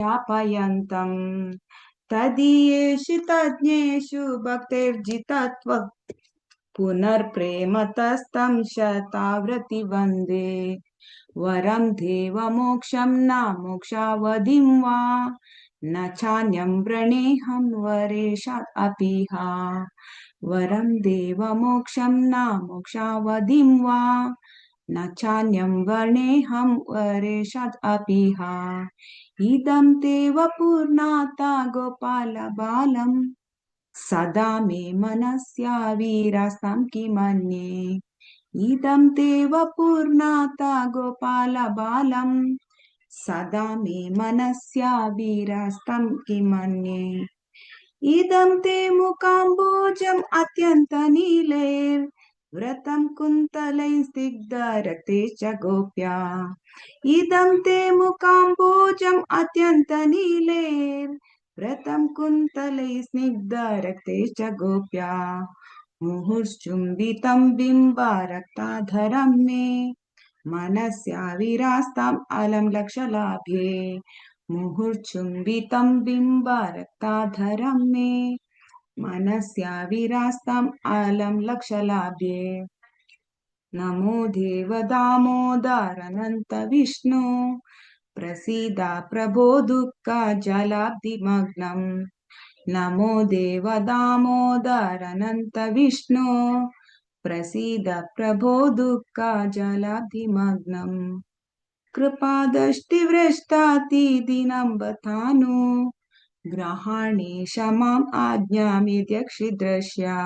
व्यापयन्तम् तदीयेषु तज्ञेषु भक्तिर्जितत्व पुनर्प्रेमतस्तं शताव्रति वन्दे वरं देवमोक्षं न मोक्षावधिं वा न चान्यं वृणेऽहं वरेशात् अपिहा वरं देवमोक्षं न मोक्षावधिं वा न चान्यं वर्णेऽहं वरेशात् अपिहा इदं ते वपुर्नाथा गोपालबालम् सदा मे मनस्याविरसं किमन्ये इदं ते वपुर्नाथा गोपालबालम् सदा मे मनस्याविरसं किमन्ये इदं ते मुकाम्बोजम् अत्यन्तनीलैर्व्रतं कुन्तलैस्निग्धरक्ते च गोप्या इदं ते मुकाम्बोजम् अत्यन्तनीलैर्व्रतं कुन्तलैस्निग्धरक्ते च गोप्या मुहुर्चुम्बितं बिम्बारक्ताधरं मे मनस्याविरास्ताम् अलं लक्षलाभे मुहुर्चुम्बितं बिम्बारक्ताधरं मे मनस्याविरास्ताम् अलं लक्षलाभे नमो देव दामोदरानन्त विष्णु प्रसीद प्रभो दुःखजलाब्धिमग्नम् नमो देव दामोदरानन्त विष्णु प्रसीद प्रभो दुःखजलाब्धिमग्नम् कृपादष्टिवृष्टातिदिनं बतानु ग्रहाणे क्षमाम् आज्ञामित्यक्षिद्रश्या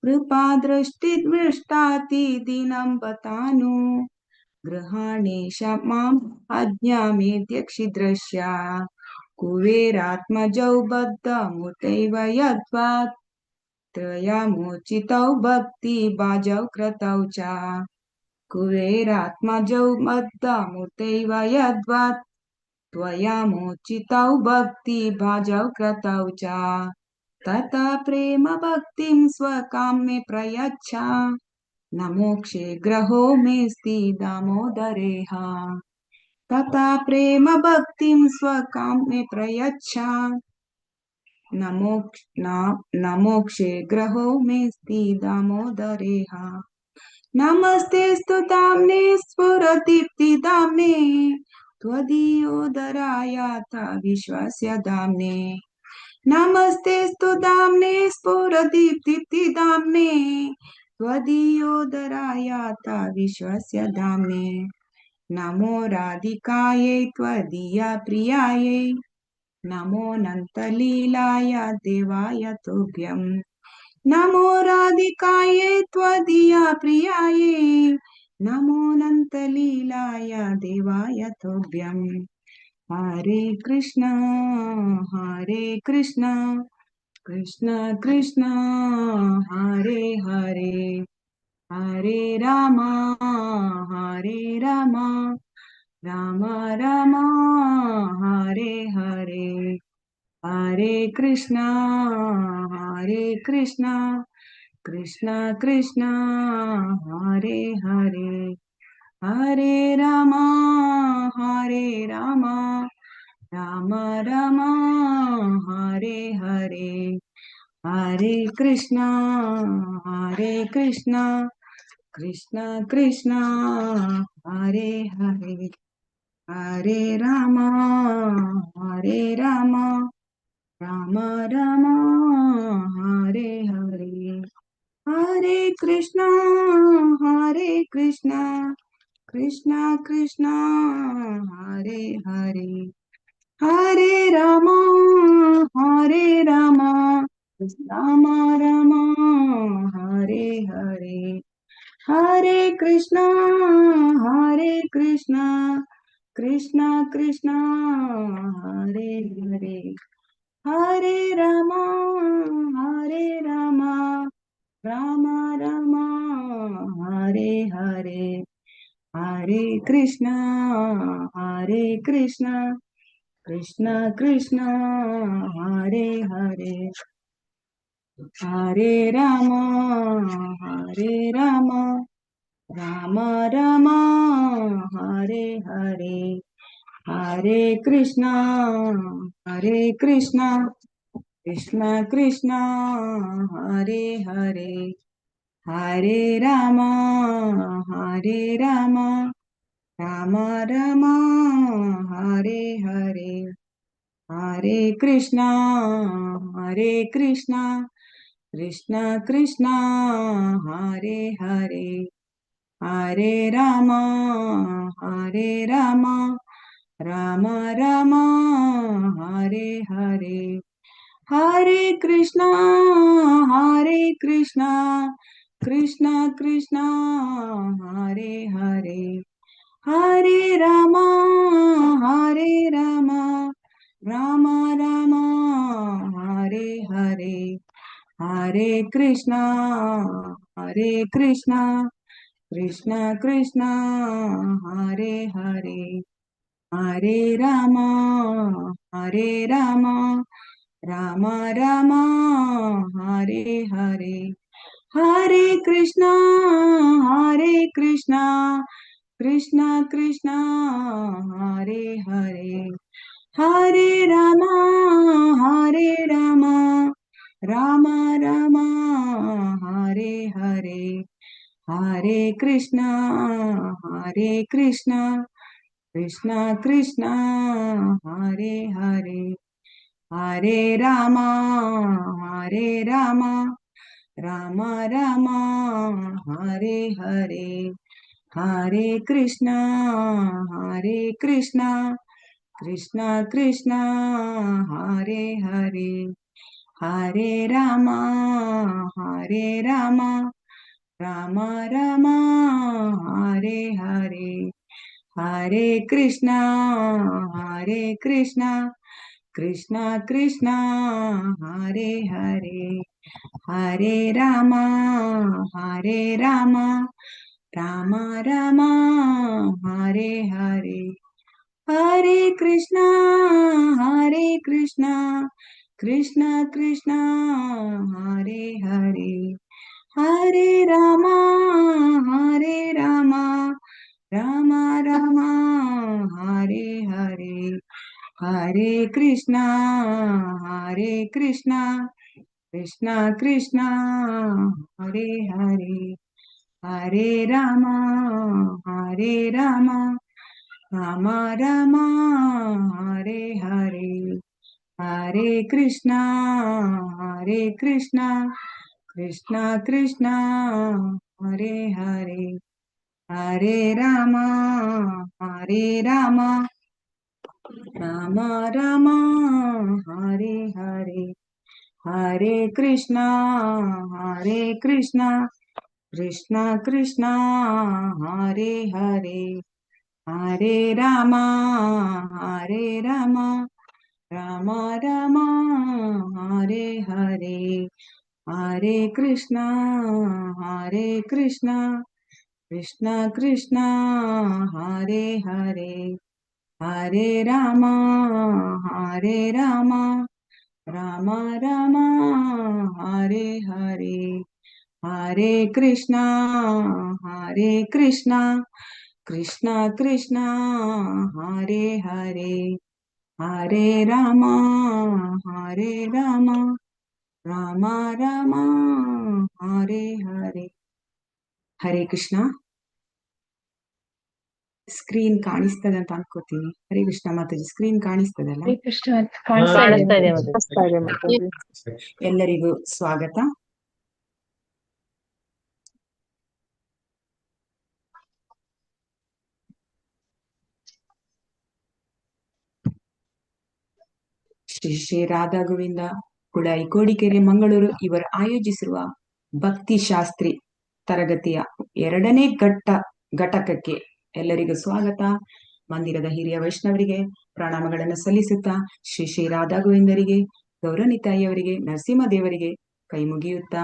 कृपादृष्टिवृष्टातिदिनं बतानु गृहाणे क्षमाम् आज्ञामित्यक्षिद्रश्या कुबेरात्मजौ बद्धमूर्तैव यद्वत् त्रयमुचितौ भक्तिभाजौ क्रतौ च कुबेरात्मजौ बद्धमूर्तैव यद्वत् त्वयामुचितौ भक्तिभाजौ क्रतौ च तथा प्रेम भक्तिं स्वकाम्ये प्रयच्छ न मोक्षे ग्रहो मेऽस्ति दामोदरेह तथा प्रेम भक्तिं स्वकाम्ये प्रयच्छ न मोक्षे ग्रहो मेऽस्ति दामोदरेह नमस्ते स्तुताम्ने स्फुरदीप्तिदाम्ने त्वदीयोदरायाथ विश्वस्य दाम्ने नमस्ते स्तुताम्ने स्फुरदीप्तिदाम्ने त्वदीयोदरायाथ विश्वस्य दाम्ने नमो राधिकायै त्वदीया प्रियायै नमो नन्तलीलाय देवाय तुभ्यम् नमो राधिकायै त्वदीया प्रियायै नमो नन्तलीलाय देवाय तुभ्यम् हरे कृष्ण कृष्ण कृष्ण हरे हरे हरे राम राम राम हरे हरे हरे कृष्ण कृष्ण कृष्ण हरे हरे हरे राम राम राम हरे हरे हरे कृष्ण कृष्ण कृष्ण हरे हरे हरे राम राम राम हरे हरे हरे कृष्ण कृष्ण कृष्ण हरे हरे हरे राम राम राम हरे हरे हरे कृष्ण कृष्ण कृष्ण हरे हरे हरे राम राम राम हरे हरे हरे कृष्ण कृष्ण कृष्ण हरे हरे हरे राम राम राम हरे हरे हरे कृष्णा कृष्णा कृष्णा हरे हरे हरे राम राम राम हरे हरे हरे कृष्णा कृष्णा कृष्णा हरे हरे हरे राम राम राम हरे हरे हरे कृष्णा कृष्णा कृष्णा हरे हरे हरे राम राम राम हरे हरे हरे कृष्णा कृष्णा कृष्णा हरे हरे हरे राम राम राम हरे हरे हरे कृष्णा कृष्णा कृष्णा हरे हरे हरे राम राम राम हरे हरे हरे कृष्णा कृष्णा कृष्णा हरे हरे हरे राम राम राम हरे हरे हरे कृष्णा कृष्णा कृष्णा हरे हरे हरे राम राम राम हरे हरे हरे कृष्णा कृष्णा कृष्णा हरे हरे हरे राम राम राम हरे हरे हरे कृष्णा कृष्णा कृष्णा हरे हरे हरे राम राम राम हरे हरे हरे कृष्णा कृष्णा कृष्णा हरे हरे हरे राम राम राम हरे हरे हरे कृष्णा कृष्णा कृष्णा हरे हरे हरे राम राम राम हरे हरे हरे कृष्णा कृष्णा कृष्णा हरे हरे हरे राम राम राम हरे हरे हरे कृष्णा कृष्णा कृष्णा हरे हरे हरे राम राम राम हरे हरे हरे कृष्णा कृष्णा कृष्णा हरे हरे हरे राम राम राम हरे हरे ಹರೇ ಕೃಷ್ಣ. ಸ್ಕ್ರೀನ್ ಕಾಣಿಸ್ತದೆ ಅಂತ ಅನ್ಕೋತೀನಿ. ಹರೇ ಕೃಷ್ಣ ಮಾತಾಜಿ, ಸ್ಕ್ರೀನ್ ಕಾಣಿಸ್ತದಲ್ಲ? ಹರೇ ಕೃಷ್ಣ ಕಾಣಿಸ್ತಾ ಇದೆ ಮಾತಾಜಿ. ಎಲ್ಲರಿಗೂ ಸ್ವಾಗತ. ಶ್ರೀ ಶ್ರೀ ರಾಧಾ ಗೋವಿಂದ ಕುಳಾಯಿ ಕೋಡಿಕೆರೆ ಮಂಗಳೂರು ಇವರು ಆಯೋಜಿಸಿರುವ ಭಕ್ತಿ ಶಾಸ್ತ್ರಿ ತರಗತಿಯ 2ನೇ ಘಟಕಕ್ಕೆ ಎಲ್ಲರಿಗೂ ಸ್ವಾಗತ. ಮಂದಿರದ ಹಿರಿಯ ವೈಷ್ಣವರಿಗೆ ಪ್ರಣಾಮಗಳನ್ನು ಸಲ್ಲಿಸುತ್ತಾ ಶ್ರೀ ಶ್ರೀ ರಾಧಾ ಗೋವಿಂದರಿಗೆ, ಗೌರನಿತಾಯಿಯವರಿಗೆ, ನರಸಿಂಹದೇವರಿಗೆ ಕೈ ಮುಗಿಯುತ್ತಾ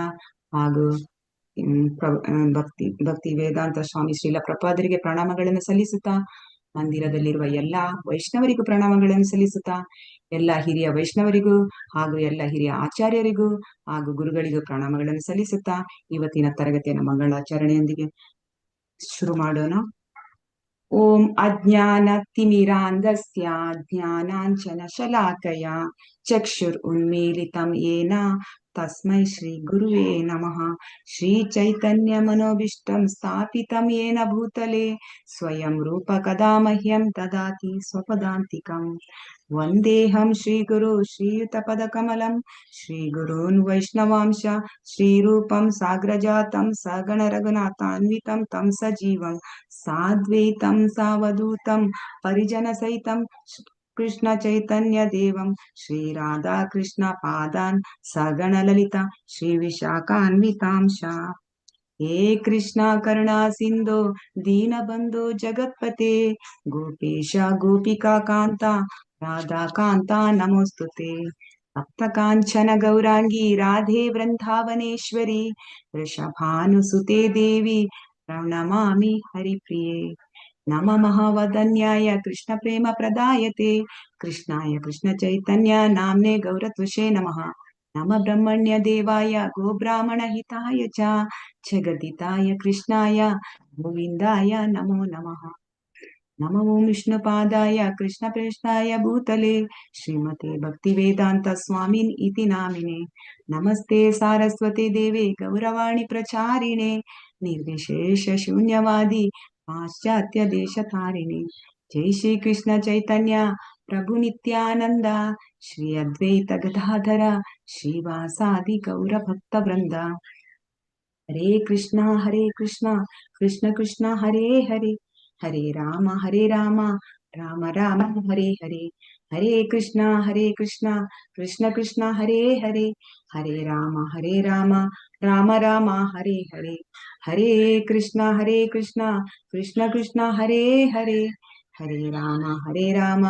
ಹಾಗೂ ಭಕ್ತಿ ವೇದಾಂತ ಸ್ವಾಮಿ ಶ್ರೀಲ ಪ್ರಪಾದರಿಗೆ ಪ್ರಣಾಮಗಳನ್ನು ಸಲ್ಲಿಸುತ್ತಾ, ಮಂದಿರದಲ್ಲಿರುವ ಎಲ್ಲಾ ವೈಷ್ಣವರಿಗೂ ಪ್ರಣಾಮಗಳನ್ನು ಸಲ್ಲಿಸುತ್ತಾ, ಎಲ್ಲ ಹಿರಿಯ ವೈಷ್ಣವರಿಗೂ ಹಾಗೂ ಎಲ್ಲ ಹಿರಿಯ ಆಚಾರ್ಯರಿಗೂ ಹಾಗೂ ಗುರುಗಳಿಗೂ ಪ್ರಣಾಮಗಳನ್ನು ಸಲ್ಲಿಸುತ್ತಾ ಇವತ್ತಿನ ತರಗತಿಯನ್ನು ಮಂಗಳಾಚರಣೆಯೊಂದಿಗೆ ಶುರು ಮಾಡೋಣ. ಓಂ ಅಜ್ಞಾನತಿಮಿರಾಂಧಸ್ಯ ಜ್ಞಾನಾಂಜನಶಲಾಕಯಾ ಚಕ್ಷುರುನ್ಮೀಲಿತಂ ಯೇನ ತಸ್ಮೈ ಶ್ರೀ ಗುರುವೇ ನಮಃ. ಶ್ರೀ ಚೈತನ್ಯ ಮನೋಭೀಷ್ಟಂ ಸ್ಥಾಪಿತಂ ಯೇನ ಭೂತಲೆ ಸ್ವಯಂ ರೂಪ ಕದಾ ಮಹ್ಯಂ ದದಾತಿ ಸ್ವಪದಾಂತಿಕಂ. ವಂದೇಹಂ ಶ್ರೀಗುರು ಶ್ರೀಯುತಪದಕಮಲಂ ಶ್ರೀಗುರೂನ್ ವೈಷ್ಣವಾಂಶ ಶ್ರೀರೂಪಂ ಸಾಗ್ರಜಾತಂ ಸಗಣ ರಘುನಾಥಾನ್ವಿತಂ ತಂ ಸಜೀವಂ ಸಾದ್ವೈತಂ ಸಾವಧೂತಂ ಪರಿಜನ ಸಹಿತಂ ಕೃಷ್ಣ ಚೈತನ್ಯ ದೇವಂ ಶ್ರೀ ರಾಧಾ ಕೃಷ್ಣ ಪಾದಾನ್ ಸಗಣ ಲಲಿತಾ ಶ್ರೀ ವಿಶಾಖಾನ್ವಿತಾಂಶ. ಹೇ ಕೃಷ್ಣ ಕರುಣಾ ಸಿಂಧು ದೀನಬಂಧು ಜಗತ್ಪತೆ ಗೋಪೇಶ ಗೋಪಿಕಾ ಕಾಂತ ರಾಧಾ ಕಾಂತ ನಮೋಸ್ತುತೆ. ಭಕ್ತ ಕಾಂಚನ ಗೌರಾಂಗಿ ರಾಧೆ ವೃಂದಾವನೇಶ್ವರಿ ವೃಷಭಾನುಸುತೆ ದೇವಿ ಪ್ರಣಮಾಮಿ ಹರಿಪ್ರಿಯೆ. ನಮ ಮಹಾವದನ್ಯಾಯ ಕೃಷ್ಣ ಪ್ರೇಮ ಪ್ರದಾಯತೆ ಕೃಷ್ಣಾಯ ಕೃಷ್ಣ ಚೈತನ್ಯ ನಾಮ್ನೆ ಗೌರತ್ವಶೇ ನಮಃ. ನಮ ಬ್ರಹ್ಮಣ್ಯ ದೇವಾಯ ಗೋಬ್ರಾಹ್ಮಣ ಹಿತಾಯ ಚ ಜಗದಿತಾಯ ಕೃಷ್ಣಾಯ ಗೋವಿಂದಾಯ ನಮೋ ನಮಃ. ನಮೋ ವಿಷ್ಣುಪಾದಾಯ ಕೃಷ್ಣ ಪ್ರೇಷ್ಠಾಯ ಭೂತಲೆ ಶ್ರೀಮತೆ ಭಕ್ತಿ ವೇದಾಂತ ಸ್ವಾಮಿನ್ ಇತಿ ನಾಮಿನೆ. ನಮಸ್ತೆ ಸಾರಸ್ವತಿ ದೇವಿ ಗೌರವಾಣಿ ಪ್ರಚಾರಿಣೆ ನಿರ್ವಿಶೇಷ ಶೂನ್ಯವಾದಿ ಪಾಶ್ಚಾತ್ಯ ದೇಶ ತಾರಿಣೆ. ಜೈ ಶ್ರೀ ಕೃಷ್ಣ ಚೈತನ್ಯ ಪ್ರಭು ನಿತ್ಯಾನಂದ ಶ್ರೀ ಅದ್ವೈತ ಗದಾಧರ ಶ್ರೀವಾಸಾದಿ ಗೌರ ಭಕ್ತ ವೃಂದ. ಹರೇ ಕೃಷ್ಣ ಕೃಷ್ಣ ಕೃಷ್ಣ ಹರೇ ಹರೇ ಹರೇ ರಾಮ ರಾಮ ರಾಮ ಹರೇ ಹರೇ. ಹರೇ ಕೃಷ್ಣ ಕೃಷ್ಣ ಕೃಷ್ಣ ಹರೇ ಹರೇ ಹರೇ ರಾಮ ರಾಮ ರಾಮ ಹರೇ ಹರೇ. ಹರೇ ಕೃಷ್ಣ ಕೃಷ್ಣ ಕೃಷ್ಣ ಹರೇ ಹರೇ ಹರೇ ರಾಮ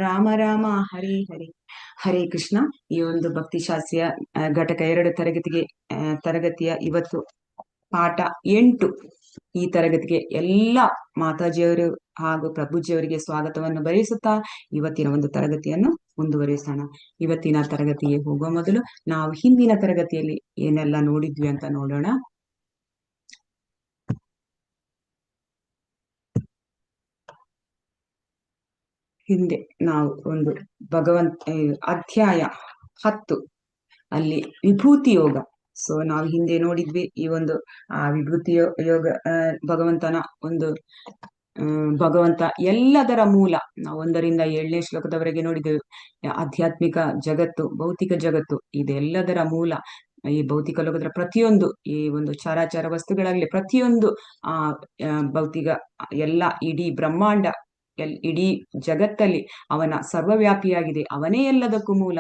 ರಾಮ ರಾಮ ಹರೇ ಹರೇ. ಹರೇ ಕೃಷ್ಣ. ಈ ಒಂದು ಭಕ್ತಿಶಾಸ್ತ್ರೀಯ ಘಟಕ 2 ತರಗತಿಯ ಇವತ್ತು ಪಾಠ 8 ಈ ತರಗತಿಗೆ ಎಲ್ಲ ಮಾತಾಜಿಯವರು ಹಾಗೂ ಪ್ರಭುಜಿಯವರಿಗೆ ಸ್ವಾಗತವನ್ನು ಬಯಸುತ್ತಾ ಇವತ್ತಿನ ಒಂದು ತರಗತಿಯನ್ನು ಮುಂದುವರಿಸೋಣ. ಇವತ್ತಿನ ತರಗತಿಗೆ ಹೋಗುವ ಮೊದಲು ನಾವು ಹಿಂದಿನ ತರಗತಿಯಲ್ಲಿ ಏನೆಲ್ಲ ನೋಡಿದ್ವಿ ಅಂತ ನೋಡೋಣ. ಹಿಂದೆ ನಾವು ಒಂದು ಅಧ್ಯಾಯ 10 ಅಲ್ಲಿ ವಿಭೂತಿ ಯೋಗ. ಸೊ ನಾವು ಹಿಂದೆ ನೋಡಿದ್ವಿ ಈ ಒಂದು ವಿಭೂತಿ ಯೋಗ ಭಗವಂತ ಎಲ್ಲದರ ಮೂಲ. ನಾವು 1 ರಿಂದ 7ನೇ ಶ್ಲೋಕದವರೆಗೆ ನೋಡಿದ್ದೇವೆ. ಆಧ್ಯಾತ್ಮಿಕ ಜಗತ್ತು, ಭೌತಿಕ ಜಗತ್ತು ಇದೆಲ್ಲದರ ಮೂಲ. ಈ ಭೌತಿಕ ಲೋಕದ ಪ್ರತಿಯೊಂದು ಈ ಒಂದು ಚರಾಚರ ವಸ್ತುಗಳಾಗ್ಲಿ ಪ್ರತಿಯೊಂದು ಭೌತಿಕ ಎಲ್ಲ ಇಡೀ ಬ್ರಹ್ಮಾಂಡ ಇಡೀ ಜಗತ್ತಲ್ಲಿ ಅವನ ಸರ್ವವ್ಯಾಪಿಯಾಗಿದೆ. ಅವನೇ ಎಲ್ಲದಕ್ಕೂ ಮೂಲ.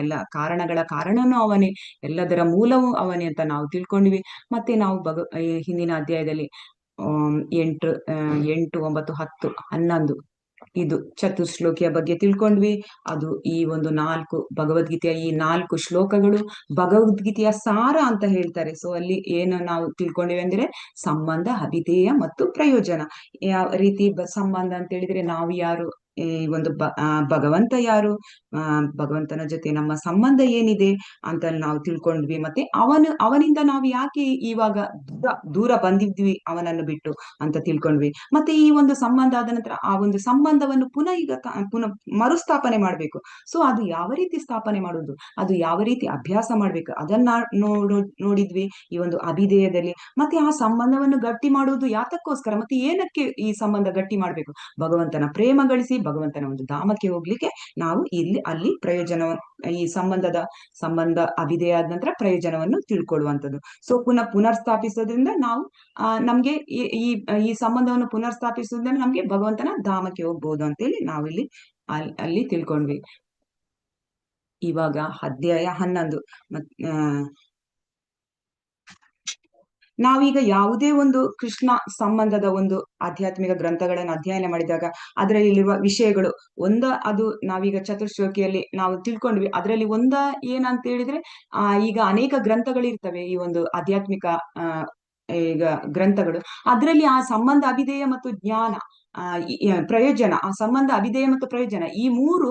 ಎಲ್ಲ ಕಾರಣಗಳ ಕಾರಣನೂ ಅವನೇ, ಎಲ್ಲದರ ಮೂಲವೂ ಅವನೇ ಅಂತ ನಾವು ತಿಳ್ಕೊಂಡ್ವಿ. ಮತ್ತೆ ನಾವು ಹಿಂದಿನ ಅಧ್ಯಾಯದಲ್ಲಿ 8, 9, 10, 11 ಇದು ಚತುಶ್ಲೋಕಿಯ ಬಗ್ಗೆ ತಿಳ್ಕೊಂಡ್ವಿ. ಅದು ಈ ಒಂದು 4 ಭಗವದ್ಗೀತೆಯ ಈ 4 ಶ್ಲೋಕಗಳು ಭಗವದ್ಗೀತೆಯ ಸಾರ ಅಂತ ಹೇಳ್ತಾರೆ. ಸೊ ಅಲ್ಲಿ ಏನು ನಾವು ತಿಳ್ಕೊಂಡಿವಿ ಅಂದ್ರೆ ಸಂಬಂಧ, ಅಭಿಧೇಯ ಮತ್ತು ಪ್ರಯೋಜನ. ಯಾವ ರೀತಿ ಸಂಬಂಧ ಅಂತ ಹೇಳಿದ್ರೆ ನಾವು ಯಾರು, ಈ ಒಂದು ಭಗವಂತ ಯಾರು, ಭಗವಂತನ ಜೊತೆ ನಮ್ಮ ಸಂಬಂಧ ಏನಿದೆ ಅಂತ ನಾವು ತಿಳ್ಕೊಂಡ್ವಿ. ಮತ್ತೆ ಅವನಿಂದ ನಾವು ಯಾಕೆ ಇವಾಗ ದೂರ ಬಂದಿದ್ವಿ ಅವನನ್ನು ಬಿಟ್ಟು ಅಂತ ತಿಳ್ಕೊಂಡ್ವಿ. ಮತ್ತೆ ಈ ಒಂದು ಸಂಬಂಧ ಆದ ನಂತರ ಆ ಒಂದು ಸಂಬಂಧವನ್ನು ಪುನಃ ಮರುಸ್ಥಾಪನೆ ಮಾಡ್ಬೇಕು. ಸೊ ಅದು ಯಾವ ರೀತಿ ಸ್ಥಾಪನೆ ಮಾಡುದು, ಅದು ಯಾವ ರೀತಿ ಅಭ್ಯಾಸ ಮಾಡ್ಬೇಕು ಅದನ್ನ ನೋಡಿದ್ವಿ ಈ ಒಂದು ಅಭಿಧೇಯದಲ್ಲಿ. ಮತ್ತೆ ಆ ಸಂಬಂಧವನ್ನು ಗಟ್ಟಿ ಮಾಡುವುದು ಯಾತಕ್ಕೋಸ್ಕರ, ಮತ್ತೆ ಏನಕ್ಕೆ ಈ ಸಂಬಂಧ ಗಟ್ಟಿ ಮಾಡ್ಬೇಕು, ಭಗವಂತನ ಪ್ರೇಮ ಗಳಿಸಿ ಭಗವಂತನ ಒಂದು ಧಾಮಕ್ಕೆ ಹೋಗ್ಲಿಕ್ಕೆ ನಾವು ಅಲ್ಲಿ ಪ್ರಯೋಜನ, ಈ ಸಂಬಂಧ ಅಭಿಧೇಯ ಆದ ನಂತರ ಪ್ರಯೋಜನವನ್ನು ತಿಳ್ಕೊಳ್ಳುವಂಥದ್ದು. ಸೊ ಪುನರ್ ಸ್ಥಾಪಿಸೋದ್ರಿಂದ ನಾವು ನಮ್ಗೆ ಈ ಸಂಬಂಧವನ್ನು ಪುನರ್ ಸ್ಥಾಪಿಸೋದ್ರಿಂದ ನಮ್ಗೆ ಭಗವಂತನ ಧಾಮಕ್ಕೆ ಹೋಗ್ಬೋದು ಅಂತೇಳಿ ನಾವಿಲ್ಲಿ ಅಲ್ಲಿ ತಿಳ್ಕೊಂಡ್ವಿ. ಇವಾಗ ಅಧ್ಯಾಯ 11. ನಾವೀಗ ಯಾವುದೇ ಒಂದು ಕೃಷ್ಣ ಸಂಬಂಧದ ಒಂದು ಆಧ್ಯಾತ್ಮಿಕ ಗ್ರಂಥಗಳನ್ನು ಅಧ್ಯಯನ ಮಾಡಿದಾಗ ಅದರಲ್ಲಿರುವ ವಿಷಯಗಳು ಅದು ನಾವೀಗ ಚತುಶ್ಲೋಕಿಯಲ್ಲಿ ನಾವು ತಿಳ್ಕೊಂಡ್ವಿ. ಅದರಲ್ಲಿ ಏನಂತ ಹೇಳಿದ್ರೆ ಈಗ ಅನೇಕ ಗ್ರಂಥಗಳಿರ್ತವೆ ಈ ಒಂದು ಆಧ್ಯಾತ್ಮಿಕ ಈಗ ಗ್ರಂಥಗಳು. ಅದರಲ್ಲಿ ಆ ಸಂಬಂಧ, ಅಭಿಧೇಯ ಮತ್ತು ಜ್ಞಾನ, ಪ್ರಯೋಜನ, ಆ ಸಂಬಂಧ, ಅಭಿಧೇಯ ಮತ್ತು ಪ್ರಯೋಜನ ಈ 3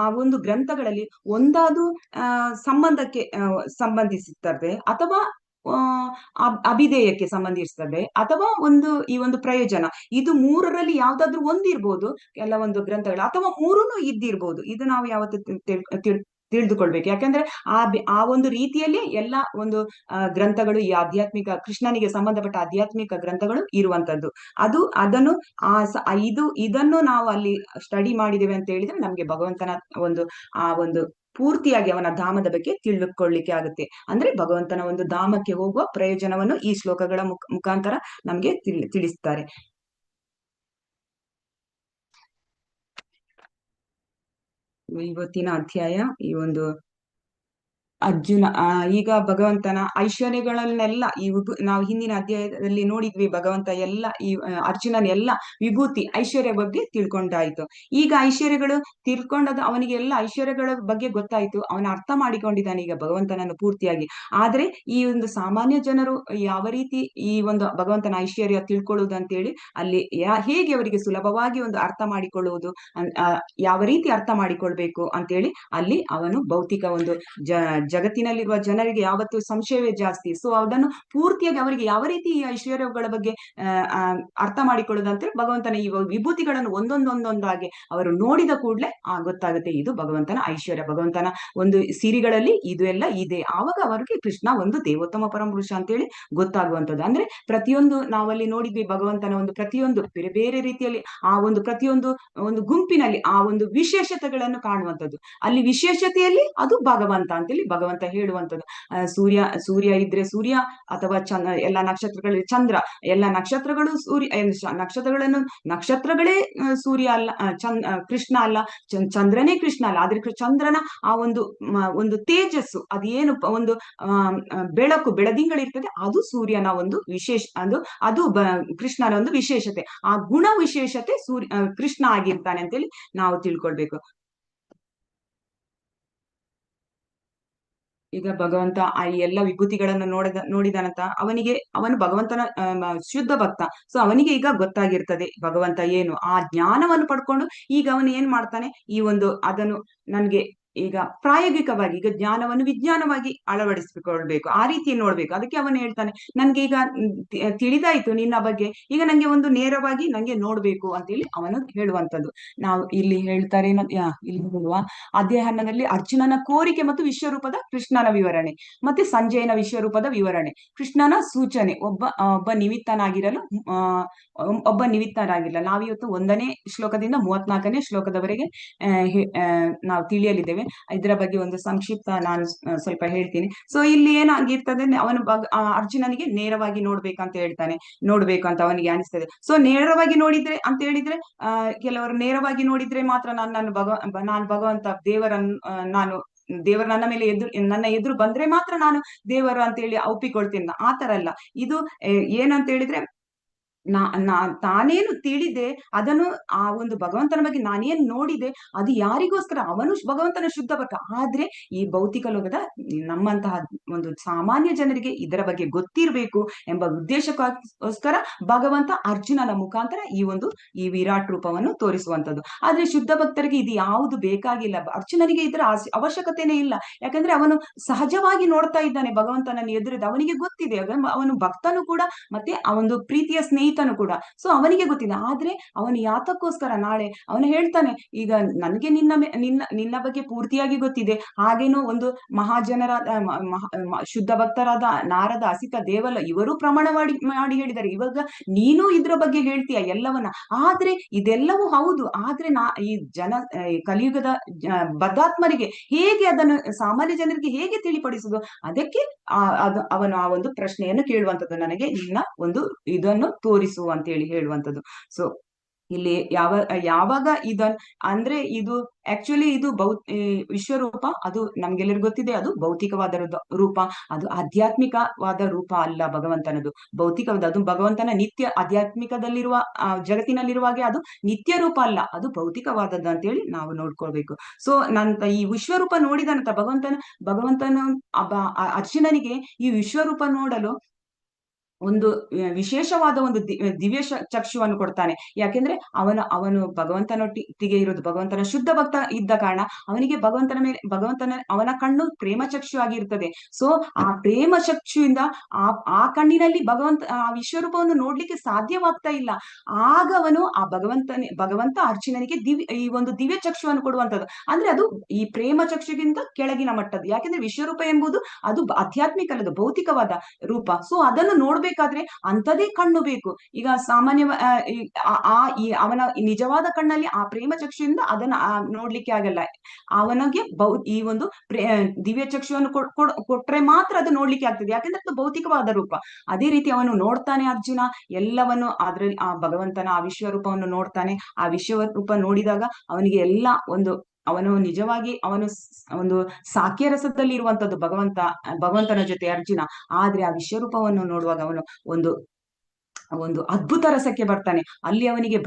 ಆ ಒಂದು ಗ್ರಂಥಗಳಲ್ಲಿ ಒಂದಾದು ಸಂಬಂಧಕ್ಕೆ ಸಂಬಂಧಿಸಿರ್ತದೆ ಅಥವಾ ಅಭಿಧೇಯಕ್ಕೆ ಸಂಬಂಧಿಸ್ತದೆ ಅಥವಾ ಈ ಒಂದು ಪ್ರಯೋಜನ, ಇದು ಮೂರರಲ್ಲಿ ಯಾವ್ದಾದ್ರು ಒಂದಿರ್ಬೋದು ಕೆಲವೊಂದು ಗ್ರಂಥಗಳು, ಅಥವಾ ಮೂರೂನು ಇದ್ದಿರ್ಬೋದು. ಇದು ನಾವು ಯಾವತ್ತು ತಿಳಿದುಕೊಳ್ಬೇಕು. ಯಾಕಂದ್ರೆ ಆ ಒಂದು ರೀತಿಯಲ್ಲಿ ಎಲ್ಲ ಒಂದು ಗ್ರಂಥಗಳು, ಈ ಆಧ್ಯಾತ್ಮಿಕ ಕೃಷ್ಣನಿಗೆ ಸಂಬಂಧಪಟ್ಟ ಆಧ್ಯಾತ್ಮಿಕ ಗ್ರಂಥಗಳು ಇರುವಂತದ್ದು. ಅದನ್ನು ಇದನ್ನು ನಾವು ಅಲ್ಲಿ ಸ್ಟಡಿ ಮಾಡಿದ್ದೇವೆ ಅಂತ ಹೇಳಿದ್ರೆ ನಮ್ಗೆ ಭಗವಂತನ ಒಂದು ಪೂರ್ತಿಯಾಗಿ ಅವನ ಧಾಮದ ಬಗ್ಗೆ ತಿಳಿದುಕೊಳ್ಳಿಕ್ಕೆ ಆಗುತ್ತೆ. ಅಂದ್ರೆ ಭಗವಂತನ ಒಂದು ಧಾಮಕ್ಕೆ ಹೋಗುವ ಪ್ರಯೋಜನವನ್ನು ಈ ಶ್ಲೋಕಗಳ ಮುಖಾಂತರ ನಮ್ಗೆ ತಿಳಿಸ್ತಾರೆ. ಇವತ್ತಿನ ಅಧ್ಯಾಯ ಈ ಒಂದು ಅರ್ಜುನ ಈಗ ಭಗವಂತನ ಐಶ್ವರ್ಯಗಳನ್ನೆಲ್ಲ ನಾವು ಹಿಂದಿನ ಅಧ್ಯಾಯದಲ್ಲಿ ನೋಡಿದ್ವಿ. ಭಗವಂತ ಎಲ್ಲ ಅರ್ಜುನನ ಎಲ್ಲ ವಿಭೂತಿ ಐಶ್ವರ್ಯ ಬಗ್ಗೆ ತಿಳ್ಕೊಂಡಾಯ್ತು. ಈಗ ಐಶ್ವರ್ಯಗಳು ತಿಳ್ಕೊಂಡದ ಅವನಿಗೆ ಎಲ್ಲ ಐಶ್ವರ್ಯಗಳ ಬಗ್ಗೆ ಗೊತ್ತಾಯ್ತು. ಅವನ ಅರ್ಥ ಮಾಡಿಕೊಂಡಿದ್ದಾನೆ ಈಗ ಭಗವಂತನನ್ನು ಪೂರ್ತಿಯಾಗಿ. ಆದ್ರೆ ಈ ಒಂದು ಸಾಮಾನ್ಯ ಜನರು ಯಾವ ರೀತಿ ಈ ಒಂದು ಭಗವಂತನ ಐಶ್ವರ್ಯ ತಿಳ್ಕೊಳ್ಳುವುದು ಅಂತೇಳಿ ಅಲ್ಲಿ ಹೇಗೆ ಅವರಿಗೆ ಸುಲಭವಾಗಿ ಒಂದು ಅರ್ಥ ಮಾಡಿಕೊಳ್ಳುವುದು, ಯಾವ ರೀತಿ ಅರ್ಥ ಮಾಡಿಕೊಳ್ಬೇಕು ಅಂತೇಳಿ ಅಲ್ಲಿ ಅವನು ಭೌತಿಕ ಒಂದು ಜಗತ್ತಿನಲ್ಲಿರುವ ಜನರಿಗೆ ಯಾವತ್ತು ಸಂಶಯವೇ ಜಾಸ್ತಿ. ಸೊ ಅದನ್ನು ಪೂರ್ತಿಯಾಗಿ ಅವರಿಗೆ ಯಾವ ರೀತಿ ಈ ಐಶ್ವರ್ಯಗಳ ಬಗ್ಗೆ ಅರ್ಥ ಮಾಡಿಕೊಳ್ಳುವುದಂತೇಳಿ ಭಗವಂತನ ಈ ವಿಭೂತಿಗಳನ್ನು ಒಂದೊಂದೊಂದೊಂದಾಗಿ ಅವರು ನೋಡಿದ ಕೂಡಲೇ ಗೊತ್ತಾಗುತ್ತೆ ಇದು ಭಗವಂತನ ಐಶ್ವರ್ಯ, ಭಗವಂತನ ಒಂದು ಸಿರಿಗಳಲ್ಲಿ ಇದು ಎಲ್ಲ ಇದೆ. ಆವಾಗ ಅವರಿಗೆ ಕೃಷ್ಣ ಒಂದು ದೇವೋತ್ತಮ ಪರಮಪುರುಷ ಅಂತೇಳಿ ಗೊತ್ತಾಗುವಂಥದ್ದು. ಅಂದ್ರೆ ಪ್ರತಿಯೊಂದು ನಾವಲ್ಲಿ ನೋಡಿದ್ವಿ ಭಗವಂತನ ಒಂದು ಪ್ರತಿಯೊಂದು ಬೇರೆ ಬೇರೆ ರೀತಿಯಲ್ಲಿ ಪ್ರತಿಯೊಂದು ಒಂದು ಗುಂಪಿನಲ್ಲಿ ಆ ಒಂದು ವಿಶೇಷತೆಗಳನ್ನು ಕಾಣುವಂಥದ್ದು. ಅಲ್ಲಿ ವಿಶೇಷತೆಯಲ್ಲಿ ಅದು ಭಗವಂತ ಅಂತೇಳಿ ಭಗವಂತ ಹೇಳುವಂಥದ್ದು. ಸೂರ್ಯ ಇದ್ರೆ ಸೂರ್ಯ, ಅಥವಾ ಎಲ್ಲ ನಕ್ಷತ್ರಗಳಲ್ಲಿ ಚಂದ್ರ, ಎಲ್ಲ ನಕ್ಷತ್ರಗಳು ನಕ್ಷತ್ರಗಳೇ ಸೂರ್ಯ ಅಲ್ಲ, ಕೃಷ್ಣ ಅಲ್ಲ, ಚಂದ್ರನೇ ಕೃಷ್ಣ ಅಲ್ಲ. ಆದ್ರೆ ಚಂದ್ರನ ಆ ಒಂದು ತೇಜಸ್ಸು, ಅದೇನು ಒಂದು ಬೆಳದಿಂಗಳಿರ್ತದೆ, ಅದು ಸೂರ್ಯನ ಒಂದು ವಿಶೇಷ, ಅದು ಕೃಷ್ಣನ ಒಂದು ವಿಶೇಷತೆ. ಆ ಗುಣ ವಿಶೇಷತೆ ಕೃಷ್ಣ ಆಗಿರ್ತಾನೆ ಅಂತೇಳಿ ನಾವು ತಿಳ್ಕೊಳ್ಬೇಕು. ಈಗ ಭಗವಂತ ಆ ಎಲ್ಲ ವಿಭೂತಿಗಳನ್ನು ನೋಡಿದನಂತ ಅವನು ಭಗವಂತನ ಶುದ್ಧ ಭಕ್ತ. ಸೊ ಅವನಿಗೆ ಈಗ ಗೊತ್ತಾಗಿರ್ತದೆ ಭಗವಂತ ಏನು, ಆ ಜ್ಞಾನವನ್ನು ಪಡ್ಕೊಂಡು ಈಗ ಅವನು ಏನ್ ಮಾಡ್ತಾನೆ, ಅದನ್ನು ನನ್ಗೆ ಈಗ ಪ್ರಾಯೋಗಿಕವಾಗಿ ಈಗ ಜ್ಞಾನವನ್ನು ವಿಜ್ಞಾನವಾಗಿ ಅಳವಡಿಸಿಕೊಳ್ಬೇಕು, ಆ ರೀತಿ ನೋಡ್ಬೇಕು. ಅದಕ್ಕೆ ಅವನು ಹೇಳ್ತಾನೆ, ನನ್ಗೆ ಈಗ ತಿಳಿದಾಯ್ತು ನಿನ್ನ ಬಗ್ಗೆ, ಈಗ ನಂಗೆ ಒಂದು ನೇರವಾಗಿ ನಂಗೆ ನೋಡ್ಬೇಕು ಅಂತೇಳಿ ಅವನು ಹೇಳುವಂತದ್ದು. ನಾವು ಇಲ್ಲಿ ಹೇಳ್ತಾರೆ ಇಲ್ಲಿ ಹೇಳುವ ಅಧ್ಯಾಯದಲ್ಲಿ ಅರ್ಜುನನ ಕೋರಿಕೆ ಮತ್ತು ವಿಶ್ವರೂಪದ ಕೃಷ್ಣನ ವಿವರಣೆ, ಮತ್ತೆ ಸಂಜಯನ ವಿಶ್ವರೂಪದ ವಿವರಣೆ, ಕೃಷ್ಣನ ಸೂಚನೆ, ಒಬ್ಬ ನಿಮಿತ್ತನಾಗಿರಲ್ಲ. ನಾವಿವತ್ತು 1ನೇ ಶ್ಲೋಕದಿಂದ 34ನೇ ಶ್ಲೋಕದವರೆಗೆ ನಾವು ತಿಳಿಯಲಿದ್ದೇವೆ. ಇದರ ಬಗ್ಗೆ ಒಂದು ಸಂಕ್ಷಿಪ್ತ ನಾನು ಸ್ವಲ್ಪ ಹೇಳ್ತೀನಿ. ಸೊ ಇಲ್ಲಿ ಏನಾಗಿರ್ತದೆ, ಅವನು ಅರ್ಜುನನಿಗೆ ನೇರವಾಗಿ ನೋಡ್ಬೇಕಂತ ಹೇಳ್ತಾನೆ, ನೋಡ್ಬೇಕು ಅಂತ ಅವನಿಗೆ ಅನಿಸ್ತದೆ. ಸೊ ನೇರವಾಗಿ ನೋಡಿದ್ರೆ ಅಂತ ಹೇಳಿದ್ರೆ ಕೆಲವರು ನೇರವಾಗಿ ನೋಡಿದ್ರೆ ಮಾತ್ರ ನಾನು ಭಗವಂತ ದೇವರು ನನ್ನ ಎದುರು ಬಂದ್ರೆ ಮಾತ್ರ ನಾನು ದೇವರು ಅಂತ ಹೇಳಿ ಒಪ್ಪಿಕೊಳ್ತೇನೆ. ಆ ತರ ಅಲ್ಲ. ಇದು ಏನಂತ ಹೇಳಿದ್ರೆ, ತಾನೇನು ತಿಳಿದೆ ಅದನ್ನು ಆ ಒಂದು ಭಗವಂತನ ಬಗ್ಗೆ ನಾನೇನ್ ನೋಡಿದೆ ಅದು ಯಾರಿಗೋಸ್ಕರ, ಅವನು ಭಗವಂತನ ಶುದ್ಧ ಭಕ್ತ. ಆದ್ರೆ ಈ ಭೌತಿಕ ಲೋಕದ ನಮ್ಮಂತಹ ಒಂದು ಸಾಮಾನ್ಯ ಜನರಿಗೆ ಇದರ ಬಗ್ಗೆ ಗೊತ್ತಿರ್ಬೇಕು ಎಂಬ ಉದ್ದೇಶಕ್ಕೋಸ್ಕರ ಭಗವಂತ ಅರ್ಜುನನ ಮುಖಾಂತರ ಈ ವಿರಾಟ್ ರೂಪವನ್ನು ತೋರಿಸುವಂತದ್ದು. ಆದ್ರೆ ಶುದ್ಧ ಭಕ್ತರಿಗೆ ಇದು ಯಾವುದು ಬೇಕಾಗಿಲ್ಲ, ಅರ್ಜುನನಿಗೆ ಇದರ ಅವಶ್ಯಕತೆನೇ ಇಲ್ಲ. ಯಾಕಂದ್ರೆ ಅವನು ಸಹಜವಾಗಿ ನೋಡ್ತಾ ಇದ್ದಾನೆ ಭಗವಂತನನ್ನು ಎದುರಿದ, ಅವನಿಗೆ ಗೊತ್ತಿದೆ, ಅವನು ಭಕ್ತನು ಕೂಡ ಮತ್ತೆ ಅವನು ಪ್ರೀತಿಯ ಸ್ನೇಹಿತನು ಕೂಡ. ಸೊ ಅವನಿಗೆ ಗೊತ್ತಿದೆ. ಆದ್ರೆ ಅವನು ಯಾತಕ್ಕೋಸ್ಕರ ನಾಳೆ ಅವನು ಹೇಳ್ತಾನೆ, ಈಗ ನನಗೆ ನಿನ್ನ ಬಗ್ಗೆ ಪೂರ್ತಿಯಾಗಿ ಗೊತ್ತಿದೆ. ಹಾಗೇನೋ ಒಂದು ಮಹಾಜನರಾದ ಶುದ್ಧ ಭಕ್ತರಾದ ನಾರದ, ಅಸಿತ, ದೇವಲ ಇವರು ಪ್ರಮಾಣ ಮಾಡಿ ಹೇಳಿದ್ದಾರೆ. ಇವಾಗ ನೀನು ಇದ್ರ ಬಗ್ಗೆ ಹೇಳ್ತೀಯ ಎಲ್ಲವನ್ನ. ಆದ್ರೆ ಇದೆಲ್ಲವೂ ಹೌದು, ಆದ್ರೆ ಈ ಕಲಿಯುಗದ ಬದ್ಧಾತ್ಮರಿಗೆ ಹೇಗೆ ಅದನ್ನು ಸಾಮಾನ್ಯ ಜನರಿಗೆ ಹೇಗೆ ತಿಳಿಪಡಿಸುದು, ಅದಕ್ಕೆ ಅವನು ಆ ಒಂದು ಪ್ರಶ್ನೆಯನ್ನು ಕೇಳುವಂಥದ್ದು, ನನಗೆ ನಿನ್ನ ಇದನ್ನು ತೋರಿಸು ಅಂತ ಹೇಳಿ ಹೇಳುವಂಥದ್ದು. ಸೊ ಇಲ್ಲಿ ಯಾವಾಗ ಅಂದ್ರೆ ಇದು ಆಕ್ಚುಲಿ ಇದು ವಿಶ್ವರೂಪ, ಅದು ನಮ್ಗೆಲ್ಲರಿಗೂ ಗೊತ್ತಿದೆ, ಅದು ಭೌತಿಕವಾದ ರೂಪ, ಅದು ಆಧ್ಯಾತ್ಮಿಕವಾದ ರೂಪ ಅಲ್ಲ ಭಗವಂತನದು. ಭೌತಿಕವಾದ ಅದು ಭಗವಂತನ ನಿತ್ಯ ಆಧ್ಯಾತ್ಮಿಕದಲ್ಲಿರುವ ಜಗತ್ತಿನಲ್ಲಿರುವಾಗೆ ಅದು ನಿತ್ಯ ರೂಪ ಅಲ್ಲ, ಅದು ಭೌತಿಕವಾದದ್ದು ಅಂತೇಳಿ ನಾವು ನೋಡ್ಕೊಳ್ಬೇಕು. ಸೊ ಈ ವಿಶ್ವರೂಪ ನೋಡಿದಂತ ಭಗವಂತನ ಅರ್ಜುನನಿಗೆ ಈ ವಿಶ್ವರೂಪ ನೋಡಲು ಒಂದು ವಿಶೇಷವಾದ ಒಂದು ದಿವ್ಯ ಚಕ್ಷುವನ್ನು ಕೊಡ್ತಾನೆ. ಯಾಕೆಂದ್ರೆ ಅವನು ಭಗವಂತನೊಟ್ಟಿಗೆ ಇರೋದು, ಭಗವಂತನ ಶುದ್ಧ ಭಕ್ತ ಇದ್ದ ಕಾರಣ ಅವನಿಗೆ ಭಗವಂತನ ಅವನ ಕಣ್ಣು ಪ್ರೇಮ ಚಕ್ಷು ಆಗಿರ್ತದೆ. ಸೊ ಆ ಪ್ರೇಮ ಚಕ್ಷುವಿಂದ ಆ ಕಣ್ಣಿನಲ್ಲಿ ಆ ವಿಶ್ವರೂಪವನ್ನು ನೋಡ್ಲಿಕ್ಕೆ ಸಾಧ್ಯವಾಗ್ತಾ ಇಲ್ಲ. ಆಗ ಅವನು ಆ ಭಗವಂತ ಅರ್ಜುನನಿಗೆ ಈ ಒಂದು ದಿವ್ಯ ಚಕ್ಷುವನ್ನು ಕೊಡುವಂತದ್ದು. ಅಂದ್ರೆ ಅದು ಈ ಪ್ರೇಮ ಚಕ್ಷುಗಿಂತ ಕೆಳಗಿನ ಮಟ್ಟದ್ದು. ಯಾಕೆಂದ್ರೆ ವಿಶ್ವರೂಪ ಎಂಬುದು ಅದು ಆಧ್ಯಾತ್ಮಿಕ ಅಲ್ಲದು, ಭೌತಿಕವಾದ ರೂಪ. ಸೊ ಅದನ್ನು ನೋಡ್ಬೇಕಾದ್ರೆ ಅಂಥದೇ ಕಣ್ಣು ಬೇಕು. ಈಗ ಸಾಮಾನ್ಯ ಅವನ ನಿಜವಾದ ಕಣ್ಣಲ್ಲಿ ಆ ಪ್ರೇಮ ಚಕ್ಷುವಿಂದ ಅದನ್ನ ನೋಡ್ಲಿಕ್ಕೆ ಆಗಲ್ಲ. ಅವನಿಗೆ ಈ ಒಂದು ದಿವ್ಯ ಚಕ್ಷುವನ್ನು ಕೊಟ್ರೆ ಮಾತ್ರ ಅದು ನೋಡ್ಲಿಕ್ಕೆ ಆಗ್ತದೆ. ಯಾಕಂದ್ರೆ ಅದು ಭೌತಿಕವಾದ ರೂಪ. ಅದೇ ರೀತಿ ಅವನು ನೋಡ್ತಾನೆ ಅರ್ಜುನ ಎಲ್ಲವನ್ನು, ಅದ್ರಲ್ಲಿ ಆ ಭಗವಂತನ ಆ ವಿಶ್ವರೂಪವನ್ನು ನೋಡ್ತಾನೆ. ಆ ವಿಶ್ವರೂಪ ನೋಡಿದಾಗ ಅವನಿಗೆ ಎಲ್ಲ ಅವನು ನಿಜವಾಗಿ ಒಂದು ಸಾಕ್ಯ ರಸದಲ್ಲಿ ಇರುವಂತದ್ದು ಭಗವಂತನ ಜೊತೆ ಅರ್ಜುನ. ಆದ್ರೆ ಆ ವಿಶ್ವರೂಪವನ್ನು ನೋಡುವಾಗ ಅವನು ಒಂದು ಅದ್ಭುತ ರಸಕ್ಕೆ ಬರ್ತಾನೆ. ಅಲ್ಲಿ ಅವನಿಗೆ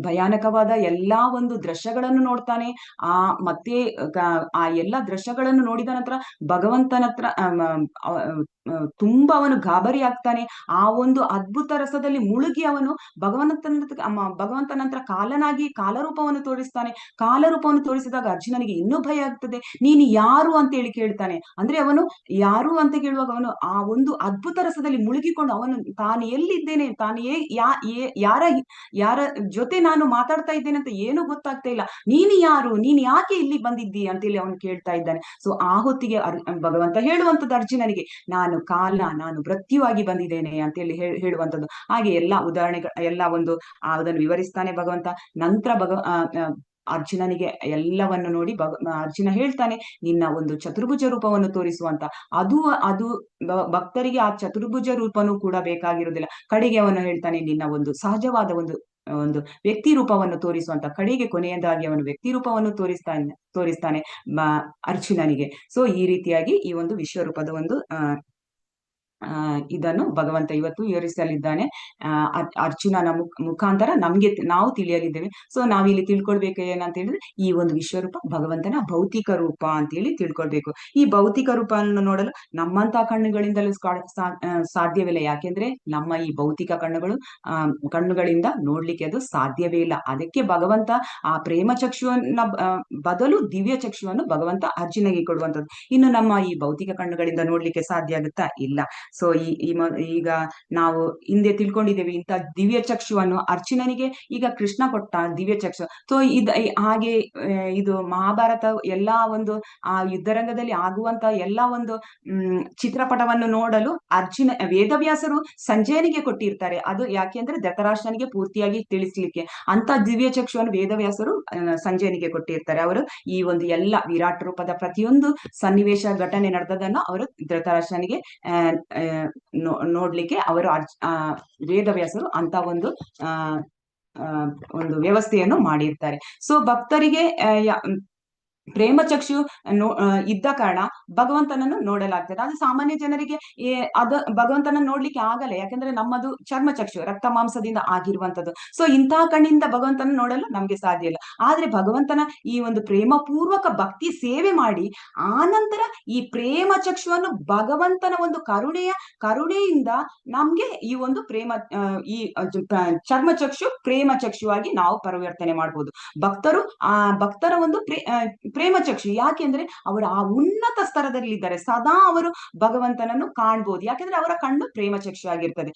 ಭಯಾನಕವಾದ ಎಲ್ಲಾ ಒಂದು ದೃಶ್ಯಗಳನ್ನು ನೋಡ್ತಾನೆ. ಮತ್ತೆ ಆ ಎಲ್ಲಾ ದೃಶ್ಯಗಳನ್ನು ನೋಡಿದ ನಂತರ ಭಗವಂತನ ಹತ್ರ ತುಂಬಾ ಅವನು ಗಾಬರಿ ಆಗ್ತಾನೆ. ಆ ಒಂದು ಅದ್ಭುತ ರಸದಲ್ಲಿ ಮುಳುಗಿ ಅವನು ಭಗವಂತನ ಹತ್ರ ಕಾಲರೂಪವನ್ನು ತೋರಿಸ್ತಾನೆ. ಕಾಲರೂಪವನ್ನು ತೋರಿಸಿದಾಗ ಅರ್ಜುನನಿಗೆ ಇನ್ನೂ ಭಯ ಆಗ್ತದೆ. ನೀನು ಯಾರು ಅಂತ ಹೇಳಿ ಕೇಳ್ತಾನೆ. ಅಂದ್ರೆ ಅವನು ಯಾರು ಅಂತ ಕೇಳುವಾಗ ಅವನು ಆ ಒಂದು ಅದ್ಭುತ ರಸದಲ್ಲಿ ಮುಳುಗಿಕೊಂಡು ತಾನು ಎಲ್ಲಿದ್ದೇನೆ, ಯಾರ ಜೊತೆ ನಾನು ಮಾತಾಡ್ತಾ ಇದ್ದೇನೆ ಅಂತ ಏನು ಗೊತ್ತಾಗ್ತಾ ಇಲ್ಲ. ನೀನು ಯಾರು, ನೀನು ಯಾಕೆ ಇಲ್ಲಿ ಬಂದಿದ್ದೀ ಅಂತೇಳಿ ಅವನು ಕೇಳ್ತಾ ಇದ್ದಾನೆ. ಸೊ ಆ ಹೊತ್ತಿಗೆ ಭಗವಂತ ಹೇಳುವಂತದ್ದು ಅರ್ಜುನನಿಗೆ, ನಾನು ಮೃತ್ಯುವಾಗಿ ಬಂದಿದ್ದೇನೆ ಅಂತೇಳಿ ಹೇಳುವಂತದ್ದು. ಹಾಗೆ ಎಲ್ಲಾ ಉದಾಹರಣೆಗಳು ಅದನ್ನು ವಿವರಿಸ್ತಾನೆ ಭಗವಂತ. ನಂತರ ಅರ್ಜುನನಿಗೆ ಎಲ್ಲವನ್ನು ನೋಡಿ ಅರ್ಜುನ ಹೇಳ್ತಾನೆ, ನಿನ್ನ ಒಂದು ಚತುರ್ಭುಜ ರೂಪವನ್ನು ತೋರಿಸುವಂತ. ಅದು ಭಕ್ತರಿಗೆ ಆ ಚತುರ್ಭುಜ ರೂಪನೂ ಕೂಡ ಬೇಕಾಗಿರುವುದಿಲ್ಲ. ಕಡೆಗೆ ಅವನು ಹೇಳ್ತಾನೆ, ನಿನ್ನ ಒಂದು ಸಹಜವಾದ ಒಂದು ವ್ಯಕ್ತಿ ರೂಪವನ್ನು ತೋರಿಸುವಂತ. ಕಡೆಗೆ ಕೊನೆಯದಾಗಿ ಅವನು ವ್ಯಕ್ತಿ ರೂಪವನ್ನು ತೋರಿಸ್ತಾನೆ ಅರ್ಜುನನಿಗೆ. ಸೊ ಈ ರೀತಿಯಾಗಿ ಈ ಒಂದು ವಿಶ್ವರೂಪದ ಇದನ್ನು ಭಗವಂತ ಇವತ್ತು ವಿವರಿಸಲಿದ್ದಾನೆ. ಅರ್ಜುನನ ಮುಖಾಂತರ ನಾವು ತಿಳಿಯಲಿದ್ದೇವೆ. ಸೊ ನಾವಿಲ್ಲಿ ತಿಳ್ಕೊಳ್ಬೇಕು ಏನಂತ ಹೇಳಿದ್ರೆ, ಈ ಒಂದು ವಿಶ್ವರೂಪ ಭಗವಂತನ ಭೌತಿಕ ರೂಪ ಅಂತ ಹೇಳಿ ತಿಳ್ಕೊಳ್ಬೇಕು. ಈ ಭೌತಿಕ ರೂಪವನ್ನು ನೋಡಲು ನಮ್ಮಂತ ಕಣ್ಣುಗಳಿಂದಲೂ ಸಾಧ್ಯವಿಲ್ಲ. ಯಾಕೆಂದ್ರೆ ನಮ್ಮ ಈ ಭೌತಿಕ ಕಣ್ಣುಗಳಿಂದ ನೋಡ್ಲಿಕ್ಕೆ ಅದು ಸಾಧ್ಯವೇ ಇಲ್ಲ. ಅದಕ್ಕೆ ಭಗವಂತ ಆ ಪ್ರೇಮ ಚಕ್ಷುವನ್ನ ಬದಲು ದಿವ್ಯ ಚಕ್ಷುವನ್ನು ಭಗವಂತ ಅರ್ಜುನಿಗೆ ಕೊಡುವಂಥದ್ದು. ಇನ್ನು ನಮ್ಮ ಈ ಭೌತಿಕ ಕಣ್ಣುಗಳಿಂದ ನೋಡ್ಲಿಕ್ಕೆ ಸಾಧ್ಯ ಆಗುತ್ತಾ? ಇಲ್ಲ. ಸೊ ಈಗ ನಾವು ಹಿಂದೆ ತಿಳ್ಕೊಂಡಿದ್ದೇವೆ ಇಂಥ ದಿವ್ಯ ಚಕ್ಷುವನ್ನು ಅರ್ಜುನನಿಗೆ ಈಗ ಕೃಷ್ಣ ಕೊಟ್ಟ ದಿವ್ಯ ಚಕ್ಷು. ಸೊ ಹಾಗೆ ಇದು ಮಹಾಭಾರತ ಎಲ್ಲಾ ಆ ಯುದ್ಧರಂಗದಲ್ಲಿ ಆಗುವಂತ ಎಲ್ಲಾ ಚಿತ್ರಪಟವನ್ನು ನೋಡಲು ವೇದವ್ಯಾಸರು ಸಂಜಯನಿಗೆ ಕೊಟ್ಟಿರ್ತಾರೆ. ಅದು ಯಾಕೆಂದ್ರೆ ಧೃತರಾಷ್ಟ್ರನಿಗೆ ಪೂರ್ತಿಯಾಗಿ ತಿಳಿಸ್ಲಿಕ್ಕೆ ಅಂತ ದಿವ್ಯ ಚಕ್ಷುವನ್ನು ವೇದವ್ಯಾಸರು ಸಂಜಯನಿಗೆ ಕೊಟ್ಟಿರ್ತಾರೆ. ಅವರು ಈ ಎಲ್ಲ ವಿರಾಟ್ ರೂಪದ ಪ್ರತಿಯೊಂದು ಸನ್ನಿವೇಶ ಘಟನೆ ನಡೆದದನ್ನು ಅವರು ಧೃತರಾಷ್ಟ್ರನಿಗೆ ನೋಡ್ಲಿಕ್ಕೆ ಅವರು ವೇದವ್ಯಾಸರು ಅಂತ ಒಂದು ವ್ಯವಸ್ಥೆಯನ್ನು ಮಾಡಿರ್ತಾರೆ. ಸೊ ಭಕ್ತರಿಗೆ ಪ್ರೇಮ ಚಕ್ಷು ಇದ್ದ ಕಾರಣ ಭಗವಂತನನ್ನು ನೋಡಲಾಗ್ತದೆ. ಅದು ಸಾಮಾನ್ಯ ಜನರಿಗೆ ಭಗವಂತನನ್ನು ನೋಡ್ಲಿಕ್ಕೆ ಆಗಲ್ಲ. ಯಾಕಂದ್ರೆ ನಮ್ಮದು ಚರ್ಮ ಚಕ್ಷು ರಕ್ತ ಮಾಂಸದಿಂದ ಆಗಿರುವಂತದ್ದು. ಸೊ ಇಂತಹ ಕಣ್ಣಿಂದ ಭಗವಂತನ ನೋಡಲು ನಮ್ಗೆ ಸಾಧ್ಯ ಇಲ್ಲ. ಆದ್ರೆ ಭಗವಂತನ ಈ ಒಂದು ಪ್ರೇಮ ಪೂರ್ವಕ ಭಕ್ತಿ ಸೇವೆ ಮಾಡಿ ಆನಂತರ ಈ ಪ್ರೇಮ ಚಕ್ಷುವನ್ನು ಭಗವಂತನ ಒಂದು ಕರುಣೆಯಿಂದ ನಮ್ಗೆ ಈ ಒಂದು ಈ ಚರ್ಮ ಚಕ್ಷು ಪ್ರೇಮ ಚಕ್ಷುವಾಗಿ ನಾವು ಪರಿವರ್ತನೆ ಮಾಡ್ಬೋದು. ಭಕ್ತರ ಒಂದು ಪ್ರೇಮ ಚಕ್ಷು. ಯಾಕೆಂದ್ರೆ ಅವರು ಆ ಉನ್ನತ ಸ್ತರದಲ್ಲಿದ್ದಾರೆ, ಸದಾ ಅವರು ಭಗವಂತನನ್ನು ಕಾಣ್ಬೋದು. ಯಾಕೆಂದ್ರೆ ಅವರ ಕಣ್ಣು ಪ್ರೇಮ ಚಕ್ಷು ಆಗಿರ್ತದೆ.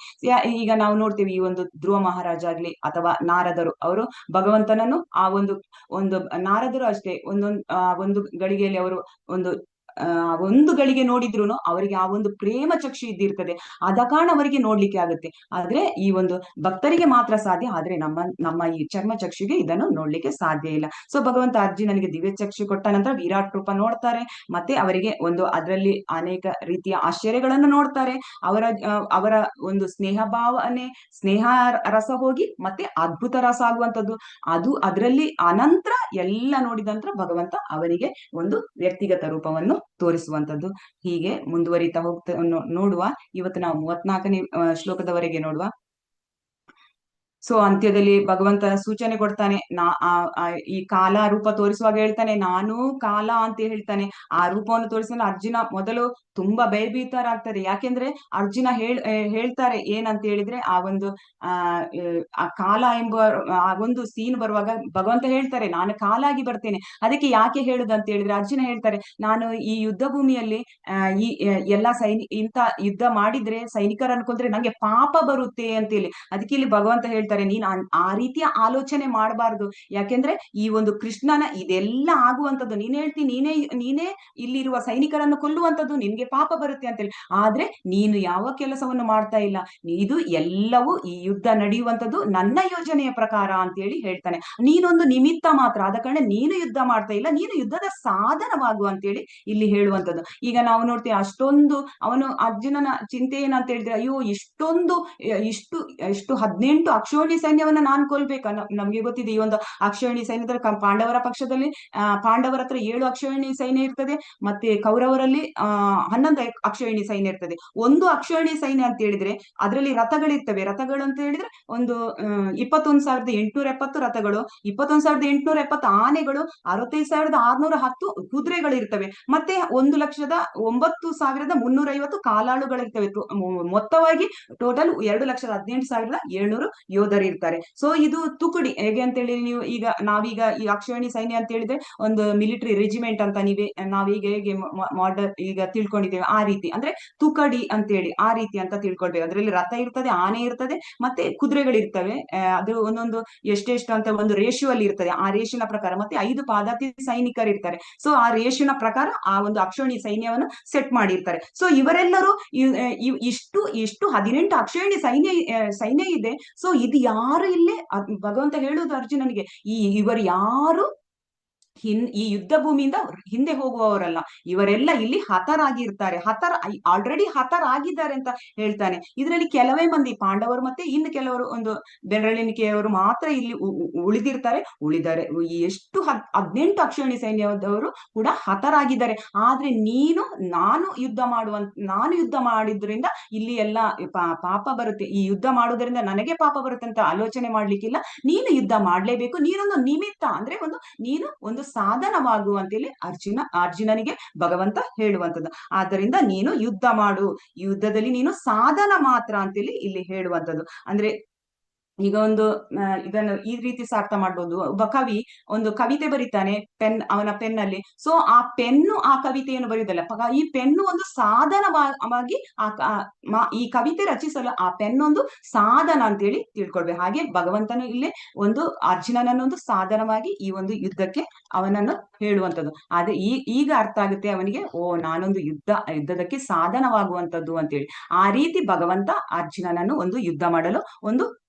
ಈಗ ನಾವು ನೋಡ್ತೀವಿ ಈ ಒಂದು ಧ್ರುವ ಮಹಾರಾಜ ಆಗ್ಲಿ ಅಥವಾ ನಾರದರು, ಅವರು ಭಗವಂತನನ್ನು ಆ ಒಂದು ನಾರದರು ಅಷ್ಟೇ ಒಂದು ಗಳಿಗೆಯಲ್ಲಿ ಅವರು ಒಂದು ಗಳಿಗೆ ನೋಡಿದ್ರು ಅವರಿಗೆ ಆ ಒಂದು ಪ್ರೇಮ ಚಕ್ಷು ಇದ್ದಿರ್ತದೆ. ಆದ ಕಾರಣ ಅವರಿಗೆ ನೋಡ್ಲಿಕ್ಕೆ ಆಗುತ್ತೆ. ಆದ್ರೆ ಈ ಒಂದು ಭಕ್ತರಿಗೆ ಮಾತ್ರ ಸಾಧ್ಯ. ಆದ್ರೆ ನಮ್ಮ ಈ ಚರ್ಮ ಚಕ್ಷುಗೆ ಇದನ್ನು ನೋಡ್ಲಿಕ್ಕೆ ಸಾಧ್ಯ ಇಲ್ಲ. ಸೊ ಭಗವಂತ ಅರ್ಜುನನಿಗೆ ದಿವ್ಯ ಚಕ್ಷು ಕೊಟ್ಟ ನಂತರ ವಿರಾಟ್ ರೂಪ ನೋಡ್ತಾರೆ. ಮತ್ತೆ ಅವರಿಗೆ ಅದರಲ್ಲಿ ಅನೇಕ ರೀತಿಯ ಆಶ್ಚರ್ಯಗಳನ್ನು ನೋಡ್ತಾರೆ. ಅವರ ಒಂದು ಸ್ನೇಹ ರಸ ಹೋಗಿ ಮತ್ತೆ ಅದ್ಭುತ ರಸ ಆಗುವಂತದ್ದು. ಅದರಲ್ಲಿ ಅನಂತರ ಎಲ್ಲ ನೋಡಿದ ನಂತರ ಭಗವಂತ ಅವರಿಗೆ ಒಂದು ವ್ಯಕ್ತಿಗತ ರೂಪವನ್ನು ತೋರಿಸುವಂತದ್ದು. ಹೀಗೆ ಮುಂದುವರಿತಾ ನೋಡುವ. ಇವತ್ತು ನಾವು 34ನೇ ಶ್ಲೋಕದವರೆಗೆ ನೋಡುವ. ಸೊ ಅಂತ್ಯದಲ್ಲಿ ಭಗವಂತ ಸೂಚನೆ ಕೊಡ್ತಾನೆ, ಈ ಕಾಲ ರೂಪ ತೋರಿಸುವಾಗ ಹೇಳ್ತಾನೆ, ನಾನು ಕಾಲ ಅಂತ ಹೇಳ್ತಾನೆ. ಆ ರೂಪವನ್ನು ತೋರಿಸಿದ ಅರ್ಜುನ ಮೊದಲು ತುಂಬಾ ಭಯಭೀತರಾಗ್ತಾರೆ. ಯಾಕೆಂದ್ರೆ ಅರ್ಜುನ ಹೇಳ್ತಾರೆ ಏನಂತ ಹೇಳಿದ್ರೆ, ಆ ಒಂದು ಆ ಆ ಕಾಲ ಎಂಬ ಆ ಒಂದು ಸೀನ್ ಬರುವಾಗ ಭಗವಂತ ಹೇಳ್ತಾರೆ, ನಾನು ಕಾಲ ಆಗಿ ಬರ್ತೇನೆ. ಅದಕ್ಕೆ ಯಾಕೆ ಹೇಳುದಂತ ಹೇಳಿದ್ರೆ, ಅರ್ಜುನ ಹೇಳ್ತಾರೆ, ನಾನು ಈ ಯುದ್ಧ ಭೂಮಿಯಲ್ಲಿ ಈ ಎಲ್ಲಾ ಇಂತ ಯುದ್ಧ ಮಾಡಿದ್ರೆ, ಸೈನಿಕರನ್ನು ಕೊಂದ್ರೆ ನಂಗೆ ಪಾಪ ಬರುತ್ತೆ ಅಂತೇಳಿ. ಅದಕ್ಕೆ ಇಲ್ಲಿ ಭಗವಂತ ಹೇಳ್ತಾರೆ, ನೀನ್ ಆ ರೀತಿಯ ಆಲೋಚನೆ ಮಾಡಬಾರ್ದು. ಯಾಕೆಂದ್ರೆ ಈ ಒಂದು ಕೃಷ್ಣನ ಇದೆಲ್ಲ ಆಗುವಂತದ್ದು, ನೀನ್ ಹೇಳ್ತಿ ನೀನೇ ಇಲ್ಲಿರುವ ಸೈನಿಕರನ್ನು ಕೊಲ್ಲುವಂತದ್ದು, ನಿನ್ಗೆ ಪಾಪ ಬರುತ್ತೆ ಅಂತೇಳಿ. ಆದ್ರೆ ನೀನು ಯಾವ ಕೆಲಸವನ್ನು ಮಾಡ್ತಾ ಇಲ್ಲ, ಇದು ಎಲ್ಲವೂ ಈ ಯುದ್ಧ ನಡೆಯುವಂತದ್ದು ನನ್ನ ಯೋಜನೆಯ ಪ್ರಕಾರ ಅಂತೇಳಿ ಹೇಳ್ತಾನೆ. ನೀನೊಂದು ನಿಮಿತ್ತ ಮಾತ್ರ, ಆದ ಕಾರಣ ನೀನು ಯುದ್ಧ ಮಾಡ್ತಾ ಇಲ್ಲ, ನೀನು ಯುದ್ಧದ ಸಾಧನವಾಗು ಅಂತೇಳಿ ಇಲ್ಲಿ ಹೇಳುವಂತದ್ದು. ಈಗ ನಾವು ನೋಡ್ತೀವಿ, ಅಷ್ಟೊಂದು ಅರ್ಜುನನ ಚಿಂತೆ ಏನಂತ ಹೇಳಿದ್ರೆ, ಅಯ್ಯೋ ಇಷ್ಟು 18 ಅಕ್ಷೋಣಿ ಸೈನ್ಯವನ್ನ ನಾನ್ ಕೊಲ್ಬೇಕಾ? ನಮ್ಗೆ ಗೊತ್ತಿದೆ, ಈ ಒಂದು ಅಕ್ಷೋಣಿ ಸೈನ್ಯದ ಪಾಂಡವರ ಪಕ್ಷದಲ್ಲಿ ಪಾಂಡವರ ಹತ್ರ 7 ಅಕ್ಷೋಹಿಣಿ ಸೈನ್ಯ ಇರ್ತದೆ, ಮತ್ತೆ ಕೌರವರಲ್ಲಿ 11 ಅಕ್ಷೋಹಿಣಿ ಸೈನ್ಯ ಇರ್ತದೆ. ಒಂದು ಅಕ್ಷೋಹಿಣಿ ಸೈನ್ಯ ಅಂತ ಹೇಳಿದ್ರೆ ಅದರಲ್ಲಿ ರಥಗಳಿರ್ತವೆ. ರಥಗಳು ಅಂತ ಹೇಳಿದ್ರೆ ಒಂದು 21,870 ರಥಗಳು, 21,870 ಆನೆಗಳು, 65,610 ಕುದುರೆಗಳು ಇರ್ತವೆ, ಮತ್ತೆ 1,09,350 ಕಾಲಾಳುಗಳಿರ್ತವೆ. ಮೊತ್ತವಾಗಿ ಟೋಟಲ್ 2,18,700 ಯೋಧರು ಇರ್ತಾರೆ. ಸೊ ಇದು ತುಕುಡಿ. ಹೇಗೆ ಅಂತ ಹೇಳಿ, ನಾವೀಗ ಈ ಅಕ್ಷೋಹಿಣಿ ಸೈನ್ಯ ಅಂತ ಹೇಳಿದ್ರೆ ಒಂದು ಮಿಲಿಟರಿ ರೆಜಿಮೆಂಟ್ ಅಂತ ನಾವೀಗ ಹೇಗೆ ಮಾಡರ್ ಈಗ ತಿಳ್ಕೊಂಡಿದ್ದೇವೆ, ಆ ರೀತಿ ಅಂದ್ರೆ ತುಕಡಿ ಅಂತೇಳಿ ಆ ರೀತಿ ಅಂತ ತಿಳ್ಕೊಳ್ಬೇಕು. ಅದರಲ್ಲಿ ರಥ ಇರ್ತದೆ, ಆನೆ ಇರ್ತದೆ, ಮತ್ತೆ ಕುದುರೆಗಳಿರ್ತವೆ. ಅದು ಒಂದೊಂದು ಎಷ್ಟೆಷ್ಟು ಅಂತ ಒಂದು ರೇಷಿಯೋ ಅಲ್ಲಿ ಇರ್ತದೆ. ಆ ರೇಷಿನ ಪ್ರಕಾರ ಮತ್ತೆ 5 ಪಾದಾತಿ ಸೈನಿಕರು ಇರ್ತಾರೆ. ಸೊ ಆ ರೇಷಿನ ಪ್ರಕಾರ ಆ ಒಂದು ಅಕ್ಷೋಹಿಣಿ ಸೈನ್ಯವನ್ನು ಸೆಟ್ ಮಾಡಿರ್ತಾರೆ. ಸೊ ಇವರೆಲ್ಲರೂ ಇಷ್ಟು 18 ಅಕ್ಷೋಹಿಣಿ ಸೈನ್ಯ ಇದೆ. ಸೊ ಇದು ಯಾರು ಇಲ್ಲೇ ಭಗವಂತ ಹೇಳುವುದು ಅರ್ಜುನನಿಗೆ, ಇವರು ಯಾರು ಈ ಯುದ್ಧ ಭೂಮಿಯಿಂದ ಹಿಂದೆ ಹೋಗುವವರಲ್ಲ, ಇವರೆಲ್ಲ ಇಲ್ಲಿ ಹತರಾಗಿರ್ತಾರೆ. ಆಲ್ರೆಡಿ ಹತರಾಗಿದ್ದಾರೆ ಅಂತ ಹೇಳ್ತಾನೆ. ಇದರಲ್ಲಿ ಕೆಲವೇ ಮಂದಿ ಪಾಂಡವರು ಮತ್ತೆ ಇನ್ನು ಕೆಲವರು ಒಂದು ಬೆರಳೆಣಿಕೆಯವರು ಮಾತ್ರ ಇಲ್ಲಿ ಉಳಿದರೆ ಎಷ್ಟು 18 ಅಕ್ಷೋಹಿಣಿ ಸೈನ್ಯದವರು ಕೂಡ ಹತರಾಗಿದ್ದಾರೆ. ಆದ್ರೆ ನಾನು ಯುದ್ಧ ಮಾಡಿದ್ರಿಂದ ಇಲ್ಲಿ ಎಲ್ಲ ಪಾಪ ಬರುತ್ತೆ, ಈ ಯುದ್ಧ ಮಾಡುವುದರಿಂದ ನನಗೆ ಪಾಪ ಬರುತ್ತೆ ಅಂತ ಆಲೋಚನೆ ಮಾಡ್ಲಿಕ್ಕಿಲ್ಲ. ನೀನು ಯುದ್ಧ ಮಾಡ್ಲೇಬೇಕು, ನೀನೊಂದು ನಿಮಿತ್ತ ಅಂದ್ರೆ ನೀನು ಒಂದು ಸಾಧನವಾಗುವಂತೇಳಿ ಅರ್ಜುನನಿಗೆ ಭಗವಂತ ಹೇಳುವಂತದ್ದು. ಆದ್ದರಿಂದ ನೀನು ಯುದ್ಧ ಮಾಡು, ಯುದ್ಧದಲ್ಲಿ ನೀನು ಸಾಧನ ಮಾತ್ರ ಅಂತೇಳಿ ಇಲ್ಲಿ ಹೇಳುವಂತದ್ದು. ಅಂದ್ರೆ ಈಗ ಇದನ್ನು ಈ ರೀತಿ ಅರ್ಥ ಮಾಡ್ಬೋದು. ಒಬ್ಬ ಕವಿ ಒಂದು ಕವಿತೆ ಬರೀತಾನೆ ಅವನ ಪೆನ್ನಲ್ಲಿ. ಸೊ ಆ ಪೆನ್ನು ಆ ಕವಿತೆಯನ್ನು ಬರೆಯುವುದಲ್ಲ, ಈ ಪೆನ್ನು ಒಂದು ಸಾಧನವಾಗಿ ಈ ಕವಿತೆ ರಚಿಸಲು ಆ ಪೆನ್ನೊಂದು ಸಾಧನ ಅಂತೇಳಿ ತಿಳ್ಕೊಳ್ಬೇಕು. ಹಾಗೆ ಭಗವಂತನು ಇಲ್ಲಿ ಅರ್ಜುನನನ್ನೊಂದು ಸಾಧನವಾಗಿ ಈ ಒಂದು ಯುದ್ಧಕ್ಕೆ ಅವನನ್ನು ಹೇಳುವಂಥದ್ದು. ಆದ್ರೆ ಈಗ ಅರ್ಥ ಆಗುತ್ತೆ ಅವನಿಗೆ, ನಾನೊಂದು ಯುದ್ಧದಕ್ಕೆ ಸಾಧನವಾಗುವಂಥದ್ದು ಅಂತೇಳಿ. ಆ ರೀತಿ ಭಗವಂತ ಅರ್ಜುನನನ್ನು ಒಂದು ಯುದ್ಧ ಮಾಡಲು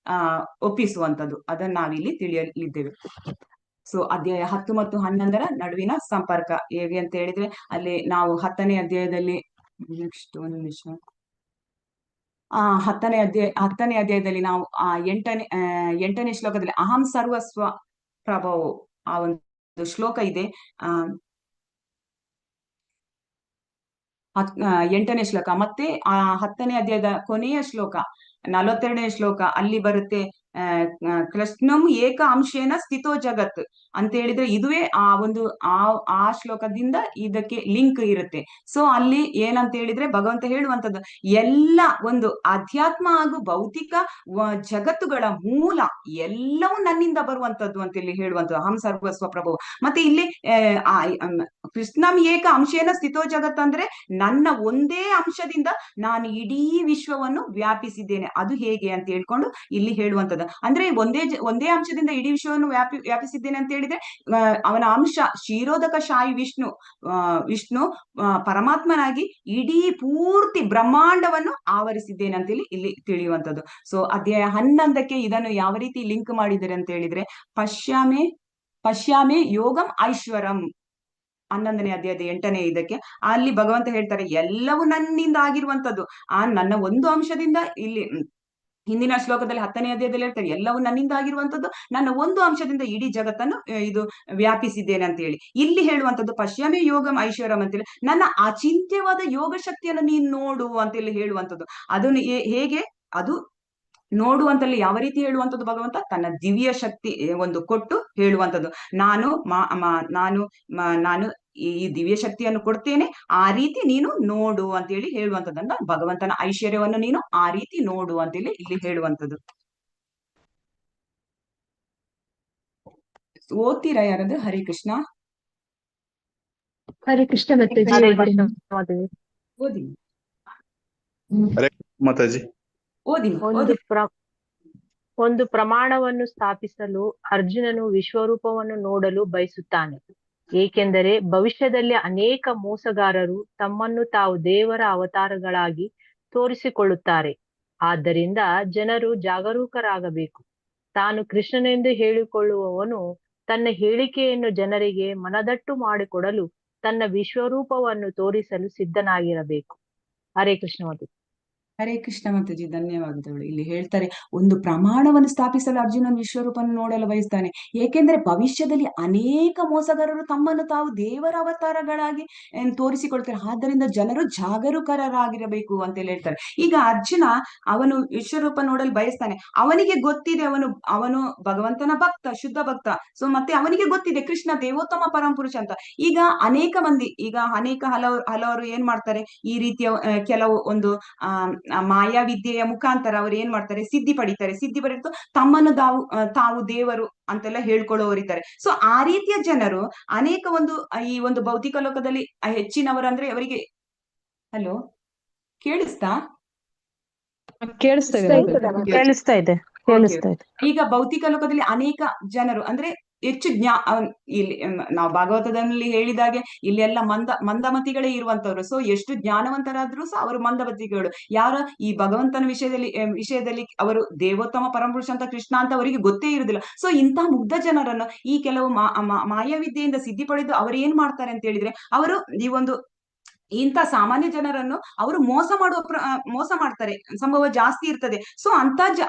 ಒಪ್ಪಿಸುವಂಥದ್ದು. ಅದನ್ನ ನಾವಿಲ್ಲಿ ತಿಳಿಯಲಿದ್ದೇವೆ. ಸೊ ಅಧ್ಯಾಯ 10 ಮತ್ತು 11 ನಡುವಿನ ಸಂಪರ್ಕ ಹೇಗೆ ಅಂತ ಹೇಳಿದ್ರೆ, ಅಲ್ಲಿ ನಾವು 10ನೇ ಅಧ್ಯಾಯದಲ್ಲಿ ನೆಕ್ಸ್ಟ್ ಒಂದು ನಿಮಿಷ 10ನೇ ಅಧ್ಯಾಯದಲ್ಲಿ ನಾವು 8ನೇ ಶ್ಲೋಕದಲ್ಲಿ ಅಹಂ ಸರ್ವಸ್ವ ಪ್ರಭಾವೋ ಆ ಒಂದು ಶ್ಲೋಕ ಇದೆ. 8ನೇ ಶ್ಲೋಕ ಮತ್ತೆ 10ನೇ ಅಧ್ಯಾಯದ ಕೊನೆಯ ಶ್ಲೋಕ 42ನೇ ಶ್ಲೋಕ ಅಲ್ಲಿ ಬರುತ್ತೆ, ಕೃಷ್ಣಂ ಏಕ ಅಂಶೇನ ಸ್ಥಿತೋ ಜಗತ್ ಅಂತ ಹೇಳಿದ್ರೆ ಇದುವೇ ಆ ಶ್ಲೋಕದಿಂದ ಇದಕ್ಕೆ ಲಿಂಕ್ ಇರುತ್ತೆ. ಸೊ ಅಲ್ಲಿ ಏನಂತ ಹೇಳಿದ್ರೆ ಭಗವಂತ ಹೇಳುವಂತದ್ದು, ಎಲ್ಲ ಒಂದು ಅಧ್ಯಾತ್ಮ ಹಾಗೂ ಭೌತಿಕ ಜಗತ್ತುಗಳ ಮೂಲ ಎಲ್ಲವೂ ನನ್ನಿಂದ ಬರುವಂತದ್ದು ಅಂತ ಇಲ್ಲಿ ಹೇಳುವಂಥದ್ದು, ಅಹಂ ಸರ್ವಸ್ವ ಪ್ರಭು. ಮತ್ತೆ ಇಲ್ಲಿ ಕೃಷ್ಣಂ ಏಕ ಅಂಶೇನ ಸ್ಥಿತೋ ಜಗತ್ ಅಂದ್ರೆ ನನ್ನ ಒಂದೇ ಅಂಶದಿಂದ ನಾನು ಇಡೀ ವಿಶ್ವವನ್ನು ವ್ಯಾಪಿಸಿದ್ದೇನೆ. ಅದು ಹೇಗೆ ಅಂತ ಹೇಳ್ಕೊಂಡು ಇಲ್ಲಿ ಹೇಳುವಂತದ್ದು. ಅಂದ್ರೆ ಒಂದೇ ಅಂಶದಿಂದ ಇಡೀ ವಿಶ್ವವನ್ನು ವ್ಯಾಪಿಸಿದ್ದೇನೆ ಅಂತ ಹೇಳಿದ್ರೆ, ಅವನ ಅಂಶ ಕ್ಷೀರೋದಕ ಶಾಯಿ ವಿಷ್ಣು ಪರಮಾತ್ಮನಾಗಿ ಇಡೀ ಪೂರ್ತಿ ಬ್ರಹ್ಮಾಂಡವನ್ನು ಆವರಿಸಿದ್ದೇನೆ ಅಂತೇಳಿ ಇಲ್ಲಿ ತಿಳಿಯುವಂಥದ್ದು. ಸೊ ಅಧ್ಯಾಯ 11ಕ್ಕೆ ಇದನ್ನು ಯಾವ ರೀತಿ ಲಿಂಕ್ ಮಾಡಿದ್ದಾರೆ ಅಂತ ಹೇಳಿದ್ರೆ, ಪಶ್ಯಾಮೆ ಯೋಗಂ ಐಶ್ವರಂ 11ನೇ ಅಧ್ಯಾಯದ 8ನೇ ಇದಕ್ಕೆ ಅಲ್ಲಿ ಭಗವಂತ ಹೇಳ್ತಾರೆ, ಎಲ್ಲವೂ ನನ್ನಿಂದ ಆಗಿರುವಂತದ್ದು. ನನ್ನ ಒಂದು ಅಂಶದಿಂದ ಇಲ್ಲಿ ಹಿಂದಿನ ಶ್ಲೋಕದಲ್ಲಿ 10ನೇ ಅಧ್ಯಾಯದಲ್ಲಿ ಹೇಳ್ತಾರೆ, ಎಲ್ಲವೂ ನನ್ನಿಂದ ಆಗಿರುವಂತದ್ದು, ನನ್ನ ಒಂದು ಅಂಶದಿಂದ ಇಡೀ ಜಗತ್ತನ್ನು ಇದು ವ್ಯಾಪಿಸಿದ್ದೇನೆ ಅಂತ ಹೇಳಿ. ಇಲ್ಲಿ ಹೇಳುವಂತದ್ದು ಪಶ್ಯಾಮೆ ಯೋಗಂ ಐಶ್ವರ್ಯಂ ಅಂತೇಳಿ, ನನ್ನ ಅಚಿಂತ್ಯವಾದ ಯೋಗ ಶಕ್ತಿಯನ್ನು ನೀನು ನೋಡು ಅಂತೇಳಿ ಹೇಳುವಂತದ್ದು. ಅದನ್ನು ಹೇಗೆ ಅದು ನೋಡು ಅಂತಲ್ಲಿ ಯಾವ ರೀತಿ ಹೇಳುವಂಥದ್ದು ಭಗವಂತ ತನ್ನ ದಿವ್ಯ ಶಕ್ತಿ ಒಂದು ಕೊಟ್ಟು ಹೇಳುವಂಥದ್ದು. ನಾನು ನಾನು ಈ ದಿವ್ಯ ಶಕ್ತಿಯನ್ನು ಕೊಡ್ತೇನೆ, ಆ ರೀತಿ ನೀನು ನೋಡು ಅಂತೇಳಿ ಹೇಳುವಂಥದ್ದನ್ನ ಭಗವಂತನ ಐಶ್ವರ್ಯವನ್ನು ನೀನು ಆ ರೀತಿ ನೋಡು ಅಂತೇಳಿ ಇಲ್ಲಿ ಹೇಳುವಂಥದ್ದು. ಓದ್ತೀರಾ ಯಾರಾದ್ರೂ? ಹರೇ ಕೃಷ್ಣ. ಹರೇ ಕೃಷ್ಣ ಮಾತಾಜಿ. ಹರೇ ಕೃಷ್ಣ ಮಾತಾಜಿ. ಓದಿ ಹರೇ ಮಾತಾಜಿ. ಓದಿ ಒಂದು ಓದಿ. ಒಂದು ಪ್ರಮಾಣವನ್ನು ಸ್ಥಾಪಿಸಲು ಅರ್ಜುನನು ವಿಶ್ವರೂಪವನ್ನು ನೋಡಲು ಬಯಸುತ್ತಾನೆ, ಏಕೆಂದರೆ ಭವಿಷ್ಯದಲ್ಲಿ ಅನೇಕ ಮೋಸಗಾರರು ತಮ್ಮನ್ನು ತಾವು ದೇವರ ಅವತಾರಗಳಾಗಿ ತೋರಿಸಿಕೊಳ್ಳುತ್ತಾರೆ. ಆದ್ದರಿಂದ ಜನರು ಜಾಗರೂಕರಾಗಬೇಕು. ತಾನು ಕೃಷ್ಣನೆಂದು ಹೇಳಿಕೊಳ್ಳುವವನು ತನ್ನ ಹೇಳಿಕೆಯನ್ನು ಜನರಿಗೆ ಮನದಟ್ಟು ಮಾಡಿಕೊಡಲು ತನ್ನ ವಿಶ್ವರೂಪವನ್ನು ತೋರಿಸಲು ಸಿದ್ಧನಾಗಿರಬೇಕು. ಹರೇ ಕೃಷ್ಣ ಮಾತಾಜಿ. ಹರೇ ಕೃಷ್ಣ ಮಾತಾಜಿ, ಧನ್ಯವಾದಗಳು. ಇಲ್ಲಿ ಹೇಳ್ತಾರೆ, ಒಂದು ಪ್ರಮಾಣವನ್ನು ಸ್ಥಾಪಿಸಲು ಅರ್ಜುನನ ವಿಶ್ವರೂಪವನ್ನು ನೋಡಲು ಬಯಸ್ತಾನೆ, ಏಕೆಂದ್ರೆ ಭವಿಷ್ಯದಲ್ಲಿ ಅನೇಕ ಮೋಸಗಾರರು ತಮ್ಮನ್ನು ತಾವು ದೇವರ ಅವತಾರಗಳಾಗಿ ತೋರಿಸಿಕೊಳ್ತಾರೆ. ಆದ್ದರಿಂದ ಜನರು ಜಾಗರೂಕರಾಗಿರಬೇಕು ಅಂತೇಳಿ ಹೇಳ್ತಾರೆ. ಈಗ ಅರ್ಜುನ ಅವನು ವಿಶ್ವರೂಪ ನೋಡಲು ಬಯಸ್ತಾನೆ. ಅವನಿಗೆ ಗೊತ್ತಿದೆ, ಅವನು ಭಗವಂತನ ಭಕ್ತ, ಶುದ್ಧ ಭಕ್ತ. ಸೊ ಮತ್ತೆ ಅವನಿಗೆ ಗೊತ್ತಿದೆ ಕೃಷ್ಣ ದೇವೋತ್ತಮ ಪರಮಪುರುಷ ಅಂತ. ಈಗ ಅನೇಕ ಹಲವರು ಏನ್ ಮಾಡ್ತಾರೆ, ಈ ರೀತಿಯ ಕೆಲವು ಒಂದು ಮಾಯಾವಿದ್ಯೆಯ ಮುಖಾಂತರ ಅವರು ಏನ್ ಮಾಡ್ತಾರೆ, ಸಿದ್ಧಿ ಪಡಿತು ತಮ್ಮನ್ನು ತಾವು ದೇವರು ಅಂತೆಲ್ಲ ಹೇಳ್ಕೊಳ್ಳೋರಿದ್ದಾರೆ. ಸೊ ಆ ರೀತಿಯ ಜನರು ಅನೇಕ ಈ ಒಂದು ಭೌತಿಕ ಲೋಕದಲ್ಲಿ ಹೆಚ್ಚಿನವರಂದ್ರೆ ಅವರಿಗೆ ಹಲೋ ಕೇಳಿಸ್ತಾ ಕೇಳಿಸ್ತಾ ಇದೆ. ಈಗ ಭೌತಿಕ ಲೋಕದಲ್ಲಿ ಅನೇಕ ಜನರು ಅಂದ್ರೆ ಹೆಚ್ಚು ಇಲ್ಲಿ ನಾವು ಭಾಗವತದಲ್ಲಿ ಹೇಳಿದಾಗೆ ಇಲ್ಲಿ ಎಲ್ಲ ಮಂದಮತಿಗಳೇ ಇರುವಂತವ್ರು. ಸೊ ಎಷ್ಟು ಜ್ಞಾನವಂತರಾದ್ರೂ ಸಹ ಅವರು ಮಂದಮತಿಗಳು. ಯಾರ ಈ ಭಗವಂತನ ವಿಷಯದಲ್ಲಿ ಅವರು ದೇವೋತ್ತಮ ಪರಮಪುರುಷ ಅಂತ ಕೃಷ್ಣ ಅಂತ ಅವರಿಗೆ ಗೊತ್ತೇ ಇರುವುದಿಲ್ಲ. ಸೊ ಇಂತಹ ಮುಗ್ಧ ಜನರನ್ನು ಈ ಕೆಲವು ಮಾಯಾವಿದ್ಯೆಯಿಂದ ಸಿದ್ಧಿ ಪಡೆದು ಅವರು ಏನ್ ಮಾಡ್ತಾರೆ ಅಂತ ಹೇಳಿದ್ರೆ, ಅವರು ಈ ಒಂದು ಇಂಥ ಸಾಮಾನ್ಯ ಜನರನ್ನು ಅವರು ಮೋಸ ಮಾಡ್ತಾರೆ, ಸಂಭವ ಜಾಸ್ತಿ ಇರ್ತದೆ. ಸೊ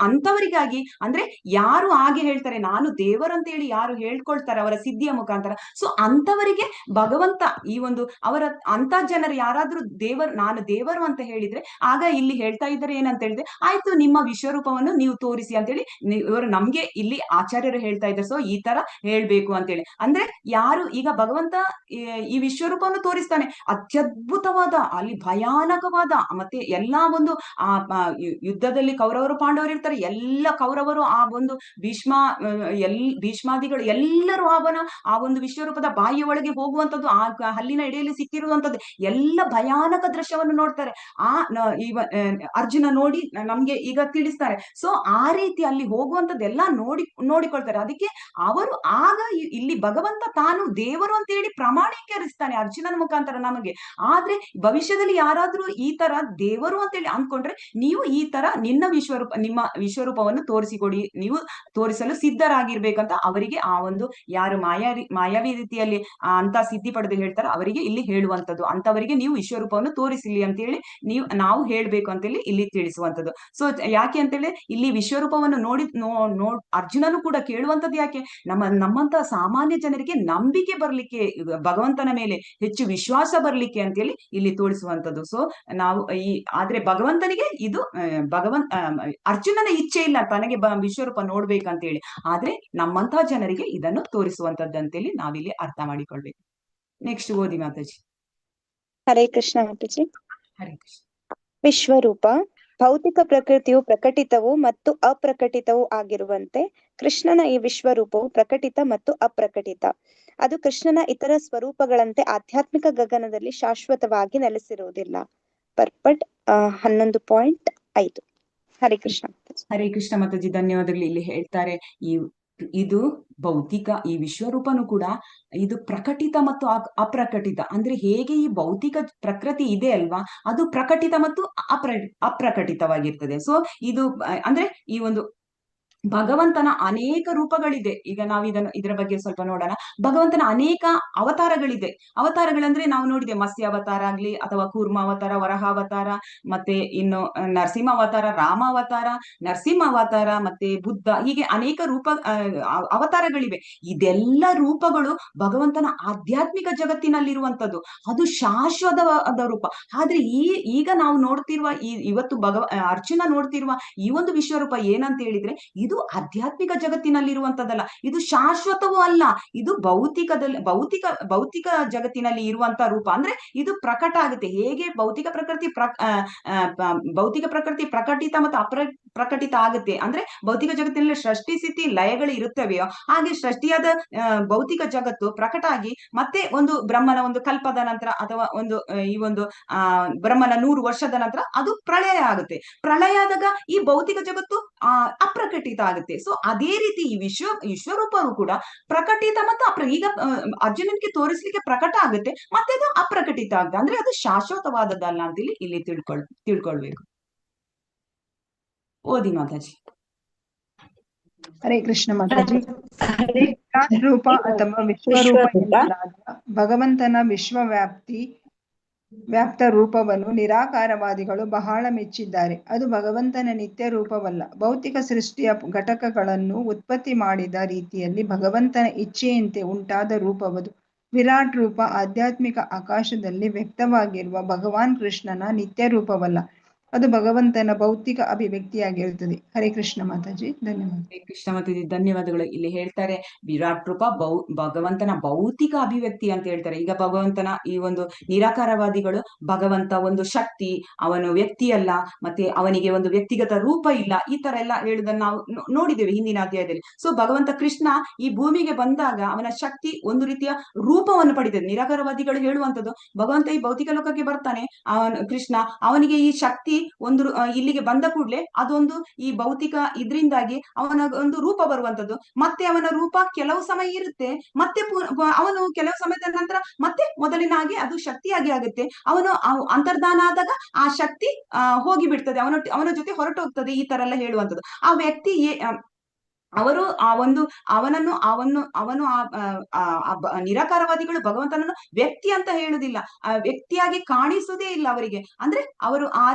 ಅಂತವರಿಗಾಗಿ ಅಂದ್ರೆ ಯಾರು ಹಾಗೆ ಹೇಳ್ತಾರೆ ನಾನು ದೇವರಂತ ಹೇಳಿ ಯಾರು ಹೇಳ್ಕೊಳ್ತಾರೆ ಅವರ ಸಿದ್ಧಿಯ ಮುಖಾಂತರ, ಸೊ ಅಂತವರಿಗೆ ಭಗವಂತ ಈ ಒಂದು ಅಂತ ಜನರು ಯಾರಾದ್ರೂ ನಾನು ದೇವರು ಅಂತ ಹೇಳಿದ್ರೆ, ಆಗ ಇಲ್ಲಿ ಹೇಳ್ತಾ ಇದ್ದಾರೆ ಏನಂತ ಹೇಳಿದ್ರೆ, ಆಯ್ತು ನಿಮ್ಮ ವಿಶ್ವರೂಪವನ್ನು ನೀವು ತೋರಿಸಿ ಅಂತೇಳಿ ಇವರು ನಮ್ಗೆ ಇಲ್ಲಿ ಆಚಾರ್ಯರು ಹೇಳ್ತಾ ಇದ್ದಾರೆ. ಸೊ ಈ ತರ ಹೇಳ್ಬೇಕು ಅಂತೇಳಿ ಅಂದ್ರೆ ಯಾರು ಈಗ ಭಗವಂತ ಈ ವಿಶ್ವರೂಪವನ್ನು ತೋರಿಸ್ತಾನೆ, ಅತ್ಯದ್ಭುತವಾದ ಅಲ್ಲಿ ಭಯಾನಕವಾದ ಮತ್ತೆ ಎಲ್ಲಾ ಒಂದು ಯುದ್ಧದಲ್ಲಿ ಕೌರವರು ಪಾಂಡವರು ಇರ್ತಾರೆ, ಎಲ್ಲ ಕೌರವರು ಆ ಒಂದು ಭೀಷ್ಮಾದಿಗಳು ಎಲ್ಲರೂ ಆ ಒಂದು ವಿಶ್ವರೂಪದ ಬಾಯಿಯ ಒಳಗೆ ಹೋಗುವಂತದ್ದು, ಆ ಹಲ್ಲಿನ ಎಡೆಯಲ್ಲಿ ಸಿಕ್ಕಿರುವಂತದ್ದು ಎಲ್ಲ ಭಯಾನಕ ದೃಶ್ಯವನ್ನು ನೋಡ್ತಾರೆ. ಅರ್ಜುನ ನೋಡಿ ನಮ್ಗೆ ಈಗ ತಿಳಿಸ್ತಾರೆ. ಸೊ ಆ ರೀತಿ ಅಲ್ಲಿ ಹೋಗುವಂತದ್ದೆಲ್ಲ ನೋಡಿಕೊಳ್ತಾರೆ. ಅದಕ್ಕೆ ಅವರು ಆಗ ಇಲ್ಲಿ ಭಗವಂತ ತಾನು ದೇವರು ಅಂತ ಹೇಳಿ ಪ್ರಮಾಣೀಕರಿಸ್ತಾನೆ ಅರ್ಜುನನ ಮುಖಾಂತರ ನಮಗೆ. ಆದ್ರೆ ಭವಿಷ್ಯದಲ್ಲಿ ಯಾರಾದ್ರೂ ಈ ತರ ದೇವರು ಅಂತೇಳಿ ಅಂದ್ಕೊಂಡ್ರೆ, ನೀವು ಈ ತರ ನಿಮ್ಮ ವಿಶ್ವರೂಪವನ್ನು ತೋರಿಸಿಕೊಡಿ, ನೀವು ತೋರಿಸಲು ಸಿದ್ಧರಾಗಿರ್ಬೇಕಂತ ಅವರಿಗೆ ಆ ಒಂದು ಯಾರು ಮಾಯಾವಿ ರೀತಿಯಲ್ಲಿ ಅಂತ ಸಿದ್ಧಿ ಪಡೆದು ಹೇಳ್ತಾರೆ ಅವರಿಗೆ ಇಲ್ಲಿ ಹೇಳುವಂತದ್ದು, ಅಂತವರಿಗೆ ನೀವು ವಿಶ್ವರೂಪವನ್ನು ತೋರಿಸಿಲಿ ಅಂತೇಳಿ ನಾವು ಹೇಳ್ಬೇಕು ಅಂತೇಳಿ ಇಲ್ಲಿ ತಿಳಿಸುವಂತದ್ದು. ಸೊ ಯಾಕೆ ಅಂತೇಳಿ ಇಲ್ಲಿ ವಿಶ್ವರೂಪವನ್ನು ಅರ್ಜುನನು ಕೂಡ ಕೇಳುವಂತದ್ದು ಯಾಕೆ, ನಮ್ಮಂತ ಸಾಮಾನ್ಯ ಜನರಿಗೆ ನಂಬಿಕೆ ಬರ್ಲಿಕ್ಕೆ, ಭಗವಂತನ ಮೇಲೆ ಹೆಚ್ಚು ವಿಶ್ವಾಸ ಬರ್ಲಿಕ್ಕೆ ಅಂತೇಳಿ ಇಲ್ಲಿ ತೋರಿಸುವಂತದ್ದು. ಸೊ ನಾವು ಆದ್ರೆ ಭಗವಂತನಿಗೆ ಇದು ಅರ್ಜುನನ ಇಚ್ಛೆ ಇಲ್ಲ ತನಗೆ ವಿಶ್ವರೂಪ ನೋಡ್ಬೇಕಂತೇಳಿ, ಆದ್ರೆ ನಮ್ಮಂತಹ ಜನರಿಗೆ ಇದನ್ನು ತೋರಿಸುವಂತದ್ದು ಅಂತೇಳಿ ನಾವಿಲ್ಲಿ ಅರ್ಥ ಮಾಡಿಕೊಳ್ಬೇಕು. ನೆಕ್ಸ್ಟ್ ಓದಿ ಮಾತಾಜಿ. ಹರೇ ಕೃಷ್ಣ ಮಾತಾಜಿ. ಹರೇ ಕೃಷ್ಣ. ವಿಶ್ವರೂಪ ಭೌತಿಕ ಪ್ರಕೃತಿಯು ಪ್ರಕಟಿತವೂ ಮತ್ತು ಅಪ್ರಕಟಿತವೂ ಆಗಿರುವಂತೆ ಕೃಷ್ಣನ ಈ ವಿಶ್ವರೂಪವು ಪ್ರಕಟಿತ ಮತ್ತು ಅಪ್ರಕಟಿತ. ಅದು ಕೃಷ್ಣನ ಇತರ ಸ್ವರೂಪಗಳಂತೆ ಆಧ್ಯಾತ್ಮಿಕ ಗಗನದಲ್ಲಿ ಶಾಶ್ವತವಾಗಿ ನೆಲೆಸಿರುವುದಿಲ್ಲ. ಪರ್ಪಟ್ 11.5. ಹರೇ ಕೃಷ್ಣ. ಹರೇ ಕೃಷ್ಣ ಮಾತಾಜಿ, ಧನ್ಯವಾದಗಳು. ಇಲ್ಲಿ ಹೇಳ್ತಾರೆ ಇದು ಭೌತಿಕ ಈ ವಿಶ್ವರೂಪನು ಕೂಡ ಇದು ಪ್ರಕಟಿತ ಮತ್ತು ಅಪ್ರಕಟಿತ. ಅಂದ್ರೆ ಹೇಗೆ ಈ ಭೌತಿಕ ಪ್ರಕೃತಿ ಇದೆ ಅಲ್ವಾ, ಅದು ಪ್ರಕಟಿತ ಮತ್ತು ಅಪ್ರಕಟಿತವಾಗಿರ್ತದೆ. ಸೊ ಇದು ಅಂದ್ರೆ ಈ ಒಂದು ಭಗವಂತನ ಅನೇಕ ರೂಪಗಳಿದೆ. ಈಗ ನಾವು ಇದರ ಬಗ್ಗೆ ಸ್ವಲ್ಪ ನೋಡೋಣ. ಭಗವಂತನ ಅನೇಕ ಅವತಾರಗಳಿದೆ. ಅವತಾರಗಳಂದ್ರೆ ನಾವು ನೋಡಿದೆ, ಮತ್ಸ್ಯ ಅವತಾರ ಆಗ್ಲಿ, ಅಥವಾ ಕೂರ್ಮ ಅವತಾರ, ವರಹ ಅವತಾರ, ಮತ್ತೆ ಇನ್ನು ನರಸಿಂಹ ಅವತಾರ, ರಾಮ ಅವತಾರ, ನರಸಿಂಹ ಅವತಾರ, ಮತ್ತೆ ಬುದ್ಧ, ಹೀಗೆ ಅನೇಕ ಅವತಾರಗಳಿವೆ. ಇದೆಲ್ಲ ರೂಪಗಳು ಭಗವಂತನ ಆಧ್ಯಾತ್ಮಿಕ ಜಗತ್ತಿನಲ್ಲಿರುವಂತದ್ದು. ಅದು ಶಾಶ್ವತವಾದ ರೂಪ. ಆದ್ರೆ ಈಗ ನಾವು ನೋಡ್ತಿರುವ ಇವತ್ತು ಅರ್ಜುನ ನೋಡ್ತಿರುವ ಈ ಒಂದು ವಿಶ್ವರೂಪ ಏನಂತ ಹೇಳಿದ್ರೆ, ಇದು ಆಧ್ಯಾತ್ಮಿಕ ಜಗತ್ತಿನಲ್ಲಿರುವಂತದ್ದಲ್ಲ, ಇದು ಶಾಶ್ವತವೂ ಅಲ್ಲ, ಇದು ಭೌತಿಕ ಜಗತ್ತಿನಲ್ಲಿ ಇರುವಂತ ರೂಪ. ಅಂದ್ರೆ ಇದು ಪ್ರಕಟ ಆಗುತ್ತೆ. ಹೇಗೆ ಭೌತಿಕ ಪ್ರಕೃತಿ ಪ್ರಕಟಿತ ಮತ್ತು ಅಪ್ರಕಟಿತ ಆಗುತ್ತೆ, ಅಂದ್ರೆ ಭೌತಿಕ ಜಗತ್ತಿನಲ್ಲಿ ಸೃಷ್ಟಿ ಸ್ಥಿತಿ ಲಯಗಳು ಇರುತ್ತವೆಯೋ, ಹಾಗೆ ಸೃಷ್ಟಿಯಾದ ಭೌತಿಕ ಜಗತ್ತು ಪ್ರಕಟ ಆಗಿ ಮತ್ತೆ ಒಂದು ಬ್ರಹ್ಮನ ಒಂದು ಕಲ್ಪದ ನಂತರ, ಅಥವಾ ಈ ಒಂದು ಬ್ರಹ್ಮನ 100 ವರ್ಷದ ನಂತರ ಅದು ಪ್ರಳಯ ಆಗುತ್ತೆ. ಪ್ರಳಯ ಆದಾಗ ಈ ಭೌತಿಕ ಜಗತ್ತು ಅಪ್ರಕಟಿತ ಆಗುತ್ತೆ. ಸೊ ಅದೇ ರೀತಿ ಈ ವಿಶ್ವರೂಪವು ಕೂಡ ಪ್ರಕಟಿತ ಮತ್ತು ಈಗ ಅರ್ಜುನನಿಗೆ ತೋರಿಸ್ಲಿಕ್ಕೆ ಪ್ರಕಟ ಆಗುತ್ತೆ, ಮತ್ತೆ ಅದು ಅಪ್ರಕಟಿತ ಆಗುತ್ತೆ. ಅಂದ್ರೆ ಅದು ಶಾಶ್ವತವಾದದ್ದಲ್ಲ ಅಂತ ಇಲ್ಲಿ ತಿಳ್ಕೊಳ್ಬೇಕು. ಓದಿ ಮಾತಾಜಿ. ಹರೇ ಕೃಷ್ಣ ಮಾತಾಜಿ. ವಿರಾಟ್ ರೂಪ ಅಥವಾ ವಿಶ್ವರೂಪ ಎನ್ನಲಾದ ಭಗವಂತನ ವ್ಯಾಪ್ತ ರೂಪವನ್ನು ನಿರಾಕಾರವಾದಿಗಳು ಬಹಳ ಮೆಚ್ಚಿದ್ದಾರೆ. ಅದು ಭಗವಂತನ ನಿತ್ಯ ರೂಪವಲ್ಲ. ಭೌತಿಕ ಸೃಷ್ಟಿಯ ಘಟಕಗಳನ್ನು ಉತ್ಪತ್ತಿ ಮಾಡಿದ ರೀತಿಯಲ್ಲಿ ಭಗವಂತನ ಇಚ್ಛೆಯಂತೆ ಉಂಟಾದ ರೂಪವದು. ವಿರಾಟ್ ರೂಪ ಆಧ್ಯಾತ್ಮಿಕ ಆಕಾಶದಲ್ಲಿ ವ್ಯಕ್ತವಾಗಿರುವ ಭಗವಾನ್ ಕೃಷ್ಣನ ನಿತ್ಯ ರೂಪವಲ್ಲ. ಅದು ಭಗವಂತನ ಭೌತಿಕ ಅಭಿವ್ಯಕ್ತಿಯಾಗಿರುತ್ತದೆ. ಹರೇ ಕೃಷ್ಣ ಮಾತಾಜಿ, ಧನ್ಯವಾದ. ಹರೇ ಕೃಷ್ಣ ಮಾತಾಜಿ, ಧನ್ಯವಾದಗಳು. ಇಲ್ಲಿ ಹೇಳ್ತಾರೆ ವಿರಾಟ್ ರೂಪ ಭಗವಂತನ ಭೌತಿಕ ಅಭಿವ್ಯಕ್ತಿ ಅಂತ ಹೇಳ್ತಾರೆ. ಈಗ ಭಗವಂತನ ಈ ಒಂದು ನಿರಾಕಾರವಾದಿಗಳು ಭಗವಂತ ಒಂದು ಶಕ್ತಿ, ಅವನು ವ್ಯಕ್ತಿ ಅಲ್ಲ, ಮತ್ತೆ ಅವನಿಗೆ ಒಂದು ವ್ಯಕ್ತಿಗತ ರೂಪ ಇಲ್ಲ, ಈ ತರ ಎಲ್ಲ ಹೇಳುದನ್ನು ನಾವು ನೋಡಿದ್ದೇವೆ ಹಿಂದಿನ ಅಧ್ಯಾಯದಲ್ಲಿ. ಸೊ ಭಗವಂತ ಕೃಷ್ಣ ಈ ಭೂಮಿಗೆ ಬಂದಾಗ ಅವನ ಶಕ್ತಿ ಒಂದು ರೀತಿಯ ರೂಪವನ್ನು ಪಡೆದಿದೆ. ನಿರಾಕಾರವಾದಿಗಳು ಹೇಳುವಂತದ್ದು, ಭಗವಂತ ಈ ಭೌತಿಕ ಲೋಕಕ್ಕೆ ಬರ್ತಾನೆ, ಕೃಷ್ಣ ಅವನಿಗೆ ಈ ಶಕ್ತಿ ಇಲ್ಲಿಗೆ ಬಂದ ಕೂಡಲೇ ಅದೊಂದು ಈ ಭೌತಿಕ ಇದರಿಂದಾಗಿ ಅವನ ಒಂದು ರೂಪ ಬರುವಂತದ್ದು, ಮತ್ತೆ ಅವನ ರೂಪ ಕೆಲವು ಸಮಯ ಇರುತ್ತೆ, ಮತ್ತೆ ಅವನು ಕೆಲವು ಸಮಯದ ನಂತರ ಮತ್ತೆ ಮೊದಲಿನ ಹಾಗೆ ಅದು ಶಕ್ತಿಯಾಗಿ ಆಗುತ್ತೆ. ಅವನು ಅಂತರ್ಧಾನ ಆದಾಗ ಆ ಶಕ್ತಿ ಹೋಗಿ ಬಿಡ್ತದೆ, ಅವನ ಜೊತೆ ಹೊರಟು ಹೋಗ್ತದೆ, ಈ ತರ ಎಲ್ಲ ಹೇಳುವಂಥದ್ದು. ಆ ವ್ಯಕ್ತಿ ಅವರು ಅವನು ನಿರಾಕಾರವಾದಿಗಳು ಭಗವಂತನನ್ನು ವ್ಯಕ್ತಿ ಅಂತ ಹೇಳುದಿಲ್ಲ, ವ್ಯಕ್ತಿಯಾಗಿ ಕಾಣಿಸುವುದೇ ಇಲ್ಲ ಅವರಿಗೆ. ಅಂದ್ರೆ ಅವರು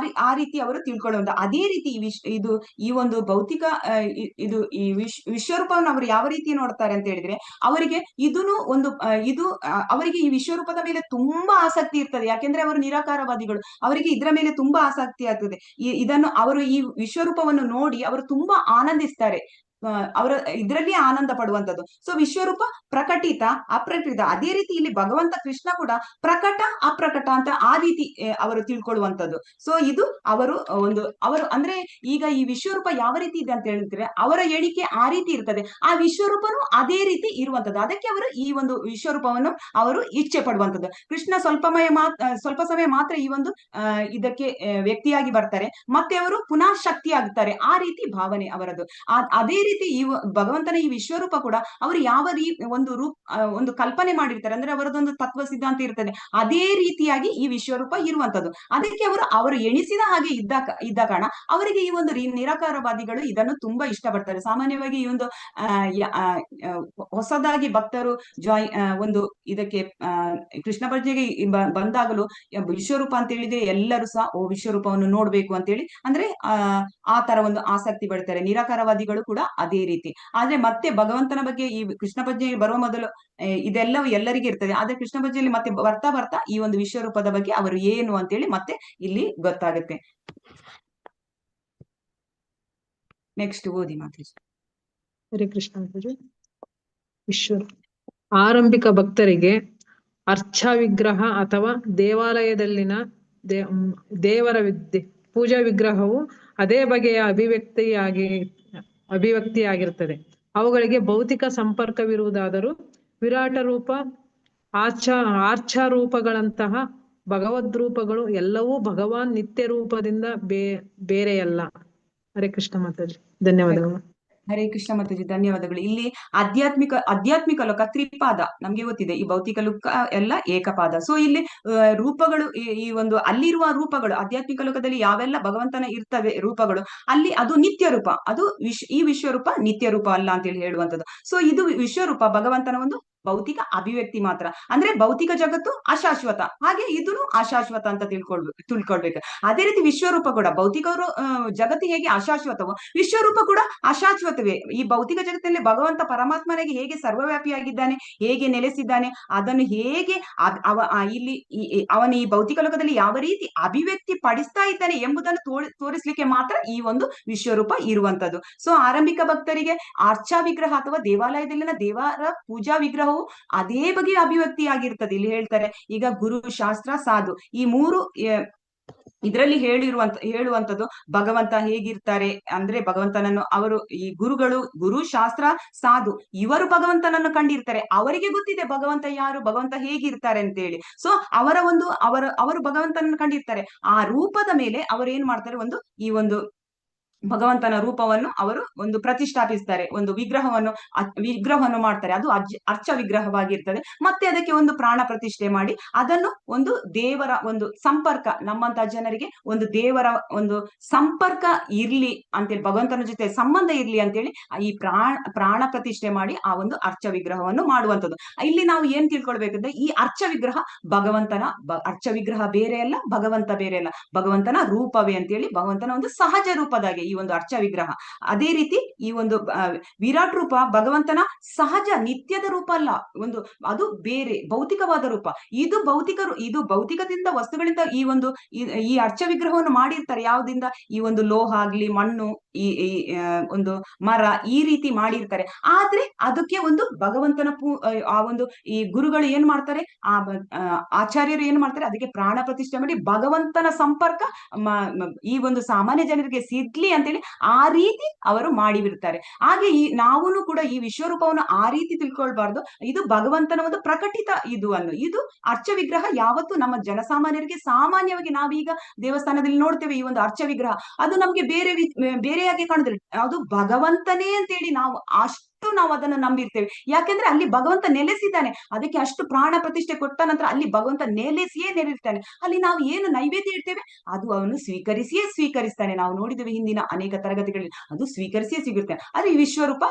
ಆ ರೀತಿ ಅವರು ತಿಳ್ಕೊಳ್ಳುವಂತ. ಅದೇ ರೀತಿ ಈ ಒಂದು ಭೌತಿಕ ಈ ವಿಶ್ವರೂಪವನ್ನು ಅವರು ಯಾವ ರೀತಿ ನೋಡ್ತಾರೆ ಅಂತ ಹೇಳಿದ್ರೆ, ಅವರಿಗೆ ಅವರಿಗೆ ಈ ವಿಶ್ವರೂಪದ ಮೇಲೆ ತುಂಬಾ ಆಸಕ್ತಿ ಇರ್ತದೆ. ಯಾಕೆಂದ್ರೆ ಅವರು ನಿರಾಕಾರವಾದಿಗಳು, ಅವರಿಗೆ ಇದರ ಮೇಲೆ ತುಂಬಾ ಆಸಕ್ತಿ ಆಗ್ತದೆ. ಅವರು ಈ ವಿಶ್ವರೂಪವನ್ನು ನೋಡಿ ಅವರು ತುಂಬಾ ಆನಂದಿಸ್ತಾರೆ, ಅವರ ಇದರಲ್ಲಿ ಆನಂದ ಪಡುವಂತದ್ದು. ಸೊ ವಿಶ್ವರೂಪ ಪ್ರಕಟಿತ ಅಪ್ರಕಟಿತ. ಅದೇ ರೀತಿ ಇಲ್ಲಿ ಭಗವಂತ ಕೃಷ್ಣ ಕೂಡ ಪ್ರಕಟ ಅಪ್ರಕಟ ಅಂತ ಆ ರೀತಿ ಅವರು ತಿಳ್ಕೊಳ್ಳುವಂತದ್ದು. ಸೊ ಇದು ಅವರು ಅಂದ್ರೆ ಈಗ ಈ ವಿಶ್ವರೂಪ ಯಾವ ರೀತಿ ಇದೆ ಅಂತ ಹೇಳಿದ್ರೆ, ಅವರ ಎಣಿಕೆ ಆ ರೀತಿ ಇರ್ತದೆ, ಆ ವಿಶ್ವರೂಪನು ಅದೇ ರೀತಿ ಇರುವಂತದ್ದು. ಅದಕ್ಕೆ ಅವರು ಈ ಒಂದು ವಿಶ್ವರೂಪವನ್ನು ಅವರು ಇಚ್ಛೆ ಪಡುವಂತದ್ದು. ಕೃಷ್ಣ ಸ್ವಲ್ಪ ಸಮಯ ಮಾತ್ರ ಈ ಒಂದು ಇದಕ್ಕೆ ವ್ಯಕ್ತಿಯಾಗಿ ಬರ್ತಾರೆ, ಮತ್ತೆ ಅವರು ಪುನಃ ಶಕ್ತಿ ಆಗ್ತಾರೆ, ಆ ರೀತಿ ಭಾವನೆ ಅವರದು. ಅದೇ ರೀತಿ ಈ ಭಗವಂತನ ಈ ವಿಶ್ವರೂಪ ಕೂಡ ಅವರು ಯಾವ ಒಂದು ಕಲ್ಪನೆ ಮಾಡಿರ್ತಾರೆ, ಅಂದ್ರೆ ಅವರದೊಂದು ತತ್ವ ಸಿದ್ಧಾಂತ ಇರ್ತದೆ, ಅದೇ ರೀತಿಯಾಗಿ ಈ ವಿಶ್ವರೂಪ ಇರುವಂತದ್ದು. ಅದಕ್ಕೆ ಅವರು ಎಣಿಸಿದ ಹಾಗೆ ಇದ್ದ ಕಾರಣ ಅವರಿಗೆ ಈ ಒಂದು ನಿರಾಕಾರವಾದಿಗಳು ಇದನ್ನು ತುಂಬಾ ಇಷ್ಟಪಡ್ತಾರೆ. ಸಾಮಾನ್ಯವಾಗಿ ಈ ಒಂದು ಹೊಸದಾಗಿ ಭಕ್ತರು ಒಂದು ಇದಕ್ಕೆ ಕೃಷ್ಣ ಭಜನೆಗೆ ಬಂದಾಗಲೂ ವಿಶ್ವರೂಪ ಅಂತ ಹೇಳಿದ್ರೆ ಎಲ್ಲರೂ ಸಹ ವಿಶ್ವರೂಪವನ್ನು ನೋಡ್ಬೇಕು ಅಂತೇಳಿ ಅಂದ್ರೆ ಆ ತರ ಒಂದು ಆಸಕ್ತಿ ಪಡ್ತಾರೆ. ನಿರಾಕಾರವಾದಿಗಳು ಕೂಡ ಅದೇ ರೀತಿ. ಆದ್ರೆ ಮತ್ತೆ ಭಗವಂತನ ಬಗ್ಗೆ ಈ ಕೃಷ್ಣ ಭಜನೆಗೆ ಬರುವ ಮೊದಲು ಇದೆಲ್ಲವೂ ಎಲ್ಲರಿಗೂ ಇರ್ತದೆ, ಆದ್ರೆ ಕೃಷ್ಣ ಭಜನೆಯಲ್ಲಿ ಮತ್ತೆ ಬರ್ತಾ ಈ ಒಂದು ವಿಶ್ವರೂಪದ ಬಗ್ಗೆ ಅವರು ಏನು ಅಂತೇಳಿ ಮತ್ತೆ ಇಲ್ಲಿ ಗೊತ್ತಾಗುತ್ತೆ. ನೆಕ್ಸ್ಟ್ ಓದಿ ಮಾತಾಜಿ. ಹರೇ ಕೃಷ್ಣ ಮಾತಾಜಿ. ಆರಂಭಿಕ ಭಕ್ತರಿಗೆ ಅರ್ಚಾ ವಿಗ್ರಹ ಅಥವಾ ದೇವಾಲಯದಲ್ಲಿನ ದೇವರ ಪೂಜಾ ವಿಗ್ರಹವು ಅದೇ ಬಗೆಯ ಅಭಿವ್ಯಕ್ತಿಯಾಗಿರುತ್ತದೆ. ಅವುಗಳಿಗೆ ಭೌತಿಕ ಸಂಪರ್ಕವಿರುವುದಾದರೂ ವಿರಾಟ ರೂಪ, ಆರ್ಚಾ ರೂಪಗಳಂತಹ ಭಗವದ್ ರೂಪಗಳು ಎಲ್ಲವೂ ಭಗವಾನ್ ನಿತ್ಯ ರೂಪದಿಂದ ಬೇರೆಯಲ್ಲ. ಹರೇ ಕೃಷ್ಣ ಮಾತಾಜಿ, ಧನ್ಯವಾದಗಳು. ಹರೇ ಕೃಷ್ಣ ಮಾತಾಜಿ, ಧನ್ಯವಾದಗಳು. ಇಲ್ಲಿ ಆಧ್ಯಾತ್ಮಿಕ ಲೋಕ ತ್ರಿಪಾದ ನಮ್ಗೆ ಗೊತ್ತಿದೆ, ಈ ಭೌತಿಕ ಲೋಕ ಎಲ್ಲ ಏಕಪಾದ. ಸೊ ಇಲ್ಲಿ ರೂಪಗಳು, ಈ ಒಂದು ಅಲ್ಲಿರುವ ರೂಪಗಳು ಆಧ್ಯಾತ್ಮಿಕ ಲೋಕದಲ್ಲಿ ಯಾವೆಲ್ಲ ಭಗವಂತನ ಇರ್ತವೆ ರೂಪಗಳು, ಅಲ್ಲಿ ಅದು ನಿತ್ಯ ರೂಪ, ಅದು ಈ ವಿಶ್ವರೂಪ ನಿತ್ಯ ರೂಪ ಅಲ್ಲ ಅಂತ ಹೇಳಿ ಹೇಳುವಂಥದ್ದು. ಸೊ ಇದು ವಿಶ್ವರೂಪ ಭಗವಂತನ ಒಂದು ಭೌತಿಕ ಅಭಿವ್ಯಕ್ತಿ ಮಾತ್ರ. ಅಂದ್ರೆ ಭೌತಿಕ ಜಗತ್ತು ಅಶಾಶ್ವತ, ಹಾಗೆ ಇದನ್ನು ಅಶಾಶ್ವತ ಅಂತ ತಿಳ್ಕೊಳ್ಬೇಕು. ಅದೇ ರೀತಿ ವಿಶ್ವರೂಪ ಕೂಡ, ಭೌತಿಕ ಜಗತ್ತು ಹೇಗೆ ಅಶಾಶ್ವತವೋ ವಿಶ್ವರೂಪ ಕೂಡ ಅಶಾಶ್ವತವೇ. ಈ ಭೌತಿಕ ಜಗತ್ತಿನಲ್ಲಿ ಭಗವಂತ ಪರಮಾತ್ಮನಿಗೆ ಹೇಗೆ ಸರ್ವವ್ಯಾಪಿಯಾಗಿದ್ದಾನೆ, ಹೇಗೆ ನೆಲೆಸಿದ್ದಾನೆ, ಅದನ್ನು ಹೇಗೆ ಇಲ್ಲಿ ಅವನ ಈ ಭೌತಿಕ ಲೋಕದಲ್ಲಿ ಯಾವ ರೀತಿ ಅಭಿವ್ಯಕ್ತಿ ಪಡಿಸ್ತಾ ಇದ್ದಾನೆ ಎಂಬುದನ್ನು ತೋರಿಸ್ಲಿಕ್ಕೆ ಮಾತ್ರ ಈ ಒಂದು ವಿಶ್ವರೂಪ ಇರುವಂತದ್ದು. ಸೊ ಆರಂಭಿಕ ಭಕ್ತರಿಗೆ ಅರ್ಚಾ ವಿಗ್ರಹ ಅಥವಾ ದೇವಾಲಯದಲ್ಲಿನ ದೇವರ ಪೂಜಾ ವಿಗ್ರಹವು ಅದೇ ಬಗೆಯ ಅಭಿವ್ಯಕ್ತಿಯಾಗಿರ್ತದೆ. ಇಲ್ಲಿ ಹೇಳ್ತಾರೆ ಈಗ ಗುರು, ಶಾಸ್ತ್ರ, ಸಾಧು, ಈ ಮೂರು ಇದರಲ್ಲಿ ಹೇಳುವಂತದ್ದು ಭಗವಂತ ಹೇಗಿರ್ತಾರೆ ಅಂದ್ರೆ, ಭಗವಂತನನ್ನು ಅವರು ಈ ಗುರು, ಶಾಸ್ತ್ರ, ಸಾಧು ಇವರು ಭಗವಂತನನ್ನು ಕಂಡಿರ್ತಾರೆ. ಅವರಿಗೆ ಗೊತ್ತಿದೆ ಭಗವಂತ ಯಾರು, ಭಗವಂತ ಹೇಗಿರ್ತಾರೆ ಅಂತೇಳಿ. ಸೊ ಅವರು ಭಗವಂತನನ್ನು ಕಂಡಿರ್ತಾರೆ. ಆ ರೂಪದ ಮೇಲೆ ಅವರು ಏನ್ ಮಾಡ್ತಾರೆ, ಈ ಒಂದು ಭಗವಂತನ ರೂಪವನ್ನು ಅವರು ಒಂದು ಪ್ರತಿಷ್ಠಾಪಿಸ್ತಾರೆ, ಒಂದು ವಿಗ್ರಹವನ್ನು ಮಾಡ್ತಾರೆ. ಅದು ಅರ್ಚ ವಿಗ್ರಹವಾಗಿರ್ತದೆ. ಮತ್ತೆ ಅದಕ್ಕೆ ಒಂದು ಪ್ರಾಣ ಪ್ರತಿಷ್ಠೆ ಮಾಡಿ ಅದನ್ನು ಒಂದು ದೇವರ ಒಂದು ಸಂಪರ್ಕ, ನಮ್ಮಂತ ಜನರಿಗೆ ಒಂದು ದೇವರ ಒಂದು ಸಂಪರ್ಕ ಇರ್ಲಿ ಅಂತೇಳಿ, ಭಗವಂತನ ಜೊತೆ ಸಂಬಂಧ ಇರ್ಲಿ ಅಂತೇಳಿ ಈ ಪ್ರಾಣ ಪ್ರತಿಷ್ಠೆ ಮಾಡಿ ಆ ಒಂದು ಅರ್ಚ ವಿಗ್ರಹವನ್ನು ಮಾಡುವಂಥದ್ದು. ಇಲ್ಲಿ ನಾವು ಏನ್ ತಿಳ್ಕೊಳ್ಬೇಕಂದ್ರೆ, ಈ ಅರ್ಚ ವಿಗ್ರಹ ಅರ್ಚ ವಿಗ್ರಹ ಬೇರೆ ಅಲ್ಲ, ಭಗವಂತ ಬೇರೆ ಅಲ್ಲ, ಭಗವಂತನ ರೂಪವೇ ಅಂತೇಳಿ, ಭಗವಂತನ ಒಂದು ಸಹಜ ರೂಪದಾಗೆ ಈ ಒಂದು ಅರ್ಚ ವಿಗ್ರಹ. ಅದೇ ರೀತಿ ಈ ಒಂದು ವಿರಾಟ್ ರೂಪ ಭಗವಂತನ ಸಹಜ ನಿತ್ಯದ ರೂಪ ಅಲ್ಲ, ಅದು ಬೇರೆ ಭೌತಿಕವಾದ ರೂಪ. ಇದು ಭೌತಿಕದಿಂದ ವಸ್ತುಗಳಿಂದ ಈ ಅರ್ಚ ವಿಗ್ರಹವನ್ನು ಮಾಡಿರ್ತಾರೆ. ಯಾವ್ದಿಂದ? ಈ ಒಂದು ಲೋಹ ಆಗ್ಲಿ, ಮಣ್ಣು, ಈ ಒಂದು ಮರ, ಈ ರೀತಿ ಮಾಡಿರ್ತಾರೆ. ಆದ್ರೆ ಅದಕ್ಕೆ ಒಂದು ಭಗವಂತನ ಈ ಗುರುಗಳು ಏನ್ ಮಾಡ್ತಾರೆ, ಆಚಾರ್ಯರು ಏನ್ ಮಾಡ್ತಾರೆ, ಅದಕ್ಕೆ ಪ್ರಾಣ ಪ್ರತಿಷ್ಠೆ ಮಾಡಿ ಭಗವಂತನ ಸಂಪರ್ಕ ಈ ಒಂದು ಸಾಮಾನ್ಯ ಜನರಿಗೆ ಸಿಗ್ಲಿ ಅಂತೇಳಿ ಆ ರೀತಿ ಅವರು ಮಾಡಿಬಿಡ್ತಾರೆ. ಹಾಗೆ ನಾವು ಕೂಡ ಈ ವಿಶ್ವರೂಪವನ್ನು ಆ ರೀತಿ ತಿಳ್ಕೊಳ್ಬಾರ್ದು. ಇದು ಭಗವಂತನ ಒಂದು ಪ್ರಕಟಿತ ಇದು ಅರ್ಚ ವಿಗ್ರಹ ಯಾವತ್ತು ನಮ್ಮ ಜನಸಾಮಾನ್ಯರಿಗೆ ಸಾಮಾನ್ಯವಾಗಿ ನಾವೀಗ ದೇವಸ್ಥಾನದಲ್ಲಿ ನೋಡ್ತೇವೆ ಈ ಒಂದು ಅರ್ಚ ವಿಗ್ರಹ, ಅದು ನಮ್ಗೆ ಬೇರೆಯಾಗಿ ಕಾಣುದಿಲ್ಲ. ಅದು ಭಗವಂತನೇ ಅಂತೇಳಿ ನಾವು ಅದನ್ನು ನಂಬಿರ್ತೇವೆ. ಯಾಕೆಂದ್ರೆ ಅಲ್ಲಿ ಭಗವಂತ ನೆಲೆಸಿದ್ದಾನೆ. ಅದಕ್ಕೆ ಅಷ್ಟು ಪ್ರಾಣ ಪ್ರತಿಷ್ಠೆ ಕೊಟ್ಟ ನಂತರ ಅಲ್ಲಿ ಭಗವಂತ ನೆಲೆಸಿರ್ತಾನೆ. ಅಲ್ಲಿ ನಾವು ಏನು ನೈವೇದ್ಯ ಇಡ್ತೇವೆ ಅದು ಅವನು ಸ್ವೀಕರಿಸ್ತಾನೆ. ನಾವು ನೋಡಿದ್ದೇವೆ ಹಿಂದಿನ ಅನೇಕ ತರಗತಿಗಳಲ್ಲಿ, ಅದು ಸ್ವೀಕರಿಸ್ತಾನೆ. ಅದು ಈ ವಿಶ್ವರೂಪ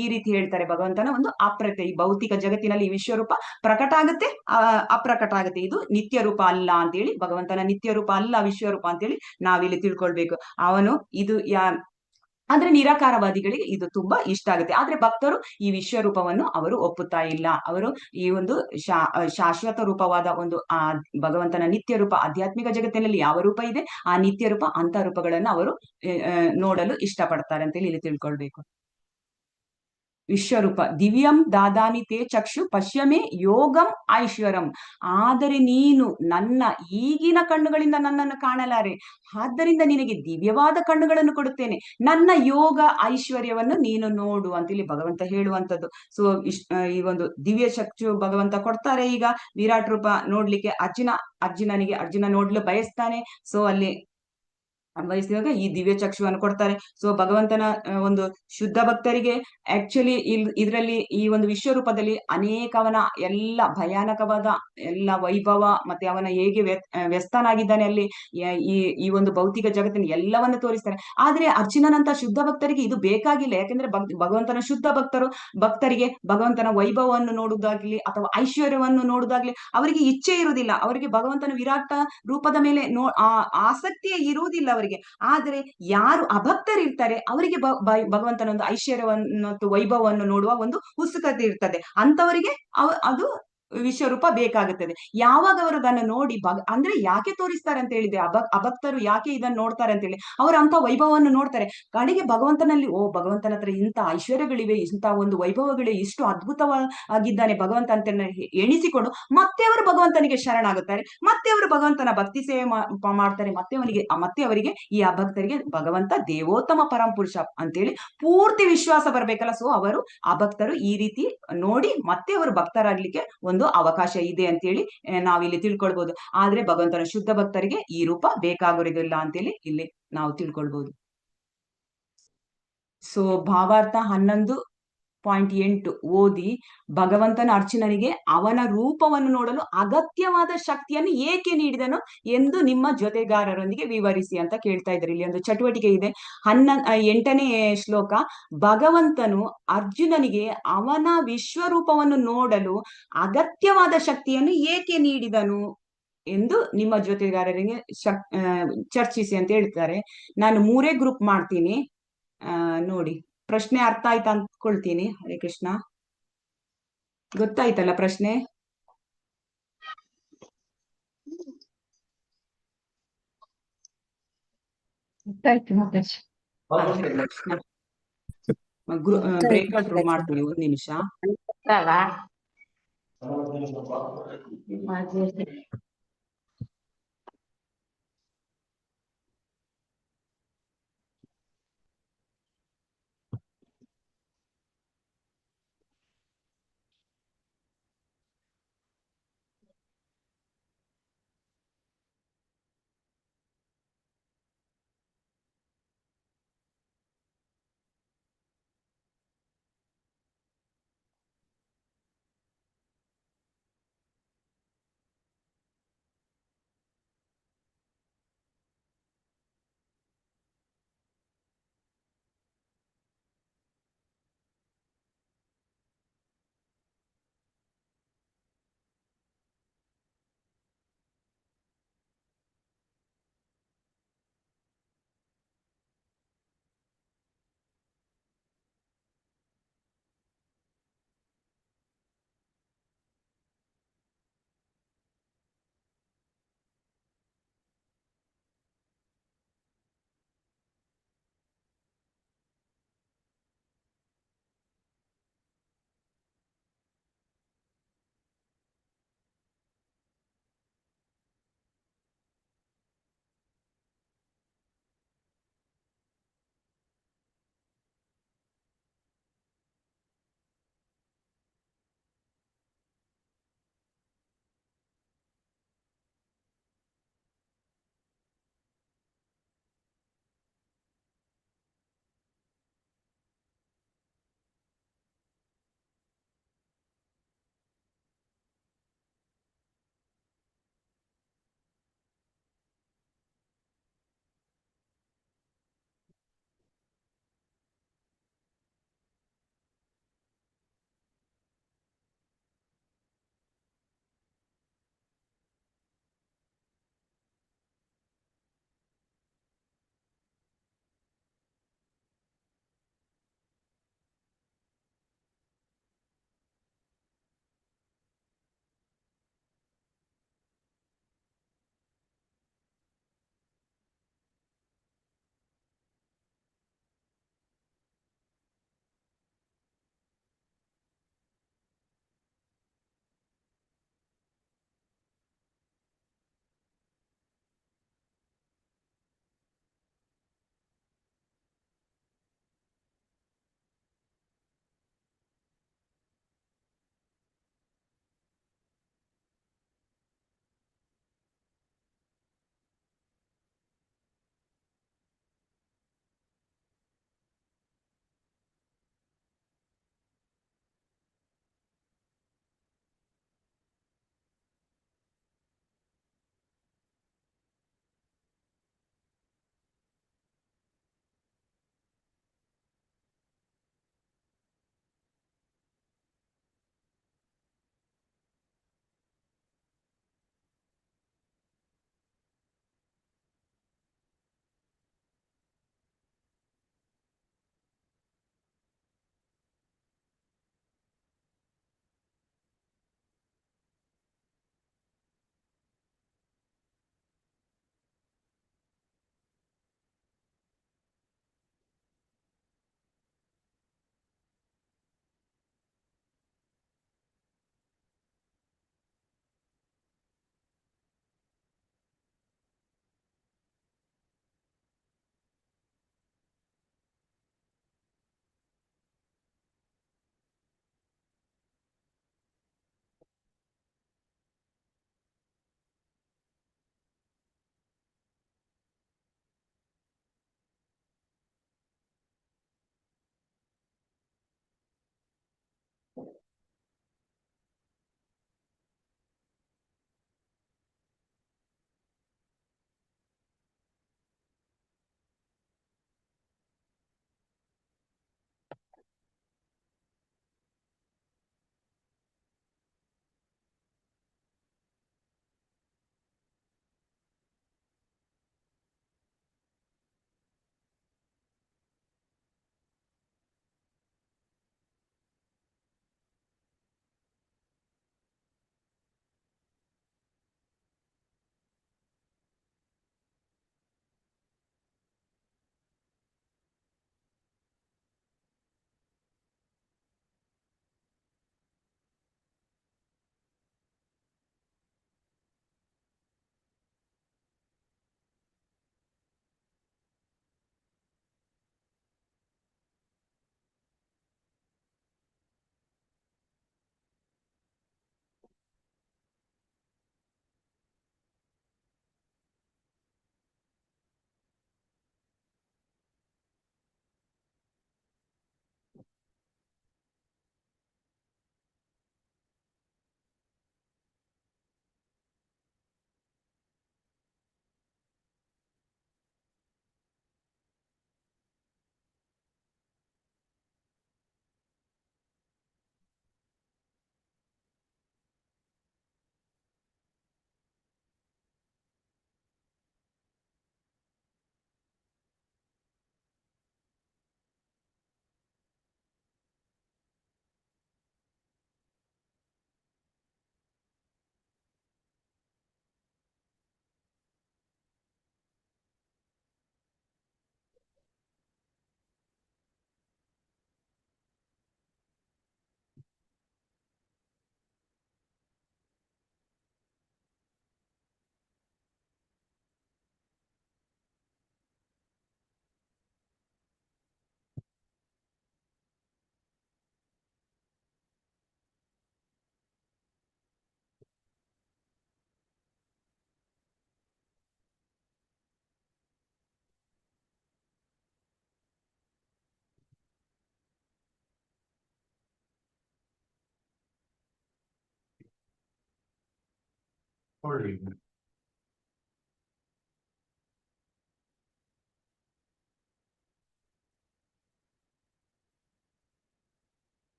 ಈ ರೀತಿ ಹೇಳ್ತಾರೆ, ಭಗವಂತನ ಒಂದು ಅಪ್ರತ್ಯ. ಈ ಭೌತಿಕ ಜಗತ್ತಿನಲ್ಲಿ ಈ ವಿಶ್ವರೂಪ ಪ್ರಕಟ ಆಗುತ್ತೆ, ಅಪ್ರಕಟ ಆಗುತ್ತೆ. ಇದು ನಿತ್ಯ ರೂಪ ಅಲ್ಲ ಅಂತೇಳಿ, ಭಗವಂತನ ನಿತ್ಯ ರೂಪ ಅಲ್ಲ ವಿಶ್ವರೂಪ ಅಂತೇಳಿ ನಾವಿಲ್ಲಿ ತಿಳ್ಕೊಳ್ಬೇಕು. ಅವನು ಅಂದ್ರೆ ನಿರಾಕಾರವಾದಿಗಳಿಗೆ ಇದು ತುಂಬಾ ಇಷ್ಟ ಆಗುತ್ತೆ. ಆದ್ರೆ ಭಕ್ತರು ಈ ವಿಶ್ವರೂಪವನ್ನು ಅವರು ಒಪ್ಪುತ್ತಾ ಇಲ್ಲ. ಅವರು ಈ ಒಂದು ಶಾಶ್ವತ ರೂಪವಾದ ಒಂದು ಭಗವಂತನ ನಿತ್ಯ ರೂಪ, ಆಧ್ಯಾತ್ಮಿಕ ಜಗತ್ತಿನಲ್ಲಿ ಯಾವ ರೂಪ ಇದೆ ಆ ನಿತ್ಯ ರೂಪ, ಅಂತ ರೂಪಗಳನ್ನು ಅವರು ನೋಡಲು ಇಷ್ಟಪಡ್ತಾರೆ ಅಂತೇಳಿ ಇಲ್ಲಿ ತಿಳ್ಕೊಳ್ಬೇಕು. ವಿಶ್ವರೂಪ ದಿವ್ಯಂ ದಾದಾಮಿ ತೇ ಚಕ್ಷು ಪಶ್ಯಮೇ ಯೋಗಂ ಐಶ್ವರಂ. ಆದರೆ ನೀನು ನನ್ನ ಈಗಿನ ಕಣ್ಣುಗಳಿಂದ ನನ್ನನ್ನು ಕಾಣಲಾರೆ, ಆದ್ದರಿಂದ ನಿನಗೆ ದಿವ್ಯವಾದ ಕಣ್ಣುಗಳನ್ನು ಕೊಡುತ್ತೇನೆ, ನನ್ನ ಯೋಗ ಐಶ್ವರ್ಯವನ್ನು ನೀನು ನೋಡು ಅಂತೇಳಿ ಭಗವಂತ ಹೇಳುವಂಥದ್ದು. ಸೊ ಈ ಒಂದು ದಿವ್ಯ ಚಕ್ಷು ಭಗವಂತ ಕೊಡ್ತಾರೆ. ಈಗ ವಿರಾಟ್ ರೂಪ ನೋಡ್ಲಿಕ್ಕೆ ಅರ್ಜುನ ನೋಡ್ಲು ಬಯಸ್ತಾನೆ. ಸೊ ಅಲ್ಲಿ ಬಯಸಿದಾಗ ಈ ದಿವ್ಯ ಚಕ್ಷುವನ್ನು ಕೊಡ್ತಾರೆ. ಸೊ ಭಗವಂತನ ಒಂದು ಶುದ್ಧ ಭಕ್ತರಿಗೆ ಆಕ್ಚುಲಿ ಇದರಲ್ಲಿ ಈ ಒಂದು ವಿಶ್ವರೂಪದಲ್ಲಿ ಅವನ ಎಲ್ಲ ಭಯಾನಕವಾದ ಎಲ್ಲ ವೈಭವ, ಮತ್ತೆ ಅವನ ಹೇಗೆ ವ್ಯಸ್ತನಾಗಿದ್ದಾನೆ ಅಲ್ಲಿ ಈ ಒಂದು ಭೌತಿಕ ಜಗತ್ತಿನ ಎಲ್ಲವನ್ನು ತೋರಿಸ್ತಾರೆ. ಆದ್ರೆ ಅರ್ಜುನನಂತ ಶುದ್ಧ ಭಕ್ತರಿಗೆ ಇದು ಬೇಕಾಗಿಲ್ಲ. ಯಾಕಂದ್ರೆ ಭಗವಂತನ ಶುದ್ಧ ಭಕ್ತರಿಗೆ ಭಗವಂತನ ವೈಭವವನ್ನು ನೋಡುವುದಾಗ್ಲಿ ಅಥವಾ ಐಶ್ವರ್ಯವನ್ನು ನೋಡುವುದಾಗ್ಲಿ ಅವರಿಗೆ ಇಚ್ಛೆ ಇರುವುದಿಲ್ಲ. ಅವರಿಗೆ ಭಗವಂತನ ವಿರಾಟ ರೂಪದ ಮೇಲೆ ಆಸಕ್ತಿಯೇ ಇರುವುದಿಲ್ಲ ಅವರಿಗೆ. ಆದ್ರೆ ಯಾರು ಅಭಕ್ತರಿರ್ತಾರೆ ಅವರಿಗೆ ಭಗವಂತನ ಒಂದು ಐಶ್ವರ್ಯವನ್ನು ಮತ್ತು ವೈಭವವನ್ನು ನೋಡುವ ಒಂದು ಉತ್ಸುಕತೆ ಇರ್ತದೆ. ಅಂತವರಿಗೆ ಅದು ವಿಶ್ವರೂಪ ಬೇಕಾಗುತ್ತದೆ. ಯಾವಾಗ ಅವರು ಅದನ್ನು ನೋಡಿ ಅಂದ್ರೆ ಯಾಕೆ ತೋರಿಸ್ತಾರೆ ಅಂತ ಹೇಳಿದ್ರೆ, ಅಭಕ್ತರು ಯಾಕೆ ಇದನ್ನು ನೋಡ್ತಾರೆ ಅಂತ ಹೇಳಿ, ಅವರು ಅಂತ ವೈಭವವನ್ನು ನೋಡ್ತಾರೆ. ಕಡೆಗೆ ಭಗವಂತನಲ್ಲಿ ಭಗವಂತನ ಹತ್ರ ಇಂಥ ಐಶ್ವರ್ಯಗಳಿವೆ, ಇಂಥ ಒಂದು ವೈಭವಗಳಿವೆ, ಇಷ್ಟು ಅದ್ಭುತವಾಗಿದ್ದಾನೆ ಭಗವಂತ ಅಂತ ಎಣಿಸಿಕೊಂಡು ಮತ್ತೆ ಅವರು ಭಗವಂತನಿಗೆ ಶರಣಾಗುತ್ತಾರೆ. ಮತ್ತೆ ಅವರು ಭಗವಂತನ ಭಕ್ತಿ ಸೇವೆ ಮಾಡ್ತಾರೆ. ಮತ್ತೆ ಅವರಿಗೆ ಈ ಅಭಕ್ತರಿಗೆ ಭಗವಂತ ದೇವೋತ್ತಮ ಪರಮಪುರುಷ ಅಂತೇಳಿ ಪೂರ್ತಿ ವಿಶ್ವಾಸ ಬರ್ಬೇಕಲ್ಲ. ಸೊ ಅವರು ಅಭಕ್ತರು ಈ ರೀತಿ ನೋಡಿ ಮತ್ತೆ ಅವರು ಭಕ್ತರಾಗ್ಲಿಕ್ಕೆ ಒಂದು ಅವಕಾಶ ಇದೆ ಅಂತೇಳಿ ನಾವಿಲ್ಲಿ ತಿಳ್ಕೊಳ್ಬಹುದು. ಆದ್ರೆ ಭಗವಂತನ ಶುದ್ಧ ಭಕ್ತರಿಗೆ ಈ ರೂಪ ಬೇಕಾಗಿರೋದಿಲ್ಲ ಅಂತೇಳಿ ಇಲ್ಲಿ ನಾವು ತಿಳ್ಕೊಳ್ಬಹುದು. ಸೊ ಭಾವಾರ್ಥ 11.8 ಓದಿ ಭಗವಂತನ ಅರ್ಜುನನಿಗೆ ಅವನ ರೂಪವನ್ನು ನೋಡಲು ಅಗತ್ಯವಾದ ಶಕ್ತಿಯನ್ನು ಏಕೆ ನೀಡಿದನು ಎಂದು ನಿಮ್ಮ ಜೊತೆಗಾರರೊಂದಿಗೆ ವಿವರಿಸಿ ಅಂತ ಕೇಳ್ತಾ ಇದ್ದಾರೆ. ಇಲ್ಲಿ ಒಂದು ಚಟುವಟಿಕೆ ಇದೆ. 8ನೇ ಶ್ಲೋಕ, ಭಗವಂತನು ಅರ್ಜುನನಿಗೆ ಅವನ ವಿಶ್ವರೂಪವನ್ನು ನೋಡಲು ಅಗತ್ಯವಾದ ಶಕ್ತಿಯನ್ನು ಏಕೆ ನೀಡಿದನು ಎಂದು ನಿಮ್ಮ ಜೊತೆಗಾರರಿಗೆ ಚರ್ಚಿಸಿ ಅಂತ ಹೇಳ್ತಾರೆ. ನಾನು 3 ಗ್ರೂಪ್ ಮಾಡ್ತೀನಿ, ನೋಡಿ. ಪ್ರಶ್ನೆ ಅರ್ಥ ಆಯ್ತಾ ಅಂದ್ಕೊಳ್ತೀನಿ. ಹರೇ ಕೃಷ್ಣ, ಗೊತ್ತಾಯ್ತಲ್ಲ ಪ್ರಶ್ನೆ? ಬ್ರೇಕ್ಔಟ್ ರೂಮ್ ಮಾಡ್ತೀವಿ, 1 ನಿಮಿಷ.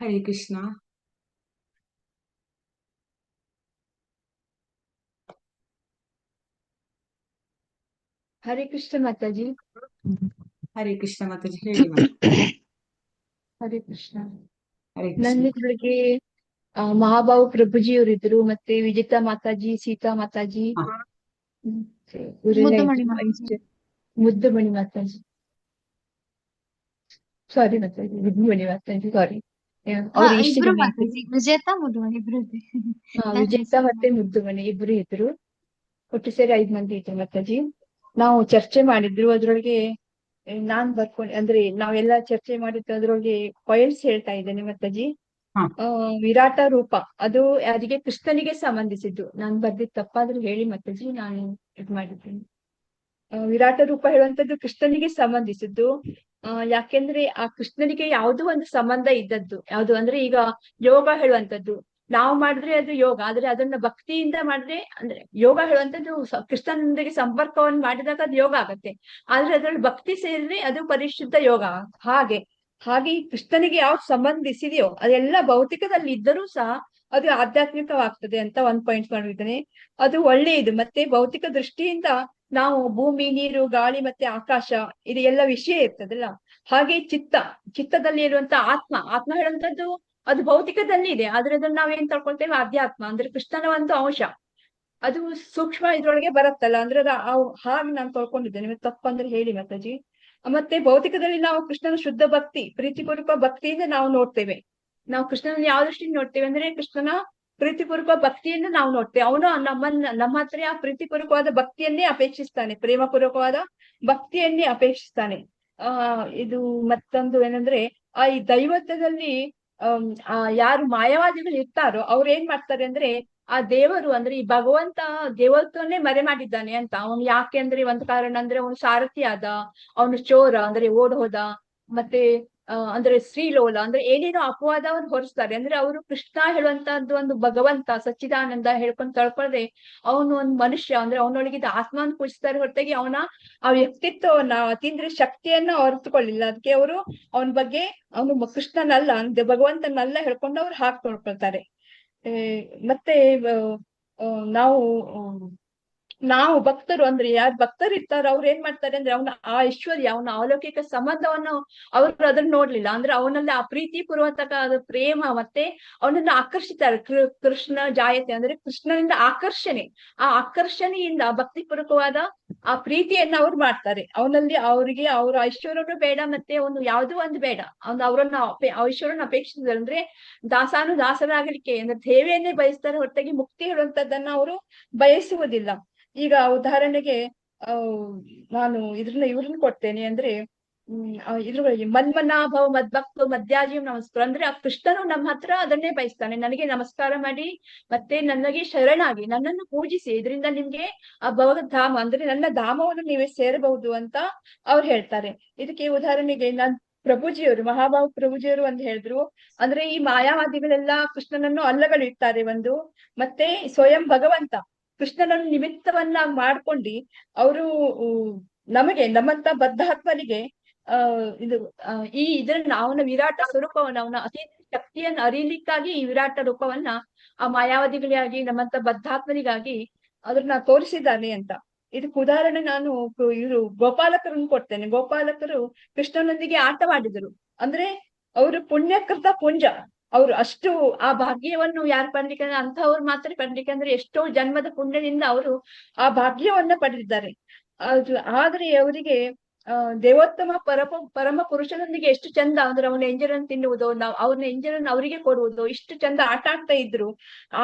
ಹರೇ ಕೃಷ್ಣ. ಹರೇ ಕೃಷ್ಣ ಮಾತಾಜಿ. ಹರೇ ಕೃಷ್ಣ ಮಾತಾಜಿ, ಹೇಳಿ ಮಾತಾಜಿ. ಹರೇ ಕೃಷ್ಣ. ಹರೇ ನನ್ನ ಕೃಷ್ಣ. ಇದ್ರೊಳಗೆ ಮಹಾಬಾಹು ಪ್ರಭುಜಿಯವರು ಇದ್ರು, ಮತ್ತೆ ವಿಜೇತಾ ಮಾತಾಜಿ, ಸೀತಾ ಮಾತಾಜಿ, ಹಾ. ಇವರೆಲ್ಲ ಮುದ್ದುಮಣಿ ಇದ್ರು. ಮಾತಾಜಿ. ಮುದ್ದುಮಣಿ ಮಾತಾಜಿ, ಸಾರಿ ಮಾತಾಜಿ, ಮುದ್ದುಮಣಿ ಮಾತಾಜಿ, ಸಾರಿ. ಅವ್ರು ಇಷ್ಟು ಇಬ್ರು ಜನ ಇದ್ರು. ಮಾತಾಜಿ, ವಿಜೇತಾ ಮುದ್ದುಮಣಿ ಇಬ್ರು ಇದ್ರಿ. ವಿಜೇತಾ ಮತ್ತೆ ಮುದ್ದುಮಣಿ ಇಬ್ರು ಇದ್ರು. ಒಟ್ಟು ಸೇರಿ 5 ಮಂದಿ ಇದ್ರು ಮಾತಾಜಿ. ನಾವು ಚರ್ಚೆ ಮಾಡಿದ್ರು, ಅದ್ರೊಳಗೆ ನಾನ್ ಅಂದ್ರೆ ನಾವೆಲ್ಲ ಚರ್ಚೆ ಮಾಡಿದ್ದು ಅದ್ರೊಳಗೆ ಪಾಯಿಂಟ್ಸ್ ಹೇಳ್ತಾ ಇದ್ದೇನೆ ಮಾತಾಜಿ. ಹಾ. ವಿರಾಟ ರೂಪ ಅದು ಯಾರಿಗೆ? ಕೃಷ್ಣನಿಗೆ ಸಂಬಂಧಿಸಿದ್ದು. ನಾನ್ ಬರ್ದಿದ್ ತಪ್ಪಾದ್ರೂ ಹೇಳಿ ಮಾತಾಜಿ, ನಾನು ಇದ್ ಮಾಡಿದ್ದೀನಿ. ವಿರಾಟ ರೂಪ ಹೇಳುವಂತದ್ದು ಕೃಷ್ಣನಿಗೆ ಸಂಬಂಧಿಸಿದ್ದು. ಯಾಕೆಂದ್ರೆ ಆ ಕೃಷ್ಣನಿಗೆ ಯಾವುದೋ ಒಂದು ಸಂಬಂಧ ಇದ್ದದ್ದು. ಯಾವುದು ಅಂದ್ರೆ ಈಗ ಯೋಗ ಹೇಳುವಂತದ್ದು ನಾವು ಮಾಡಿದ್ರೆ ಅದು ಯೋಗ, ಆದ್ರೆ ಅದನ್ನ ಭಕ್ತಿಯಿಂದ ಮಾಡಿದ್ರೆ, ಅಂದ್ರೆ ಯೋಗ ಹೇಳುವಂತದ್ದು ಕೃಷ್ಣನೊಂದಿಗೆ ಸಂಪರ್ಕವನ್ನು ಮಾಡಿದಾಗ ಅದು ಯೋಗ ಆಗತ್ತೆ. ಆದ್ರೆ ಅದ್ರಲ್ಲಿ ಭಕ್ತಿ ಸೇರಿದ್ರೆ ಅದು ಪರಿಶುದ್ಧ ಯೋಗ. ಹಾಗೆ ಹಾಗೆ ಈ ಕೃಷ್ಣನಿಗೆ ಯಾವ್ದು ಸಂಬಂಧಿಸಿದೆಯೋ ಅದೆಲ್ಲ ಭೌತಿಕದಲ್ಲಿ ಇದ್ದರೂ ಸಹ ಅದು ಆಧ್ಯಾತ್ಮಿಕವಾಗ್ತದೆ ಅಂತ ಒಂದ್ ಪಾಯಿಂಟ್ ಮಾಡಿದ್ದೇನೆ. ಅದು ಒಳ್ಳೆಯದು. ಮತ್ತೆ ಭೌತಿಕ ದೃಷ್ಟಿಯಿಂದ ನಾವು ಭೂಮಿ, ನೀರು, ಗಾಳಿ ಮತ್ತೆ ಆಕಾಶ ಇದು ಎಲ್ಲ ವಿಷಯ ಇರ್ತದಲ್ಲ, ಹಾಗೆ ಚಿತ್ತದಲ್ಲಿ ಇರುವಂತ ಆತ್ಮ ಹೇಳುವಂತದ್ದು ಅದು ಭೌತಿಕದಲ್ಲಿ ಇದೆ, ಆದ್ರೆ ಅದನ್ನ ನಾವೇನ್ ತಗೊಳ್ತೇವೆ? ಅಧ್ಯಾತ್ಮ ಅಂದ್ರೆ ಕೃಷ್ಣನ ಒಂದು ಅಂಶ, ಅದು ಸೂಕ್ಷ್ಮ ಇದ್ರೊಳಗೆ ಬರುತ್ತಲ್ಲ, ಅಂದ್ರೆ ಹಾಗೆ ನಾನು ತೊಳ್ಕೊಂಡಿದ್ದೇನೆ. ಮತ್ತೆ ತಪ್ಪಂದ್ರೆ ಹೇಳಿ ಮಾತಾಜಿ. ಮತ್ತೆ ಭೌತಿಕದಲ್ಲಿ ನಾವು ಕೃಷ್ಣನ ಶುದ್ಧ ಭಕ್ತಿ, ಪ್ರೀತಿಪೂರ್ವಕ ಭಕ್ತಿಯಿಂದ ನಾವು ನೋಡ್ತೇವೆ. ನಾವು ಕೃಷ್ಣನ ಯಾವ ದೃಷ್ಟಿಯಿಂದ ನೋಡ್ತೇವೆ ಅಂದ್ರೆ ಕೃಷ್ಣನ ಪ್ರೀತಿಪೂರ್ವಕ ಭಕ್ತಿಯನ್ನು ನಾವು ನೋಡ್ತೇವೆ. ಅವನು ನಮ್ಮ ಹತ್ರ ಆ ಪ್ರೀತಿಪೂರ್ವಕವಾದ ಭಕ್ತಿಯನ್ನೇ ಅಪೇಕ್ಷಿಸ್ತಾನೆ, ಪ್ರೇಮಪೂರ್ವಕವಾದ ಭಕ್ತಿಯನ್ನೇ ಅಪೇಕ್ಷಿಸ್ತಾನೆ. ಇದು ಮತ್ತೊಂದು ಏನಂದ್ರೆ ಈ ದೈವತ್ವದಲ್ಲಿ ಯಾರು ಮಾಯವಾದಿಗಳು ಇರ್ತಾರೋ ಅವ್ರು ಏನ್ ಮಾಡ್ತಾರೆ ಅಂದ್ರೆ ಆ ದೇವರು ಅಂದ್ರೆ ಈ ಭಗವಂತ ದೇವತ್ವನ್ನೇ ಮರೆ ಮಾಡಿದ್ದಾನೆ ಅಂತ. ಅವನು ಯಾಕೆ ಅಂದ್ರೆ ಒಂದು ಕಾರಣ ಅಂದ್ರೆ ಅವನು ಸಾರಥಿ ಆದ, ಅವನು ಚೋರ ಅಂದ್ರೆ ಓಡ್ ಹೋದ, ಮತ್ತೆ ಅಂದ್ರೆ ಶ್ರೀಲೋಲ ಅಂದ್ರೆ ಏನೇನೋ ಅಪವಾದವನ್ನು ಹೊರಿಸ್ತಾರೆ. ಅಂದ್ರೆ ಅವರು ಕೃಷ್ಣ ಹೇಳುವಂತದ್ದು ಒಂದು ಭಗವಂತ ಸಚ್ಚಿದಾನಂದ ಹೇಳ್ಕೊಂಡು ತಳ್ಕೊಳ್ಳದೆ ಅವನು ಒಂದು ಮನುಷ್ಯ, ಅಂದ್ರೆ ಅವನೊಳಗಿದ್ದ ಆತ್ಮವನ್ನು ಪೂಜಿಸ್ತಾರೆ ಹೊರತಾಗಿ ಅವನ ಆ ವ್ಯಕ್ತಿತ್ವವನ್ನ ಅತೀಂದ್ರ ಶಕ್ತಿಯನ್ನ ಹೊರತುಕೊಳ್ಳಿಲ್ಲ. ಅದಕ್ಕೆ ಅವರು ಅವನ ಬಗ್ಗೆ ಅವನು ಕೃಷ್ಣನಲ್ಲ ಅಂದ್ರೆ ಭಗವಂತನಲ್ಲ ಹೇಳ್ಕೊಂಡು ಅವ್ರು ಹಾಕಿ ನೋಡ್ಕೊಳ್ತಾರೆ. ಮತ್ತೆ ನಾವು ಭಕ್ತರು ಅಂದ್ರೆ ಯಾರು ಭಕ್ತರು ಇರ್ತಾರೋ ಅವ್ರು ಏನ್ ಮಾಡ್ತಾರೆ ಅಂದ್ರೆ ಅವನ ಆ ಐಶ್ವರ್ಯ, ಅವನ ಅಲೌಕಿಕ ಸಂಬಂಧವನ್ನು ಅವರು ಅದನ್ನ ನೋಡ್ಲಿಲ್ಲ, ಅಂದ್ರೆ ಅವನಲ್ಲಿ ಆ ಪ್ರೀತಿ ಪೂರ್ವಕ ಪ್ರೇಮ ಮತ್ತೆ ಅವನನ್ನ ಆಕರ್ಷಿತಾರೆ. ಕೃಷ್ಣ ಜಾಯತೆ ಅಂದ್ರೆ ಕೃಷ್ಣನಿಂದ ಆಕರ್ಷಣೆ, ಆ ಆಕರ್ಷಣೆಯಿಂದ ಭಕ್ತಿಪೂರ್ವಕವಾದ ಆ ಪ್ರೀತಿಯನ್ನ ಅವ್ರು ಮಾಡ್ತಾರೆ. ಅವನಲ್ಲಿ ಅವರಿಗೆ ಅವ್ರ ಐಶ್ವರ್ಯನು ಬೇಡ, ಮತ್ತೆ ಅವನು ಯಾವುದೋ ಒಂದು ಬೇಡ, ಅವರನ್ನ ಐಶ್ವರ್ಯನ ಅಪೇಕ್ಷಿಸಿದ್ರೆ ಅಂದ್ರೆ ದಾಸರಾಗಲಿಕ್ಕೆ ಅಂದ್ರೆ ಸೇವೆಯನ್ನೇ ಬಯಸ್ತಾರೆ ಹೊರತಾಗಿ ಮುಕ್ತಿ ಹೇಳುವಂತದ್ದನ್ನ ಅವರು ಬಯಸುವುದಿಲ್ಲ. ಈಗ ಉದಾಹರಣೆಗೆ ನಾನು ಇವ್ರನ್ನ ಕೊಡ್ತೇನೆ ಅಂದ್ರೆ ಇದ್ರೊಳಗೆ ಮನ್ಮನಾಭವ ಮದ್ಭಕ್ತ ಮಧ್ಯಾಜೀವ ನಮಸ್ಕಾರ ಅಂದ್ರೆ ಆ ಕೃಷ್ಣನು ನಮ್ಮ ಹತ್ರ ಅದನ್ನೇ ಬಯಸ್ತಾನೆ. ನನಗೆ ನಮಸ್ಕಾರ ಮಾಡಿ ಮತ್ತೆ ನನಗೆ ಶರಣಾಗಿ ನನ್ನನ್ನು ಪೂಜಿಸಿ, ಇದರಿಂದ ನಿಮ್ಗೆ ಆ ಭವಧಾಮ ಅಂದ್ರೆ ನನ್ನ ಧಾಮವನ್ನು ನೀವೇ ಸೇರಬಹುದು ಅಂತ ಅವ್ರು ಹೇಳ್ತಾರೆ. ಇದಕ್ಕೆ ಉದಾಹರಣೆಗೆ ಮಹಾಭಾವ ಪ್ರಭುಜಿಯವರು ಒಂದು ಹೇಳಿದ್ರು, ಅಂದ್ರೆ ಈ ಮಾಯಾವಾದಿಗಳೆಲ್ಲ ಕೃಷ್ಣನನ್ನು ಅಲ್ಲಗಳಿರ್ತಾರೆ ಒಂದು, ಮತ್ತೆ ಸ್ವಯಂ ಭಗವಂತ ಕೃಷ್ಣನನ್ನು ನಿಮಿತ್ತವನ್ನ ಮಾಡ್ಕೊಂಡು ಅವರು ನಮ್ಮಂತ ಬದ್ಧಾತ್ಮನಿಗೆ ಇದನ್ನ ಅವನ ವಿರಾಟ ಸ್ವರೂಪವನ್ನ ಅವನ ಅತಿ ಶಕ್ತಿಯನ್ನು ಅರಿಲಿಕ್ಕಾಗಿ ಈ ವಿರಾಟ ರೂಪವನ್ನ ಆ ಮಾಯಾವಾದಿಗಳಿಗಾಗಿ ನಮ್ಮಂತ ಬದ್ಧಾತ್ಮನಿಗಾಗಿ ಅದನ್ನ ತೋರಿಸಿದ್ದಾನೆ ಅಂತ. ಇದಕ್ಕೆ ಉದಾಹರಣೆ ನಾನು ಇವರು ಗೋಪಾಲಕರನ್ನು ಕೊಡ್ತೇನೆ. ಗೋಪಾಲಕರು ಕೃಷ್ಣನೊಂದಿಗೆ ಆಟವಾಡಿದರು. ಅಂದ್ರೆ ಅವರು ಪುಣ್ಯಕೃತ ಪುಂಜ. ಅವ್ರು ಅಷ್ಟು ಆ ಭಾಗ್ಯವನ್ನು ಯಾರು ಪಡ್ಲಿಕ್ಕೆ ಅಂತವ್ರು ಮಾತ್ರ ಪಡ್ಲಿಕ್ಕೆ, ಅಂದ್ರೆ ಎಷ್ಟೋ ಜನ್ಮದ ಪುಣ್ಯದಿಂದ ಅವರು ಆ ಭಾಗ್ಯವನ್ನ ಪಡೆದಿದ್ದಾರೆ. ಆದ್ರೆ ಅವರಿಗೆ ದೇವೋತ್ತಮ ಪರಮ ಪುರುಷನೊಂದಿಗೆ ಎಷ್ಟು ಚಂದ ಅಂದ್ರೆ ಅವನ ಎಂಜಲನ್ನು ತಿನ್ನುವುದು, ಅವನ ಎಂಜಲನ್ನು ಅವರಿಗೆ ಕೊಡುವುದು, ಇಷ್ಟು ಚಂದ ಆಟ ಆಡ್ತಾ ಇದ್ರು.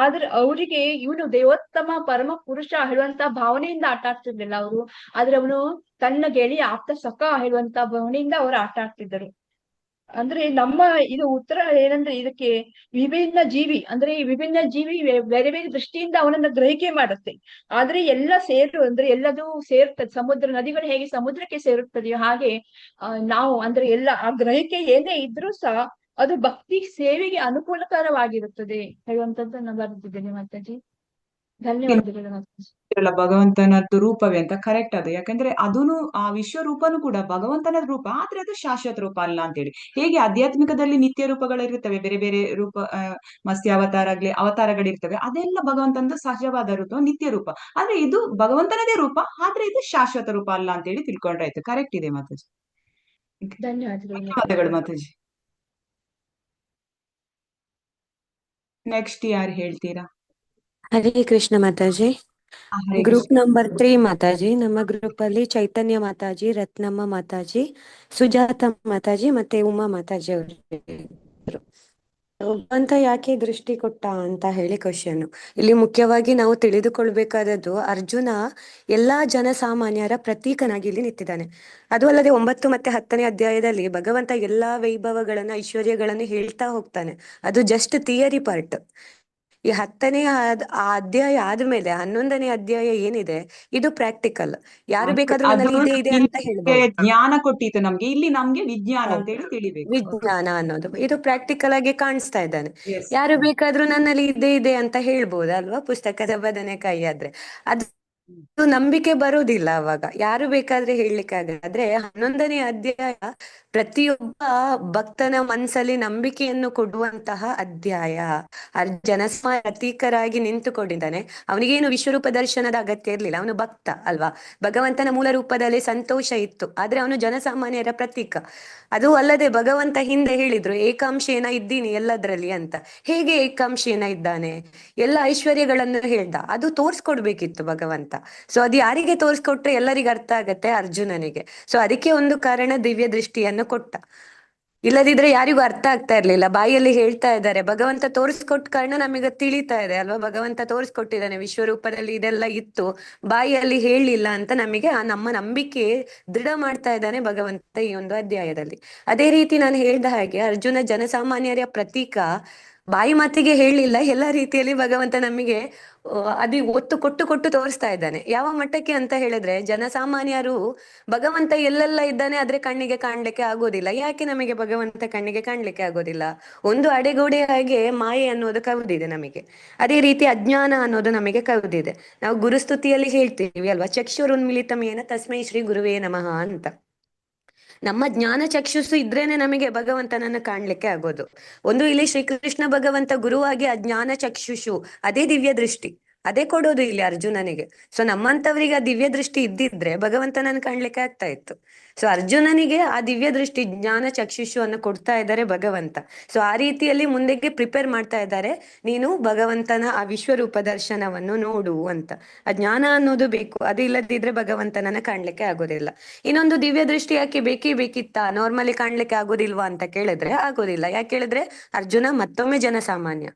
ಆದ್ರೆ ಅವರಿಗೆ ಇವನು ದೇವೋತ್ತಮ ಪರಮ ಪುರುಷ ಹೇಳುವಂತ ಭಾವನೆಯಿಂದ ಆಟ ಆಡ್ತಿರ್ಲಿಲ್ಲ ಅವರು. ಆದ್ರೆ ಅವನು ತನ್ನ ಗೆಳೆಯ ಆಪ್ತ ಸಖ ಹೇಳುವಂತ ಭಾವನೆಯಿಂದ ಅವರು ಆಟ ಆಡ್ತಿದ್ದರು. ಅಂದ್ರೆ ನಮ್ಮ ಇದು ಉತ್ತರ ಏನಂದ್ರೆ ಇದಕ್ಕೆ ವಿಭಿನ್ನ ಜೀವಿ, ಅಂದ್ರೆ ಈ ವಿಭಿನ್ನ ಜೀವಿ ಬೇರೆ ಬೇರೆ ದೃಷ್ಟಿಯಿಂದ ಅವನನ್ನ ಗ್ರಹಿಕೆ ಮಾಡುತ್ತೆ. ಆದ್ರೆ ಎಲ್ಲ ಅಂದ್ರೆ ಎಲ್ಲದೂ ಸೇರ್ತದೆ. ಸಮುದ್ರ ನದಿಗಳು ಹೇಗೆ ಸಮುದ್ರಕ್ಕೆ ಸೇರುತ್ತದೆಯೋ ಹಾಗೆ ನಾವು ಅಂದ್ರೆ ಎಲ್ಲ ಆ ಗ್ರಹಿಕೆ ಏನೇ ಇದ್ರೂ ಸಹ ಅದು ಭಕ್ತಿ ಸೇವೆಗೆ ಅನುಕೂಲಕರವಾಗಿರುತ್ತದೆ ಹೇಳುವಂತದ್ದನ್ನ ಬರೆದಿದ್ದೇನೆ ಮಾತಾಜಿ. ಧನ್ಯವಾದಗಳು ಮಾತಾಜಿ. ಭಗವಂತನದ್ದು ರೂಪವೇ ಅಂತ ಕರೆಕ್ಟ್ ಅದು. ಯಾಕಂದ್ರೆ ಅದೂನು ಆ ವಿಶ್ವರೂಪನು ಕೂಡ ಭಗವಂತನ ರೂಪ, ಆದ್ರೆ ಅದು ಶಾಶ್ವತ ರೂಪ ಅಲ್ಲ ಅಂತೇಳಿ. ಹೇಗೆ ಆಧ್ಯಾತ್ಮಿಕದಲ್ಲಿ ನಿತ್ಯ ರೂಪಗಳಿರ್ತವೆ, ಬೇರೆ ಬೇರೆ ರೂಪ, ಮತ್ಸ್ಯ ಅವತಾರಗಳಿರ್ತವೆ, ಅದೆಲ್ಲ ಭಗವಂತನದು ಸಹಜವಾದ ರೂಪ, ನಿತ್ಯ ರೂಪ. ಆದ್ರೆ ಇದು ಭಗವಂತನದೇ ರೂಪ, ಆದ್ರೆ ಇದು ಶಾಶ್ವತ ರೂಪ ಅಲ್ಲ ಅಂತೇಳಿ ತಿಳ್ಕೊಂಡ್ರೆ ಆಯ್ತು. ಕರೆಕ್ಟ್ ಇದೆ ಮಾತಾಜಿ. ಧನ್ಯವಾದಗಳು ಮಾತಾಜಿ. ನೆಕ್ಸ್ಟ್ ಯಾರು ಹೇಳ್ತೀರಾ? ಹರೇ ಕೃಷ್ಣ ಮಾತಾಜಿ. ಗ್ರೂಪ್ ನಂಬರ್ 3 ಮಾತಾಜಿ. ನಮ್ಮ ಗ್ರೂಪ್ ಅಲ್ಲಿ ಚೈತನ್ಯ ಮಾತಾಜಿ, ರತ್ನಮ್ಮ ಮಾತಾಜಿ, ಸುಜಾತ ಮಾತಾಜಿ ಮತ್ತೆ ಉಮಾ ಮಾತಾಜಿ ಅವರು. ಭಗವಂತ ಯಾಕೆ ದೃಷ್ಟಿ ಕೊಟ್ಟ ಅಂತ ಹೇಳಿ ಕ್ವಶನ್. ಇಲ್ಲಿ ಮುಖ್ಯವಾಗಿ ನಾವು ತಿಳಿದುಕೊಳ್ಬೇಕಾದದ್ದು, ಅರ್ಜುನ ಎಲ್ಲಾ ಜನಸಾಮಾನ್ಯರ ಪ್ರತೀಕನಾಗಿ ಇಲ್ಲಿ ನಿಂತಿದ್ದಾನೆ. ಅದು ಅಲ್ಲದೆ 9 ಮತ್ತೆ 10ನೇ ಅಧ್ಯಾಯದಲ್ಲಿ ಭಗವಂತ ಎಲ್ಲಾ ವೈಭವಗಳನ್ನ ಐಶ್ವರ್ಯಗಳನ್ನು ಹೇಳ್ತಾ ಹೋಗ್ತಾನೆ. ಅದು ಜಸ್ಟ್ ಥಿಯರಿ ಪಾರ್ಟ್. ಈ 10ನೇ ಅಧ್ಯಾಯ ಆದ್ಮೇಲೆ 11ನೇ ಅಧ್ಯಾಯ ಏನಿದೆ ಇದು ಪ್ರಾಕ್ಟಿಕಲ್. ಯಾರು ಬೇಕಾದ್ರೂ ನನ್ನಲ್ಲಿ ಇದೆ ಇದೆ ಅಂತ ಹೇಳ್ಬೋದು. ಜ್ಞಾನ ಕೊಟ್ಟಿತ್ತು ನಮ್ಗೆ, ಇಲ್ಲಿ ನಮ್ಗೆ ವಿಜ್ಞಾನ ಅಂತ ಹೇಳಿ ತಿಳಿಬೇಕು. ವಿಜ್ಞಾನ ಅನ್ನೋದು ಇದು ಪ್ರಾಕ್ಟಿಕಲ್ ಆಗಿ ಕಾಣಿಸ್ತಾ ಇದ್ದಾನೆ. ಯಾರು ಬೇಕಾದ್ರೂ ನನ್ನಲ್ಲಿ ಇದೆ ಇದೆ ಅಂತ ಹೇಳ್ಬೋದು ಅಲ್ವಾ, ಪುಸ್ತಕದ ಬದನೆಕಾಯಿ ಆದ್ರೆ. ಅದು ನಂಬಿಕೆ ಬರುವುದಿಲ್ಲ ಅವಾಗ, ಯಾರು ಬೇಕಾದ್ರೆ ಹೇಳಲಿಕ್ಕೆ ಆಗಲ್ಲ. ಆದ್ರೆ 11ನೇ ಅಧ್ಯಾಯ ಪ್ರತಿಯೊಬ್ಬ ಭಕ್ತನ ಮನಸ್ಸಲ್ಲಿ ನಂಬಿಕೆಯನ್ನು ಕೊಡುವಂತಹ ಅಧ್ಯಾಯ. ಜನಸ್ಮ ಪ್ರತೀಕರಾಗಿ ನಿಂತುಕೊಂಡಿದ್ದಾನೆ. ಅವನಿಗೇನು ವಿಶ್ವರೂಪ ದರ್ಶನದ ಅಗತ್ಯ ಇರ್ಲಿಲ್ಲ, ಅವನು ಭಕ್ತ ಅಲ್ವಾ. ಭಗವಂತನ ಮೂಲ ರೂಪದಲ್ಲಿ ಸಂತೋಷ ಇತ್ತು, ಆದ್ರೆ ಅವನು ಜನಸಾಮಾನ್ಯರ ಪ್ರತೀಕ. ಅದು ಅಲ್ಲದೆ ಭಗವಂತ ಹಿಂದೆ ಹೇಳಿದ್ರು ಏಕಾಂಶೇನ ಇದ್ದೀನಿ ಎಲ್ಲದ್ರಲ್ಲಿ ಅಂತ. ಹೇಗೆ ಏಕಾಂಶೇನ ಇದ್ದಾನೆ? ಎಲ್ಲ ಐಶ್ವರ್ಯಗಳನ್ನು ಹೇಳ್ದ, ಅದು ತೋರ್ಸ್ಕೊಡ್ಬೇಕಿತ್ತು ಭಗವಂತ. ಸೊ ಅದು ಯಾರಿಗೆ ತೋರ್ಸ್ಕೊಟ್ರೆ ಎಲ್ಲರಿಗೂ ಅರ್ಥ ಆಗತ್ತೆ? ಅರ್ಜುನನಿಗೆ. ಸೊ ಅದಕ್ಕೆ ಒಂದು ಕಾರಣ ದಿವ್ಯ ದೃಷ್ಟಿಯನ್ನು ಕೊಟ್ಟ. ಇಲ್ಲದಿದ್ರೆ ಯಾರಿಗೂ ಅರ್ಥ ಆಗ್ತಾ ಇರ್ಲಿಲ್ಲ. ಬಾಯಲ್ಲಿ ಹೇಳ್ತಾ ಇದ್ದಾರೆ, ಭಗವಂತ ತೋರಿಸ್ಕೊಟ್ಟ ಕಾರಣ ನಮಗೆ ತಿಳಿತಾ ಇದೆ ಅಲ್ವಾ, ಭಗವಂತ ತೋರಿಸ್ಕೊಟ್ಟಿದ್ದಾನೆ ವಿಶ್ವರೂಪದಲ್ಲಿ ಇದೆಲ್ಲ ಇತ್ತು, ಬಾಯಲ್ಲಿ ಹೇಳಿಲ್ಲ ಅಂತ ನಮಗೆ ಆ ನಮ್ಮ ನಂಬಿಕೆ ದೃಢ ಮಾಡ್ತಾ ಇದ್ದಾನೆ ಭಗವಂತ ಈ ಒಂದು ಅಧ್ಯಾಯದಲ್ಲಿ. ಅದೇ ರೀತಿ ನಾನು ಹೇಳ್ದ ಹಾಗೆ ಅರ್ಜುನ ಜನಸಾಮಾನ್ಯರ ಪ್ರತೀಕ. ಬಾಯಿ ಮಾತಿಗೆ ಹೇಳಿಲ್ಲ, ಎಲ್ಲ ರೀತಿಯಲ್ಲಿ ಭಗವಂತ ನಮಗೆ ಅದು ಒತ್ತು ಕೊಟ್ಟು ಕೊಟ್ಟು ತೋರಿಸ್ತಾ ಇದ್ದಾನೆ. ಯಾವ ಮಟ್ಟಕ್ಕೆ ಅಂತ ಹೇಳಿದ್ರೆ, ಜನಸಾಮಾನ್ಯರು ಭಗವಂತ ಎಲ್ಲೆಲ್ಲ ಇದ್ದಾನೆ ಆದ್ರೆ ಕಣ್ಣಿಗೆ ಕಾಣ್ಲಿಕ್ಕೆ ಆಗೋದಿಲ್ಲ. ಯಾಕೆ ನಮಗೆ ಭಗವಂತ ಕಣ್ಣಿಗೆ ಕಾಣ್ಲಿಕ್ಕೆ ಆಗೋದಿಲ್ಲ? ಒಂದು ಅಡೆಗೋಡೆ ಹಾಗೆ ಮಾಯೆ ಅನ್ನೋದು ಕವಿದಿದೆ ನಮಗೆ. ಅದೇ ರೀತಿ ಅಜ್ಞಾನ ಅನ್ನೋದು ನಮಗೆ ಕವಿದಿದೆ. ನಾವು ಗುರುಸ್ತುತಿಯಲ್ಲಿ ಹೇಳ್ತೀವಿ ಅಲ್ವಾ, ಚಕ್ಷುರುನ್ಮಿಲಿತಂ ಯೇನ ತಸ್ಮೈ ಶ್ರೀ ಗುರುವೇ ನಮಃ ಅಂತ. ನಮ್ಮ ಜ್ಞಾನ ಚಕ್ಷುಸ್ಸು ಇದ್ರೇನೆ ನಮಗೆ ಭಗವಂತನನ್ನ ಕಾಣ್ಲಿಕ್ಕೆ ಆಗೋದು. ಒಂದು ಇಲ್ಲಿ ಶ್ರೀಕೃಷ್ಣ ಭಗವಂತ ಗುರುವಾಗಿ ಆ ಜ್ಞಾನ ಚಕ್ಷುಷು, ಅದೇ ದಿವ್ಯ ದೃಷ್ಟಿ, ಅದೇ ಕೊಡೋದು ಇಲ್ಲಿ ಅರ್ಜುನನಿಗೆ. ಸೊ ನಮ್ಮಂತವರಿಗೆ ಆ ದಿವ್ಯ ದೃಷ್ಟಿ ಇದ್ದಿದ್ರೆ ಭಗವಂತನನ್ನ ಕಾಣ್ಲಿಕ್ಕೆ ಆಗ್ತಾ ಇತ್ತು. ಸೊ ಅರ್ಜುನನಿಗೆ ಆ ದಿವ್ಯ ದೃಷ್ಟಿ ಜ್ಞಾನ ಚಕ್ಷುಷು ಅನ್ನು ಕೊಡ್ತಾ ಇದ್ದಾರೆ ಭಗವಂತ. ಸೊ ಆ ರೀತಿಯಲ್ಲಿ ಮುಂದೆಗೆ ಪ್ರಿಪೇರ್ ಮಾಡ್ತಾ ಇದ್ದಾರೆ, ನೀನು ಭಗವಂತನ ಆ ವಿಶ್ವರೂಪ ದರ್ಶನವನ್ನು ನೋಡು ಅಂತ. ಆ ಜ್ಞಾನ ಅನ್ನೋದು ಬೇಕು, ಅದು ಇಲ್ಲದಿದ್ರೆ ಭಗವಂತನನ್ನ ಕಾಣ್ಲಿಕ್ಕೆ ಆಗೋದಿಲ್ಲ. ಇನ್ನೊಂದು ದಿವ್ಯ ದೃಷ್ಟಿ ಯಾಕೆ ಬೇಕಿತ್ತಾ? ನಾರ್ಮಲಿ ಕಾಣ್ಲಿಕ್ಕೆ ಆಗೋದಿಲ್ವಾ ಅಂತ ಕೇಳಿದ್ರೆ ಆಗೋದಿಲ್ಲ. ಯಾಕೆ ಹೇಳಿದ್ರೆ ಅರ್ಜುನ ಮತ್ತೊಮ್ಮೆ ಜನಸಾಮಾನ್ಯ.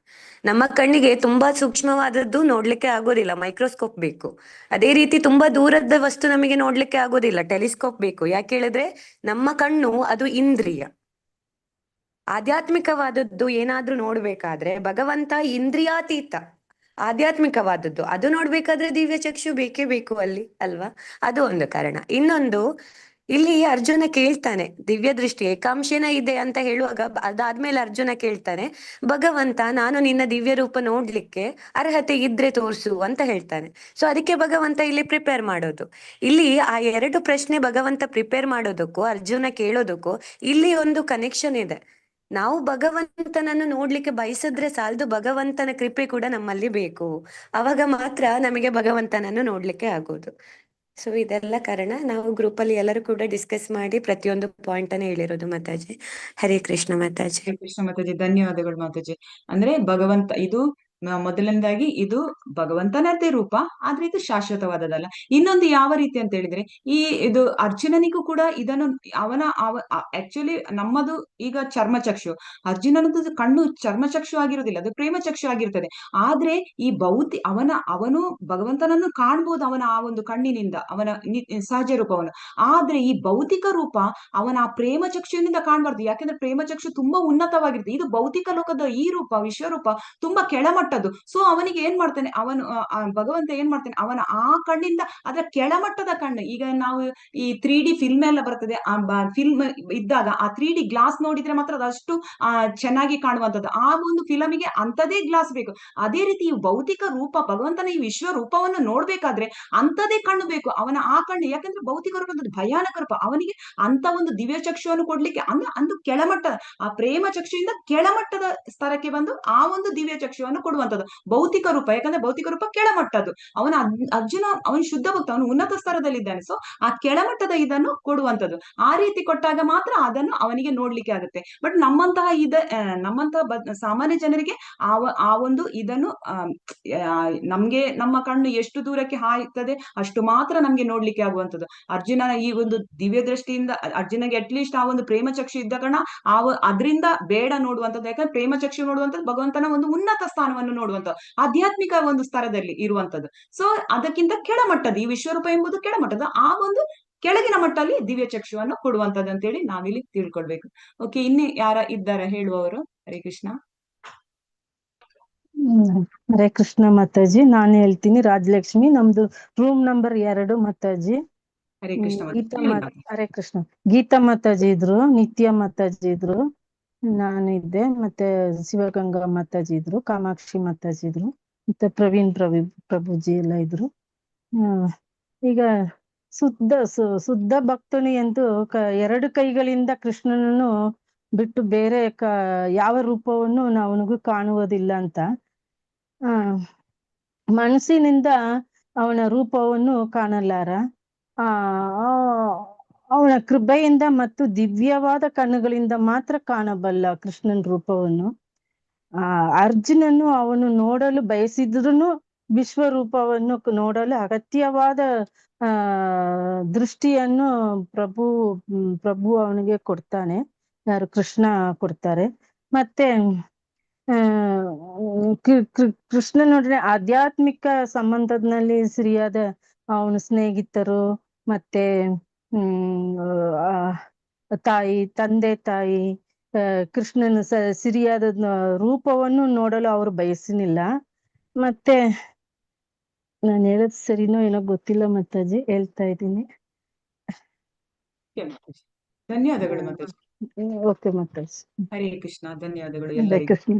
ನಮ್ಮ ಕಣ್ಣಿಗೆ ತುಂಬಾ ಸೂಕ್ಷ್ಮವಾದದ್ದು ನೋಡ್ಲಿಕ್ಕೆ ಆಗೋದಿಲ್ಲ, ಮೈಕ್ರೋಸ್ಕೋಪ್ ಬೇಕು. ಅದೇ ರೀತಿ ತುಂಬಾ ದೂರದ ವಸ್ತು ನಮಗೆ ನೋಡ್ಲಿಕ್ಕೆ ಆಗೋದಿಲ್ಲ, ಟೆಲಿಸ್ಕೋಪ್ ಬೇಕು. ಯಾಕೆ ಹೇಳಿದ್ರೆ ನಮ್ಮ ಕಣ್ಣು ಅದು ಇಂದ್ರಿಯ. ಆಧ್ಯಾತ್ಮಿಕವಾದದ್ದು ಏನಾದ್ರೂ ನೋಡ್ಬೇಕಾದ್ರೆ ಭಗವಂತ ಇಂದ್ರಿಯಾತೀತ, ಆಧ್ಯಾತ್ಮಿಕವಾದದ್ದು ಅದು ನೋಡ್ಬೇಕಾದ್ರೆ ದಿವ್ಯ ಚಕ್ಷು ಬೇಕೇ ಬೇಕು ಅಲ್ಲಿ ಅಲ್ವಾ. ಅದು ಒಂದು ಕಾರಣ. ಇನ್ನೊಂದು, ಇಲ್ಲಿ ಅರ್ಜುನ ಕೇಳ್ತಾನೆ ದಿವ್ಯ ದೃಷ್ಟಿ ಏಕಾಂಶನ ಇದೆ ಅಂತ ಹೇಳುವಾಗ, ಅದಾದ್ಮೇಲೆ ಅರ್ಜುನ ಕೇಳ್ತಾನೆ, ಭಗವಂತ ನಾನು ನಿನ್ನ ದಿವ್ಯ ರೂಪ ನೋಡ್ಲಿಕ್ಕೆ ಅರ್ಹತೆ ಇದ್ರೆ ತೋರ್ಸು ಅಂತ ಹೇಳ್ತಾನೆ. ಸೊ ಅದಕ್ಕೆ ಭಗವಂತ ಇಲ್ಲಿ ಪ್ರಿಪೇರ್ ಮಾಡೋದು. ಇಲ್ಲಿ ಆ 2 ಪ್ರಶ್ನೆ ಭಗವಂತ ಪ್ರಿಪೇರ್ ಮಾಡೋದಕ್ಕೂ ಅರ್ಜುನ ಕೇಳೋದಕ್ಕೂ ಇಲ್ಲಿ ಒಂದು ಕನೆಕ್ಷನ್ ಇದೆ. ನಾವು ಭಗವಂತನನ್ನು ನೋಡ್ಲಿಕ್ಕೆ ಬಯಸಿದ್ರೆ ಸಾಲದು, ಭಗವಂತನ ಕೃಪೆ ಕೂಡ ನಮ್ಮಲ್ಲಿ ಬೇಕು. ಅವಾಗ ಮಾತ್ರ ನಮಗೆ ಭಗವಂತನನ್ನು ನೋಡ್ಲಿಕ್ಕೆ ಆಗೋದು. ಸೊ ಇದೆಲ್ಲ ಕಾರಣ ನಾವು ಗ್ರೂಪಲ್ಲಿ ಎಲ್ಲರೂ ಕೂಡ ಡಿಸ್ಕಸ್ ಮಾಡಿ ಪ್ರತಿಯೊಂದು ಪಾಯಿಂಟ್ ಅನ್ನು ಹೇಳಿರೋದು ಮಾತಾಜಿ. ಹರೇ ಕೃಷ್ಣ ಮಾತಾಜಿ. ಹರೇ ಕೃಷ್ಣ ಮಾತಾಜಿ, ಧನ್ಯವಾದಗಳು ಮಾತಾಜಿ. ಅಂದ್ರೆ ಭಗವಂತ ಇದು ಮೊದಲನೇದಾಗಿ ಇದು ಭಗವಂತನದೇ ರೂಪ, ಆದ್ರೆ ಇದು ಶಾಶ್ವತವಾದದಲ್ಲ. ಇನ್ನೊಂದು ಯಾವ ರೀತಿ ಅಂತ ಹೇಳಿದ್ರೆ, ಇದು ಅರ್ಜುನನಿಗೂ ಕೂಡ ಇದನ್ನು ಆಕ್ಚುಲಿ ನಮ್ಮದು ಈಗ ಚರ್ಮಚಕ್ಷು, ಅರ್ಜುನನದು ಕಣ್ಣು ಚರ್ಮಚಕ್ಷು ಆಗಿರುವುದಿಲ್ಲ, ಅದು ಪ್ರೇಮಚಕ್ಷು ಆಗಿರ್ತದೆ. ಆದ್ರೆ ಈ ಅವನು ಭಗವಂತನನ್ನು ಕಾಣ್ಬೋದು ಅವನ ಆ ಒಂದು ಕಣ್ಣಿನಿಂದ, ಅವನ ಸಹಜ ರೂಪವನ್ನು. ಆದ್ರೆ ಈ ಭೌತಿಕ ರೂಪ ಅವನ ಆ ಪ್ರೇಮ ಚಕ್ಷುವಿನಿಂದ ಕಾಣ್ಬಾರ್ದು, ಯಾಕೆಂದ್ರೆ ಪ್ರೇಮ ಚಕ್ಷು ತುಂಬಾ ಉನ್ನತವಾಗಿರುತ್ತೆ. ಇದು ಭೌತಿಕ ಲೋಕದ ಈ ರೂಪ, ವಿಶ್ವರೂಪ ತುಂಬಾ ಕೆಳಮಟ್ಟದ್ದು. ಸೊ ಅವನಿಗೆ ಏನ್ ಮಾಡ್ತಾನೆ ಭಗವಂತ ಏನ್ ಮಾಡ್ತಾನೆ, ಅವನ ಆ ಕಣ್ಣಿಂದ ಅದರ ಕೆಳಮಟ್ಟದ ಕಣ್ಣು. ಈಗ ನಾವು ಈ 3D ಫಿಲ್ಮ್ ಎಲ್ಲ ಬರ್ತದೆ, ಆ ಫಿಲ್ಮ್ ಇದ್ದಾಗ ಆ 3D ಗ್ಲಾಸ್ ನೋಡಿದ್ರೆ ಮಾತ್ರ ಅದಷ್ಟು ಚೆನ್ನಾಗಿ ಕಾಣುವಂಥದ್ದು. ಆ ಒಂದು ಫಿಲಮಿಗೆ ಅಂತದೇ ಗ್ಲಾಸ್ ಬೇಕು. ಅದೇ ರೀತಿ ಈ ಭೌತಿಕ ರೂಪ, ಭಗವಂತನ ಈ ವಿಶ್ವ ರೂಪವನ್ನು ನೋಡ್ಬೇಕಾದ್ರೆ ಅಂತದೇ ಕಣ್ಣು ಬೇಕು, ಅವನ ಆ ಕಣ್ಣು. ಯಾಕಂದ್ರೆ ಭೌತಿಕ ರೂಪದ ಭಯಾನಕ ರೂಪ, ಅವನಿಗೆ ಅಂತ ಒಂದು ದಿವ್ಯ ಚಕ್ಷುವನ್ನು ಕೊಡ್ಲಿಕ್ಕೆ ಅಂದು ಕೆಳಮಟ್ಟ, ಆ ಪ್ರೇಮ ಚಕ್ಷುವಿಂದ ಕೆಳಮಟ್ಟದ ಸ್ತರಕ್ಕೆ ಬಂದು ಆ ಒಂದು ದಿವ್ಯ ಚಕ್ಷುವನ್ನು ಕೊಡುವಂಥದ್ದು ಭೌತಿಕ ರೂಪ. ಯಾಕಂದ್ರೆ ಭೌತಿಕ ರೂಪ ಕೆಳಮಟ್ಟದ್ದು, ಅರ್ಜುನ ಅವನು ಶುದ್ಧ ಭಕ್ತ, ಅವನು ಉನ್ನತ ಸ್ತರದಲ್ಲಿದ್ದಾನೆ. ಸೊ ಆ ಕೆಳಮಟ್ಟದ ಇದನ್ನು ಕೊಡುವಂಥದ್ದು. ಆ ರೀತಿ ಕೊಟ್ಟಾಗ ಮಾತ್ರ ಅದನ್ನು ಅವನಿಗೆ ನೋಡ್ಲಿಕ್ಕೆ ಆಗುತ್ತೆ. ಬಟ್ ನಮ್ಮಂತಹ ಸಾಮಾನ್ಯ ಜನರಿಗೆ ಆ ಒಂದು ಇದನ್ನು ನಮ್ಗೆ ನಮ್ಮ ಕಣ್ಣು ಎಷ್ಟು ದೂರಕ್ಕೆ ಹಾಯ್ತದೆ ಅಷ್ಟು ಮಾತ್ರ ನಮ್ಗೆ ನೋಡ್ಲಿಕ್ಕೆ ಆಗುವಂಥದ್ದು. ಅರ್ಜುನನ ಈ ಒಂದು ದಿವ್ಯ ದೃಷ್ಟಿಯಿಂದ ಅರ್ಜುನಗೆ ಅಟ್ಲೀಸ್ಟ್ ಆ ಒಂದು ಪ್ರೇಮ ಚಕ್ಷು ಇದ್ದ ಕಾರಣ ಅದರಿಂದ ಬೇಡ ನೋಡುವಂಥದ್ದು. ಯಾಕಂದ್ರೆ ಪ್ರೇಮ ಚಕ್ಷು ನೋಡುವಂಥದ್ದು ಭಗವಂತನ ಒಂದು ಉನ್ನತ ಸ್ಥಾನವನ್ನು ನೋಡುವಂಥದ್ದು, ಆಧ್ಯಾತ್ಮಿಕ ಒಂದು ಸ್ತರದಲ್ಲಿ ಇರುವಂಥದ್ದು. ಸೊ ಅದಕ್ಕಿಂತ ಕೆಳಮಟ್ಟದ ಈ ವಿಶ್ವರೂಪ ಎಂಬುದು ಕೆಳಮಟ್ಟದ, ಆ ಒಂದು ಕೆಳಗಿನ ಮಟ್ಟಲ್ಲಿ ದಿವ್ಯ ಚಕ್ಷುವನ್ನು ಕೊಡುವಂಥದ್ದು ಅಂತೇಳಿ ನಾವಿಲ್ಲಿ ತಿಳ್ಕೊಳ್ಬೇಕು. ಓಕೆ, ಇನ್ನೇ ಯಾರ ಇದ್ದಾರ ಹೇಳುವವರು? ಹರೇ ಕೃಷ್ಣ. ಹರೇ ಕೃಷ್ಣ ಮಾತಾಜಿ. ನಾನು ಹೇಳ್ತೀನಿ, ರಾಜಲಕ್ಷ್ಮಿ, ನಮ್ದು ರೂಮ್ ನಂಬರ್ 2 ಮಾತಾಜಿ. ಹರೇ ಕೃಷ್ಣ. ಹರೇ ಕೃಷ್ಣ. ಗೀತಾ ಮಾತಾಜಿ ಇದ್ರು, ನಿತ್ಯ ಮಾತಾಜಿ ಇದ್ರು, ನಾನಿದ್ದೆ, ಮತ್ತೆ ಶಿವಗಂಗಾ ಮಾತಾಜಿ ಇದ್ರು, ಕಾಮಾಕ್ಷಿ ಮಾತಾಜಿ ಇದ್ರು, ಮತ್ತೆ ಪ್ರವೀಣ್ ಪ್ರಭುಜಿ ಎಲ್ಲ ಇದ್ರು. ಈಗ ಶುದ್ಧ ಭಕ್ತನಿ ಎಂದು 2 ಕೈಗಳಿಂದ ಕೃಷ್ಣನನ್ನು ಬಿಟ್ಟು ಬೇರೆ ಯಾವ ರೂಪವನ್ನು ಅವನಿಗೂ ಕಾಣುವುದಿಲ್ಲ ಅಂತ ಮನಸ್ಸಿನಿಂದ ಅವನ ರೂಪವನ್ನು ಕಾಣಲಾರ. ಅವನ ಕೃಪೆಯಿಂದ ಮತ್ತು ದಿವ್ಯವಾದ ಕಣ್ಣುಗಳಿಂದ ಮಾತ್ರ ಕಾಣಬಲ್ಲ ಕೃಷ್ಣನ ರೂಪವನ್ನು. ಅರ್ಜುನನು ಅವನು ನೋಡಲು ಬಯಸಿದ್ರೂ ವಿಶ್ವರೂಪವನ್ನು ನೋಡಲು ಅಗತ್ಯವಾದ ದೃಷ್ಟಿಯನ್ನು ಪ್ರಭು ಅವನಿಗೆ ಕೊಡ್ತಾನೆ, ಯಾರು ಕೃಷ್ಣ ಕೊಡ್ತಾರೆ. ಮತ್ತೆ ಕೃಷ್ಣ ನೋಡ್ರೆ ಆಧ್ಯಾತ್ಮಿಕ ಸಂಬಂಧದಲ್ಲಿ ಸರಿಯಾದ ಅವನ ಸ್ನೇಹಿತರು, ಮತ್ತೆ ತಂದೆ ತಾಯಿ ಕೃಷ್ಣನ ಸಿರಿಯಾದ ರೂಪವನ್ನು ನೋಡಲು ಅವರು ಬಯಸಲಿಲ್ಲ. ಮತ್ತೆ ನಾನು ಹೇಳೋದು ಸರಿನೋ ಏನೋ ಗೊತ್ತಿಲ್ಲ ಮಾತಾಜಿ, ಹೇಳ್ತಾ ಇದ್ದೀನಿ. ಧನ್ಯವಾದಗಳು ಮಾತಾಜಿ. ಓಕೆ ಮಾತಾಜಿ. ಹರೇ ಕೃಷ್ಣ. ಧನ್ಯವಾದಗಳು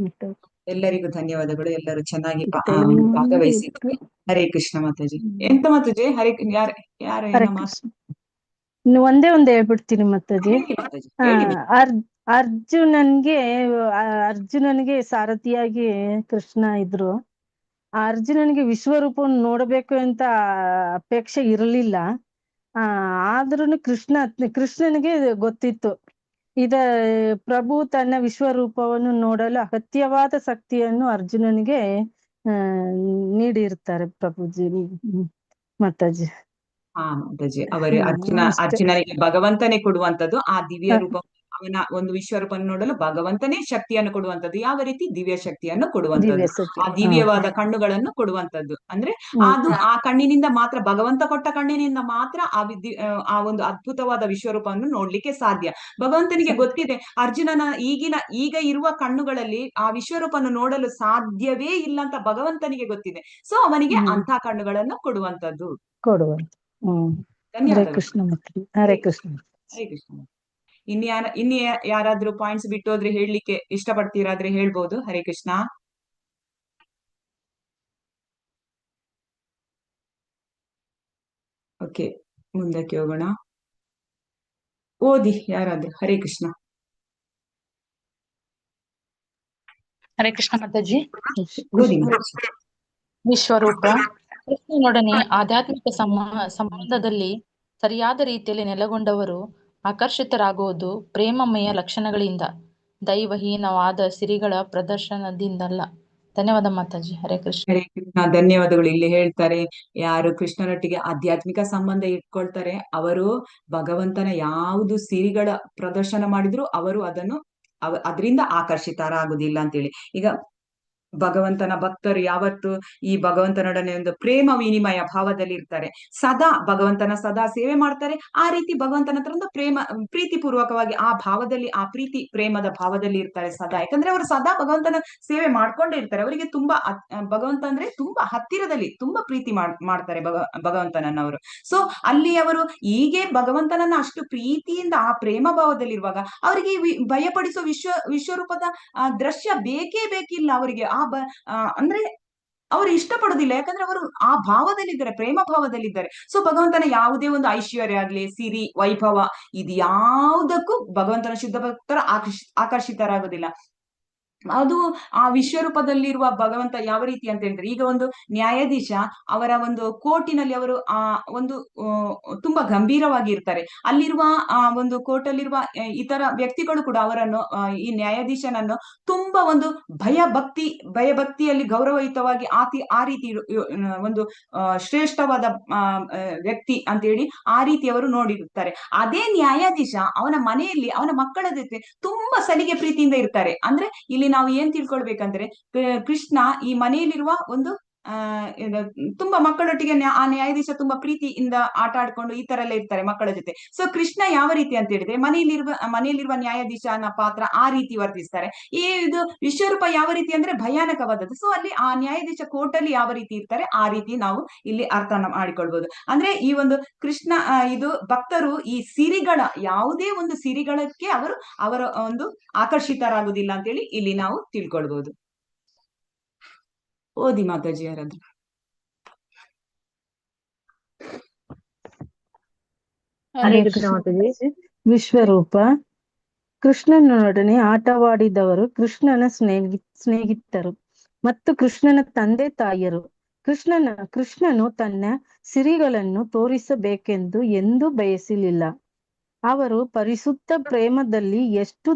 ಎಲ್ಲರಿಗೂ ಧನ್ಯವಾದಗಳು. ಎಲ್ಲರೂ ಚೆನ್ನಾಗಿ ಭಾಗವಹಿಸಿದ್ರು. ಹರೇ ಕೃಷ್ಣ ಮಾತಾಜಿ. ಎಂತ ಮಾತಾಜಿ? ಒಂದೇ ಹೇಳ್ಬಿಡ್ತೀನಿ ಮಾತಾಜಿ. ಅರ್ಜುನನ್ಗೆ ಸಾರಥಿಯಾಗಿ ಕೃಷ್ಣ ಇದ್ರು. ಅರ್ಜುನನಿಗೆ ವಿಶ್ವರೂಪವನ್ನು ನೋಡಬೇಕು ಅಂತ ಅಪೇಕ್ಷೆ ಇರಲಿಲ್ಲ. ಆದ್ರೂ ಕೃಷ್ಣನಿಗೆ ಗೊತ್ತಿತ್ತು, ಪ್ರಭು ತನ್ನ ವಿಶ್ವರೂಪವನ್ನು ನೋಡಲು ಅಗತ್ಯವಾದ ಶಕ್ತಿಯನ್ನು ಅರ್ಜುನನಿಗೆ ನೀಡಿರ್ತಾರೆ ಪ್ರಭುಜಿ ಮಾತಾಜಿ. ಮಾತಾಜಿ ಅವರು ಅರ್ಜುನನಿಗೆ ಭಗವಂತನೇ ಕೊಡುವಂತದ್ದು ಆ ದಿವ್ಯ ರೂಪ. ಅವನ ಒಂದು ವಿಶ್ವರೂಪವನ್ನು ನೋಡಲು ಭಗವಂತನೇ ಶಕ್ತಿಯನ್ನು ಕೊಡುವಂತದ್ದು. ಯಾವ ರೀತಿ? ದಿವ್ಯ ಶಕ್ತಿಯನ್ನು ಕೊಡುವಂತದ್ದು, ಆ ದಿವ್ಯವಾದ ಕಣ್ಣುಗಳನ್ನು ಕೊಡುವಂತದ್ದು. ಅಂದ್ರೆ ಅದು ಆ ಕಣ್ಣಿನಿಂದ ಮಾತ್ರ, ಭಗವಂತ ಕೊಟ್ಟ ಕಣ್ಣಿನಿಂದ ಮಾತ್ರ ಆ ಒಂದು ಅದ್ಭುತವಾದ ವಿಶ್ವರೂಪವನ್ನು ನೋಡ್ಲಿಕ್ಕೆ ಸಾಧ್ಯ. ಭಗವಂತನಿಗೆ ಗೊತ್ತಿದೆ ಅರ್ಜುನನ ಈಗ ಇರುವ ಕಣ್ಣುಗಳಲ್ಲಿ ಆ ವಿಶ್ವರೂಪವನ್ನು ನೋಡಲು ಸಾಧ್ಯವೇ ಇಲ್ಲ ಅಂತ ಭಗವಂತನಿಗೆ ಗೊತ್ತಿದೆ. ಸೊ ಅವನಿಗೆ ಅಂತ ಕಣ್ಣುಗಳನ್ನು ಕೊಡುವಂತದ್ದು. ಹರೇ ಕೃಷ್ಣ. ಹರೇ ಕೃಷ್ಣ. ಹರೇ ಕೃಷ್ಣ. ಇನ್ನು ಯಾರಾದ್ರೂ ಪಾಯಿಂಟ್ಸ್ ಬಿಟ್ಟು ಹೋದ್ರೆ ಹೇಳಲಿಕ್ಕೆ ಇಷ್ಟಪಡ್ತೀರಾದ್ರೆ ಹೇಳ್ಬೋದು. ಹರೇ ಕೃಷ್ಣ. ಓಕೆ, ಮುಂದಕ್ಕೆ ಹೋಗೋಣ. ಓದಿ ಯಾರಾದ್ರೂ. ಹರೇ ಕೃಷ್ಣ. ಹರೇ ಕೃಷ್ಣ ಮಾತಾಜಿ. ಓದಿ. ವಿಶ್ವರೂಪ ಕೃಷ್ಣನೊಡನೆ ಆಧ್ಯಾತ್ಮಿಕ ಸಂಬಂಧದಲ್ಲಿ ಸರಿಯಾದ ರೀತಿಯಲ್ಲಿ ನೆಲೆಗೊಂಡವರು ಆಕರ್ಷಿತರಾಗುವುದು ಪ್ರೇಮಮಯ ಲಕ್ಷಣಗಳಿಂದ, ದೈವಹೀನವಾದ ಸಿರಿಗಳ ಪ್ರದರ್ಶನದಿಂದಲ್ಲ. ಧನ್ಯವಾದ ಮಾತಾಜಿ. ಹರೇ ಕೃಷ್ಣ. ಹರೇ ಕೃಷ್ಣ. ಧನ್ಯವಾದಗಳು. ಇಲ್ಲಿ ಹೇಳ್ತಾರೆ, ಯಾರು ಕೃಷ್ಣನೊಟ್ಟಿಗೆ ಆಧ್ಯಾತ್ಮಿಕ ಸಂಬಂಧ ಇಟ್ಕೊಳ್ತಾರೆ ಅವರು ಭಗವಂತನ ಯಾವುದು ಸಿರಿಗಳ ಪ್ರದರ್ಶನ ಮಾಡಿದ್ರು ಅವರು ಅದರಿಂದ ಆಕರ್ಷಿತರಾಗುದಿಲ್ಲ ಅಂತೇಳಿ. ಈಗ ಭಗವಂತನ ಭಕ್ತರು ಯಾವತ್ತು ಈ ಭಗವಂತನೊಡನೆ ಒಂದು ಪ್ರೇಮ ವಿನಿಮಯ ಭಾವದಲ್ಲಿ ಇರ್ತಾರೆ, ಭಗವಂತನ ಸದಾ ಸೇವೆ ಮಾಡ್ತಾರೆ. ಆ ರೀತಿ ಭಗವಂತನ ಹತ್ರ ಒಂದು ಪ್ರೀತಿ ಪೂರ್ವಕವಾಗಿ ಆ ಭಾವದಲ್ಲಿ, ಆ ಪ್ರೀತಿ ಪ್ರೇಮದ ಭಾವದಲ್ಲಿ ಇರ್ತಾರೆ ಸದಾ. ಯಾಕಂದ್ರೆ ಅವರು ಸದಾ ಭಗವಂತನ ಸೇವೆ ಮಾಡ್ಕೊಂಡೇ ಇರ್ತಾರೆ. ಅವರಿಗೆ ತುಂಬಾ ಭಗವಂತ ಅಂದ್ರೆ ತುಂಬಾ ಹತ್ತಿರದಲ್ಲಿ ತುಂಬಾ ಪ್ರೀತಿ ಮಾಡ್ತಾರೆ ಭಗವಂತನನ್ನವರು. ಸೊ ಅಲ್ಲಿ ಅವರು ಹೀಗೆ ಭಗವಂತನನ್ನ ಅಷ್ಟು ಪ್ರೀತಿಯಿಂದ ಆ ಪ್ರೇಮ ಭಾವದಲ್ಲಿರುವಾಗ ಅವರಿಗೆ ಭಯಪಡಿಸುವ ವಿಶ್ವರೂಪದ ದೃಶ್ಯ ಬೇಕೇ ಬೇಕಿಲ್ಲ ಅವರಿಗೆ. ಅಂದ್ರೆ ಅವರು ಇಷ್ಟಪಡುದಿಲ್ಲ, ಯಾಕಂದ್ರೆ ಅವರು ಆ ಭಾವದಲ್ಲಿದ್ದಾರೆ, ಪ್ರೇಮ ಭಾವದಲ್ಲಿದ್ದಾರೆ. ಸೊ ಭಗವಂತನ ಯಾವುದೇ ಒಂದು ಐಶ್ವರ್ಯ ಆಗ್ಲಿ, ಸಿರಿ, ವೈಭವ, ಇದು ಯಾವುದಕ್ಕೂ ಭಗವಂತನ ಶುದ್ಧ ಭಕ್ತರ ಆಕರ್ಷಿತರಾಗುದಿಲ್ಲ. ಅದು ಆ ವಿಶ್ವರೂಪದಲ್ಲಿರುವ ಭಗವಂತ ಯಾವ ರೀತಿ ಅಂತ ಹೇಳಿದ್ರೆ, ಈಗ ಒಂದು ನ್ಯಾಯಾಧೀಶ ಅವರ ಒಂದು ಕೋರ್ಟಿನಲ್ಲಿ ಅವರು ಒಂದು ತುಂಬಾ ಗಂಭೀರವಾಗಿ ಇರ್ತಾರೆ. ಅಲ್ಲಿರುವ ಒಂದು ಕೋರ್ಟ್ ಅಲ್ಲಿರುವ ಇತರ ವ್ಯಕ್ತಿಗಳು ಕೂಡ ಅವರನ್ನು ಈ ನ್ಯಾಯಾಧೀಶನನ್ನು ತುಂಬಾ ಒಂದು ಭಯಭಕ್ತಿಯಲ್ಲಿ ಗೌರವಯುತವಾಗಿ ಆ ರೀತಿ ಒಂದು ಶ್ರೇಷ್ಠವಾದ ವ್ಯಕ್ತಿ ಅಂತ ಹೇಳಿ ಆ ರೀತಿ ಅವರು ನೋಡಿರುತ್ತಾರೆ. ಅದೇ ನ್ಯಾಯಾಧೀಶ ಅವನ ಮನೆಯಲ್ಲಿ ಅವನ ಮಕ್ಕಳ ಜೊತೆ ತುಂಬಾ ಸಲಿಗೆ ಪ್ರೀತಿಯಿಂದ ಇರ್ತಾರೆ. ಅಂದ್ರೆ ಇಲ್ಲಿ ನಾವು ಏನ್ ತಿಳ್ಕೊಳ್ಬೇಕಂದ್ರೆ, ಕೃಷ್ಣ ಈ ಮನೆಯಲ್ಲಿರುವ ಒಂದು ತುಂಬಾ ಮಕ್ಕಳೊಟ್ಟಿಗೆ ಆ ನ್ಯಾಯಾಧೀಶ ತುಂಬಾ ಪ್ರೀತಿಯಿಂದ ಆಟ ಆಡ್ಕೊಂಡು ಈ ತರ ಎಲ್ಲ ಇರ್ತಾರೆ ಮಕ್ಕಳ ಜೊತೆ. ಸೊ ಕೃಷ್ಣ ಯಾವ ರೀತಿ ಅಂತ ಹೇಳಿದ್ರೆ, ಮನೆಯಲ್ಲಿರುವ ನ್ಯಾಯಾಧೀಶನ ಪಾತ್ರ ಆ ರೀತಿ ವರ್ತಿಸ್ತಾರೆ. ಇದು ವಿಶ್ವರೂಪ ಯಾವ ರೀತಿ ಅಂದ್ರೆ ಭಯಾನಕವಾದದ್ದು. ಸೊ ಅಲ್ಲಿ ಆ ನ್ಯಾಯಾಧೀಶ ಕೋರ್ಟ್ ಅಲ್ಲಿ ಯಾವ ರೀತಿ ಇರ್ತಾರೆ ಆ ರೀತಿ ನಾವು ಇಲ್ಲಿ ಅರ್ಥ ಮಾಡಿಕೊಳ್ಬಹುದು. ಅಂದ್ರೆ ಈ ಒಂದು ಕೃಷ್ಣ ಇದು ಭಕ್ತರು ಈ ಸಿರಿಗಳ ಯಾವುದೇ ಒಂದು ಸಿರಿಗಳಕ್ಕೆ ಅವರ ಒಂದು ಆಕರ್ಷಿತರಾಗುದಿಲ್ಲ ಅಂತೇಳಿ ಇಲ್ಲಿ ನಾವು ತಿಳ್ಕೊಳ್ಬಹುದು. ಓದಿ ಮಾತಾಜಿ ಯಾರಾದ್ರೂ. ಹರೇ ಕೃಷ್ಣ ಮಾತಾಜಿ. ವಿಶ್ವರೂಪ. ಕೃಷ್ಣನೊಡನೆ ಆಟವಾಡಿದವರು ಕೃಷ್ಣನ ಸ್ನೇಹಿತರು ಮತ್ತು ಕೃಷ್ಣನ ತಂದೆ ತಾಯಿಯರು. ಕೃಷ್ಣನು ತನ್ನ ಸಿರಿಗಳನ್ನು ತೋರಿಸಬೇಕೆಂದು ಎಂದೂ ಬಯಸಲಿಲ್ಲ. ಅವರು ಪರಿಶುದ್ಧ ಪ್ರೇಮದಲ್ಲಿ ಎಷ್ಟು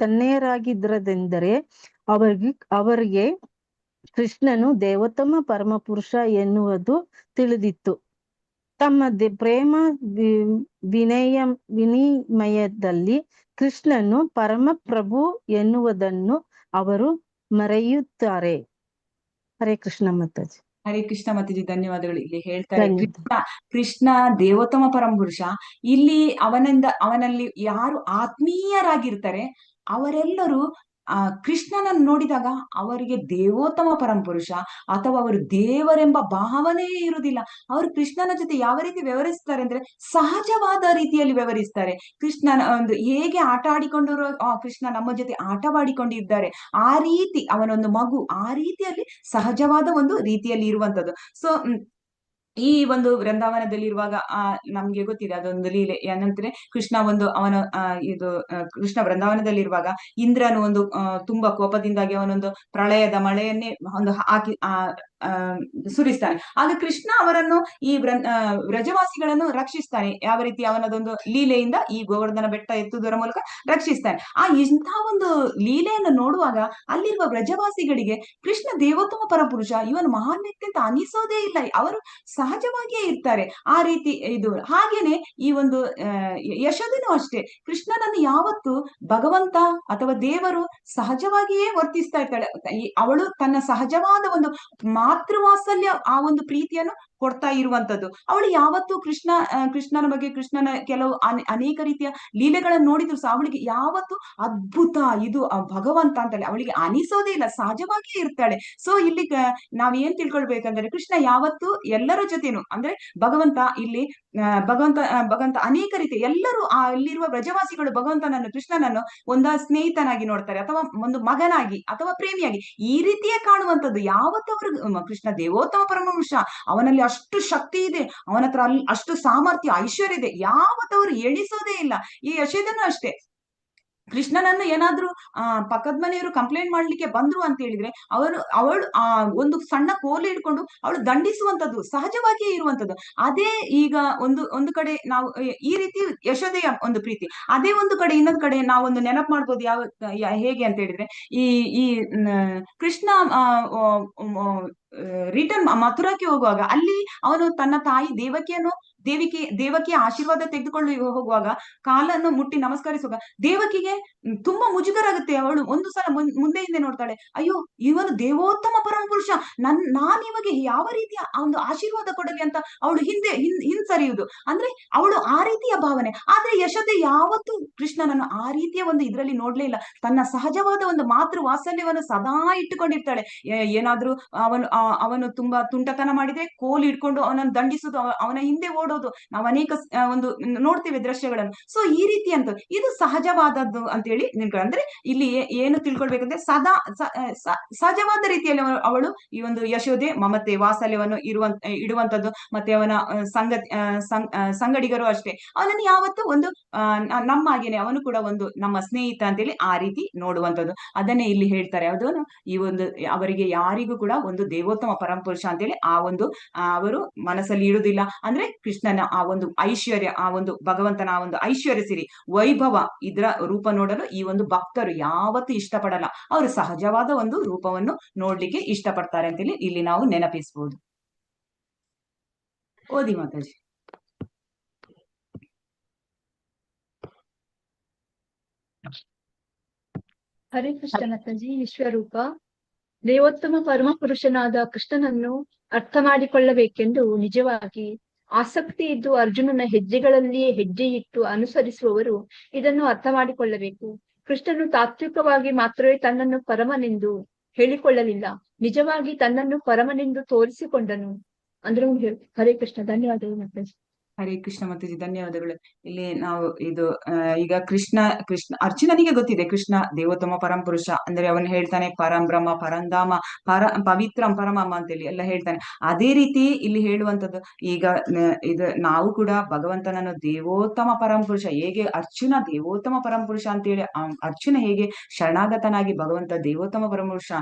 ತನ್ನೆಯರಾಗಿದ್ದರೆಂದರೆ ಅವರಿಗೆ ಕೃಷ್ಣನು ದೇವೋತ್ತಮ ಪರಮಪುರುಷ ಎನ್ನುವುದು ತಿಳಿದಿತ್ತು. ತಮ್ಮ ಪ್ರೇಮ ವಿನಿಮಯದಲ್ಲಿ ಕೃಷ್ಣನು ಪರಮಪ್ರಭು ಎನ್ನುವುದನ್ನು ಅವರು ಮರೆಯುತ್ತಾರೆ. ಹರೇ ಕೃಷ್ಣ ಮಾತಾಜಿ. ಹರೇ ಕೃಷ್ಣ ಮಾತಾಜಿ. ಧನ್ಯವಾದಗಳು. ಇಲ್ಲಿ ಹೇಳ್ತಾರೆ, ಕೃಷ್ಣ ದೇವೋತ್ತಮ ಪರಮಪುರುಷ. ಇಲ್ಲಿ ಅವನಲ್ಲಿ ಯಾರು ಆತ್ಮೀಯರಾಗಿರ್ತಾರೆ ಅವರೆಲ್ಲರೂ ಕೃಷ್ಣನನ್ನು ನೋಡಿದಾಗ ಅವರಿಗೆ ದೇವೋತ್ತಮ ಪರಮಪುರುಷ ಅಥವಾ ಅವರು ದೇವರೆಂಬ ಭಾವನೆಯೇ ಇರುವುದಿಲ್ಲ. ಅವರು ಕೃಷ್ಣನ ಜೊತೆ ಯಾವ ರೀತಿ ವ್ಯವಹರಿಸ್ತಾರೆ ಅಂದ್ರೆ ಸಹಜವಾದ ರೀತಿಯಲ್ಲಿ ವ್ಯವಹರಿಸ್ತಾರೆ. ಕೃಷ್ಣನ ಒಂದು ಹೇಗೆ ಆಟ ಆಡಿಕೊಂಡಿರೋ ಕೃಷ್ಣ ನಮ್ಮ ಜೊತೆ ಆಟವಾಡಿಕೊಂಡಿದ್ದಾರೆ ಆ ರೀತಿ, ಅವನೊಂದು ಮಗು ಆ ರೀತಿಯಲ್ಲಿ ಸಹಜವಾದ ಒಂದು ರೀತಿಯಲ್ಲಿ ಇರುವಂತದ್ದು. ಸೊ ಈ ಒಂದು ವೃಂದಾವನದಲ್ಲಿರುವಾಗ ನಮ್ಗೆ ಗೊತ್ತಿದೆ ಅದೊಂದು ಲೀಲೆ ಏನಂದ್ರೆ, ಕೃಷ್ಣ ವೃಂದಾವನದಲ್ಲಿರುವಾಗ ಇಂದ್ರನು ಒಂದು ತುಂಬಾ ಕೋಪದಿಂದಾಗಿ ಅವನೊಂದು ಪ್ರಳಯದ ಮಳೆಯನ್ನೇ ಒಂದು ಹಾಕಿ ಸುರಿಸ್ತಾನೆ. ಆಗ ಕೃಷ್ಣ ಅವರನ್ನು ಈ ವ್ರಜವಾಸಿಗಳನ್ನು ರಕ್ಷಿಸ್ತಾನೆ. ಯಾವ ರೀತಿ ಅವನದೊಂದು ಲೀಲೆಯಿಂದ ಈ ಗೋವರ್ಧನ ಬೆಟ್ಟ ಎತ್ತುವುದರ ಮೂಲಕ ರಕ್ಷಿಸ್ತಾನೆ. ಇಂಥ ಒಂದು ಲೀಲೆಯನ್ನು ನೋಡುವಾಗ ಅಲ್ಲಿರುವ ವ್ರಜವಾಸಿಗಳಿಗೆ ಕೃಷ್ಣ ದೇವೋತ್ತಮ ಪರಪುರುಷ, ಇವನು ಮಹಾನ್ ವ್ಯಕ್ತಿ ಅಂತ ಅನಿಸೋದೇ ಇಲ್ಲ. ಅವರು ಸಹಜವಾಗಿಯೇ ಇರ್ತಾರೆ ಆ ರೀತಿ. ಇದು ಹಾಗೇನೆ ಈ ಒಂದು ಯಶೋದನು ಅಷ್ಟೇ, ಕೃಷ್ಣನನ್ನು ಯಾವತ್ತು ಭಗವಂತ ಅಥವಾ ದೇವರು ಸಹಜವಾಗಿಯೇ ವರ್ತಿಸ್ತಾ ಇರ್ತಾಳೆ. ಅವಳು ತನ್ನ ಸಹಜವಾದ ಒಂದು ಮಾತೃವಾತ್ಸಲ್ಯ ಆ ಒಂದು ಪ್ರೀತಿಯನ್ನು ಕೊಡ್ತಾ ಇರುವಂತದ್ದು. ಅವಳು ಯಾವತ್ತು ಕೃಷ್ಣನ ಬಗ್ಗೆ, ಕೃಷ್ಣನ ಕೆಲವು ಅನೇಕ ರೀತಿಯ ಲೀಲೆಗಳನ್ನು ನೋಡಿದ್ರು ಸಹ ಅವಳಿಗೆ ಯಾವತ್ತು ಅದ್ಭುತ, ಇದು ಭಗವಂತ ಅಂತೇಳಿ ಅವಳಿಗೆ ಅನಿಸೋದೇ ಇಲ್ಲ, ಸಹಜವಾಗಿಯೇ ಇರ್ತಾಳೆ. ಸೊ ಇಲ್ಲಿ ನಾವ್ ಏನ್ ತಿಳ್ಕೊಳ್ಬೇಕಂದ್ರೆ, ಕೃಷ್ಣ ಯಾವತ್ತು ಎಲ್ಲರ ಜೊತೆನು ಅಂದ್ರೆ ಭಗವಂತ ಇಲ್ಲಿ ಭಗವಂತ ಅನೇಕ ರೀತಿ ಎಲ್ಲರೂ ಅಲ್ಲಿರುವ ವ್ರಜವಾಸಿಗಳು ಕೃಷ್ಣನನ್ನು ಒಂದು ಸ್ನೇಹಿತನಾಗಿ ನೋಡ್ತಾರೆ ಅಥವಾ ಒಂದು ಮಗನಾಗಿ ಅಥವಾ ಪ್ರೇಮಿಯಾಗಿ ಈ ರೀತಿಯೇ ಕಾಣುವಂಥದ್ದು. ಯಾವತ್ತು ಅವರು ಕೃಷ್ಣ ದೇವೋತ್ತಮ ಪರಮಪುರುಷ, ಅವನಲ್ಲಿ ಅಷ್ಟು ಶಕ್ತಿ ಇದೆ, ಅವನ ಹತ್ರ ಅಷ್ಟು ಸಾಮರ್ಥ್ಯ ಐಶ್ವರ್ಯ ಇದೆ, ಯಾವತ್ತವರು ಎಣಿಸೋದೇ ಇಲ್ಲ. ಈ ಯಶೋದನು ಅಷ್ಟೇ, ಕೃಷ್ಣನನ್ನು ಏನಾದ್ರೂ ಪಕ್ಕದ ಮನೆಯವರು ಕಂಪ್ಲೇಂಟ್ ಮಾಡ್ಲಿಕ್ಕೆ ಬಂದ್ರು ಅಂತ ಹೇಳಿದ್ರೆ ಅವಳು ಒಂದು ಸಣ್ಣ ಕೋಲು ಹಿಡ್ಕೊಂಡು ಅವಳು ದಂಡಿಸುವಂತದ್ದು ಸಹಜವಾಗಿಯೇ ಇರುವಂತದ್ದು. ಅದೇ ಈಗ ಒಂದು ಕಡೆ ನಾವು ಈ ರೀತಿ ಯಶೋದೆಯ ಒಂದು ಪ್ರೀತಿ, ಅದೇ ಒಂದು ಕಡೆ ಇನ್ನೊಂದು ಕಡೆ ನಾವೊಂದು ನೆನಪು ಮಾಡ್ಬೋದು ಹೇಗೆ ಅಂತ ಹೇಳಿದ್ರೆ ಈ ಈ ಕೃಷ್ಣ ರಿಟರ್ನ್ ಮಥುರಾಕ್ಕೆ ಹೋಗುವಾಗ ಅಲ್ಲಿ ಅವನು ತನ್ನ ತಾಯಿ ದೇವಕಿಯ ಆಶೀರ್ವಾದ ತೆಗೆದುಕೊಂಡು ಹೋಗುವಾಗ ಕಾಲನ್ನು ಮುಟ್ಟಿ ನಮಸ್ಕರಿಸುವಾಗ ದೇವಕಿಗೆ ತುಂಬಾ ಮುಜುಗರ ಆಗುತ್ತೆ. ಅವಳು ಒಂದು ಸಲ ಮುಂದೆ ಹಿಂದೆ ನೋಡ್ತಾಳೆ, ಅಯ್ಯೋ ಇವನು ದೇವೋತ್ತಮ ಪರಮ ಪುರುಷ, ನಾನ್ ಇವಾಗ ಯಾವ ರೀತಿಯ ಒಂದು ಆಶೀರ್ವಾದ ಕೊಡಲಿ ಅಂತ ಅವಳು ಹಿಂಸರಿಯುವುದು. ಅಂದ್ರೆ ಅವಳು ಆ ರೀತಿಯ ಭಾವನೆ. ಆದ್ರೆ ಯಶೋದೆ ಯಾವತ್ತೂ ಕೃಷ್ಣನನ್ನು ಆ ರೀತಿಯ ಒಂದು ಇದ್ರಲ್ಲಿ ನೋಡ್ಲೇ ಇಲ್ಲ. ತನ್ನ ಸಹಜವಾದ ಒಂದು ಮಾತೃ ವಾತ್ಸಲ್ಯವನ್ನು ಸದಾ ಇಟ್ಟುಕೊಂಡಿರ್ತಾಳೆ. ಏನಾದ್ರೂ ಅವನು ತುಂಬಾ ತುಂಟತನ ಮಾಡಿದ್ರೆ ಕೋಲು ಇಟ್ಕೊಂಡು ಅವನನ್ನು ದಂಡಿಸುದು, ಅವನ ಹಿಂದೆ ಓಡೋದು ನಾವು ಅನೇಕ ಒಂದು ನೋಡ್ತೇವೆ ದೃಶ್ಯಗಳನ್ನು. ಸೊ ಈ ರೀತಿ ಅಂತ ಇದು ಸಹಜವಾದದ್ದು ಅಂತ ಹೇಳಿ ಅಂದ್ರೆ ಇಲ್ಲಿ ಏನು ತಿಳ್ಕೊಳ್ಬೇಕಂದ್ರೆ ಸಹಜವಾದ ರೀತಿಯಲ್ಲಿ ಅವಳು ಈ ಒಂದು ಯಶೋದೆ ಮಮತೆ ವಾತ್ಸಲ್ಯವನ್ನು ಇಡುವಂತದ್ದು. ಮತ್ತೆ ಅವನ ಸಂಗಡಿಗರು ಅಷ್ಟೇ ಅವನನ್ನು ಯಾವತ್ತೂ ಒಂದು ನಮ್ಮ ಹಾಗೇನೆ ಅವನು ಕೂಡ ಒಂದು ನಮ್ಮ ಸ್ನೇಹಿತ ಅಂತೇಳಿ ಆ ರೀತಿ ನೋಡುವಂತದ್ದು. ಅದನ್ನೇ ಇಲ್ಲಿ ಹೇಳ್ತಾರೆ, ಅದನ್ನು ಈ ಒಂದು ಅವರಿಗೆ ಯಾರಿಗೂ ಕೂಡ ಒಂದು ದೇವೋತ್ತಮ ಪರಮಪುರುಷ ಅಂತೇಳಿ ಅವರು ಮನಸ್ಸಲ್ಲಿ ಇಡುವುದಿಲ್ಲ. ಅಂದ್ರೆ ಕೃಷ್ಣನ ಆ ಒಂದು ಐಶ್ವರ್ಯ, ಆ ಒಂದು ಭಗವಂತನ ಆ ಒಂದು ಐಶ್ವರ್ಯ ಸಿರಿ ವೈಭವ ಇದರ ರೂಪ ನೋಡಲು ಈ ಒಂದು ಭಕ್ತರು ಯಾವತ್ತೂ ಇಷ್ಟಪಡಲ್ಲ. ಅವರು ಸಹಜವಾದ ಒಂದು ರೂಪವನ್ನು ನೋಡ್ಲಿಕ್ಕೆ ಇಷ್ಟಪಡ್ತಾರೆ ಅಂತೇಳಿ ಇಲ್ಲಿ ನಾವು ನೆನಪಿಸಬಹುದು. ಓದಿ ಮಾತಾಜಿ. ಹರೇ ಕೃಷ್ಣ ಮಾತಾಜಿ. ವಿಶ್ವರೂಪ ದೇವೋತ್ತಮ ಪರಮ ಪುರುಷನಾದ ಕೃಷ್ಣನನ್ನು ಅರ್ಥ ಮಾಡಿಕೊಳ್ಳಬೇಕೆಂದು ನಿಜವಾಗಿ ಆಸಕ್ತಿ ಇದ್ದು ಅರ್ಜುನನ ಹೆಜ್ಜೆಗಳಲ್ಲಿಯೇ ಹೆಜ್ಜೆ ಇಟ್ಟು ಅನುಸರಿಸುವವರು ಇದನ್ನು ಅರ್ಥ ಮಾಡಿಕೊಳ್ಳಬೇಕು. ಕೃಷ್ಣನು ತಾತ್ವಿಕವಾಗಿ ಮಾತ್ರವೇ ತನ್ನನ್ನು ಪರಮನೆಂದು ಹೇಳಿಕೊಳ್ಳಲಿಲ್ಲ, ನಿಜವಾಗಿ ತನ್ನನ್ನು ಪರಮನೆಂದು ತೋರಿಸಿಕೊಂಡನು ಅಂದ್ರೆ. ಹರೇ ಕೃಷ್ಣ. ಧನ್ಯವಾದಗಳು ಮಾತಾಜಿ. ಹರೇ ಕೃಷ್ಣ ಮಾತಾಜಿ, ಧನ್ಯವಾದಗಳು. ಇಲ್ಲಿ ನಾವು ಇದು ಈಗ ಕೃಷ್ಣ ಅರ್ಜುನನಿಗೆ ಗೊತ್ತಿದೆ ಕೃಷ್ಣ ದೇವೋತ್ತಮ ಪರಮಪುರುಷ ಅಂದ್ರೆ ಅವನು ಹೇಳ್ತಾನೆ ಪರಂ ಬ್ರಹ್ಮ ಪರಂಧಾಮ ಪವಿತ್ರಂ ಪರಮಮ್ಮ ಅಂತೇಳಿ ಎಲ್ಲ ಹೇಳ್ತಾನೆ. ಅದೇ ರೀತಿ ಇಲ್ಲಿ ಹೇಳುವಂಥದ್ದು ಈಗ ಇದು ನಾವು ಕೂಡ ಭಗವಂತನನ್ನು ದೇವೋತ್ತಮ ಪರಮಪುರುಷ, ಹೇಗೆ ಅರ್ಜುನ ದೇವೋತ್ತಮ ಪರಮಪುರುಷ ಅಂತೇಳಿ ಅರ್ಜುನ ಹೇಗೆ ಶರಣಾಗತನಾಗಿ ಭಗವಂತ ದೇವೋತ್ತಮ ಪರಮಪುರುಷ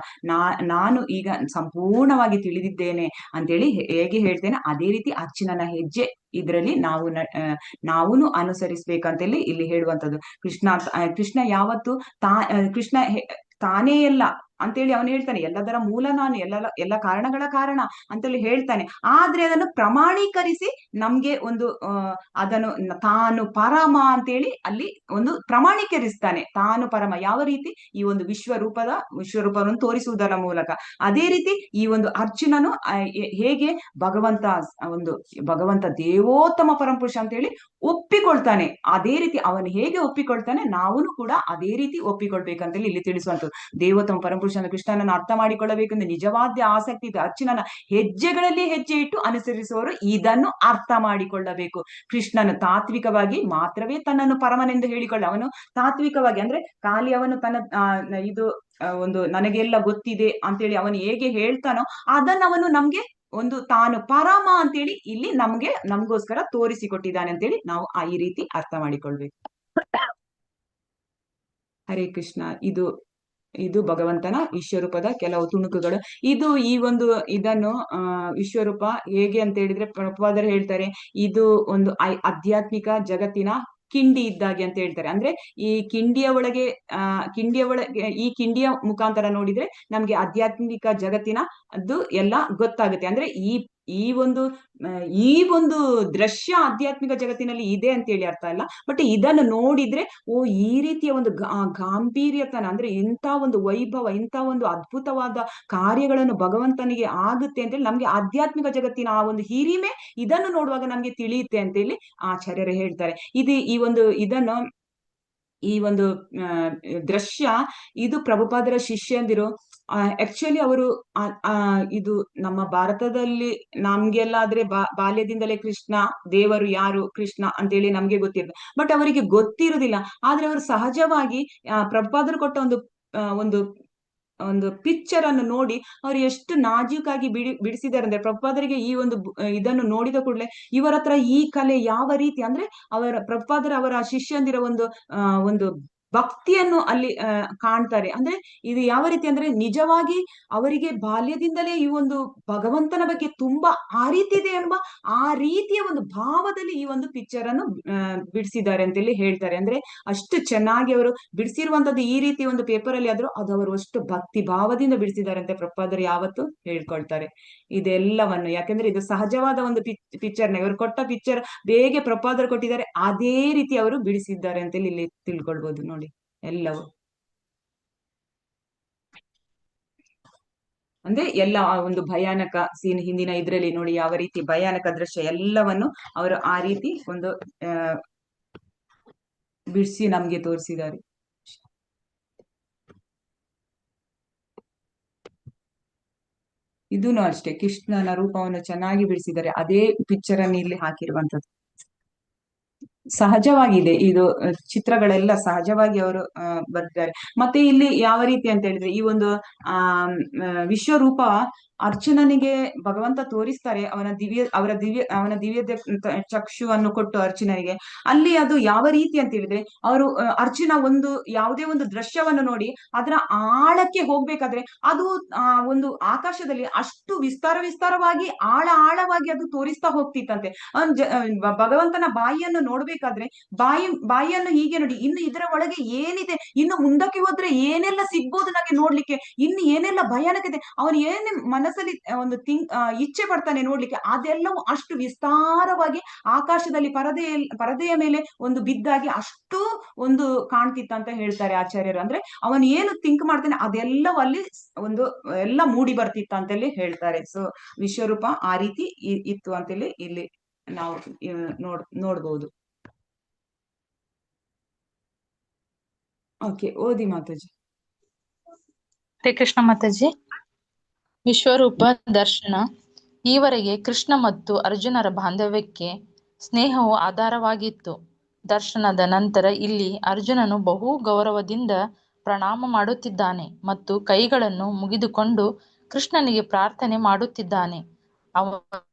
ನಾನು ಈಗ ಸಂಪೂರ್ಣವಾಗಿ ತಿಳಿದಿದ್ದೇನೆ ಅಂತೇಳಿ ಹೇಗೆ ಹೇಳ್ತೇನೆ, ಅದೇ ರೀತಿ ಅರ್ಜುನನ ಹೆಜ್ಜೆ ಇದರಲ್ಲಿ ನಾವು ಅನುಸರಿಸ್ಬೇಕಂತೇಳಿ ಇಲ್ಲಿ ಹೇಳುವಂಥದ್ದು. ಕೃಷ್ಣ ಯಾವತ್ತು ಕೃಷ್ಣ ತಾನೇ ಎಲ್ಲ ಅಂತೇಳಿ ಅವನು ಹೇಳ್ತಾನೆ, ಎಲ್ಲದರ ಮೂಲ ನಾನು, ಎಲ್ಲ ಕಾರಣಗಳ ಕಾರಣ ಅಂತೇಳಿ ಹೇಳ್ತಾನೆ. ಆದ್ರೆ ಅದನ್ನು ಪ್ರಮಾಣೀಕರಿಸಿ ನಮ್ಗೆ ಒಂದು ಅದನ್ನು ತಾನು ಪರಮ ಅಂತೇಳಿ ಅಲ್ಲಿ ಒಂದು ಪ್ರಮಾಣೀಕರಿಸ್ತಾನೆ. ತಾನು ಪರಮ ಯಾವ ರೀತಿ ಈ ಒಂದು ವಿಶ್ವರೂಪವನ್ನು ತೋರಿಸುವುದರ ಮೂಲಕ. ಅದೇ ರೀತಿ ಈ ಒಂದು ಅರ್ಜುನನು ಹೇಗೆ ಭಗವಂತ ದೇವೋತ್ತಮ ಪರಮಪುರುಷ ಅಂತ ಹೇಳಿ ಒಪ್ಪಿಕೊಳ್ತಾನೆ, ಅದೇ ರೀತಿ ಅವನು ಹೇಗೆ ಒಪ್ಪಿಕೊಳ್ತಾನೆ ನಾವು ಕೂಡ ಅದೇ ರೀತಿ ಒಪ್ಪಿಕೊಳ್ಬೇಕಂತೇಳಿ ಇಲ್ಲಿ ತಿಳಿಸುವಂಥದ್ದು. ದೇವೋತ್ತಮ ಪರಮಪುರುಷ ಕೃಷ್ಣನನ್ನು ಅರ್ಥ ಮಾಡಿಕೊಳ್ಳಬೇಕೆಂದು ನಿಜವಾದ ಆಸಕ್ತಿ ಇದೆ. ಅರ್ಜುನನ ಹೆಜ್ಜೆಗಳಲ್ಲಿ ಹೆಜ್ಜೆ ಇಟ್ಟು ಅನುಸರಿಸುವವರು ಇದನ್ನು ಅರ್ಥ ಮಾಡಿಕೊಳ್ಳಬೇಕು. ಕೃಷ್ಣನು ತಾತ್ವಿಕವಾಗಿ ಮಾತ್ರವೇ ತನ್ನನ್ನು ಪರಮನೆಂದು ಹೇಳಿಕೊಳ್ಳ, ಅವನು ತಾತ್ವಿಕವಾಗಿ ಅಂದ್ರೆ ಖಾಲಿ ಅವನು ತನ್ನ ಇದು ಒಂದು ನನಗೆಲ್ಲ ಗೊತ್ತಿದೆ ಅಂತೇಳಿ ಅವನು ಹೇಗೆ ಹೇಳ್ತಾನೋ ಅದನ್ನು ಅವನು ನಮ್ಗೆ ಒಂದು ತಾನು ಪರಮ ಅಂತೇಳಿ ಇಲ್ಲಿ ನಮ್ಗೋಸ್ಕರ ತೋರಿಸಿಕೊಟ್ಟಿದ್ದಾನೆ ಅಂತೇಳಿ ನಾವು ಈ ರೀತಿ ಅರ್ಥ ಮಾಡಿಕೊಳ್ಬೇಕು. ಹರೇ ಕೃಷ್ಣ. ಇದು ಭಗವಂತನ ವಿಶ್ವರೂಪದ ಕೆಲವು ತುಣುಕುಗಳು. ಈ ಒಂದು ಇದನ್ನು ವಿಶ್ವರೂಪ ಹೇಗೆ ಅಂತ ಹೇಳಿದ್ರೆ ಪ್ರಭುಪಾದರು ಹೇಳ್ತಾರೆ, ಇದು ಒಂದು ಆಧ್ಯಾತ್ಮಿಕ ಜಗತ್ತಿನ ಕಿಂಡಿ ಇದ್ದಾಗೆ ಅಂತ ಹೇಳ್ತಾರೆ. ಅಂದ್ರೆ ಈ ಕಿಂಡಿಯ ಒಳಗೆ ಈ ಕಿಂಡಿಯ ಮುಖಾಂತರ ನೋಡಿದ್ರೆ ನಮ್ಗೆ ಆಧ್ಯಾತ್ಮಿಕ ಜಗತ್ತಿನ ಅದು ಎಲ್ಲ ಗೊತ್ತಾಗುತ್ತೆ. ಅಂದ್ರೆ ಈ ಒಂದು ದೃಶ್ಯ ಆಧ್ಯಾತ್ಮಿಕ ಜಗತ್ತಿನಲ್ಲಿ ಇದೆ ಅಂತ ಹೇಳಿ ಅರ್ಥ ಅಲ್ಲ, ಬಟ್ ಇದನ್ನು ನೋಡಿದ್ರೆ ಈ ರೀತಿಯ ಒಂದು ಗಾಂಭೀರ್ಯತನ ಅಂದ್ರೆ ಇಂಥ ಒಂದು ವೈಭವ, ಇಂಥ ಒಂದು ಅದ್ಭುತವಾದ ಕಾರ್ಯಗಳನ್ನು ಭಗವಂತನಿಗೆ ಆಗುತ್ತೆ ಅಂತೇಳಿ ನಮ್ಗೆ ಆಧ್ಯಾತ್ಮಿಕ ಜಗತ್ತಿನ ಆ ಒಂದು ಹಿರಿಮೆ ಇದನ್ನು ನೋಡುವಾಗ ನಮ್ಗೆ ತಿಳಿಯುತ್ತೆ ಅಂತೇಳಿ ಆಚಾರ್ಯರು ಹೇಳ್ತಾರೆ. ಈ ಒಂದು ದೃಶ್ಯ ಇದು ಪ್ರಭುಪಾದರ ಶಿಷ್ಯಂದಿರು ಆಕ್ಚುಲಿ ಅವರು ಇದು ನಮ್ಮ ಭಾರತದಲ್ಲಿ ನಮ್ಗೆಲ್ಲ ಆದ್ರೆ ಬಾಲ್ಯದಿಂದಲೇ ಕೃಷ್ಣ ದೇವರು ಯಾರು ಕೃಷ್ಣ ಅಂತೇಳಿ ನಮ್ಗೆ ಗೊತ್ತಿರ್ತದೆ, ಬಟ್ ಅವರಿಗೆ ಗೊತ್ತಿರುವುದಿಲ್ಲ. ಆದ್ರೆ ಅವರು ಸಹಜವಾಗಿ ಪ್ರಭುಪಾದರು ಕೊಟ್ಟ ಒಂದು ಪಿಕ್ಚರ್ ಅನ್ನು ನೋಡಿ ಅವ್ರು ಎಷ್ಟು ನಾಜೂಕಾಗಿ ಬಿಡಿಸಿದ್ದಾರೆ ಅಂದ್ರೆ ಪ್ರಭುಪಾದರಿಗೆ ಈ ಒಂದು ಇದನ್ನು ನೋಡಿದ ಕೂಡಲೇ ಇವರ ಹತ್ರ ಈ ಕಲೆ ಯಾವ ರೀತಿ ಅಂದ್ರೆ ಪ್ರಭುಪಾದರ ಅವರ ಶಿಷ್ಯಂದಿರ ಒಂದು ಭಕ್ತಿಯನ್ನು ಅಲ್ಲಿ ಕಾಣ್ತಾರೆ. ಅಂದ್ರೆ ಇದು ಯಾವ ರೀತಿ ಅಂದ್ರೆ ನಿಜವಾಗಿ ಅವರಿಗೆ ಬಾಲ್ಯದಿಂದಲೇ ಈ ಒಂದು ಭಗವಂತನ ಬಗ್ಗೆ ತುಂಬಾ ಆ ರೀತಿ ಇದೆ ಎಂಬ ಆ ರೀತಿಯ ಒಂದು ಭಾವದಲ್ಲಿ ಈ ಒಂದು ಪಿಕ್ಚರ್ ಅನ್ನು ಬಿಡಿಸಿದ್ದಾರೆ ಅಂತೇಳಿ ಹೇಳ್ತಾರೆ. ಅಂದ್ರೆ ಅಷ್ಟು ಚೆನ್ನಾಗಿ ಅವರು ಬಿಡಿಸಿರುವಂತದ್ದು ಈ ರೀತಿ ಒಂದು ಪೇಪರ್ ಅಲ್ಲಿ ಆದ್ರೂ ಅದು ಅವರು ಅಷ್ಟು ಭಕ್ತಿ ಭಾವದಿಂದ ಬಿಡಿಸಿದ್ದಾರೆ ಅಂತ ಪ್ರಪಾದರು ಯಾವತ್ತು ಹೇಳ್ಕೊಳ್ತಾರೆ ಇದೆಲ್ಲವನ್ನು. ಯಾಕಂದ್ರೆ ಇದು ಸಹಜವಾದ ಒಂದು ಪಿಕ್ಚರ್ನ ಇವರು ಕೊಟ್ಟ ಪಿಕ್ಚರ್ ಹೇಗೆ ಪ್ರಪಾದರು ಕೊಟ್ಟಿದ್ದಾರೆ ಅದೇ ರೀತಿ ಅವರು ಬಿಡಿಸಿದ್ದಾರೆ ಅಂತೇಳಿ ಇಲ್ಲಿ ತಿಳ್ಕೊಳ್ಬಹುದು ನೋಡಿ ಎಲ್ಲವೂ. ಅಂದ್ರೆ ಎಲ್ಲ ಆ ಒಂದು ಭಯಾನಕ ಸೀನ್ ಹಿಂದಿನ ಇದ್ರಲ್ಲಿ ನೋಡಿ ಯಾವ ರೀತಿ ಭಯಾನಕ ದೃಶ್ಯ ಎಲ್ಲವನ್ನು ಅವರು ಆ ರೀತಿ ಒಂದು ಬಿಡಿಸಿ ನಮ್ಗೆ ತೋರಿಸಿದ್ದಾರೆ. ಇದೂನು ಅಷ್ಟೇ ಕೃಷ್ಣನ ರೂಪವನ್ನು ಚೆನ್ನಾಗಿ ಬಿಡಿಸಿದ್ದಾರೆ. ಅದೇ ಪಿಕ್ಚರ್ ಅನ್ನು ಇಲ್ಲಿ ಹಾಕಿರುವಂತದ್ದು ಸಹಜವಾಗಿದೆ. ಇದು ಚಿತ್ರಗಳೆಲ್ಲ ಸಹಜವಾಗಿ ಅವರು ಬರ್ತಾರೆ. ಮತ್ತೆ ಇಲ್ಲಿ ಯಾವ ರೀತಿ ಅಂತ ಹೇಳಿದ್ರೆ ಈ ಒಂದು ವಿಶ್ವರೂಪ ಅರ್ಜುನನಿಗೆ ಭಗವಂತ ತೋರಿಸ್ತಾರೆ ಅವನ ದಿವ್ಯ ಚಕ್ಷುವನ್ನು ಕೊಟ್ಟು ಅರ್ಜುನನಿಗೆ. ಅಲ್ಲಿ ಅದು ಯಾವ ರೀತಿ ಅಂತ ಹೇಳಿದ್ರೆ ಅವರು ಅರ್ಜುನ ಒಂದು ಯಾವುದೇ ಒಂದು ದೃಶ್ಯವನ್ನು ನೋಡಿ ಅದರ ಆಳಕ್ಕೆ ಹೋಗ್ಬೇಕಾದ್ರೆ ಅದು ಒಂದು ಆಕಾಶದಲ್ಲಿ ಅಷ್ಟು ವಿಸ್ತಾರವಾಗಿ ಆಳವಾಗಿ ಅದು ತೋರಿಸ್ತಾ ಹೋಗ್ತಿತ್ತಂತೆ. ಭಗವಂತನ ಬಾಯಿಯನ್ನು ನೋಡ್ಬೇಕಾದ್ರೆ ಬಾಯಿಯನ್ನು ಹೀಗೆ ನೋಡಿ ಇನ್ನು ಇದರ ಒಳಗೆ ಏನಿದೆ, ಇನ್ನು ಮುಂದಕ್ಕೆ ಹೋದ್ರೆ ಏನೆಲ್ಲ ಸಿಗ್ಬೋದು ನನಗೆ ನೋಡ್ಲಿಕ್ಕೆ, ಇನ್ನು ಏನೆಲ್ಲ ಭಯಾನಕ ಇದೆ, ಅವನು ಏನೇ ಮನಸ್ಸಲ್ಲಿ ಒಂದು ಇಚ್ಛೆ ಪಡ್ತಾನೆ ನೋಡ್ಲಿಕ್ಕೆ ಅದೆಲ್ಲವೂ ಅಷ್ಟು ವಿಸ್ತಾರವಾಗಿ ಆಕಾಶದಲ್ಲಿ ಪರದೆಯ ಮೇಲೆ ಒಂದು ಬಿದ್ದಾಗಿ ಅಷ್ಟು ಒಂದು ಕಾಣ್ತಿತ್ತಂತ ಹೇಳ್ತಾರೆ ಆಚಾರ್ಯರು. ಅಂದ್ರೆ ಅವನು ಏನು ಥಿಂಕ್ ಮಾಡ್ತಾನೆ ಅದೆಲ್ಲವೂ ಅಲ್ಲಿ ಒಂದು ಎಲ್ಲ ಮೂಡಿ ಬರ್ತಿತ್ತ ಅಂತೇಳಿ ಹೇಳ್ತಾರೆ. ಸೊ ವಿಶ್ವರೂಪ ಆ ರೀತಿ ಇತ್ತು ಅಂತೇಳಿ ಇಲ್ಲಿ ನಾವು ನೋಡ್ಬೋದು. ಓಕೆ, ಓದಿ ಮಾತಾಜಿ. ಹರೇ ಕೃಷ್ಣ ಮಾತಾಜಿ. ವಿಶ್ವರೂಪ ದರ್ಶನ. ಈವರೆಗೆ ಕೃಷ್ಣ ಮತ್ತು ಅರ್ಜುನರ ಬಾಂಧವ್ಯಕ್ಕೆ ಸ್ನೇಹವು ಆಧಾರವಾಗಿತ್ತು. ದರ್ಶನದ ನಂತರ ಇಲ್ಲಿ ಅರ್ಜುನನು ಬಹು ಗೌರವದಿಂದ ಪ್ರಣಾಮ ಮಾಡುತ್ತಿದ್ದಾನೆ ಮತ್ತು ಕೈಗಳನ್ನು ಮುಗಿದುಕೊಂಡು ಕೃಷ್ಣನಿಗೆ ಪ್ರಾರ್ಥನೆ ಮಾಡುತ್ತಿದ್ದಾನೆ. ಅವನು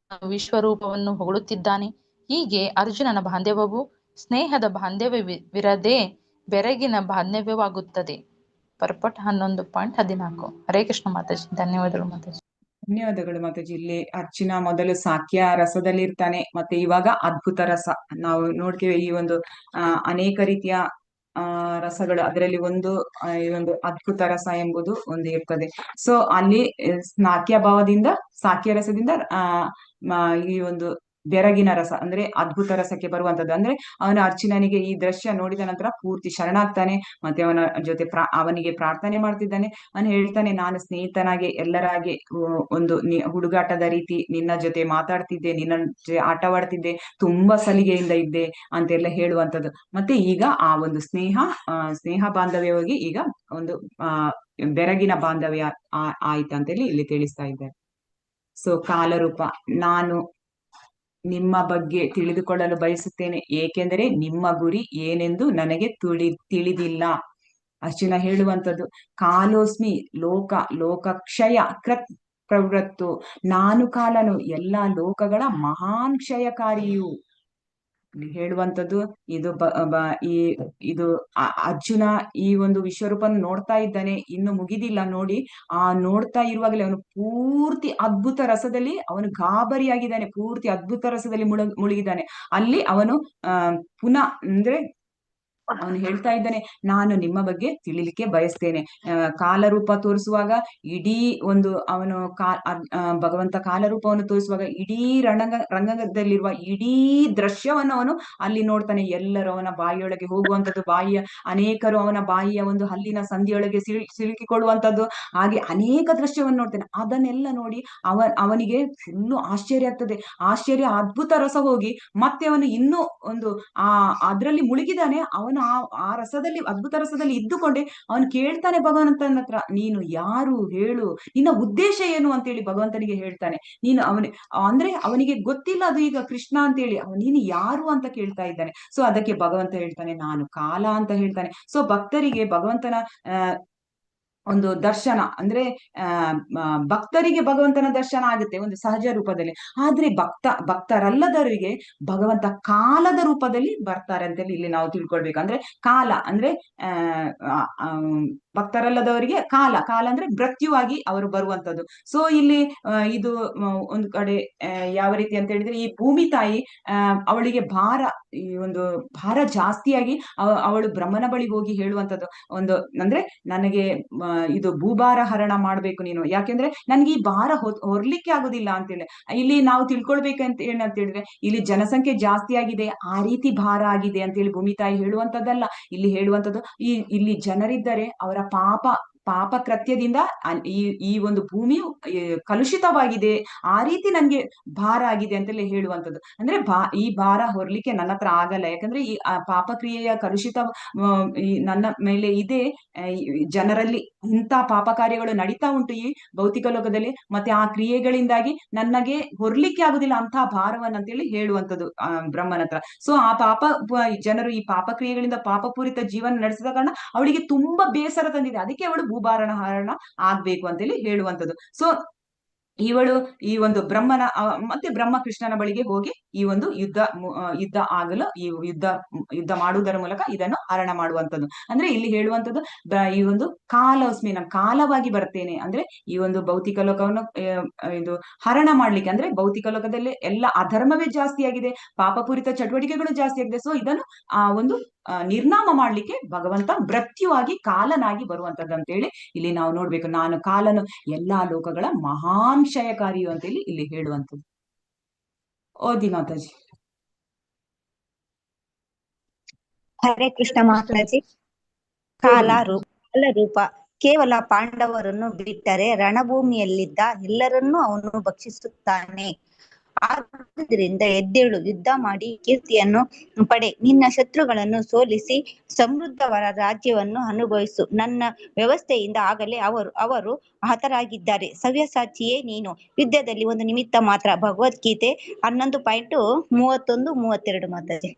ವಿಶ್ವರೂಪವನ್ನು ಹೊಗಳುತ್ತಿದ್ದಾನೆ. ಹೀಗೆ ಅರ್ಜುನನ ಬಾಂಧವ್ಯವು ಸ್ನೇಹದ ಬಾಂಧವ್ಯವಿರದೆ ಬೆರಗಿನ ಬಾಂಧವ್ಯವಾಗುತ್ತದೆ. ಪರ್ಪಟ್ 11.14. ಹರೇ ಕೃಷ್ಣ ಮಾತಾಜಿ. ಧನ್ಯವಾದಗಳು ಮಾತಾಜಿ. ಧನ್ಯವಾದಗಳು ಮಾತಾಜಿ. ಇಲ್ಲಿ ಅರ್ಜುನ ಮೊದಲು ಸಾಕ್ಯ ರಸದಲ್ಲಿ ಇರ್ತಾನೆ, ಮತ್ತೆ ಇವಾಗ ಅದ್ಭುತ ರಸ ನಾವು ನೋಡ್ತೇವೆ. ಈ ಒಂದು ಅನೇಕ ರೀತಿಯ ರಸಗಳು ಅದರಲ್ಲಿ ಈ ಒಂದು ಅದ್ಭುತ ರಸ ಎಂಬುದು ಒಂದು ಇರ್ತದೆ. ಸೊ ಅಲ್ಲಿ ಸಾಕ್ಯ ರಸದಿಂದ ಈ ಒಂದು ಬೆರಗಿನ ರಸ ಅಂದ್ರೆ ಅದ್ಭುತ ರಸಕ್ಕೆ ಬರುವಂತದ್ದು. ಅಂದ್ರೆ ಅವನ ಅರ್ಜುನನಿಗೆ ಈ ದೃಶ್ಯ ನೋಡಿದ ನಂತರ ಪೂರ್ತಿ ಶರಣಾಗ್ತಾನೆ. ಮತ್ತೆ ಅವನ ಜೊತೆ ಅವನಿಗೆ ಪ್ರಾರ್ಥನೆ ಮಾಡ್ತಿದ್ದಾನೆ. ಅವನು ಹೇಳ್ತಾನೆ, ನಾನು ಸ್ನೇಹಿತನಾಗೆ ಎಲ್ಲರಾಗೆ ಒಂದು ಹುಡುಗಾಟದ ರೀತಿ ನಿನ್ನ ಜೊತೆ ಮಾತಾಡ್ತಿದ್ದೆ, ನಿನ್ನ ಜೊತೆ ಆಟವಾಡ್ತಿದ್ದೆ, ತುಂಬಾ ಸಲಿಗೆಯಿಂದ ಇದ್ದೆ ಅಂತೆಲ್ಲ ಹೇಳುವಂಥದ್ದು. ಮತ್ತೆ ಈಗ ಆ ಒಂದು ಸ್ನೇಹ ಬಾಂಧವ್ಯವಾಗಿ ಈಗ ಒಂದು ಬೆರಗಿನ ಬಾಂಧವ್ಯ ಆಯ್ತಂತೇಳಿ ಇಲ್ಲಿ ತಿಳಿಸ್ತಾ ಇದ್ದಾರೆ. ಸೊ ಕಾಲರೂಪ. ನಾನು ನಿಮ್ಮ ಬಗ್ಗೆ ತಿಳಿದುಕೊಳ್ಳಲು ಬಯಸುತ್ತೇನೆ, ಏಕೆಂದರೆ ನಿಮ್ಮ ಗುರಿ ಏನೆಂದು ನನಗೆ ತಿಳಿದಿಲ್ಲ. ಅರ್ಜುನ ಹೇಳುವಂಥದ್ದು ಕಾಲೋಸ್ಮಿ ಲೋಕಕ್ಷಯ ಕೃತ್ ಪ್ರವೃತ್ತು. ನಾನು ಕಾಲನು ಎಲ್ಲಾ ಲೋಕಗಳ ಮಹಾನ್ ಕ್ಷಯಕಾರಿಯು. ಹೇಳುವಂಥದ್ದು ಇದು ಅರ್ಜುನ ಈ ಒಂದು ವಿಶ್ವರೂಪನ ನೋಡ್ತಾ ಇದ್ದಾನೆ, ಇನ್ನು ಮುಗಿದಿಲ್ಲ ನೋಡಿ. ನೋಡ್ತಾ ಇರುವಾಗಲೇ ಅವನು ಪೂರ್ತಿ ಅದ್ಭುತ ರಸದಲ್ಲಿ ಅವನು ಗಾಬರಿಯಾಗಿದ್ದಾನೆ, ಪೂರ್ತಿ ಅದ್ಭುತ ರಸದಲ್ಲಿ ಮುಳುಗಿದ್ದಾನೆ. ಅಲ್ಲಿ ಅವನು ಪುನಃ ಅಂದ್ರೆ ಅವನು ಹೇಳ್ತಾ ಇದ್ದಾನೆ, ನಾನು ನಿಮ್ಮ ಬಗ್ಗೆ ತಿಳಿಲಿಕ್ಕೆ ಬಯಸ್ತೇನೆ. ಕಾಲರೂಪ ತೋರಿಸುವಾಗ ಇಡೀ ಒಂದು ಅವನು ಭಗವಂತ ಕಾಲರೂಪವನ್ನು ತೋರಿಸುವಾಗ ಇಡೀ ರಂಗದಲ್ಲಿರುವ ಇಡೀ ದೃಶ್ಯವನ್ನು ಅವನು ಅಲ್ಲಿ ನೋಡ್ತಾನೆ. ಎಲ್ಲರೂ ಅವನ ಬಾಯಿಯೊಳಗೆ ಹೋಗುವಂಥದ್ದು, ಅನೇಕರು ಅವನ ಬಾಯಿಯ ಒಂದು ಹಲ್ಲಿನ ಸಂಧಿಯೊಳಗೆ ಸಿಲುಕಿಕೊಳ್ಳುವಂಥದ್ದು, ಹಾಗೆ ಅನೇಕ ದೃಶ್ಯವನ್ನು ನೋಡ್ತಾನೆ. ಅದನ್ನೆಲ್ಲ ನೋಡಿ ಅವನಿಗೆ ಫುಲ್ಲು ಆಶ್ಚರ್ಯ ಆಗ್ತದೆ. ಅದ್ಭುತ ರಸ ಹೋಗಿ ಮತ್ತೆ ಅವನು ಇನ್ನೂ ಒಂದು ಅದ್ರಲ್ಲಿ ಮುಳುಗಿದಾನೆ. ಅವನು ಆ ರಸದಲ್ಲಿ ಅದ್ಭುತ ರಸದಲ್ಲಿ ಇದ್ದುಕೊಂಡೆ ಅವನು ಕೇಳ್ತಾನೆ ಭಗವಂತನ ಹತ್ರ, ನೀನು ಯಾರು ಹೇಳು, ನಿನ್ನ ಉದ್ದೇಶ ಏನು ಅಂತೇಳಿ ಭಗವಂತನಿಗೆ ಹೇಳ್ತಾನೆ. ಅಂದ್ರೆ ಅವನಿಗೆ ಗೊತ್ತಿಲ್ಲ ಅದು ಈಗ ಕೃಷ್ಣ ಅಂತೇಳಿ, ನೀನು ಯಾರು ಅಂತ ಕೇಳ್ತಾ ಇದ್ದಾನೆ. ಸೊ ಅದಕ್ಕೆ ಭಗವಂತ ಹೇಳ್ತಾನೆ, ನಾನು ಕಾಲ ಅಂತ ಹೇಳ್ತಾನೆ. ಸೊ ಭಕ್ತರಿಗೆ ಭಗವಂತನ ಒಂದು ದರ್ಶನ ಅಂದ್ರೆ ಭಕ್ತರಿಗೆ ಭಗವಂತನ ದರ್ಶನ ಆಗುತ್ತೆ ಒಂದು ಸಹಜ ರೂಪದಲ್ಲಿ. ಆದ್ರೆ ಭಕ್ತರಲ್ಲದವರಿಗೆ ಭಗವಂತ ಕಾಲದ ರೂಪದಲ್ಲಿ ಬರ್ತಾರೆ ಅಂತೇಳಿ ಇಲ್ಲಿ ನಾವು ತಿಳ್ಕೊಳ್ಬೇಕು. ಅಂದ್ರೆ ಕಾಲ ಅಂದ್ರೆ ಭಕ್ತರಲ್ಲದವರಿಗೆ ಕಾಲ ಅಂದ್ರೆ ಮೃತ್ಯುವಾಗಿ ಅವರು ಬರುವಂತದ್ದು. ಸೊ ಇಲ್ಲಿ ಇದು ಒಂದು ಕಡೆ ಯಾವ ರೀತಿ ಅಂತ ಹೇಳಿದ್ರೆ, ಈ ಭೂಮಿ ತಾಯಿ ಅವಳಿಗೆ ಈ ಒಂದು ಭಾರ ಜಾಸ್ತಿಯಾಗಿ ಅವಳು ಬ್ರಹ್ಮನ ಬಳಿ ಹೋಗಿ ಹೇಳುವಂತದ್ದು ಒಂದು, ಅಂದ್ರೆ ನನಗೆ ಇದು ಭೂಭಾರ ಹರಣ ಮಾಡ್ಬೇಕು ನೀನು, ಯಾಕೆಂದ್ರೆ ನನ್ಗೆ ಈ ಭಾರ ಹೊರ್ಲಿಕ್ಕೆ ಆಗುದಿಲ್ಲ ಅಂತೇಳಿ. ಇಲ್ಲಿ ನಾವು ತಿಳ್ಕೊಳ್ಬೇಕಂತ ಏನಂತ ಹೇಳಿದ್ರೆ, ಇಲ್ಲಿ ಜನಸಂಖ್ಯೆ ಜಾಸ್ತಿ ಆಗಿದೆ, ಆ ರೀತಿ ಭಾರ ಆಗಿದೆ ಅಂತೇಳಿ ಭೂಮಿ ತಾಯಿ ಹೇಳುವಂತದ್ದಲ್ಲ. ಇಲ್ಲಿ ಹೇಳುವಂತದ್ದು ಇಲ್ಲಿ ಜನರಿದ್ದರೆ ಅವರ ಪಾಪ ಕೃತ್ಯದಿಂದ ಈ ಒಂದು ಭೂಮಿಯು ಕಲುಷಿತವಾಗಿದೆ, ಆ ರೀತಿ ನನ್ಗೆ ಭಾರ ಆಗಿದೆ ಅಂತೆಲ್ಲ ಹೇಳುವಂಥದ್ದು. ಅಂದ್ರೆ ಈ ಭಾರ ಹೊರ್ಲಿಕ್ಕೆ ನನ್ನ ಹತ್ರ ಆಗಲ್ಲ, ಯಾಕಂದ್ರೆ ಈ ಪಾಪ ಕ್ರಿಯೆಯ ಕಲುಷಿತ ನನ್ನ ಮೇಲೆ ಇದೆ. ಜನರಲ್ಲಿ ಇಂಥ ಪಾಪ ಕಾರ್ಯಗಳು ನಡೀತಾ ಉಂಟು ಈ ಭೌತಿಕ ಲೋಕದಲ್ಲಿ, ಮತ್ತೆ ಆ ಕ್ರಿಯೆಗಳಿಂದಾಗಿ ನನಗೆ ಹೊರ್ಲಿಕ್ಕೆ ಆಗುದಿಲ್ಲ ಅಂತಹ ಭಾರವನ್ನ ಅಂತೇಳಿ ಹೇಳುವಂಥದ್ದು ಬ್ರಹ್ಮನ ಹತ್ರ. ಸೊ ಜನರು ಈ ಪಾಪ ಕ್ರಿಯೆಗಳಿಂದ ಪಾಪಪೂರಿತ ಜೀವನ ನಡೆಸಿದ ಕಾರಣ ಅವಳಿಗೆ ತುಂಬಾ ಬೇಸರ ತಂದಿದೆ, ಅದಕ್ಕೆ ಅವಳು ಭೂಭಾರಣ ಆಗ್ಬೇಕು ಅಂತೇಳಿ ಹೇಳುವಂಥದ್ದು. ಸೊ ಇವಳು ಈ ಒಂದು ಮತ್ತೆ ಬ್ರಹ್ಮ ಕೃಷ್ಣನ ಬಳಿಗೆ ಹೋಗಿ ಈ ಒಂದು ಯುದ್ಧ ಆಗಲು ಈ ಯುದ್ಧ ಮಾಡುವುದರ ಮೂಲಕ ಇದನ್ನು ಹರಣ ಮಾಡುವಂಥದ್ದು. ಅಂದ್ರೆ ಇಲ್ಲಿ ಹೇಳುವಂಥದ್ದು ಈ ಒಂದು ಕಾಲೋಸ್ಮಿ, ನಾನು ಕಾಲವಾಗಿ ಬರ್ತೇನೆ, ಅಂದ್ರೆ ಈ ಒಂದು ಭೌತಿಕ ಲೋಕವನ್ನು ಇದು ಹರಣ ಮಾಡ್ಲಿಕ್ಕೆ. ಅಂದ್ರೆ ಭೌತಿಕ ಲೋಕದಲ್ಲಿ ಎಲ್ಲ ಅಧರ್ಮವೇ ಜಾಸ್ತಿ ಆಗಿದೆ, ಪಾಪಪೂರಿತ ಚಟುವಟಿಕೆಗಳು ಜಾಸ್ತಿ ಆಗಿದೆ. ಸೊ ಇದನ್ನು ಒಂದು ನಿರ್ನಾಮ ಮಾಡ್ಲಿಕ್ಕೆ ಭಗವಂತ ಮೃತ್ಯುವಾಗಿ ಕಾಲನಾಗಿ ಬರುವಂತದ್ದು ಅಂತೇಳಿ ಇಲ್ಲಿ ನಾವು ನೋಡ್ಬೇಕು. ನಾನು ಕಾಲನು ಎಲ್ಲಾ ಲೋಕಗಳ ಮಹಾಂಶಯಕಾರಿಯು ಅಂತೇಳಿ ಇಲ್ಲಿ ಹೇಳುವಂಥದ್ದು. ಓದಿ ಮಾತಾಜಿ. ಹರೇ ಕೃಷ್ಣ ಮಾತಾಜಿ. ಕಾಲ ರೂಪ ಕೇವಲ ಪಾಂಡವರನ್ನು ಬಿಟ್ಟರೆ ರಣಭೂಮಿಯಲ್ಲಿದ್ದ ಎಲ್ಲರನ್ನೂ ಅವನು ಭಕ್ಷಿಸುತ್ತಾನೆ. ಆದ್ದರಿಂದ ಎದ್ದೇಳು, ಯುದ್ಧ ಮಾಡಿ ಕೀರ್ತಿಯನ್ನು ಪಡೆ, ನಿನ್ನ ಶತ್ರುಗಳನ್ನು ಸೋಲಿಸಿ ಸಮೃದ್ಧವರ ರಾಜ್ಯವನ್ನು ಅನುಭವಿಸು. ನನ್ನ ವ್ಯವಸ್ಥೆಯಿಂದ ಆಗಲೇ ಅವರು ಹತರಾಗಿದ್ದಾರೆ. ಸವ್ಯಸಾಚಿಯೇ ನೀನು ಯುದ್ಧದಲ್ಲಿ ಒಂದು ನಿಮಿತ್ತ ಮಾತ್ರ. ಭಗವದ್ಗೀತೆ 11:31-32 ಮಾತಾಜಿ.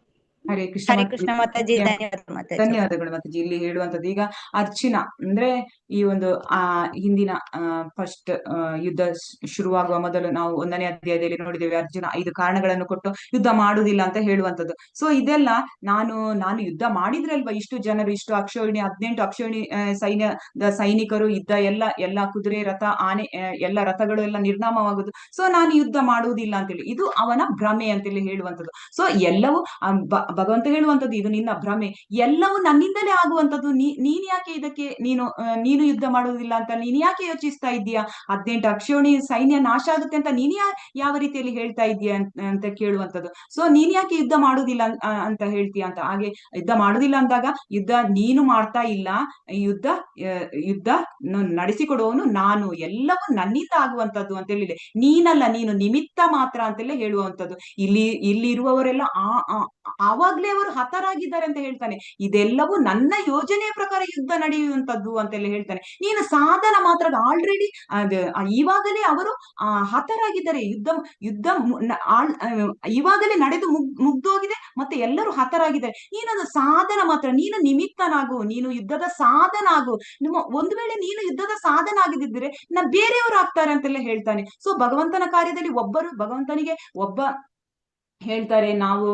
ಹರೇ ಕೃಷ್ಣ ಮಾತಾಜಿ. ಧನ್ಯವಾದ ಮಾತಾಜಿ. ಧನ್ಯವಾದಗಳು ಮಾತಾಜಿ. ಇಲ್ಲಿ ಹೇಳುವಂತದ್ದು ಈಗ ಅರ್ಚನಾ ಅಂದ್ರೆ ಈ ಒಂದು ಹಿಂದಿನ ಫಸ್ಟ್ ಯುದ್ಧ ಶುರುವಾಗುವ ಮೊದಲು ನಾವು 1ನೇ ಅಧ್ಯಾಯದಲ್ಲಿ ನೋಡಿದ್ದೇವೆ, ಅರ್ಜುನ 5 ಕಾರಣಗಳನ್ನು ಕೊಟ್ಟು ಯುದ್ಧ ಮಾಡುವುದಿಲ್ಲ ಅಂತ ಹೇಳುವಂಥದ್ದು. ಸೊ ಇದೆಲ್ಲ ನಾನು ಯುದ್ಧ ಮಾಡಿದ್ರೆ ಅಲ್ವಾ ಇಷ್ಟು ಜನರು, ಇಷ್ಟು 18 ಅಕ್ಷೋಹಿಣಿ ಸೈನ್ಯದ ಸೈನಿಕರು ಇದ್ದ ಎಲ್ಲ ಕುದುರೆ ರಥ ಆನೆ ಎಲ್ಲ ರಥಗಳು ಎಲ್ಲ ನಿರ್ನಾಮವಾಗುದು. ಸೊ ನಾನು ಯುದ್ಧ ಮಾಡುವುದಿಲ್ಲ ಅಂತೇಳಿ ಇದು ಅವನ ಭ್ರಮೆ ಅಂತೇಳಿ ಹೇಳುವಂಥದ್ದು. ಸೊ ಎಲ್ಲವೂ ಭಗವಂತ ಹೇಳುವಂಥದ್ದು ಇದು ನಿನ್ನ ಭ್ರಮೆ, ಎಲ್ಲವೂ ನನ್ನಿಂದಲೇ ಆಗುವಂಥದ್ದು. ನೀನ್ ಯಾಕೆ ಇದಕ್ಕೆ ನೀನು ಯುದ್ಧ ಮಾಡುವುದಿಲ್ಲ ಅಂತ ನೀನ್ ಯಾಕೆ ಯೋಚಿಸ್ತಾ ಇದ್ದೀಯಾ? 18 ಅಕ್ಷೋಹಿಣಿ ಸೈನ್ಯ ನಾಶ ಆಗುತ್ತೆ ಅಂತ ನೀನ್ ಯಾವ ರೀತಿಯಲ್ಲಿ ಹೇಳ್ತಾ ಇದೀಯ ಅಂತ ಕೇಳುವಂಥದ್ದು. ಸೊ ನೀನ್ ಯಾಕೆ ಯುದ್ಧ ಮಾಡುವುದಿಲ್ಲ ಅಂತ ಹೇಳ್ತೀಯ ಅಂತ. ಹಾಗೆ ಯುದ್ಧ ಮಾಡುದಿಲ್ಲ ಅಂದಾಗ ಯುದ್ಧ ನೀನು ಮಾಡ್ತಾ ಇಲ್ಲ, ಯುದ್ಧ ನಡೆಸಿಕೊಡುವವನು ನಾನು, ಎಲ್ಲವೂ ನನ್ನಿಂದ ಆಗುವಂಥದ್ದು ಅಂತ ಹೇಳಿದೆ. ನೀನಲ್ಲ, ನೀನು ನಿಮಿತ್ತ ಮಾತ್ರ ಅಂತೆಲ್ಲ ಹೇಳುವಂಥದ್ದು. ಇಲ್ಲಿ ಇರುವವರೆಲ್ಲ ಆವಾಗ್ಲೇ ಅವರು ಹತರಾಗಿದ್ದಾರೆ ಅಂತ ಹೇಳ್ತಾನೆ. ಇದೆಲ್ಲವೂ ನನ್ನ ಯೋಜನೆಯ ಪ್ರಕಾರ ಯುದ್ಧ ನಡೆಯುವಂತದ್ದು ಅಂತೆಲ್ಲ ಹೇಳ್ತಾನೆ. ನೀನು ಸಾಧನ ಮಾತ್ರ, ಆಲ್ರೆಡಿ ಇವಾಗಲೇ ಅವರು ಹತರಾಗಿದ್ದಾರೆ, ಯುದ್ಧ ಇವಾಗಲೇ ನಡೆದು ಮುಗ್ದೋಗಿದೆ, ಮತ್ತೆ ಎಲ್ಲರೂ ಹತರಾಗಿದ್ದಾರೆ. ನೀನದು ಸಾಧನ ಮಾತ್ರ, ನೀನು ನಿಮಿತ್ತನಾಗು, ನೀನು ಯುದ್ಧದ ಸಾಧನ ಆಗು. ಒಂದು ವೇಳೆ ನೀನು ಯುದ್ಧದ ಸಾಧನ ಆಗದಿದ್ದರೆ ಬೇರೆಯವರು ಆಗ್ತಾರೆ ಅಂತೆಲ್ಲ ಹೇಳ್ತಾನೆ. ಸೊ ಭಗವಂತನ ಕಾರ್ಯದಲ್ಲಿ ಭಗವಂತನಿಗೆ ಒಬ್ಬ ಹೇಳ್ತಾರೆ, ನಾವು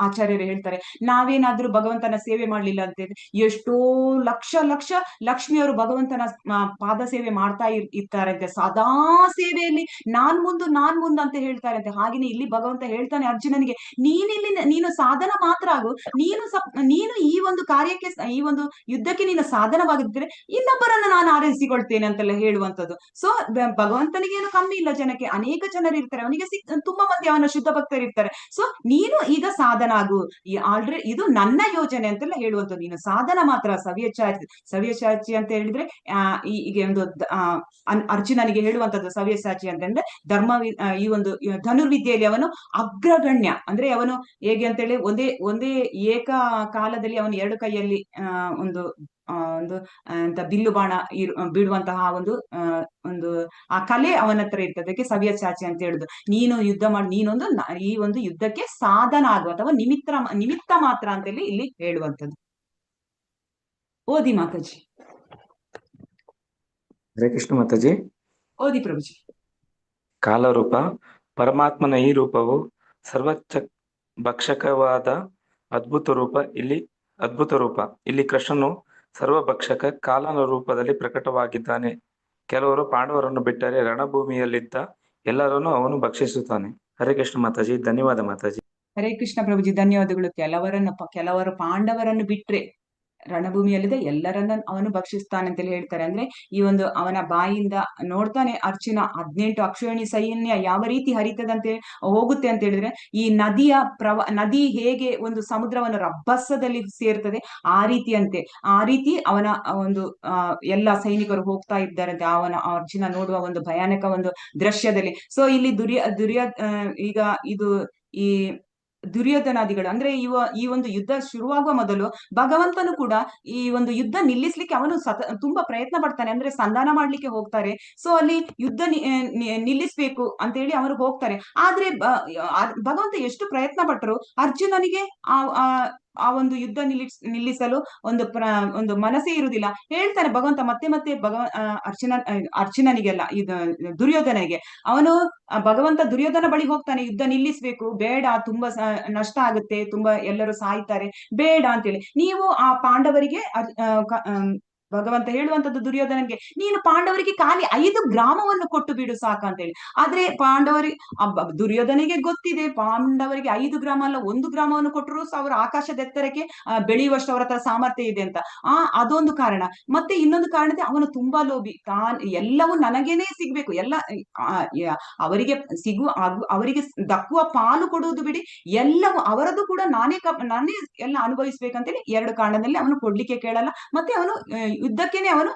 ಆಚಾರ್ಯರು ಹೇಳ್ತಾರೆ, ನಾವೇನಾದ್ರೂ ಭಗವಂತನ ಸೇವೆ ಮಾಡ್ಲಿಲ್ಲ ಅಂತ ಎಷ್ಟೋ ಲಕ್ಷ ಲಕ್ಷ್ಮಿಯವರು ಭಗವಂತನ ಪಾದ ಸೇವೆ ಮಾಡ್ತಾ ಇರ್ತಾರಂತೆ, ಸದಾ ಸೇವೆಯಲ್ಲಿ ನಾನ್ ಮುಂದು ಅಂತ ಹೇಳ್ತಾರಂತೆ. ಹಾಗೇನೆ ಇಲ್ಲಿ ಭಗವಂತ ಹೇಳ್ತಾನೆ ಅರ್ಜುನನಿಗೆ, ನೀನು ಸಾಧನ ಮಾತ್ರ ಆಗು, ನೀನು ಈ ಒಂದು ಕಾರ್ಯಕ್ಕೆ, ಈ ಒಂದು ಯುದ್ಧಕ್ಕೆ ನೀನು ಸಾಧನವಾಗಿದ್ದರೆ ಇನ್ನೊಬ್ಬರನ್ನು ನಾನು ಆರೈಸಿಕೊಳ್ತೇನೆ ಅಂತೆಲ್ಲ ಹೇಳುವಂಥದ್ದು. ಸೊ ಭಗವಂತನಿಗೆ ಏನು ಕಮ್ಮಿ ಇಲ್ಲ, ಜನಕ್ಕೆ ಅನೇಕ ಜನರು ಇರ್ತಾರೆ, ಅವನಿಗೆ ತುಂಬಾ ಮಂದಿ ಅವನ ಶುದ್ಧ ಭಕ್ತರು ಇರ್ತಾರೆ. ಸೊ ನೀನು ಈಗ ಸಾಧನ ಆಗು, ಆಲ್ರೆಡಿ ಇದು ನನ್ನ ಯೋಜನೆ ಅಂತೆಲ್ಲ ಹೇಳುವಂಥದ್ದು. ನೀನು ಸಾಧನ ಮಾತ್ರ, ಸವ್ಯಸಾಚಿ ಅಂತ ಹೇಳಿದ್ರೆ ಈಗ ಒಂದು ಅರ್ಜುನನಿಗೆ ಹೇಳುವಂಥದ್ದು ಸವ್ಯಸಾಚಿ ಅಂತಂದ್ರೆ ಈ ಒಂದು ಧನುರ್ವಿದ್ಯೆಯಲ್ಲಿ ಅವನು ಅಗ್ರಗಣ್ಯ. ಅಂದ್ರೆ ಅವನು ಹೇಗೆ ಅಂತೇಳಿ ಒಂದೇ ಏಕ ಕಾಲದಲ್ಲಿ ಅವನು 2 ಕೈಯಲ್ಲಿ ಒಂದು ಅಂತ ಬಿಲ್ಲು ಬಾಣ ಬಿಡುವಂತಹ ಒಂದು ಆ ಕಲೆ ಅವನ ಹತ್ರ ಇರ್ತದೆ. ಅದಕ್ಕೆ ಸವ್ಯಸಾಚಿ ಅಂತ ಹೇಳುದು. ನೀನು ಯುದ್ಧ ಮಾಡಿ, ಈ ಒಂದು ಯುದ್ಧಕ್ಕೆ ಸಾಧನ ಆಗುವ ಅಥವಾ ನಿಮಿತ್ತ ಮಾತ್ರ ಅಂತೇಳಿ ಇಲ್ಲಿ ಹೇಳುವಂಥದ್ದು. ಓದಿ ಮಾತಾಜಿ. ಹರೇ ಕೃಷ್ಣ ಮಾತಾಜಿ. ಓದಿ ಪ್ರಭುಜಿ. ಕಾಲರೂಪ ಪರಮಾತ್ಮನ ಈ ರೂಪವು ಸರ್ವಚ ಭಕ್ಷಕವಾದ ಅದ್ಭುತ ರೂಪ. ಇಲ್ಲಿ ಕೃಷ್ಣನು ಸರ್ವಭಕ್ಷಕ ಕಾಲನ ರೂಪದಲ್ಲಿ ಪ್ರಕಟವಾಗಿದ್ದಾನೆ. ಕೆಲವರು ಪಾಂಡವರನ್ನು ಬಿಟ್ಟರೆ ರಣಭೂಮಿಯಲ್ಲಿದ್ದ ಎಲ್ಲರನ್ನು ಅವನು ಭಕ್ಷಿಸುತ್ತಾನೆ. ಹರೇ ಕೃಷ್ಣ ಮಾತಾಜಿ. ಧನ್ಯವಾದ ಮಾತಾಜಿ. ಹರೇ ಕೃಷ್ಣ ಪ್ರಭುಜಿ, ಧನ್ಯವಾದಗಳು. ಕೆಲವರು ಪಾಂಡವರನ್ನು ಬಿಟ್ರೆ ರಣಭೂಮಿಯಲ್ಲಿದೆ ಎಲ್ಲರನ್ನ ಅವನು ಭಕ್ಷಿಸ್ತಾನೆ ಅಂತೇಳಿ ಹೇಳ್ತಾರೆ. ಅಂದ್ರೆ ಈ ಒಂದು ಅವನ ಬಾಯಿಂದ ನೋಡ್ತಾನೆ ಅರ್ಜುನ 18 ಅಕ್ಷೋಹಿಣಿ ಸೈನ್ಯ ಯಾವ ರೀತಿ ಹರಿತದಂತೆ ಹೋಗುತ್ತೆ ಅಂತ ಹೇಳಿದ್ರೆ, ಈ ನದಿ ಹೇಗೆ ಒಂದು ಸಮುದ್ರವನ್ನು ರಭಸದಲ್ಲಿ ಸೇರ್ತದೆ ಆ ರೀತಿ ಅವನ ಒಂದು ಎಲ್ಲ ಸೈನಿಕರು ಹೋಗ್ತಾ ಇದ್ದಾರಂತೆ ಅರ್ಜುನ ನೋಡುವ ಒಂದು ಭಯಾನಕ ಒಂದು ದೃಶ್ಯದಲ್ಲಿ. ಸೊ ಇಲ್ಲಿ ಈಗ ಇದು ಈ ದುರ್ಯೋಧನಾದಿಗಳು ಅಂದ್ರೆ ಈ ಒಂದು ಯುದ್ಧ ಶುರುವಾಗುವ ಮೊದಲು ಭಗವಂತನು ಕೂಡ ಈ ಒಂದು ಯುದ್ಧ ನಿಲ್ಲಿಸ್ಲಿಕ್ಕೆ ಅವನು ತುಂಬಾ ಪ್ರಯತ್ನ ಪಡ್ತಾನೆ. ಅಂದ್ರೆ ಸಂಧಾನ ಮಾಡ್ಲಿಕ್ಕೆ ಹೋಗ್ತಾರೆ. ಸೊ ಅಲ್ಲಿ ಯುದ್ಧ ನಿಲ್ಲಿಸ್ಬೇಕು ಅಂತ ಹೇಳಿ ಅವರು ಹೋಗ್ತಾರೆ. ಆದ್ರೆ ಭಗವಂತ ಎಷ್ಟು ಪ್ರಯತ್ನ ಪಟ್ಟರು ಅರ್ಜುನನಿಗೆ ಆ ಒಂದು ಯುದ್ಧ ನಿಲ್ಲಿಸಲು ಒಂದು ಮನಸ್ಸೇ ಇರುವುದಿಲ್ಲ. ಹೇಳ್ತಾನೆ ಭಗವಂತ ಮತ್ತೆ ಅರ್ಜುನನಿಗೆಲ್ಲ ದುರ್ಯೋಧನಿಗೆ ಅವನು ಭಗವಂತ ದುರ್ಯೋಧನ ಬಳಿ ಹೋಗ್ತಾನೆ, ಯುದ್ಧ ನಿಲ್ಲಿಸ್ಬೇಕು, ಬೇಡ, ತುಂಬಾ ನಷ್ಟ ಆಗುತ್ತೆ, ತುಂಬಾ ಎಲ್ಲರೂ ಸಾಯ್ತಾರೆ, ಬೇಡ ಅಂತೇಳಿ. ನೀವು ಆ ಪಾಂಡವರಿಗೆ ಭಗವಂತ ಹೇಳುವಂತದ್ದು ದುರ್ಯೋಧನಗೆ, ನೀನು ಪಾಂಡವರಿಗೆ ಖಾಲಿ 5 ಗ್ರಾಮವನ್ನು ಕೊಟ್ಟು ಬಿಡು ಸಾಕಂತೇಳಿ. ಆದ್ರೆ ದುರ್ಯೋಧನಿಗೆ ಗೊತ್ತಿದೆ ಪಾಂಡವರಿಗೆ 5 ಗ್ರಾಮ ಅಲ್ಲ 1 ಗ್ರಾಮವನ್ನು ಕೊಟ್ಟರು ಅವರ ಆಕಾಶದ ಎತ್ತರಕ್ಕೆ ಬೆಳೆಯುವಷ್ಟು ಅವರ ಹತ್ರ ಸಾಮರ್ಥ್ಯ ಇದೆ ಅಂತ. ಅದೊಂದು ಕಾರಣ. ಮತ್ತೆ ಇನ್ನೊಂದು ಕಾರಣತೆ ಅವನು ತುಂಬಾ ಲೋಭಿ. ಎಲ್ಲವೂ ನನಗೇನೆ ಸಿಗ್ಬೇಕು, ಎಲ್ಲ ಅವರಿಗೆ ದಕ್ಕುವ ಪಾಲು ಕೊಡುವುದು ಬಿಡಿ, ಎಲ್ಲವೂ ಅವರದ್ದು ಕೂಡ ನಾನೇ ಎಲ್ಲ ಅನುಭವಿಸ್ಬೇಕಂತೇಳಿ 2 ಕಾರಣದಲ್ಲಿ ಅವನು ಕೊಡ್ಲಿಕ್ಕೆ ಕೇಳಲ್ಲ. ಮತ್ತೆ ಅವನು ಯುದ್ಧಕ್ಕೇನೆ ಅವನು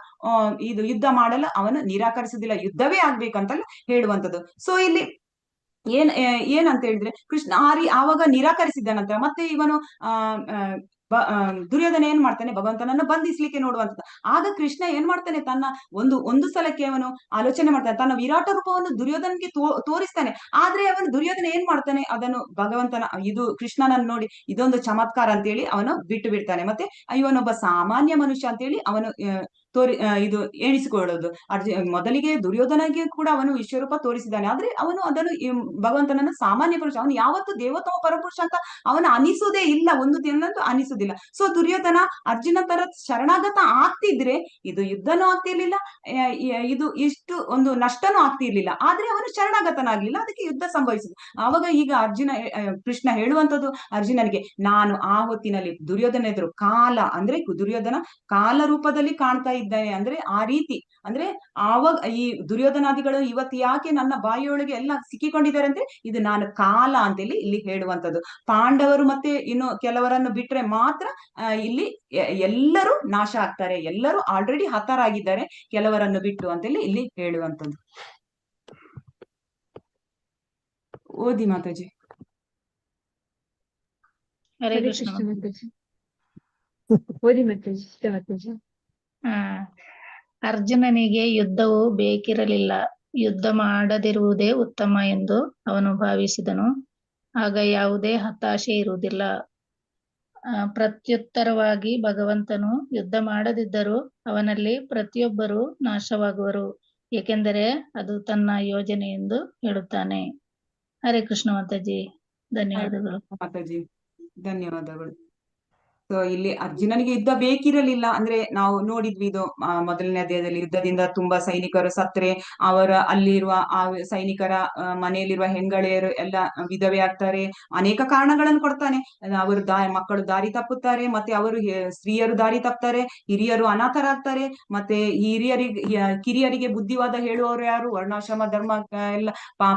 ಯುದ್ಧ ಮಾಡಲು ಅವನು ನಿರಾಕರಿಸುದಿಲ್ಲ, ಯುದ್ಧವೇ ಆಗ್ಬೇಕಂತಲ್ಲ ಹೇಳುವಂಥದ್ದು. ಸೊ ಇಲ್ಲಿ ಏನಂತ ಹೇಳಿದ್ರೆ ಕೃಷ್ಣ ಆವಾಗ ನಿರಾಕರಿಸಿದ ನಂತರ ಮತ್ತೆ ಇವನು ದುರ್ಯೋಧನ ಏನ್ ಮಾಡ್ತಾನೆ, ಭಗವಂತನನ್ನು ಬಂಧಿಸ್ಲಿಕ್ಕೆ ನೋಡುವಂಥದ್ದು. ಆಗ ಕೃಷ್ಣ ಏನ್ ಮಾಡ್ತಾನೆ, ತನ್ನ ಒಂದು ಸಲಕ್ಕೆ ಅವನು ಆಲೋಚನೆ ಮಾಡ್ತಾನೆ, ತನ್ನ ವಿರಾಟ ರೂಪವನ್ನು ದುರ್ಯೋಧನಿಗೆ ತೋರಿಸ್ತಾನೆ. ಆದ್ರೆ ಅವನು ದುರ್ಯೋಧನ ಏನ್ ಮಾಡ್ತಾನೆ, ಅದನ್ನು ಭಗವಂತನ ಕೃಷ್ಣನನ್ನು ನೋಡಿ ಇದೊಂದು ಚಮತ್ಕಾರ ಅಂತೇಳಿ ಅವನು ಬಿಟ್ಟು ಬಿಡ್ತಾನೆ. ಮತ್ತೆ ಇವನೊಬ್ಬ ಸಾಮಾನ್ಯ ಮನುಷ್ಯ ಅಂತೇಳಿ ಅವನು ಎಣಿಸಿಕೊಳ್ಳೋದು. ಮೊದಲಿಗೆ ದುರ್ಯೋಧನಿಗೆ ಕೂಡ ಅವನು ವಿಶ್ವರೂಪ ತೋರಿಸಿದ್ದಾನೆ. ಆದ್ರೆ ಅವನು ಅದನ್ನು ಭಗವಂತನನ್ನು ಸಾಮಾನ್ಯ ಪುರುಷ, ಅವನು ಯಾವತ್ತು ದೇವೋತ್ತಮ ಪರಪುರುಷ ಅಂತ ಅವನು ಅನಿಸುವುದೇ ಇಲ್ಲ, ಒಂದು ದಿನದಂತೂ ಅನಿಸುವುದಿಲ್ಲ. ಸೊ ದುರ್ಯೋಧನ ಅರ್ಜುನ ತರ ಶರಣಾಗತ ಆಗ್ತಿದ್ರೆ ಇದು ಯುದ್ಧನೂ ಆಗ್ತಿರ್ಲಿಲ್ಲ, ಇಷ್ಟು ಒಂದು ನಷ್ಟನೂ ಆಗ್ತಿರ್ಲಿಲ್ಲ. ಆದ್ರೆ ಅವನು ಶರಣಾಗತನಾಗ್ಲಿಲ್ಲ, ಅದಕ್ಕೆ ಯುದ್ಧ ಸಂಭವಿಸಿದ. ಆವಾಗ ಈಗ ಕೃಷ್ಣ ಹೇಳುವಂಥದ್ದು ಅರ್ಜುನನಿಗೆ, ನಾನು ಆ ಹೊತ್ತಿನಲ್ಲಿ ದುರ್ಯೋಧನ ಎದುರು ದುರ್ಯೋಧನ ಕಾಲ ರೂಪದಲ್ಲಿ ಕಾಣ್ತಾ ಇದ್ದಾನೆ. ಅಂದ್ರೆ ಆ ರೀತಿ ಅಂದ್ರೆ ಆವಾಗ ಈ ದುರ್ಯೋಧನಾದಿಗಳು ಇವತ್ತು ಯಾಕೆ ನನ್ನ ಬಾಯಿಯೊಳಗೆ ಎಲ್ಲ ಸಿಕ್ಕಿಕೊಂಡಿದ್ದಾರೆ ಅಂದ್ರೆ ಇದು ನಾನು ಕಾಲ ಅಂತೇಳಿ ಇಲ್ಲಿ ಹೇಳುವಂಥದ್ದು. ಪಾಂಡವರು ಮತ್ತೆ ಇನ್ನು ಕೆಲವರನ್ನು ಬಿಟ್ರೆ ಮಾತ್ರ ಇಲ್ಲಿ ಎಲ್ಲರೂ ನಾಶ ಆಗ್ತಾರೆ, ಎಲ್ಲರೂ ಆಲ್ರೆಡಿ ಹತರಾಗಿದ್ದಾರೆ ಕೆಲವರನ್ನು ಬಿಟ್ಟು ಅಂತೇಳಿ ಇಲ್ಲಿ ಹೇಳುವಂಥದ್ದು. ಓದಿ ಮಾತಾಜಿ. ಹರೇ ಕೃಷ್ಣ ಮಾತಾಜಿ. ಓದಿ ಮಾತಾಜಿ. ಅರ್ಜುನನಿಗೆ ಯುದ್ಧವು ಬೇಕಿರಲಿಲ್ಲ, ಯುದ್ಧ ಮಾಡದಿರುವುದೇ ಉತ್ತಮ ಎಂದು ಅವನು ಭಾವಿಸಿದನು. ಆಗ ಯಾವುದೇ ಹತಾಶೆ ಇರುವುದಿಲ್ಲ. ಪ್ರತ್ಯುತ್ತರವಾಗಿ ಭಗವಂತನು ಯುದ್ಧ ಮಾಡದಿದ್ದರೂ ಅವನಲ್ಲಿ ಪ್ರತಿಯೊಬ್ಬರೂ ನಾಶವಾಗುವರು, ಏಕೆಂದರೆ ಅದು ತನ್ನ ಯೋಜನೆ ಎಂದು ಹೇಳುತ್ತಾನೆ. ಹರೇ ಕೃಷ್ಣ ಮಾತಾಜಿ. ಧನ್ಯವಾದಗಳು ಮಾತಾಜಿ. ಧನ್ಯವಾದಗಳು. ಸೊ ಇಲ್ಲಿ ಅರ್ಜುನನಿಗೆ ಯುದ್ಧ ಬೇಕಿರಲಿಲ್ಲ ಅಂದ್ರೆ ನಾವು ನೋಡಿದ್ವಿ, ಇದು ಮೊದಲನೇ ಅಧ್ಯಾಯದಲ್ಲಿ ಯುದ್ಧದಿಂದ ತುಂಬಾ ಸೈನಿಕರು ಸತ್ರೆ ಅಲ್ಲಿರುವ ಆ ಸೈನಿಕರ ಮನೆಯಲ್ಲಿರುವ ಹೆಂಗಳೆಯರು ಎಲ್ಲ ವಿಧವೆ ಆಗ್ತಾರೆ, ಅನೇಕ ಕಾರಣಗಳನ್ನು ಕೊಡ್ತಾನೆ. ಅವರು ಮಕ್ಕಳು ದಾರಿ ತಪ್ಪುತ್ತಾರೆ, ಮತ್ತೆ ಅವರು ಸ್ತ್ರೀಯರು ದಾರಿ ತಪ್ಪುತ್ತಾರೆ, ಹಿರಿಯರು ಅನಾಥರಾಗ್ತಾರೆ, ಮತ್ತೆ ಕಿರಿಯರಿಗೆ ಬುದ್ಧಿವಾದ ಹೇಳುವವರು ಯಾರು, ವರ್ಣಾಶ್ರಮ ಧರ್ಮ ಎಲ್ಲ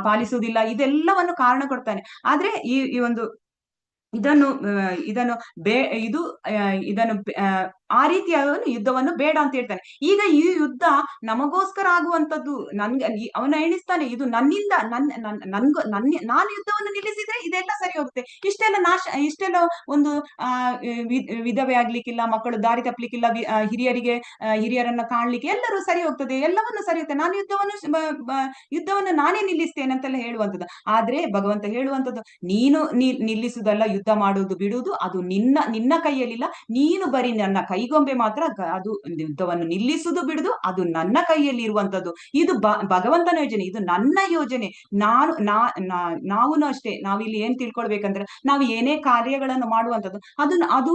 ಪಾಲಿಸುವುದಿಲ್ಲ, ಇದೆಲ್ಲವನ್ನು ಕಾರಣ ಕೊಡ್ತಾನೆ. ಆದ್ರೆ ಈ ಒಂದು ಇದನ್ನು ಆ ರೀತಿಯ ಯುದ್ಧವನ್ನು ಬೇಡ ಅಂತ ಹೇಳ್ತಾನೆ. ಈಗ ಈ ಯುದ್ಧ ನಮಗೋಸ್ಕರ ಆಗುವಂತದ್ದು. ಅವನ ಎಣಿಸ್ತಾನೆ, ಇದು ನನ್ನಿಂದ ನಾನು ಯುದ್ಧವನ್ನು ನಿಲ್ಲಿಸಿದ್ರೆ ಇದೆಲ್ಲ ಸರಿ ಹೋಗುತ್ತೆ, ಇಷ್ಟೆಲ್ಲ ಒಂದು ವಿಧವೆ ಆಗ್ಲಿಕ್ಕಿಲ್ಲ, ಮಕ್ಕಳು ದಾರಿ ತಪ್ಪಲಿಕ್ಕಿಲ್ಲ, ಹಿರಿಯರನ್ನ ಕಾಣ್ಲಿಕ್ಕೆ ಎಲ್ಲರೂ ಸರಿ ಹೋಗ್ತದೆ, ಎಲ್ಲವನ್ನು ಸರಿ ಹೋಗ್ತದೆ, ನಾನು ಯುದ್ಧವನ್ನು ನಾನೇ ನಿಲ್ಲಿಸ್ತೇನೆ ಅಂತೆಲ್ಲ ಹೇಳುವಂಥದ್ದು. ಆದ್ರೆ ಭಗವಂತ ಹೇಳುವಂಥದ್ದು, ನೀನು ನಿಲ್ಲಿಸುವುದಲ್ಲ, ಯುದ್ಧ ಮಾಡುವುದು ಬಿಡುವುದು ಅದು ನಿನ್ನ ಕೈಯಲ್ಲಿಲ್ಲ, ನೀನು ಬರೀ ನನ್ನ ಕೈ ಕೈಗೊಂಬೆ ಮಾತ್ರ ಅದು ಯುದ್ಧವನ್ನು ನಿಲ್ಲಿಸುದು ಬಿಡುದು ಅದು ನನ್ನ ಕೈಯಲ್ಲಿ ಇರುವಂತದ್ದು. ಇದು ಭಗವಂತನ ಯೋಜನೆ, ಇದು ನನ್ನ ಯೋಜನೆ. ನಾವು ಅಷ್ಟೇ, ನಾವಿಲ್ಲಿ ಏನ್ ತಿಳ್ಕೊಳ್ಬೇಕಂದ್ರೆ ನಾವು ಏನೇ ಕಾರ್ಯಗಳನ್ನು ಮಾಡುವಂತದ್ದು ಅದು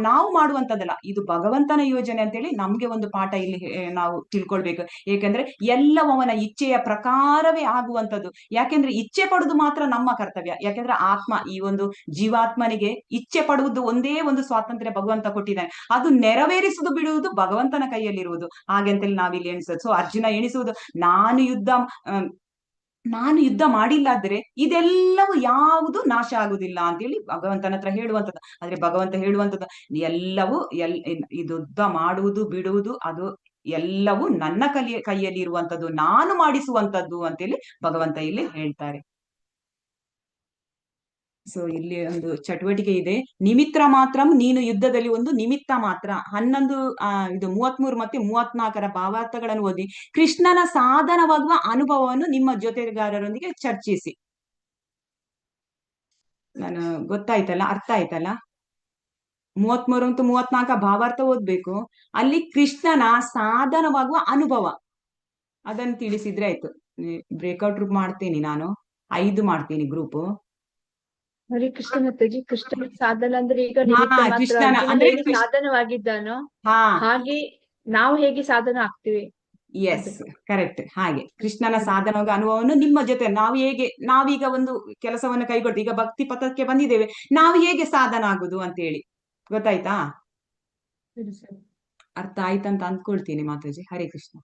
ನಾವು ಮಾಡುವಂತದ್ದಲ್ಲ, ಇದು ಭಗವಂತನ ಯೋಜನೆ ಅಂತೇಳಿ ನಮ್ಗೆ ಒಂದು ಪಾಠ ಇಲ್ಲಿ ನಾವು ತಿಳ್ಕೊಳ್ಬೇಕು. ಏಕೆಂದ್ರೆ ಎಲ್ಲವೂ ಅವನ ಇಚ್ಛೆಯ ಪ್ರಕಾರವೇ ಆಗುವಂತದ್ದು. ಯಾಕೆಂದ್ರೆ ಇಚ್ಛೆ ಪಡುವುದು ಮಾತ್ರ ನಮ್ಮ ಕರ್ತವ್ಯ. ಯಾಕೆಂದ್ರೆ ಆತ್ಮ, ಈ ಒಂದು ಜೀವಾತ್ಮನಿಗೆ ಇಚ್ಛೆ ಪಡುವುದು ಒಂದೇ ಒಂದು ಸ್ವಾತಂತ್ರ್ಯ ಭಗವಂತ ಕೊಟ್ಟಿದ್ದಾನೆ. ಅದು ನೆರವೇರಿಸುವುದು ಬಿಡುವುದು ಭಗವಂತನ ಕೈಯಲ್ಲಿರುವುದು. ಹಾಗೆ ಅಂತೇಳಿ ನಾವಿಲ್ಲಿ ಎಣಿಸೋದು. ಸೊ ಅರ್ಜುನ ಎಣಿಸುವುದು, ನಾನು ಯುದ್ಧ ಮಾಡಿಲ್ಲಾದ್ರೆ ಇದೆಲ್ಲವೂ ಯಾವುದು ನಾಶ ಆಗುದಿಲ್ಲ ಅಂತೇಳಿ ಭಗವಂತನ ಹತ್ರ ಹೇಳುವಂಥದ್ದು. ಆದ್ರೆ ಭಗವಂತ ಹೇಳುವಂಥದ್ದು, ಎಲ್ಲವೂ ಇದು ಯುದ್ಧ ಮಾಡುವುದು ಬಿಡುವುದು ಅದು ಎಲ್ಲವೂ ನನ್ನ ಕೈಯಲ್ಲಿ ಇರುವಂತದ್ದು, ನಾನು ಮಾಡಿಸುವಂತದ್ದು ಅಂತೇಳಿ ಭಗವಂತ ಇಲ್ಲಿ ಹೇಳ್ತಾರೆ. ಸೊ ಇಲ್ಲಿ ಒಂದು ಚಟುವಟಿಕೆ ಇದೆ, ನಿಮಿತ್ರ ಮಾತ್ರ, ನೀನು ಯುದ್ಧದಲ್ಲಿ ಒಂದು ನಿಮಿತ್ತ ಮಾತ್ರ. 11 ಇದು 33 ಮತ್ತೆ 34 ಭಾವಾರ್ಥಗಳನ್ನು ಓದಿ ಕೃಷ್ಣನ ಸಾಧನವಾಗುವ ಅನುಭವವನ್ನು ನಿಮ್ಮ ಜೊತೆಗಾರರೊಂದಿಗೆ ಚರ್ಚಿಸಿ. ನಾನು ಗೊತ್ತಾಯ್ತಲ್ಲ, ಅರ್ಥ ಆಯ್ತಲ್ಲ? 33 ಮತ್ತು 34 ಭಾವಾರ್ಥ ಓದ್ಬೇಕು. ಅಲ್ಲಿ ಕೃಷ್ಣನ ಸಾಧನವಾಗುವ ಅನುಭವ ಅದನ್ನು ತಿಳಿಸಿದ್ರೆ ಆಯ್ತು. ಬ್ರೇಕ್ಔಟ್ ಗ್ರೂಪ್ ಮಾಡ್ತೀನಿ, ನಾನು 5 ಮಾಡ್ತೀನಿ ಗ್ರೂಪ್. ಹರೇ ಕೃಷ್ಣ ಮಾತಾಜಿ. ಕೃಷ್ಣನ ಸಾಧನ ಅಂದ್ರೆ ಈಗ ನಿಮಿತ್ತ ಮಾತ್ರ. ಕೃಷ್ಣನ ಅರ್ಜುನ ಅಂದ್ರೆ ಹೇಗೆ ಸಾಧನವಾಗಿದ್ದಾನೋ ಹಾಗೆ ನಾವು ಹೇಗೆ ಸಾಧನ ಆಗ್ತೀವಿ. Yes, correct. ಹಾಗೆ ಕೃಷ್ಣನ ಸಾಧನವಾಗ ಅನುಭವವನ್ನು ನಿಮ್ಮ ಜೊತೆ ನಾವೀಗ ಒಂದು ಕೆಲಸವನ್ನು ಕೈಗೊಳ್ತೀವಿ, ಈಗ ಭಕ್ತಿ ಪಥಕ್ಕೆ ಬಂದಿದ್ದೇವೆ, ನಾವು ಹೇಗೆ ಸಾಧನ ಆಗುದು ಅಂತ ಹೇಳಿ. ಗೊತ್ತಾಯ್ತಾ? ಅರ್ಥ ಆಯ್ತಂತ ಅಂದ್ಕೊಳ್ತೀನಿ ಮಾತಾಜಿ. ಹರೇ ಕೃಷ್ಣ.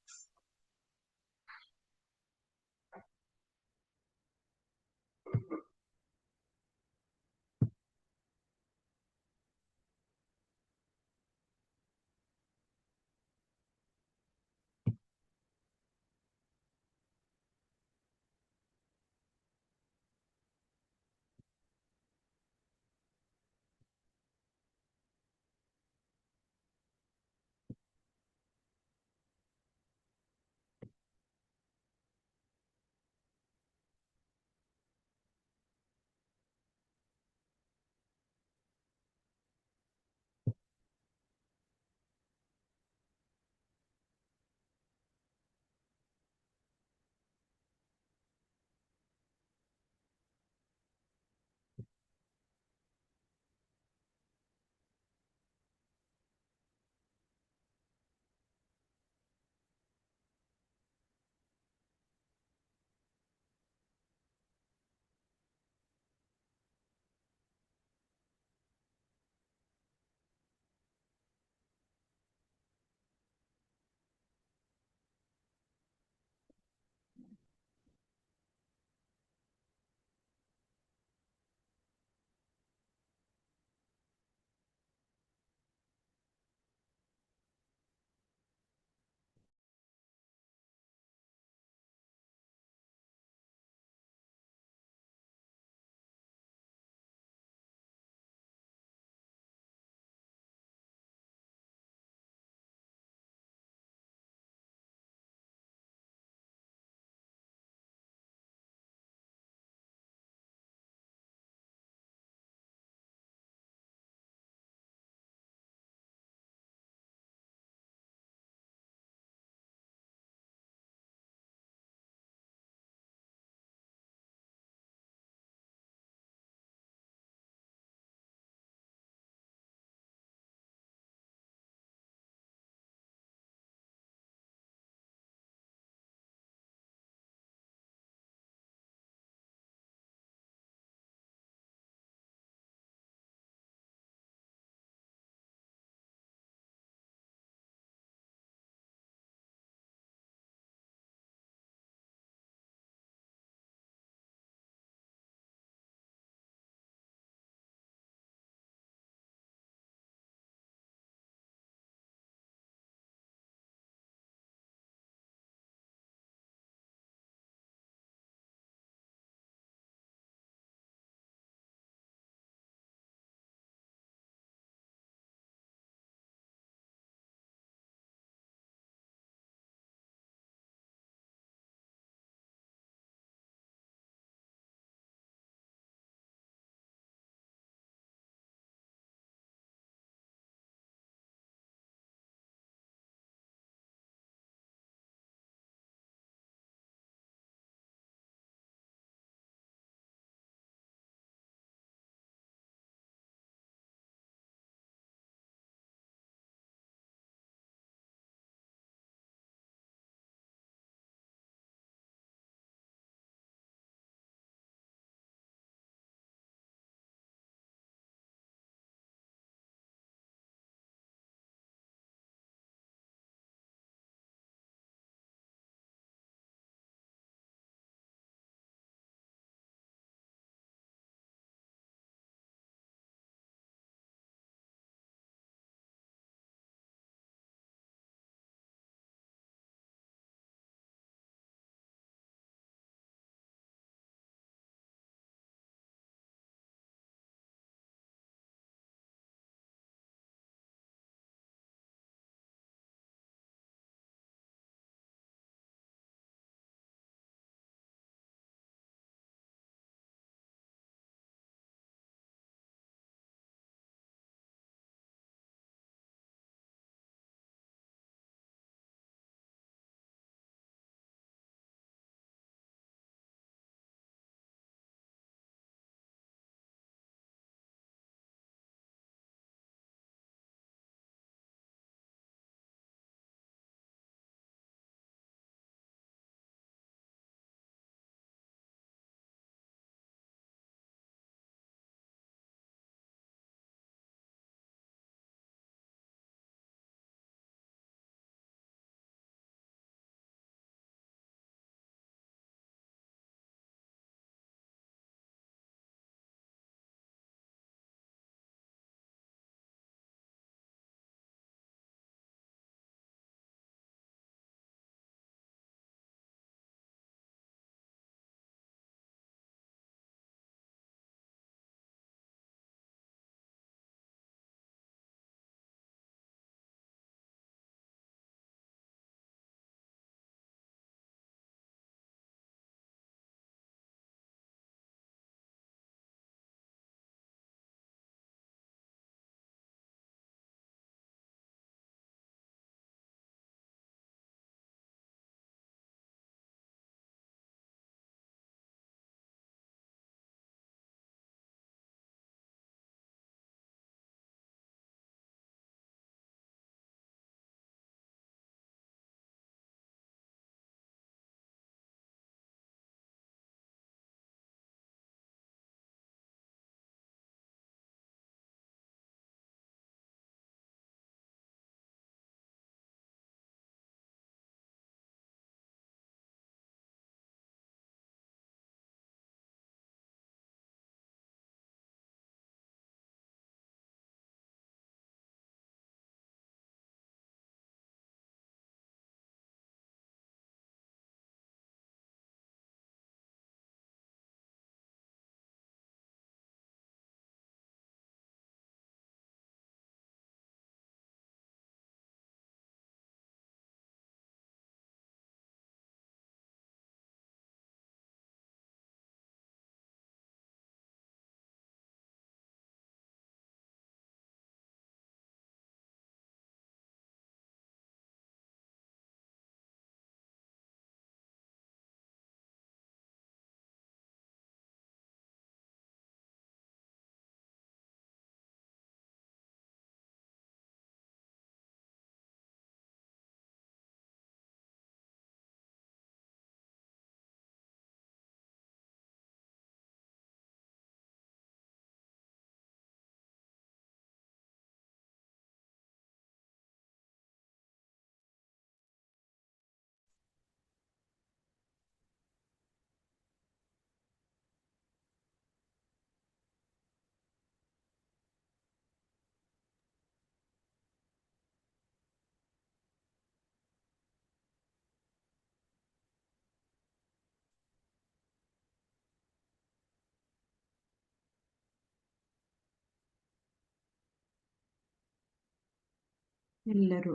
ಎಲ್ಲರೂ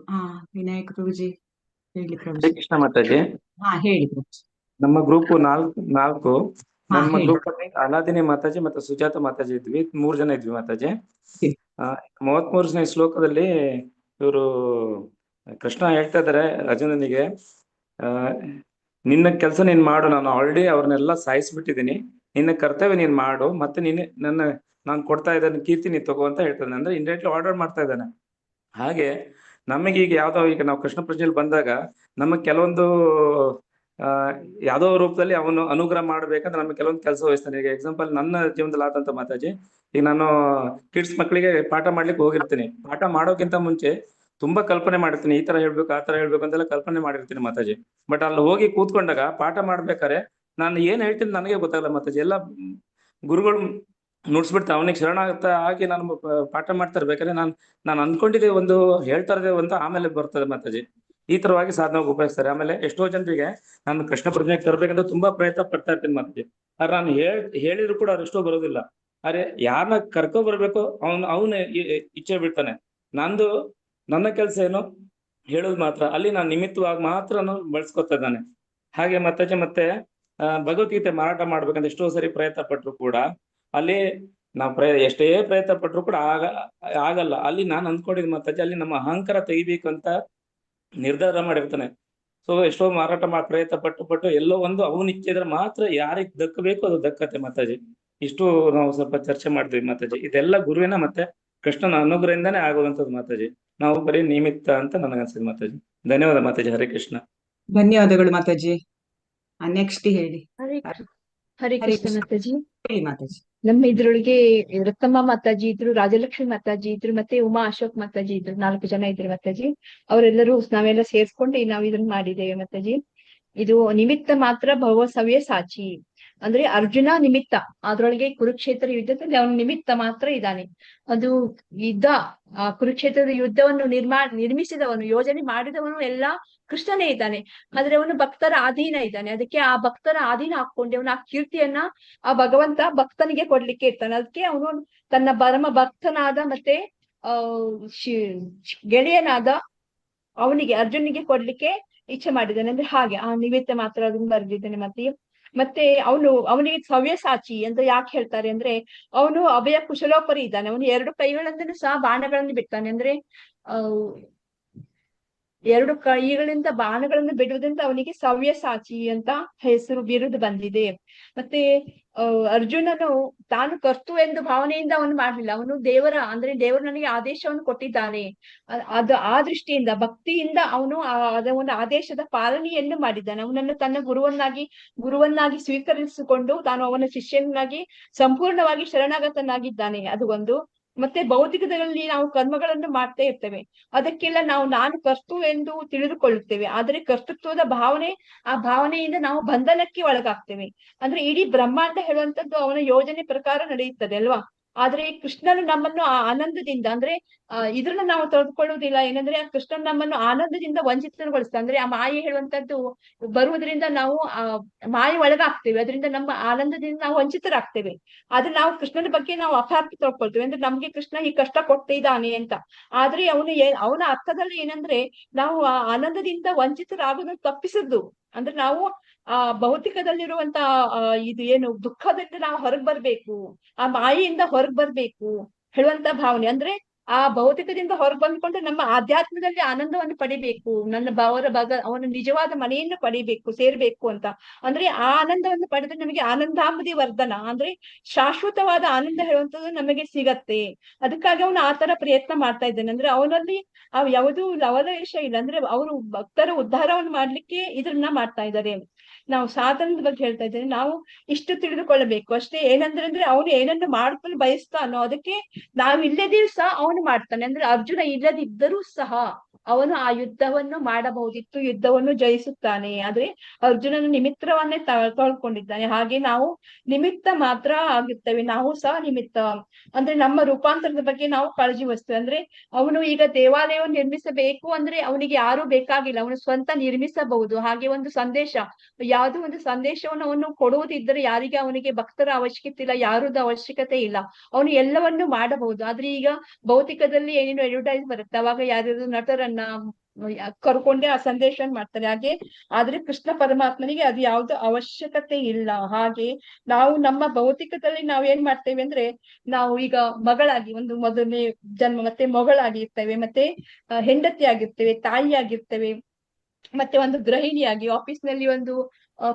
ವಿನಾಯಕ ಪ್ರಭುಜಿ ಹೇಳಿ ಹರೇ ಪ್ರಭುಜಿ. ಕೃಷ್ಣ ಮಾತಾಜಿ. ಹೇಳಿ ಪ್ರಭುಜಿ. ನಮ್ಮ ಗ್ರೂಪ್ ನಾಲ್ಕು ನಮ್ಮ ಹೇಳಿ. ಗ್ರೂಪ್ ಅಲ್ಲಿ ಅನಾದಿನಿ ಮಾತಾಜಿ ಮತ್ತೆ ಸುಜಾತ ಮಾತಾಜಿ ಇದ್ವಿ, 3 ಜನ ಇದ್ವಿ ಮಾತಾಜಿ. 33ನೇ ಶ್ಲೋಕದಲ್ಲಿ ಇವರು ಕೃಷ್ಣ ಹೇಳ್ತಾ ಇದ್ದಾರೆ ಅರ್ಜುನನಿಗೆ, ನಿನ್ನ ಕೆಲಸ ನೀನ್ ಮಾಡು, ನಾನು ಆಲ್ರೆಡಿ ಅವ್ರನ್ನೆಲ್ಲ ಸಾಯಿಸ್ಬಿಟ್ಟಿದ್ದೀನಿ, ನಿನ್ನ ಕರ್ತವ್ಯ ನೀನ್ ಮಾಡು, ಮತ್ತೆ ನಾನು ಕೊಡ್ತಾ ಇದ್ದೇನೆ ಕೀರ್ತಿ ನೀನ್ ತಗೋ ಅಂತ ಹೇಳ್ತಾನೆ. ಅಂದ್ರೆ ಇಂಡೈರೆಕ್ಟ್ಲಿ ಆರ್ಡರ್ ಮಾಡ್ತಾ ಇದ್ದಾನೆ. ಹಾಗೆ ನಮಗೆ ಈಗ ನಾವು ಕೃಷ್ಣ ಪ್ರಜ್ಞೆಯಲ್ಲಿ ಬಂದಾಗ ನಮಗೆ ಕೆಲವೊಂದು ಯಾವ್ದೋ ರೂಪದಲ್ಲಿ ಅವನು ಅನುಗ್ರಹ ಮಾಡ್ಬೇಕಂದ್ರೆ ನಮಗೆ ಕೆಲವೊಂದು ಕೆಲಸ ವಹಿಸ್ತಾನೆ. ಈಗ ಎಕ್ಸಾಂಪಲ್ ನನ್ನ ಜೀವನದಲ್ಲಿ ಆದಂತ ಮಾತಾಜಿ, ಈಗ ನಾನು ಕಿಡ್ಸ್ ಮಕ್ಕಳಿಗೆ ಪಾಠ ಮಾಡ್ಲಿಕ್ಕೆ ಹೋಗಿರ್ತೀನಿ. ಪಾಠ ಮಾಡೋಕ್ಕಿಂತ ಮುಂಚೆ ತುಂಬಾ ಕಲ್ಪನೆ ಮಾಡಿರ್ತೀನಿ, ಈ ತರ ಹೇಳ್ಬೇಕು ಆ ತರ ಹೇಳ್ಬೇಕು ಅಂತೆಲ್ಲ ಕಲ್ಪನೆ ಮಾಡಿರ್ತೀನಿ ಮಾತಾಜಿ. ಬಟ್ ಅಲ್ಲಿ ಹೋಗಿ ಕೂತ್ಕೊಂಡಾಗ ಪಾಠ ಮಾಡ್ಬೇಕಾರೆ ನಾನು ಏನ್ ಹೇಳ್ತೀನಿ ನನಗೆ ಗೊತ್ತಾಗಲ್ಲ ಮಾತಾಜಿ. ಎಲ್ಲ ಗುರುಗಳು ನುಡ್ಸ್ಬಿಡ್ತಾರೆ, ಅವನಿಗೆ ಶರಣಾಗತ ಆಗಿ ನಾನು ಪಾಠ ಮಾಡ್ತಾ ಇರ್ಬೇಕಾದ್ರೆ ನಾನು ಅನ್ಕೊಂಡಿದ್ದೆ ಒಂದು, ಹೇಳ್ತಾ ಇದ್ದೆ ಒಂದು, ಆಮೇಲೆ ಬರ್ತದೆ ಮಾತಾಜಿ. ಈ ತರವಾಗಿ ಸಾಧನೆ ಉಪಯೋಗಿಸ್ತಾರೆ. ಆಮೇಲೆ ಎಷ್ಟೋ ಜನರಿಗೆ ನಾನು ಕೃಷ್ಣ ಪ್ರಜ್ಞೆಗೆ ತರಬೇಕಂತ ತುಂಬಾ ಪ್ರಯತ್ನ ಪಡ್ತಾ ಇರ್ತೀನಿ ಮಾತಾಜಿ. ಆದ್ರೆ ನಾನು ಹೇಳಿದ್ರು ಕೂಡ ಅವ್ರೆಷ್ಟೋ ಬರೋದಿಲ್ಲ. ಅರೆ ಯಾರನ್ನ ಕರ್ಕೊ ಬರ್ಬೇಕು ಅವನ ಇಚ್ಛೆ ಬಿಡ್ತಾನೆ. ನನ್ನ ಕೆಲಸ ಏನು ಹೇಳೋದು ಮಾತ್ರ, ಅಲ್ಲಿ ನಾನು ನಿಮಿತ್ತವಾಗಿ ಮಾತ್ರ ಬಳಸ್ಕೊತಾ ಇದ್ದಾನೆ. ಹಾಗೆ ಮಾತಾಜಿ ಮತ್ತೆ ಭಗವದ್ಗೀತೆ ಮಾರಾಟ ಮಾಡ್ಬೇಕಂತ ಎಷ್ಟೋ ಸರಿ ಪ್ರಯತ್ನ ಪಟ್ರು ಕೂಡ ಅಲ್ಲಿ ನಾವು ಎಷ್ಟೇ ಪ್ರಯತ್ನ ಪಟ್ರು ಕೂಡ ಆಗಲ್ಲ. ಅಲ್ಲಿ ನಾನು ಅಂದ್ಕೊಂಡಿದ್ ಮಾತಾಜಿ, ಅಲ್ಲಿ ನಮ್ಮ ಅಹಂಕಾರ ತೆಗಿಬೇಕಂತ ನಿರ್ಧಾರ ಮಾಡಿರ್ತಾನೆ. ಸೊ ಎಷ್ಟೋ ಮಾರಾಟ ಪ್ರಯತ್ನ ಪಟ್ಟು ಎಲ್ಲೋ ಒಂದು ಅವನ ಇಚ್ಛೆ ಇದ್ರೆ ಮಾತ್ರ ಯಾರಿಗೆ ದಕ್ಕಬೇಕು ಅದು ದಕ್ಕತ್ತೆ ಮಾತಾಜಿ. ಇಷ್ಟು ನಾವು ಸ್ವಲ್ಪ ಚರ್ಚೆ ಮಾಡಿದ್ವಿ ಮಾತಾಜಿ. ಇದೆಲ್ಲ ಗುರುವಿನ ಮತ್ತೆ ಕೃಷ್ಣನ ಅನುಗ್ರಹದಿಂದಾನೇ ಆಗುವಂತದ್ದು ಮಾತಾಜಿ. ನಾವು ಬರೀ ನಿಮಿತ್ತ ಅಂತ ನನಗನ್ಸಿದ್ ಮಾತಾಜಿ. ಧನ್ಯವಾದ ಮಾತಾಜಿ. ಹರೇ ಕೃಷ್ಣ. ಧನ್ಯವಾದಗಳು ಮಾತಾಜಿ. ನೆಕ್ಸ್ಟ್ ಹೇಳಿ. ಹರೇ ಕೃಷ್ಣ ಮಾತಾಜಿ. ಹೇಳಿ ಮಾತಾಜಿ. ನಮ್ಮ ಇದ್ರೊಳಗೆ ರತ್ನಮ್ಮ ಮಾತಾಜಿ ಇದ್ರು, ರಾಜಲಕ್ಷ್ಮಿ ಮಾತಾಜಿ ಇದ್ರು, ಮತ್ತೆ ಉಮಾ ಅಶೋಕ್ ಮಾತಾಜಿ ಇದ್ರು. 4 ಜನ ಇದ್ರು ಮಾತಾಜಿ. ಅವರೆಲ್ಲರೂ ನಾವೆಲ್ಲ ಸೇರ್ಸ್ಕೊಂಡು ನಾವು ಇದನ್ನ ಮಾಡಿದ್ದೇವೆ ಮಾತಾಜಿ. ಇದು ನಿಮಿತ್ತ ಮಾತ್ರ ಭವ ಸವ್ಯ ಸಾಚಿ, ಅಂದ್ರೆ ಅರ್ಜುನ ನಿಮಿತ್ತ. ಅದ್ರೊಳಗೆ ಕುರುಕ್ಷೇತ್ರ ಯುದ್ಧದಲ್ಲಿ ಅವನು ನಿಮಿತ್ತ ಮಾತ್ರ ಇದ್ದಾನೆ. ಅದು ಕುರುಕ್ಷೇತ್ರದ ಯುದ್ಧವನ್ನು ನಿರ್ಮಿಸಿದವನು, ಯೋಜನೆ ಮಾಡಿದವನು ಎಲ್ಲ ಕೃಷ್ಣನೇ ಇದ್ದಾನೆ. ಆದ್ರೆ ಅವನು ಭಕ್ತರ ಅಧೀನ ಇದ್ದಾನೆ. ಅದಕ್ಕೆ ಆ ಭಕ್ತರ ಅಧೀನ ಹಾಕೊಂಡು ಅವನು ಆ ಕೀರ್ತಿಯನ್ನ ಆ ಭಗವಂತ ಭಕ್ತನಿಗೆ ಕೊಡ್ಲಿಕ್ಕೆ ಇರ್ತಾನೆ. ಅದಕ್ಕೆ ಅವನು ತನ್ನ ಪರಮ ಭಕ್ತನಾದ ಮತ್ತೆ ಗೆಳೆಯನಾದ ಅವನಿಗೆ ಅರ್ಜುನಿಗೆ ಕೊಡ್ಲಿಕ್ಕೆ ಇಚ್ಛೆ ಮಾಡಿದ್ದಾನೆ. ಅಂದ್ರೆ ಹಾಗೆ ಆ ನಿಮಿತ್ತ ಮಾತ್ರ ಅದನ್ನು ಬರೆದಿದ್ದಾನೆ. ಮತ್ತೆ ಅವನಿಗೆ ಸವ್ಯಸಾಚಿ ಅಂತ ಯಾಕೆ ಹೇಳ್ತಾರೆ ಅಂದ್ರೆ, ಅವನು ಅಭಯ ಕುಶಲೋಪರಿ ಇದ್ದಾನೆ. ಅವನು 2 ಕೈಗಳಿಂದಲೂ ಸಹ ಬಾಣಗಳನ್ನು ಬಿಡ್ತಾನೆ. ಅಂದ್ರೆ 2 ಕೈಗಳಿಂದ ಬಾಣಗಳನ್ನು ಬಿಡುವುದರಿಂದ ಅವನಿಗೆ ಸವ್ಯಸಾಚಿ ಅಂತ ಹೆಸರು, ಬಿರುದು ಬಂದಿದೆ. ಮತ್ತೆ ಅರ್ಜುನನು ತಾನು ಕರ್ತು ಎಂದು ಭಾವನೆಯಿಂದ ಅವನು ಮಾಡ್ಲಿಲ್ಲ. ಅವನು ದೇವರು ನನಗೆ ಆದೇಶವನ್ನು ಕೊಟ್ಟಿದ್ದಾನೆ, ಆ ದೃಷ್ಟಿಯಿಂದ ಭಕ್ತಿಯಿಂದ ಅವನು ಒಂದು ಆದೇಶದ ಪಾಲನೆಯನ್ನು ಮಾಡಿದ್ದಾನೆ. ಅವನನ್ನು ತನ್ನ ಗುರುವನ್ನಾಗಿ ಸ್ವೀಕರಿಸಿಕೊಂಡು ತಾನು ಅವನ ಶಿಷ್ಯನಾಗಿ ಸಂಪೂರ್ಣವಾಗಿ ಶರಣಾಗತನಾಗಿದ್ದಾನೆ. ಅದು ಒಂದು. ಮತ್ತೆ ಭೌತಿಕದಲ್ಲಿ ನಾವು ಕರ್ಮಗಳನ್ನು ಮಾಡ್ತಾ ಇರ್ತೇವೆ. ಅದಕ್ಕೆಲ್ಲ ನಾನು ಕರ್ತು ಎಂದು ತಿಳಿದುಕೊಳ್ಳುತ್ತೇವೆ. ಆದ್ರೆ ಕರ್ತೃತ್ವದ ಭಾವನೆ, ಆ ಭಾವನೆಯಿಂದ ನಾವು ಬಂಧನಕ್ಕೆ ಒಳಗಾಗ್ತೇವೆ. ಅಂದ್ರೆ ಇಡೀ ಬ್ರಹ್ಮಾಂಡ ಹೇಳುವಂತದ್ದು ಅವನ ಯೋಜನೆ ಪ್ರಕಾರ ನಡೆಯುತ್ತದೆ ಅಲ್ವಾ. ಆದ್ರೆ ಕೃಷ್ಣನು ನಮ್ಮನ್ನು ಆ ಆನಂದದಿಂದ, ಅಂದ್ರೆ ಇದ್ರನ್ನ ನಾವು ತೆಗೆದುಕೊಳ್ಳುವುದಿಲ್ಲ. ಏನಂದ್ರೆ ಕೃಷ್ಣನ್ ನಮ್ಮನ್ನು ಆನಂದದಿಂದ ವಂಚಿತಗೊಳಿಸ್ತಾನೆ. ಅಂದ್ರೆ ಆ ಮಾಯೆ ಹೇಳುವಂತದ್ದು ಬರುವುದರಿಂದ ನಾವು ಮಾಯೆ ಒಳಗಾಗ್ತೇವೆ. ಅದರಿಂದ ನಮ್ಮ ಆನಂದದಿಂದ ನಾವು ವಂಚಿತರಾಗ್ತೇವೆ. ಆದ್ರೆ ನಾವು ಕೃಷ್ಣನ ಬಗ್ಗೆ ನಾವು ಅಪಾರ್ಥ ತಗೊಳ್ತೇವೆ. ಅಂದ್ರೆ ನಮ್ಗೆ ಕೃಷ್ಣ ಈ ಕಷ್ಟ ಕೊಟ್ಟಿದ್ದಾನೆ ಅಂತ. ಆದ್ರೆ ಅವನ ಅರ್ಥದಲ್ಲಿ ಏನಂದ್ರೆ ನಾವು ಆ ಆನಂದದಿಂದ ವಂಚಿತರಾಗೋದನ್ನು ತಪ್ಪಿಸಿದ್ದು. ಅಂದ್ರೆ ನಾವು ಭೌತಿಕದಲ್ಲಿರುವಂತ ಇದು ಏನು ದುಃಖದಿಂದ ನಾವು ಹೊರಗ್ ಬರ್ಬೇಕು, ಆ ಮಾಯೆಯಿಂದ ಹೊರಗ್ ಬರ್ಬೇಕು ಹೇಳುವಂತ ಭಾವನೆ. ಅಂದ್ರೆ ಆ ಭೌತಿಕದಿಂದ ಹೊರಗೆ ಬಂದ್ಕೊಂಡು ನಮ್ಮ ಆಧ್ಯಾತ್ಮದಲ್ಲಿ ಆನಂದವನ್ನು ಪಡಿಬೇಕು, ಅವನ ನಿಜವಾದ ಮನೆಯನ್ನು ಪಡಿಬೇಕು, ಸೇರ್ಬೇಕು ಅಂತ. ಅಂದ್ರೆ ಆ ಆನಂದವನ್ನು ಪಡೆದ್ರೆ ನಮಗೆ ಆನಂದಾಂಬುದಿ ವರ್ಧನ, ಅಂದ್ರೆ ಶಾಶ್ವತವಾದ ಆನಂದ ಹೇಳುವಂಥದ್ದು ನಮಗೆ ಸಿಗತ್ತೆ. ಅದಕ್ಕಾಗಿ ಅವನು ಆ ತರ ಪ್ರಯತ್ನ ಮಾಡ್ತಾ ಇದ್ದಾನೆ. ಅಂದ್ರೆ ಅವನಲ್ಲಿ ಯಾವುದೂ ಲವಲೇಶ ಇಲ್ಲ. ಅಂದ್ರೆ ಅವರು ಭಕ್ತರ ಉದ್ಧಾರವನ್ನು ಮಾಡ್ಲಿಕ್ಕೆ ಇದನ್ನ ಮಾಡ್ತಾ ಇದ್ದಾರೆ. ನಾವು ಸಾಧನದ ಬಗ್ಗೆ ಹೇಳ್ತಾ ಇದ್ದೇನೆ. ನಾವು ಇಷ್ಟು ತಿಳಿದುಕೊಳ್ಳಬೇಕು ಅಷ್ಟೇ. ಏನಂದ್ರೆ ಅವನು ಏನನ್ನು ಮಾಡ್ಕೊಂಡು ಬಯಸ್ತಾನೋ ಅದಕ್ಕೆ ನಾವು ಇಲ್ಲದಿಯೂ ಸಹ ಅವನು ಮಾಡ್ತಾನೆ. ಅಂದ್ರೆ ಅರ್ಜುನ ಇಲ್ಲದಿದ್ದರೂ ಸಹ ಅವನು ಆ ಯುದ್ಧವನ್ನು ಮಾಡಬಹುದಿತ್ತು, ಯುದ್ಧವನ್ನು ಜಯಿಸುತ್ತಾನೆ. ಆದ್ರೆ ಅರ್ಜುನನ ನಿಮಿತ್ತವನ್ನೇ ತೊಳ್ಕೊಂಡಿದ್ದಾನೆ. ಹಾಗೆ ನಾವು ನಿಮಿತ್ತ ಮಾತ್ರ ಆಗಿರ್ತೇವೆ, ನಾವು ಸಹ ನಿಮಿತ್ತ. ಅಂದ್ರೆ ನಮ್ಮ ರೂಪಾಂತರದ ಬಗ್ಗೆ ನಾವು ಕಾಳಜಿ ವಹಿಸ್ತೇವೆ. ಅಂದ್ರೆ ಅವನು ಈಗ ದೇವಾಲಯವನ್ನು ನಿರ್ಮಿಸಬೇಕು ಅಂದ್ರೆ ಅವನಿಗೆ ಯಾರು ಬೇಕಾಗಿಲ್ಲ, ಅವನು ಸ್ವಂತ ನಿರ್ಮಿಸಬಹುದು. ಹಾಗೆ ಒಂದು ಸಂದೇಶ, ಯಾವುದೋ ಒಂದು ಸಂದೇಶವನ್ನು ಅವನು ಕೊಡುವುದಿದ್ದರೆ ಯಾರಿಗೆ ಅವನಿಗೆ ಭಕ್ತರ ಅವಶ್ಯಕತೆ ಇಲ್ಲ, ಯಾರದ್ದು ಅವಶ್ಯಕತೆ ಇಲ್ಲ, ಅವನು ಎಲ್ಲವನ್ನು ಮಾಡಬಹುದು. ಆದ್ರೆ ಈಗ ಭೌತಿಕದಲ್ಲಿ ಏನೇನು ಅಡ್ವರ್ಟೈಸ್ ಬರುತ್ತೆ, ಅವಾಗ ಯಾರ್ಯಾರು ನಟರನ್ನ ಕರ್ಕೊಂಡೆ ಆ ಸಂದೇಶ ಮಾಡ್ತಾರೆ. ಹಾಗೆ ಆದ್ರೆ ಕೃಷ್ಣ ಪರಮಾತ್ಮನಿಗೆ ಅದು ಯಾವ್ದು ಅವಶ್ಯಕತೆ ಇಲ್ಲ. ಹಾಗೆ ನಾವು ನಮ್ಮ ಭೌತಿಕದಲ್ಲಿ ನಾವ್ ಏನ್ ಮಾಡ್ತೇವೆ ಅಂದ್ರೆ, ನಾವು ಈಗ ಮಗಳಾಗಿ ಒಂದು ಮೊದಲನೇ ಜನ್ಮ, ಮತ್ತೆ ಮಗಳಾಗಿ ಇರ್ತೇವೆ, ಮತ್ತೆ ಹೆಂಡತಿ ಆಗಿರ್ತೇವೆ, ತಾಯಿ ಆಗಿರ್ತೇವೆ, ಮತ್ತೆ ಒಂದು ಗೃಹಿಣಿಯಾಗಿ ಆಫೀಸ್ ನಲ್ಲಿ ಒಂದು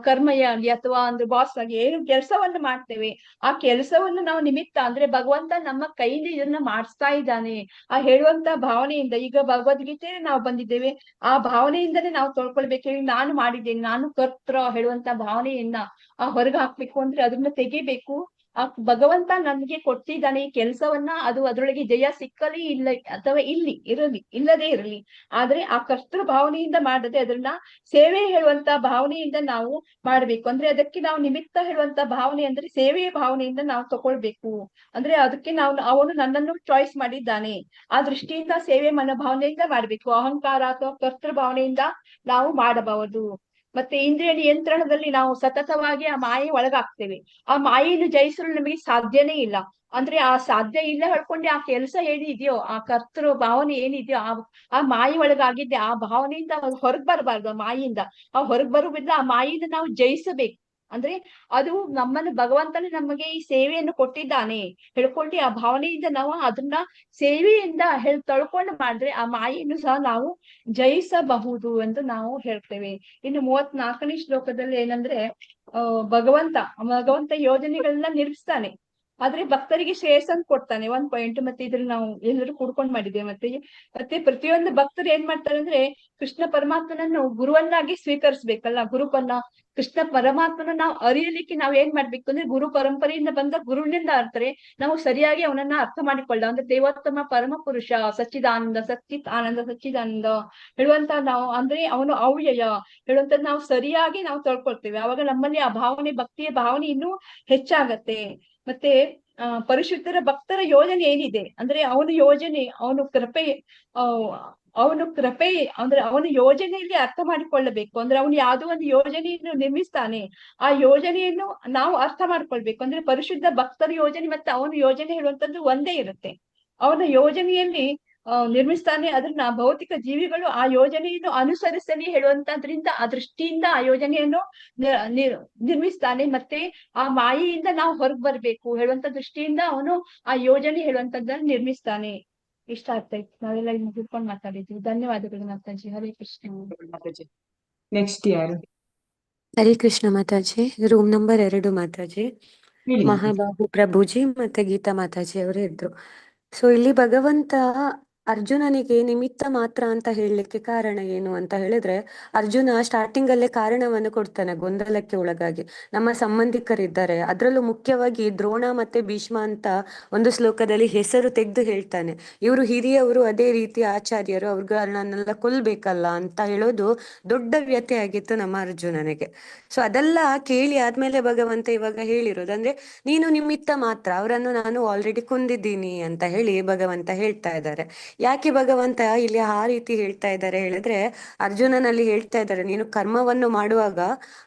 ಕರ್ಮಯಾಗಿ ಅಥವಾ ಒಂದು ಬಾಸ್ ಆಗಿ ಏನು ಕೆಲಸವನ್ನು ಮಾಡ್ತೇವೆ, ಆ ಕೆಲಸವನ್ನು ನಾವು ನಿಮಿತ್ತ ಅಂದ್ರೆ ಭಗವಂತ ನಮ್ಮ ಕೈಯಿಂದ ಇದನ್ನ ಮಾಡಿಸ್ತಾ ಇದ್ದಾನೆ ಆ ಹೇಳುವಂತ ಭಾವನೆಯಿಂದ. ಈಗ ಭಗವದ್ಗೀತೆ ನಾವು ಬಂದಿದ್ದೇವೆ, ಆ ಭಾವನೆಯಿಂದನೇ ನಾವು ತೊಳ್ಕೊಳ್ಬೇಕು. ನಾನು ಮಾಡಿದ್ದೇನೆ, ನಾನು ಕರ್ತೃ ಹೇಳುವಂತ ಭಾವನೆಯನ್ನ ಹೊರಗೆ ಹಾಕ್ಬೇಕು ಅಂದ್ರೆ ಅದನ್ನ ತೆಗಿಬೇಕು. ಆ ಭಗವಂತ ನನ್ಗೆ ಕೊಟ್ಟಿದ್ದಾನೆ ಈ ಕೆಲಸವನ್ನ, ಅದು ಅದ್ರೊಳಗೆ ಜಯ ಸಿಕ್ಕಲಿ ಇಲ್ಲ ಅಥವಾ ಇಲ್ಲದೇ ಇರಲಿ, ಆದ್ರೆ ಆ ಕರ್ತೃ ಭಾವನೆಯಿಂದ ಮಾಡದೆ ಅದನ್ನ ಸೇವೆ ಹೇಳುವಂತ ಭಾವನೆಯಿಂದ ನಾವು ಮಾಡ್ಬೇಕು. ಅಂದ್ರೆ ಅದಕ್ಕೆ ನಾವು ನಿಮಿತ್ತ ಹೇಳುವಂತ ಭಾವನೆ ಅಂದ್ರೆ ಸೇವೆಯ ಭಾವನೆಯಿಂದ ನಾವು ತಗೊಳ್ಬೇಕು. ಅಂದ್ರೆ ಅದಕ್ಕೆ ಅವನು ನನ್ನನ್ನು ಚಾಯ್ಸ್ ಮಾಡಿದ್ದಾನೆ, ಆ ದೃಷ್ಟಿಯಿಂದ ಸೇವೆ ಮನೋಭಾವನೆಯಿಂದ ಮಾಡ್ಬೇಕು. ಅಹಂಕಾರ ಅಥವಾ ಕರ್ತೃ ಭಾವನೆಯಿಂದ ನಾವು ಮಾಡಬಹುದು. ಮತ್ತೆ ಇಂದ್ರಿಯ ನಿಯಂತ್ರಣದಲ್ಲಿ ನಾವು ಸತತವಾಗಿ ಆ ಮಾಯೆ ಒಳಗಾಗ್ತೇವೆ. ಆ ಮಾಯೆಯನ್ನು ಜಯಿಸಲು ನಮಗೆ ಸಾಧ್ಯನೇ ಇಲ್ಲ. ಅಂದ್ರೆ ಆ ಸಾಧ್ಯ ಇಲ್ಲ ಹೇಳ್ಕೊಂಡೆ ಆ ಕೆಲಸ ಏನಿದೆಯೋ, ಆ ಕರ್ತೃ ಭಾವನೆ ಏನಿದೆಯೋ, ಆ ಮಾಯೆ ಒಳಗಾಗಿದ್ದೆ ಆ ಭಾವನೆಯಿಂದ ಹೊರಗ್ ಬರಬಾರ್ದು. ಆ ಮಾಯಿಂದ ಹೊರಗ್ ಬರುವುದಿಲ್ಲ, ಆ ಮಾಯಿಂದ ನಾವು ಜಯಿಸಬೇಕು. ಅಂದ್ರೆ ಅದು ನಮ್ಮನ್ನು ಭಗವಂತನೇ ನಮಗೆ ಈ ಸೇವೆಯನ್ನು ಕೊಟ್ಟಿದ್ದಾನೆ ಹೇಳ್ಕೊಂಡು ಆ ಭಾವನೆಯಿಂದ ನಾವು ಅದನ್ನ ಸೇವೆಯಿಂದ ತೊಳ್ಕೊಂಡು ಮಾಡಿದ್ರೆ ಆ ಮಾಯೆಯನ್ನು ಸಹ ನಾವು ಜಯಿಸಬಹುದು ಎಂದು ನಾವು ಹೇಳ್ತೇವೆ. ಇನ್ನು 34ನೇ ಶ್ಲೋಕದಲ್ಲಿ ಏನಂದ್ರೆ ಭಗವಂತ ಯೋಜನೆಗಳನ್ನ ನಿರ್ಮಿಸ್ತಾನೆ, ಆದ್ರೆ ಭಕ್ತರಿಗೆ ಶ್ರೇಯಸ್ಸನ್ನು ಕೊಡ್ತಾನೆ. 1 ಪಾಯಿಂಟ್. ಮತ್ತೆ ಇದ್ರ ನಾವು ಎಲ್ಲರೂ ಕೂಡ್ಕೊಂಡ್ ಮಾಡಿದ್ದೇವೆ. ಮತ್ತೆ ಪ್ರತಿಯೊಂದು ಭಕ್ತರು ಏನ್ ಮಾಡ್ತಾರೆ ಅಂದ್ರೆ, ಕೃಷ್ಣ ಪರಮಾತ್ಮನನ್ನು ಗುರುವನ್ನಾಗಿ ಸ್ವೀಕರಿಸ್ಬೇಕಲ್ಲ. ಕೃಷ್ಣ ಪರಮಾತ್ಮನ ನಾವು ಅರಿಯಲಿಕ್ಕೆ ನಾವ್ ಏನ್ ಮಾಡ್ಬೇಕು ಅಂದ್ರೆ, ಗುರು ಪರಂಪರೆಯಿಂದ ಬಂದ ಗುರುವಿನಿಂದ ಅರ್ತಾರೆ ನಾವು ಸರಿಯಾಗಿ ಅವನನ್ನ ಅರ್ಥ ಮಾಡಿಕೊಳ್ಳ. ಅಂದ್ರೆ ದೇವೋತ್ತಮ ಪರಮ ಪುರುಷ ಸಚ್ಚಿದಾನಂದ ಹೇಳುವಂತ ನಾವು, ಅಂದ್ರೆ ಅವನು ಅವ್ಯಯ ಹೇಳುವಂತದ್ದು ನಾವು ಸರಿಯಾಗಿ ನಾವು ತಿಳ್ಕೊಳ್ತೇವೆ. ಅವಾಗ ನಮ್ಮಲ್ಲಿ ಆ ಭಾವನೆ, ಭಕ್ತಿಯ ಭಾವನೆ ಇನ್ನೂ ಹೆಚ್ಚಾಗತ್ತೆ. ಮತ್ತೆ ಪರಿಶುದ್ಧರ ಭಕ್ತರ ಯೋಜನೆ ಏನಿದೆ ಅಂದ್ರೆ, ಅವನ ಯೋಜನೆ, ಅವನು ಕೃಪೆ ಅಂದ್ರೆ ಅವನ ಯೋಜನೆಯಲ್ಲಿ ಅರ್ಥ ಮಾಡಿಕೊಳ್ಳಬೇಕು. ಅಂದ್ರೆ ಅವನು ಯಾವುದೋ ಒಂದು ಯೋಜನೆಯನ್ನು ನಿರ್ಮಿಸ್ತಾನೆ, ಆ ಯೋಜನೆಯನ್ನು ನಾವು ಅರ್ಥ ಮಾಡ್ಕೊಳ್ಬೇಕು. ಅಂದ್ರೆ ಪರಿಶುದ್ಧ ಭಕ್ತರ ಯೋಜನೆ ಮತ್ತೆ ಅವನ ಯೋಜನೆ ಹೇಳುವಂತದ್ದು ಒಂದೇ ಇರುತ್ತೆ. ಅವನ ಯೋಜನೆಯಲ್ಲಿ ನಿರ್ಮಿಸ್ತಾನೆ, ಅದನ್ನ ಭೌತಿಕ ಜೀವಿಗಳು ಆ ಯೋಜನೆಯನ್ನು ಅನುಸರಿಸಲಿ ಹೇಳುವಂತದ್ರಿಂದ ಆ ದೃಷ್ಟಿಯಿಂದ ಆ ಯೋಜನೆಯನ್ನು ನಿರ್ಮಿಸ್ತಾನೆ. ಮತ್ತೆ ಆ ಮಾಯೆಯಿಂದ ನಾವು ಹೊರಗ್ ಬರ್ಬೇಕು ಹೇಳುವಂತ ದೃಷ್ಟಿಯಿಂದ ಅವನು ಆ ಯೋಜನೆ ಹೇಳುವಂತದ್ದನ್ನ ನಿರ್ಮಿಸ್ತಾನೆ. ಇಷ್ಟ ಆಗ್ತಾ ಇತ್ತು, ನಾವೆಲ್ಲ ಇನ್ನು ಕೂತ್ಕೊಂಡು ಮಾತಾಡಿದ್ವಿ. ಧನ್ಯವಾದಗಳು ಮಾತಾಜಿ. ಹರೇ ಕೃಷ್ಣ. ನೆಕ್ಸ್ಟ್ ಯಾರು? ಹರೇ ಕೃಷ್ಣ ಮಾತಾಜಿ. ರೂಮ್ ನಂಬರ್ 2 ಮಾತಾಜಿ. ಮಹಾಬಾಹು ಪ್ರಭುಜಿ ಮತ್ತೆ ಗೀತಾ ಮಾತಾಜಿ ಅವರು ಇದ್ರು. ಸೊ ಇಲ್ಲಿ ಭಗವಂತ ಅರ್ಜುನನಿಗೆ ನಿಮಿತ್ತ ಮಾತ್ರ ಅಂತ ಹೇಳಲಿಕ್ಕೆ ಕಾರಣ ಏನು ಅಂತ ಹೇಳಿದ್ರೆ, ಅರ್ಜುನ ಸ್ಟಾರ್ಟಿಂಗ್ ಅಲ್ಲೇ ಕಾರಣವನ್ನು ಕೊಡ್ತಾನೆ ಗೊಂದಲಕ್ಕೆ ಒಳಗಾಗಿ. ನಮ್ಮ ಸಂಬಂಧಿಕರಿದ್ದಾರೆ, ಅದರಲ್ಲೂ ಮುಖ್ಯವಾಗಿ ದ್ರೋಣ ಮತ್ತೆ ಭೀಷ್ಮ ಅಂತ ಒಂದು ಶ್ಲೋಕದಲ್ಲಿ ಹೆಸರು ತೆಗೆದು ಹೇಳ್ತಾನೆ. ಇವರು ಹಿರಿಯವರು, ಅದೇ ರೀತಿ ಆಚಾರ್ಯರು, ಅವ್ರನ್ನೆಲ್ಲ ಕೊಲ್ಬೇಕಲ್ಲ ಅಂತ ಹೇಳೋದು ದೊಡ್ಡ ವ್ಯಥೆ ಆಗಿತ್ತು ನಮ್ಮ ಅರ್ಜುನನಿಗೆ. ಸೊ ಅದೆಲ್ಲ ಕೇಳಿ ಆದ್ಮೇಲೆ ಭಗವಂತ ಇವಾಗ ಹೇಳಿರೋದು ಅಂದ್ರೆ, ನೀನು ನಿಮಿತ್ತ ಮಾತ್ರ, ಅವರನ್ನು ನಾನು ಆಲ್ರೆಡಿ ಕೊಂದಿದ್ದೀನಿ ಅಂತ ಹೇಳಿ ಭಗವಂತ ಹೇಳ್ತಾ ಇದ್ದಾರೆ. ಯಾಕೆ ಭಗವಂತ ಇಲ್ಲಿ ಆ ರೀತಿ ಹೇಳ್ತಾ ಇದ್ದಾರೆ ಹೇಳಿದ್ರೆ, ಅರ್ಜುನನಲ್ಲಿ ಹೇಳ್ತಾ ಇದ್ದಾರೆ, ನೀನು ಕರ್ಮವನ್ನು ಮಾಡುವಾಗ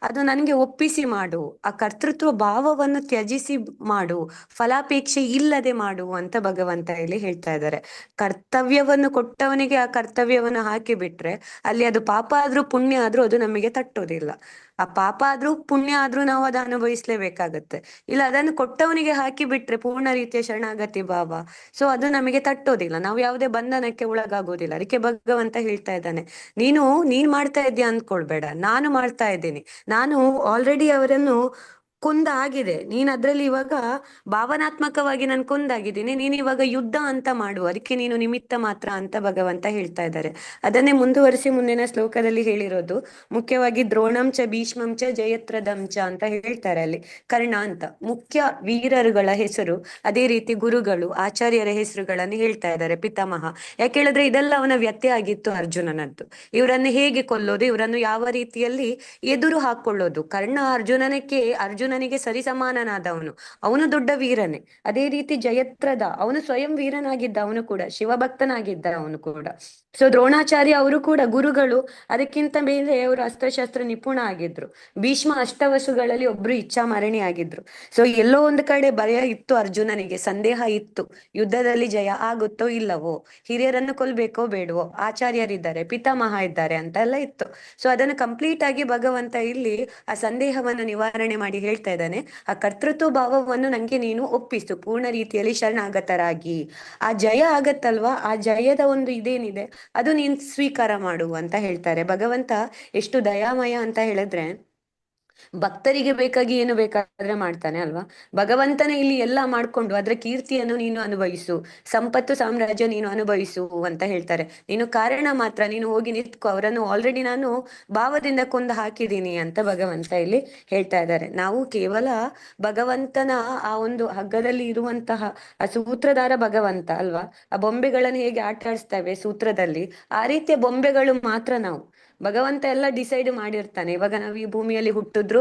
ಅದು ನನಗೆ ಒಪ್ಪಿಸಿ ಮಾಡು, ಆ ಕರ್ತೃತ್ವ ಭಾವವನ್ನು ತ್ಯಜಿಸಿ ಮಾಡು, ಫಲಾಪೇಕ್ಷೆ ಇಲ್ಲದೆ ಮಾಡು ಅಂತ ಭಗವಂತ ಇಲ್ಲಿ ಹೇಳ್ತಾ ಇದ್ದಾರೆ. ಕರ್ತವ್ಯವನ್ನು ಕೊಟ್ಟವನಿಗೆ ಆ ಕರ್ತವ್ಯವನ್ನು ಹಾಕಿ ಬಿಟ್ರೆ ಅಲ್ಲಿ ಅದು ಪಾಪ ಆದ್ರೂ ಪುಣ್ಯ ಆದ್ರೂ ಅದು ನಮಗೆ ತಟ್ಟೋದಿಲ್ಲ. ಆ ಪಾಪ ಆದ್ರೂ ಪುಣ್ಯ ಆದ್ರೂ ನಾವು ಅದನ್ನು ಅನುಭವಿಸ್ಲೇಬೇಕಾಗತ್ತೆ. ಇಲ್ಲ ಅದನ್ನು ಕೊಟ್ಟವನಿಗೆ ಹಾಕಿ ಬಿಟ್ರೆ ಪೂರ್ಣ ರೀತಿಯ ಶರಣಾಗತಿ ಭಾವ, ಸೊ ಅದು ನಮಗೆ ತಟ್ಟೋದಿಲ್ಲ, ನಾವು ಯಾವುದೇ ಬಂಧನಕ್ಕೆ ಒಳಗಾಗೋದಿಲ್ಲ. ಅದಕ್ಕೆ ಭಗವಂತ ಹೇಳ್ತಾ ಇದ್ದಾನೆ, ನೀನ್ ಮಾಡ್ತಾ ಇದ್ದೀಯ ಅಂದ್ಕೊಳ್ಬೇಡ, ನಾನು ಮಾಡ್ತಾ ಇದ್ದೀನಿ. ನಾನು ಆಲ್ರೆಡಿ ಅವರನ್ನು ಕೊಂದಾಗಿದೆ, ನೀನ್ ಅದ್ರಲ್ಲಿ ಇವಾಗ ಭಾವನಾತ್ಮಕವಾಗಿ ನಾನು ಕೊಂದಾಗಿದ್ದೀನಿ, ನೀನ್ ಇವಾಗ ಯುದ್ಧ ಅಂತ ಮಾಡು, ಅದಕ್ಕೆ ನೀನು ನಿಮಿತ್ತ ಮಾತ್ರ ಅಂತ ಭಗವಂತ ಹೇಳ್ತಾ ಇದ್ದಾರೆ. ಅದನ್ನೇ ಮುಂದುವರಿಸಿ ಮುಂದಿನ ಶ್ಲೋಕದಲ್ಲಿ ಹೇಳಿರೋದು, ಮುಖ್ಯವಾಗಿ ದ್ರೋಣಂಚ ಭೀಷ್ಮಂಚ ಜಯತ್ರದಂಚ ಅಂತ ಹೇಳ್ತಾರೆ ಅಲ್ಲಿ. ಕರ್ಣ ಅಂತ ಮುಖ್ಯ ವೀರರುಗಳ ಹೆಸರು, ಅದೇ ರೀತಿ ಗುರುಗಳು ಆಚಾರ್ಯರ ಹೆಸರುಗಳನ್ನು ಹೇಳ್ತಾ ಇದ್ದಾರೆ, ಪಿತಾಮಹ. ಯಾಕೆ ಹೇಳಿದ್ರೆ ಇದೆಲ್ಲ ಅವನ ವ್ಯತ್ಯೆ ಆಗಿತ್ತು ಅರ್ಜುನನದ್ದು. ಇವರನ್ನು ಹೇಗೆ ಕೊಲ್ಲೋದು, ಇವರನ್ನು ಯಾವ ರೀತಿಯಲ್ಲಿ ಎದುರು ಹಾಕೊಳ್ಳೋದು. ಕರ್ಣ ಅರ್ಜುನನಿಗೆ ಸರಿಸಮಾನನಾದವನು, ಅವನು ದೊಡ್ಡ ವೀರನೇ. ಅದೇ ರೀತಿ ಜಯತ್ರದ ಅವನು ಸ್ವಯಂ ವೀರನಾಗಿದ್ದ, ಅವನು ಕೂಡ ಶಿವಭಕ್ತನಾಗಿದ್ದ ಅವನು ಕೂಡ. ಸೊ ದ್ರೋಣಾಚಾರ್ಯ ಅವರು ಕೂಡ ಗುರುಗಳು, ಅದಕ್ಕಿಂತ ಮೇಲೆ ಅವರು ಅಸ್ತ್ರಶಸ್ತ್ರ ನಿಪುಣ ಆಗಿದ್ರು. ಭೀಷ್ಮ ಅಷ್ಟವಸುಗಳಲ್ಲಿ ಒಬ್ರು ಇಚ್ಛಾಮರಣಿ ಆಗಿದ್ರು. ಸೊ ಎಲ್ಲೋ ಒಂದು ಕಡೆ ಭಯ ಇತ್ತು ಅರ್ಜುನನಿಗೆ, ಸಂದೇಹ ಇತ್ತು, ಯುದ್ಧದಲ್ಲಿ ಜಯ ಆಗುತ್ತೋ ಇಲ್ಲವೋ, ಹಿರಿಯರನ್ನು ಕೊಲ್ಬೇಕೋ ಬೇಡವೋ, ಆಚಾರ್ಯರಿದ್ದಾರೆ, ಪಿತಾಮಹ ಇದ್ದಾರೆ ಅಂತ ಎಲ್ಲ ಇತ್ತು. ಸೊ ಅದನ್ನು ಕಂಪ್ಲೀಟ್ ಆಗಿ ಭಗವಂತ ಇಲ್ಲಿ ಆ ಸಂದೇಹವನ್ನು ನಿವಾರಣೆ ಮಾಡಿ ಹೇಳ್ತಾ ಇದ್ದಾನೆ, ಆ ಕರ್ತೃತ್ವ ಭಾವವನ್ನು ನಂಗೆ ನೀನು ಒಪ್ಪಿಸು, ಪೂರ್ಣ ರೀತಿಯಲ್ಲಿ ಶರಣಾಗತರಾಗಿ. ಆ ಜಯ ಆಗತ್ತಲ್ವಾ, ಆ ಜಯದ ಒಂದು ಇದೇನಿದೆ ಅದು ನೀನ್ ಸ್ವೀಕಾರ ಮಾಡು ಅಂತ ಹೇಳ್ತಾರೆ ಭಗವಂತ. ಎಷ್ಟು ದಯಾಮಯ ಅಂತ ಹೇಳಿದ್ರೆ, ಭಕ್ತರಿಗೆ ಬೇಕಾಗಿ ಏನು ಬೇಕಾದ್ರೆ ಮಾಡ್ತಾನೆ ಅಲ್ವಾ. ಭಗವಂತನೇ ಇಲ್ಲಿ ಎಲ್ಲ ಮಾಡ್ಕೊಂಡು ಅದರ ಕೀರ್ತಿಯನ್ನು ನೀನು ಅನುಭವಿಸು, ಸಂಪತ್ತು ಸಾಮ್ರಾಜ್ಯ ನೀನು ಅನುಭವಿಸು ಅಂತ ಹೇಳ್ತಾರೆ. ನೀನು ಕಾರಣ ಮಾತ್ರ, ನೀನು ಹೋಗಿ ನಿಂತ್ಕೊ, ಅವರನ್ನು ಆಲ್ರೆಡಿ ನಾನು ಭಾವದಿಂದ ಕೊಂದು ಹಾಕಿದ್ದೀನಿ ಅಂತ ಭಗವಂತ ಇಲ್ಲಿ ಹೇಳ್ತಾ ಇದ್ದಾರೆ. ನಾವು ಕೇವಲ ಭಗವಂತನ ಆ ಒಂದು ಹಗ್ಗದಲ್ಲಿ ಇರುವಂತಹ ಆ ಸೂತ್ರಧಾರ ಭಗವಂತ ಅಲ್ವಾ. ಆ ಬೊಂಬೆಗಳನ್ನು ಹೇಗೆ ಆಟ ಆಡಿಸ್ತೇವೆ ಸೂತ್ರದಲ್ಲಿ, ಆ ರೀತಿಯ ಬೊಂಬೆಗಳು ಮಾತ್ರ ನಾವು. ಭಗವಂತ ಎಲ್ಲ ಡಿಸೈಡ್ ಮಾಡಿರ್ತಾನೆ. ಇವಾಗ ನಾವು ಈ ಭೂಮಿಯಲ್ಲಿ ಹುಟ್ಟಿದ್ರು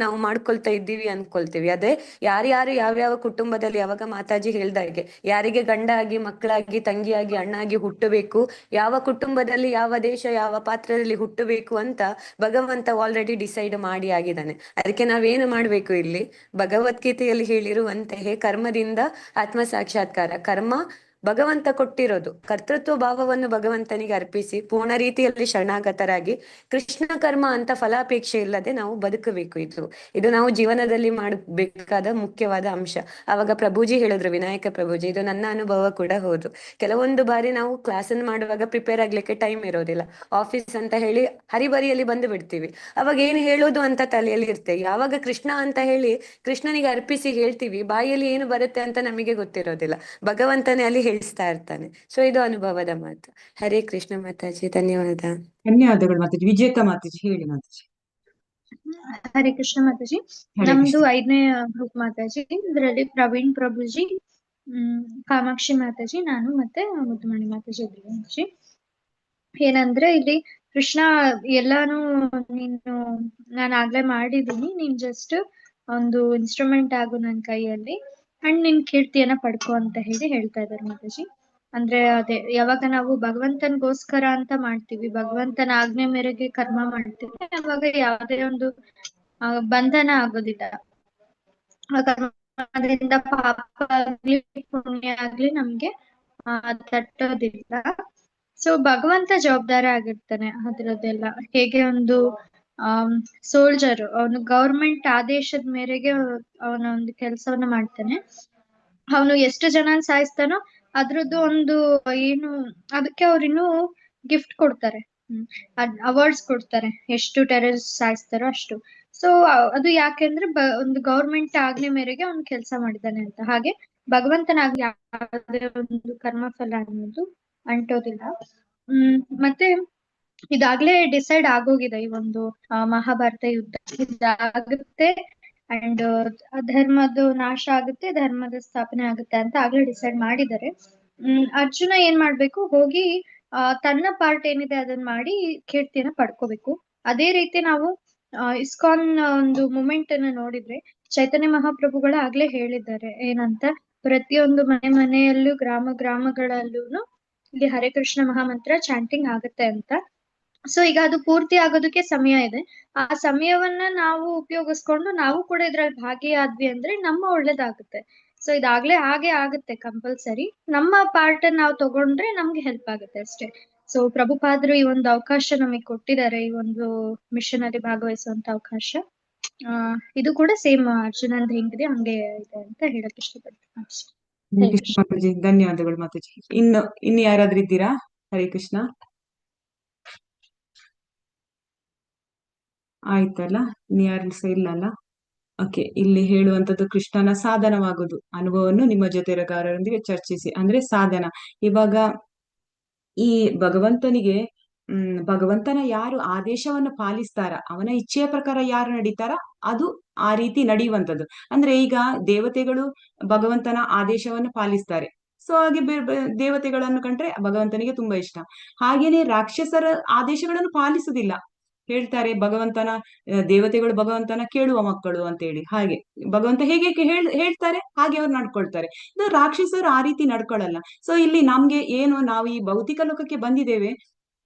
ನಾವು ಮಾಡ್ಕೊಳ್ತಾ ಇದ್ದೀವಿ ಅನ್ಕೊಳ್ತೀವಿ. ಅದೇ ಯಾರ್ಯಾರು ಯಾವ್ಯಾವ ಕುಟುಂಬದಲ್ಲಿ, ಯಾವಾಗ ಮಾತಾಜಿ ಹೇಳ್ದಾಗೆ, ಯಾರಿಗೆ ಗಂಡ ಆಗಿ ಮಕ್ಕಳಾಗಿ ತಂಗಿಯಾಗಿ ಅಣ್ಣಾಗಿ ಹುಟ್ಟಬೇಕು, ಯಾವ ಕುಟುಂಬದಲ್ಲಿ ಯಾವ ದೇಶ ಯಾವ ಪಾತ್ರದಲ್ಲಿ ಹುಟ್ಟಬೇಕು ಅಂತ ಭಗವಂತ ಆಲ್ರೆಡಿ ಡಿಸೈಡ್ ಮಾಡಿ ಆಗಿದ್ದಾನೆ. ಅದಕ್ಕೆ ನಾವೇನು ಮಾಡ್ಬೇಕು, ಇಲ್ಲಿ ಭಗವದ್ಗೀತೆಯಲ್ಲಿ ಹೇಳಿರುವಂತೆ ಕರ್ಮದಿಂದ ಆತ್ಮ ಸಾಕ್ಷಾತ್ಕಾರ. ಕರ್ಮ ಭಗವಂತ ಕೊಟ್ಟಿರೋದು, ಕರ್ತೃತ್ವ ಭಾವವನ್ನು ಭಗವಂತನಿಗೆ ಅರ್ಪಿಸಿ ಪೂರ್ಣ ರೀತಿಯಲ್ಲಿ ಶರಣಾಗತರಾಗಿ ಕೃಷ್ಣ ಕರ್ಮ ಅಂತ ಫಲಾಪೇಕ್ಷೆ ಇಲ್ಲದೆ ನಾವು ಬದುಕಬೇಕು. ಇದು ನಾವು ಜೀವನದಲ್ಲಿ ಮಾಡಬೇಕಾದ ಮುಖ್ಯವಾದ ಅಂಶ. ಆವಾಗ ಪ್ರಭುಜಿ ಹೇಳಿದ್ರು, ವಿನಾಯಕ ಪ್ರಭುಜಿ, ಇದು ನನ್ನ ಅನುಭವ ಕೂಡ ಹೌದು. ಕೆಲವೊಂದು ಬಾರಿ ನಾವು ಕ್ಲಾಸನ್ನು ಮಾಡುವಾಗ ಪ್ರಿಪೇರ್ ಆಗ್ಲಿಕ್ಕೆ ಟೈಮ್ ಇರೋದಿಲ್ಲ, ಆಫೀಸ್ ಅಂತ ಹೇಳಿ ಹರಿಬರಿಯಲ್ಲಿ ಬಂದು ಬಿಡ್ತೀವಿ. ಅವಾಗ ಏನು ಹೇಳೋದು ಅಂತ ತಲೆಯಲ್ಲಿ ಇರ್ತೇವೆ. ಯಾವಾಗ ಕೃಷ್ಣ ಅಂತ ಹೇಳಿ ಕೃಷ್ಣನಿಗೆ ಅರ್ಪಿಸಿ ಹೇಳ್ತೀವಿ, ಬಾಯಲ್ಲಿ ಏನು ಬರುತ್ತೆ ಅಂತ ನಮಗೆ ಗೊತ್ತಿರೋದಿಲ್ಲ, ಭಗವಂತನೇ ಅಲ್ಲಿ ಹೇಳಿಸ್ತಾ ಇರ್ತಾನೆ. ಸೊ ಇದು ಅನುಭವದ ಮಾತು. ಹರೇ ಕೃಷ್ಣ ಮಾತಾಜಿ, ಧನ್ಯವಾದ. ಧನ್ಯವಾದಗಳು ಮಾತಾಜಿ. ವಿಜೇತಾ ಮಾತಾಜಿ ಹೇಳಿ ಮಾತಾಜಿ. ಹರೇ ಕೃಷ್ಣ ಮಾತಾಜಿ. ಹರೇ ನಮ್ದು ಕೃಷ್ಣ. 5ನೇ ಗ್ರೂಪ್ ಮಾತಾಜಿ. ಇದರಲ್ಲಿ ಪ್ರವೀಣ್ ಪ್ರಭುಜಿ, ಕಾಮಾಕ್ಷಿ ಮಾತಾಜಿ, ನಾನು ಮತ್ತೆ ಮುದ್ದುಮಣಿ ಮಾತಾಜಿ ಇದ್ದೀವಿ ಮಾತಾಜಿ. ಏನಂದ್ರೆ ಇಲ್ಲಿ ಕೃಷ್ಣ ಎಲ್ಲಾನು ನಾನು ಆಗ್ಲೇ ಮಾಡಿದೀನಿ, ನೀನ್ ಜಸ್ಟ್ ಒಂದು ಇನ್ಸ್ಟ್ರೂಮೆಂಟ್ ಆಗು ನನ್ ಕೈಯಲ್ಲಿ, ಅಂಡ್ ನಿನ್ ಕೀರ್ತಿಯನ್ನ ಪಡ್ಕೊ ಅಂತ ಹೇಳ್ತಾ ಇದ್ದಾರೆ ಮಾತಾಜಿ. ಅಂದ್ರೆ ಅದೇ ಯಾವಾಗ ನಾವು ಭಗವಂತನ್ಗೋಸ್ಕರ ಅಂತ ಮಾಡ್ತೀವಿ, ಭಗವಂತನ ಆಜ್ಞೆ ಮೇರೆಗೆ ಕರ್ಮ ಮಾಡ್ತೀವಿ, ಅವಾಗ ಯಾವುದೇ ಒಂದು ಬಂಧನ ಆಗೋದಿಲ್ಲ. ಆ ಕರ್ಮದಿಂದ ಪಾಪ ಆಗ್ಲಿ ಪುಣ್ಯ ಆಗ್ಲಿ ನಮ್ಗೆ ತಟ್ಟೋದಿಲ್ಲ. ಸೊ ಭಗವಂತ ಜವಾಬ್ದಾರ ಆಗಿರ್ತಾನೆ ಅದ್ರದ್ದೆಲ್ಲ. ಹೇಗೆ ಒಂದು ಸೋಲ್ಜರ್ ಅವನು ಗೌರ್ಮೆಂಟ್ ಆದೇಶದ ಮೇರೆಗೆ ಅವನ ಒಂದು ಕೆಲಸವನ್ನ ಮಾಡ್ತಾನೆ, ಅವನು ಎಷ್ಟು ಜನ ಸಾಯಿಸ್ತಾನೋ ಅದ್ರದ್ದು ಒಂದು ಏನು, ಅದಕ್ಕೆ ಅವ್ರು ಇನ್ನೂ ಗಿಫ್ಟ್ ಕೊಡ್ತಾರೆ, ಅವಾರ್ಡ್ಸ್ ಕೊಡ್ತಾರೆ, ಎಷ್ಟು ಟೆರರಿಸ್ಟ್ ಸಾಯಿಸ್ತಾರೋ ಅಷ್ಟು. ಸೊ ಅದು ಯಾಕೆಂದ್ರೆ ಒಂದು ಗೌರ್ಮೆಂಟ್ ಆಜ್ಞೆ ಮೇರೆಗೆ ಅವ್ನು ಕೆಲಸ ಮಾಡಿದ್ದಾನೆ ಅಂತ. ಹಾಗೆ ಭಗವಂತನ ಯಾವುದೇ ಒಂದು ಕರ್ಮಫಲ ಅನ್ನೋದು ಅಂಟೋದಿಲ್ಲ. ಮತ್ತೆ ಇದಾಗ್ಲೇ ಡಿಸೈಡ್ ಆಗೋಗಿದೆ, ಈ ಒಂದು ಮಹಾಭಾರತ ಯುದ್ಧ ಇದಾಗುತ್ತೆ ಅಂಡ್ ಅಧರ್ಮದ ನಾಶ ಆಗುತ್ತೆ, ಧರ್ಮದ ಸ್ಥಾಪನೆ ಆಗುತ್ತೆ ಅಂತ ಆಗ್ಲೇ ಡಿಸೈಡ್ ಮಾಡಿದ್ದಾರೆ. ಅರ್ಜುನ ಏನ್ ಮಾಡ್ಬೇಕು, ಹೋಗಿ ತನ್ನ ಪಾರ್ಟ್ ಏನಿದೆ ಅದನ್ನ ಮಾಡಿ ಕೀರ್ತಿಯನ್ನ ಪಡ್ಕೋಬೇಕು. ಅದೇ ರೀತಿ ನಾವು ಇಸ್ಕಾನ್ ಒಂದು ಮೂಮೆಂಟ್ ಅನ್ನ ನೋಡಿದ್ರೆ, ಚೈತನ್ಯ ಮಹಾಪ್ರಭುಗಳು ಆಗ್ಲೇ ಹೇಳಿದ್ದಾರೆ ಏನಂತ, ಪ್ರತಿಯೊಂದು ಮನೆಯಲ್ಲೂ ಗ್ರಾಮಗಳಲ್ಲೂ ಇಲ್ಲಿ ಹರೇ ಕೃಷ್ಣ ಮಹಾಮಂತ್ರ ಚಾಂಟಿಂಗ್ ಆಗುತ್ತೆ ಅಂತ. ಸೊ ಈಗ ಅದು ಪೂರ್ತಿ ಆಗೋದಕ್ಕೆ ಸಮಯ ಇದೆ. ಆ ಸಮಯವನ್ನ ನಾವು ಉಪಯೋಗಿಸ್ಕೊಂಡು ನಾವು ಕೂಡ ಇದ್ರಲ್ಲಿ ಭಾಗಿಯಾದ್ವಿ ಅಂದ್ರೆ ನಮ್ಮ ಒಳ್ಳೇದಾಗುತ್ತೆ. ಸೊ ಇದಾಗ್ಲೇ ಹಾಗೆ ಆಗುತ್ತೆ ಕಂಪಲ್ಸರಿ. ನಮ್ಮ ಪಾರ್ಟ್ ನಾವು ತಗೊಂಡ್ರೆ ನಮ್ಗೆ ಹೆಲ್ಪ್ ಆಗುತ್ತೆ ಅಷ್ಟೇ. ಸೊ ಪ್ರಭುಪಾದರು ಈ ಒಂದು ಅವಕಾಶ ನಮಗೆ ಕೊಟ್ಟಿದ್ದಾರೆ, ಈ ಒಂದು ಮಿಷನ್ ಅಲ್ಲಿ ಭಾಗವಹಿಸುವಂತ ಅವಕಾಶ. ಇದು ಕೂಡ ಸೇಮ್ ಅರ್ಜುನಂದ್ ಹೆಂಗಿದೆ ಹಂಗೆ ಇದೆ ಅಂತ ಹೇಳಕ್ ಇಷ್ಟಪಡ್ತೀನಿ ಅಷ್ಟೇ. ಹರೇ ಕೃಷ್ಣ ಮಾತಾಜಿ, ಧನ್ಯವಾದಗಳು ಮಾತಾಜಿ. ಇನ್ನು ಯಾರಾದ್ರೂ ಇದ್ದೀರಾ? ಹರೇ ಕೃಷ್ಣ. ಆಯ್ತಲ್ಲ, ಇನ್ನು ಯಾರು ಸಹ ಇಲ್ಲಲ್ಲ. ಓಕೆ, ಇಲ್ಲಿ ಹೇಳುವಂತದ್ದು ಕೃಷ್ಣನ ಸಾಧನವಾಗುವುದು ಅನುಭವವನ್ನು ನಿಮ್ಮ ಜೊತೆಗಾರರೊಂದಿಗೆ ಚರ್ಚಿಸಿ, ಅಂದ್ರೆ ಸಾಧನ. ಇವಾಗ ಈ ಭಗವಂತನಿಗೆ ಭಗವಂತನ ಯಾರು ಆದೇಶವನ್ನು ಪಾಲಿಸ್ತಾರ, ಅವನ ಇಚ್ಛೆಯ ಪ್ರಕಾರ ಯಾರು ನಡೀತಾರ, ಅದು ಆ ರೀತಿ ನಡೆಯುವಂಥದ್ದು. ಅಂದ್ರೆ ಈಗ ದೇವತೆಗಳು ಭಗವಂತನ ಆದೇಶವನ್ನು ಪಾಲಿಸ್ತಾರೆ. ಸೊ ಹಾಗೆ ದೇವತೆಗಳನ್ನು ಕಂಡ್ರೆ ಭಗವಂತನಿಗೆ ತುಂಬಾ ಇಷ್ಟ. ಹಾಗೇನೆ ರಾಕ್ಷಸರ ಆದೇಶಗಳನ್ನು ಪಾಲಿಸುವುದಿಲ್ಲ. ಹೇಳ್ತಾರೆ ಭಗವಂತನ ದೇವತೆಗಳು ಭಗವಂತನ ಕೇಳುವ ಮಕ್ಕಳು ಅಂತ ಹೇಳಿ. ಹಾಗೆ ಭಗವಂತ ಹೇಗೆ ಹೇಳ್ತಾರೆ ಹಾಗೆ ಅವ್ರು ನಡ್ಕೊಳ್ತಾರೆ. ಇದು ರಾಕ್ಷಸರು ಆ ರೀತಿ ನಡ್ಕೊಳ್ಳಲ್ಲ. ಸೊ ಇಲ್ಲಿ ನಮ್ಗೆ ಏನು, ನಾವು ಈ ಭೌತಿಕ ಲೋಕಕ್ಕೆ ಬಂದಿದ್ದೇವೆ,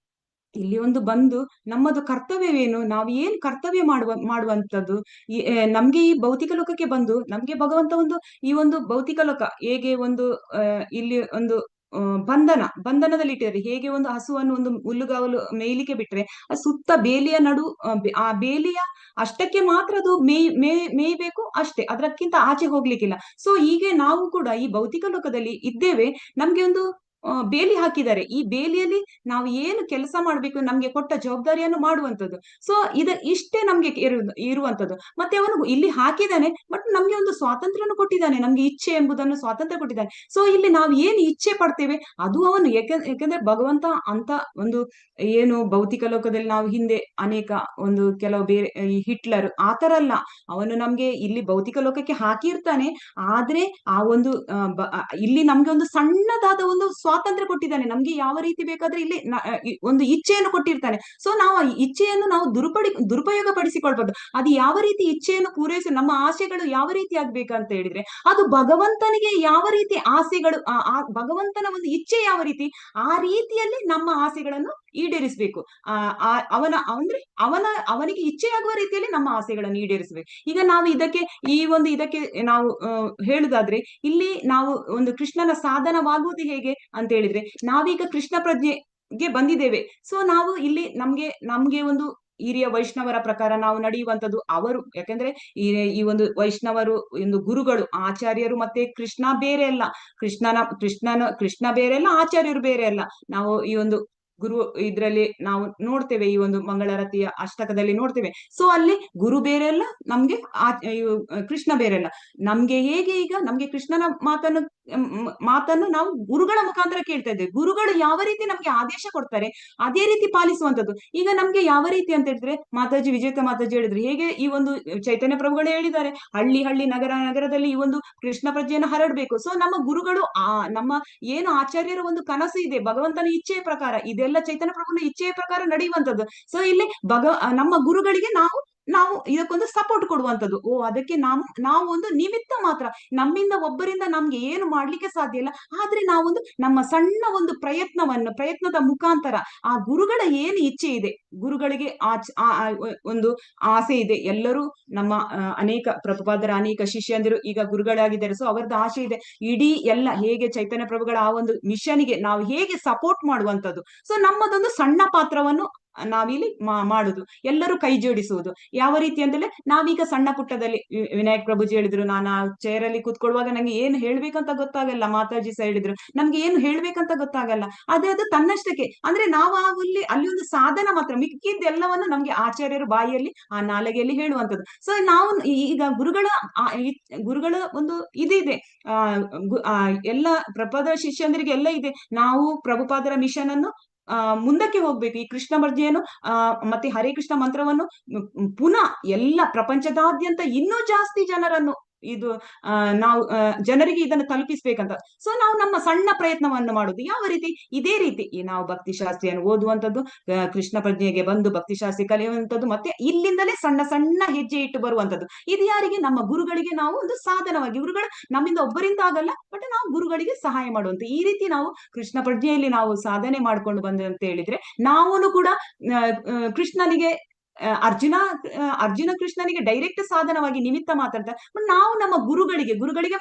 ಇಲ್ಲಿ ಒಂದು ಬಂದು ನಮ್ಮದು ಕರ್ತವ್ಯವೇನು, ನಾವು ಏನ್ ಕರ್ತವ್ಯ ಮಾಡುವಂತದ್ದು. ನಮ್ಗೆ ಈ ಭೌತಿಕ ಲೋಕಕ್ಕೆ ಬಂದು ನಮ್ಗೆ ಭಗವಂತ ಈ ಒಂದು ಭೌತಿಕ ಲೋಕ ಹೇಗೆ ಒಂದು ಇಲ್ಲಿ ಒಂದು ಬಂಧನದಲ್ಲಿ ಇಟ್ಟಿದ್ದಾರೆ. ಹೇಗೆ ಒಂದು ಹಸುವನ್ನು ಒಂದು ಹುಲ್ಲುಗಾವಲು ಮೇಯ್ಲಿಕ್ಕೆ ಬಿಟ್ರೆ ಆ ಸುತ್ತ ಬೇಲಿಯ ಆ ಬೇಲಿಯ ಅಷ್ಟಕ್ಕೆ ಮಾತ್ರ ಅದು ಮೇಯ್ಬೇಕು ಅಷ್ಟೇ, ಅದಕ್ಕಿಂತ ಆಚೆ ಹೋಗ್ಲಿಕ್ಕಿಲ್ಲ. ಸೊ ಹೀಗೆ ನಾವು ಕೂಡ ಈ ಭೌತಿಕ ಲೋಕದಲ್ಲಿ ಇದ್ದೇವೆ. ನಮ್ಗೆ ಒಂದು ಬೇಲಿ ಹಾಕಿದ್ದಾರೆ. ಈ ಬೇಲಿಯಲ್ಲಿ ನಾವು ಏನು ಕೆಲಸ ಮಾಡ್ಬೇಕು, ನಮ್ಗೆ ಕೊಟ್ಟ ಜವಾಬ್ದಾರಿಯನ್ನು ಮಾಡುವಂಥದ್ದು. ಸೊ ಇಷ್ಟೇ ನಮ್ಗೆ ಇರುವಂತದ್ದು. ಮತ್ತೆ ಅವನು ಇಲ್ಲಿ ಹಾಕಿದ್ದಾನೆ, ಬಟ್ ನಮ್ಗೆ ಒಂದು ಸ್ವಾತಂತ್ರ್ಯನು ಕೊಟ್ಟಿದ್ದಾನೆ, ನಮ್ಗೆ ಇಚ್ಛೆ ಎಂಬುದನ್ನು ಸ್ವಾತಂತ್ರ್ಯ ಕೊಟ್ಟಿದ್ದಾನೆ. ಸೊ ಇಲ್ಲಿ ನಾವು ಏನು ಇಚ್ಛೆ ಪಡ್ತೇವೆ ಅದು ಅವನು, ಯಾಕಂದ್ರೆ ಭಗವಂತ ಅಂತ ಒಂದು ಏನು ಭೌತಿಕ ಲೋಕದಲ್ಲಿ ನಾವು ಹಿಂದೆ ಅನೇಕ ಒಂದು ಕೆಲವು ಬೇರೆ ಈ ಹಿಟ್ಲರ್ ಆತರ ಅಲ್ಲ, ಅವನು ನಮ್ಗೆ ಇಲ್ಲಿ ಭೌತಿಕ ಲೋಕಕ್ಕೆ ಹಾಕಿರ್ತಾನೆ. ಆದ್ರೆ ಆ ಒಂದು ಇಲ್ಲಿ ನಮ್ಗೆ ಒಂದು ಸಣ್ಣದಾದ ಒಂದು ಸ್ವಾತಂತ್ರ್ಯ ಕೊಟ್ಟಿದ್ದಾನೆ. ನಮ್ಗೆ ಯಾವ ರೀತಿ ಬೇಕಾದ್ರೆ ಇಲ್ಲಿ ಒಂದು ಇಚ್ಛೆಯನ್ನು ಕೊಟ್ಟಿರ್ತಾನೆ. ಸೊ ನಾವು ಆ ಇಚ್ಛೆಯನ್ನು ನಾವು ದುರುಪಯೋಗ ಪಡಿಸಿಕೊಳ್ಬಹುದು. ಅದು ಯಾವ ರೀತಿ ಇಚ್ಛೆಯನ್ನು ಪೂರೈಸಿ ನಮ್ಮ ಆಸೆಗಳು ಯಾವ ರೀತಿ ಆಗ್ಬೇಕಂತ ಹೇಳಿದ್ರೆ, ಅದು ಭಗವಂತನಿಗೆ ಯಾವ ರೀತಿ ಆಸೆಗಳು, ಭಗವಂತನ ಒಂದು ಇಚ್ಛೆ ಯಾವ ರೀತಿ, ಆ ರೀತಿಯಲ್ಲಿ ನಮ್ಮ ಆಸೆಗಳನ್ನು ಈಡೇರಿಸಬೇಕು. ಅವನಿಗೆ ಇಚ್ಛೆಯಾಗುವ ರೀತಿಯಲ್ಲಿ ನಮ್ಮ ಆಸೆಗಳನ್ನು ಈಡೇರಿಸಬೇಕು. ಈಗ ನಾವು ಇದಕ್ಕೆ ನಾವು ಹೇಳುದಾದ್ರೆ, ಇಲ್ಲಿ ನಾವು ಒಂದು ಕೃಷ್ಣನ ಸಾಧನವಾಗುವುದು ಹೇಗೆ ಅಂತ ಹೇಳಿದ್ರೆ, ನಾವೀಗ ಕೃಷ್ಣ ಪ್ರಜ್ಞೆಗೆ ಬಂದಿದ್ದೇವೆ. ಸೊ ನಾವು ಇಲ್ಲಿ ನಮ್ಗೆ ಒಂದು ಹಿರಿಯ ವೈಷ್ಣವರ ಪ್ರಕಾರ ನಾವು ನಡೆಯುವಂತದ್ದು ಅವರು. ಯಾಕಂದ್ರೆ ಈ ಒಂದು ವೈಷ್ಣವರು ಒಂದು ಗುರುಗಳು, ಆಚಾರ್ಯರು ಮತ್ತೆ ಕೃಷ್ಣ ಬೇರೆ ಅಲ್ಲ. ಕೃಷ್ಣ ಬೇರೆ ಅಲ್ಲ, ಆಚಾರ್ಯರು ಬೇರೆ ಅಲ್ಲ. ನಾವು ಈ ಒಂದು ಗುರು ಇದ್ರಲ್ಲಿ ನಾವು ನೋಡ್ತೇವೆ, ಈ ಒಂದು ಮಂಗಳಾರತಿಯ ಅಷ್ಟಕದಲ್ಲಿ ನೋಡ್ತೇವೆ. ಸೊ ಅಲ್ಲಿ ಗುರು ಬೇರೆ ಅಲ್ಲ, ನಮ್ಗೆ ಕೃಷ್ಣ ಬೇರೆ ಅಲ್ಲ. ನಮ್ಗೆ ಹೇಗೆ ಈಗ ನಮ್ಗೆ ಕೃಷ್ಣನ ಮಾತನ್ನು ನಾವು ಗುರುಗಳ ಮುಖಾಂತರ ಕೇಳ್ತಾ ಇದ್ದೇವೆ. ಗುರುಗಳು ಯಾವ ರೀತಿ ನಮ್ಗೆ ಆದೇಶ ಕೊಡ್ತಾರೆ ಅದೇ ರೀತಿ ಪಾಲಿಸುವಂತದ್ದು. ಈಗ ನಮ್ಗೆ ಯಾವ ರೀತಿ ಅಂತ ಹೇಳಿದ್ರೆ, ವಿಜೇತ ಮಾತಾಜಿ ಹೇಳಿದ್ರು, ಹೇಗೆ ಈ ಒಂದು ಚೈತನ್ಯ ಪ್ರಭುಗಳು ಹೇಳಿದ್ದಾರೆ, ಹಳ್ಳಿ ನಗರದಲ್ಲಿ ಈ ಒಂದು ಕೃಷ್ಣ ಪ್ರಜ್ಞೆಯನ್ನು ಹರಡ್ಬೇಕು. ಸೊ ನಮ್ಮ ಗುರುಗಳು ನಮ್ಮ ಏನು ಆಚಾರ್ಯರ ಒಂದು ಕನಸು ಇದೆ, ಭಗವಂತನ ಇಚ್ಛೆಯ ಪ್ರಕಾರ, ಇದೆಲ್ಲ ಚೈತನ್ಯ ಪ್ರಭುನ ಇಚ್ಛೆಯ ಪ್ರಕಾರ ನಡೆಯುವಂತದ್ದು. ಸೊ ಇಲ್ಲಿ ನಮ್ಮ ಗುರುಗಳಿಗೆ ನಾವು ಇದಕ್ಕೊಂದು ಸಪೋರ್ಟ್ ಕೊಡುವಂತದ್ದು. ಅದಕ್ಕೆ ನಾವು ಒಂದು ನಿಮಿತ್ತ ಮಾತ್ರ, ನಮ್ಮಿಂದ ಒಬ್ಬರಿಂದ ನಮ್ಗೆ ಏನು ಮಾಡ್ಲಿಕ್ಕೆ ಸಾಧ್ಯ ಇಲ್ಲ. ಆದ್ರೆ ನಾವೊಂದು ನಮ್ಮ ಸಣ್ಣ ಒಂದು ಪ್ರಯತ್ನದ ಮುಖಾಂತರ ಆ ಗುರುಗಳ ಏನು ಇಚ್ಛೆ ಇದೆ, ಗುರುಗಳಿಗೆ ಒಂದು ಆಸೆ ಇದೆ. ಎಲ್ಲರೂ ನಮ್ಮ ಅನೇಕ ಪ್ರಭುಪಾದರ ಅನೇಕ ಶಿಷ್ಯಂದಿರು ಈಗ ಗುರುಗಳಾಗಿದ್ದಾರೆ. ಸೊ ಅವರದ್ದು ಆಸೆ ಇದೆ, ಇಡೀ ಎಲ್ಲ ಹೇಗೆ ಚೈತನ್ಯ ಪ್ರಭುಗಳ ಆ ಒಂದು ಮಿಷನ್ಗೆ ನಾವು ಹೇಗೆ ಸಪೋರ್ಟ್ ಮಾಡುವಂತದ್ದು. ಸೊ ನಮ್ಮದೊಂದು ಸಣ್ಣ ಪಾತ್ರವನ್ನು ನಾವಿಲ್ಲಿ ಮಾಡುದು, ಎಲ್ಲರೂ ಕೈ ಜೋಡಿಸುವುದು. ಯಾವ ರೀತಿ ಅಂತಂದ್ರೆ, ನಾವೀಗ ಸಣ್ಣ ಪುಟ್ಟದಲ್ಲಿ ವಿನಾಯಕ್ ಪ್ರಭುಜಿ ಹೇಳಿದ್ರು, ನಾನು ಆ ಚೇರ್ ಅಲ್ಲಿ ಕೂತ್ಕೊಳ್ಳುವಾಗ ನಂಗೆ ಏನು ಹೇಳ್ಬೇಕಂತ ಗೊತ್ತಾಗಲ್ಲ, ಮಾತಾಜಿ ಸಹ ಹೇಳಿದ್ರು ನಮ್ಗೆ ಏನು ಹೇಳ್ಬೇಕಂತ ಗೊತ್ತಾಗಲ್ಲ. ಅದು ತನ್ನಷ್ಟಕ್ಕೆ, ಅಂದ್ರೆ ನಾವು ಅಲ್ಲಿ ಒಂದು ಸಾಧನ ಮಾತ್ರ, ಮಿಕ್ಕಿದ್ದೆಲ್ಲವನ್ನು ನಮ್ಗೆ ಆಚಾರ್ಯರು ಬಾಯಿಯಲ್ಲಿ ಆ ನಾಲಿಗೆಯಲ್ಲಿ ಹೇಳುವಂಥದ್ದು. ಸೊ ನಾವು ಈಗ ಗುರುಗಳ ಒಂದು ಇದಿದೆ, ಎಲ್ಲ ಪ್ರಭುಪಾದರ ಶಿಷ್ಯಂದರಿಗೆ ಎಲ್ಲ ಇದೆ. ನಾವು ಪ್ರಭುಪಾದರ ಮಿಷನ್ ಅನ್ನು ಮುಂದಕ್ಕೆ ಹೋಗ್ಬೇಕು. ಈ ಕೃಷ್ಣ ಪ್ರಜ್ಞೆಯನ್ನು ಮತ್ತೆ ಹರೇ ಕೃಷ್ಣ ಮಂತ್ರವನ್ನು ಪುನಃ ಎಲ್ಲ ಪ್ರಪಂಚದಾದ್ಯಂತ ಇನ್ನೂ ಜಾಸ್ತಿ ಜನರನ್ನು ನಾವು ಜನರಿಗೆ ಇದನ್ನು ತಲುಪಿಸ್ಬೇಕಂತ. ಸೊ ನಾವು ನಮ್ಮ ಸಣ್ಣ ಪ್ರಯತ್ನವನ್ನು ಮಾಡುದು ಯಾವ ರೀತಿ, ಇದೇ ರೀತಿ ನಾವು ಭಕ್ತಿ ಶಾಸ್ತ್ರಿಯನ್ನು ಓದುವಂಥದ್ದು, ಕೃಷ್ಣ ಪ್ರಜ್ಞೆಗೆ ಬಂದು ಭಕ್ತಿ ಶಾಸ್ತ್ರಿ ಕಲಿಯುವಂಥದ್ದು, ಮತ್ತೆ ಇಲ್ಲಿಂದಲೇ ಸಣ್ಣ ಸಣ್ಣ ಹೆಜ್ಜೆ ಇಟ್ಟು ಬರುವಂಥದ್ದು. ಇದು ಯಾರಿಗೆ, ನಮ್ಮ ಗುರುಗಳಿಗೆ ನಾವು ಒಂದು ಸಾಧನವಾಗಿ, ಗುರುಗಳು ನಮ್ಮಿಂದ ಒಬ್ಬರಿಂದ ಆಗಲ್ಲ, ಬಟ್ ನಾವು ಗುರುಗಳಿಗೆ ಸಹಾಯ ಮಾಡುವಂತ ಈ ರೀತಿ ನಾವು ಕೃಷ್ಣ ಪ್ರಜ್ಞೆಯಲ್ಲಿ ನಾವು ಸಾಧನೆ ಮಾಡ್ಕೊಂಡು ಬಂದ ಅಂತ ಹೇಳಿದ್ರೆ, ನಾವು ಕೂಡ ಕೃಷ್ಣನಿಗೆ ಅರ್ಜುನ ಕೃಷ್ಣನಿಗೆ ಡೈರೆಕ್ಟ್ ಸಾಧನವಾಗಿ ನಿಮಿತ್ತ ಮಾತಾಡ್ತಾರೆ. ಬಟ್ ನಾವು ನಮ್ಮ ಗುರುಗಳಿಗೆ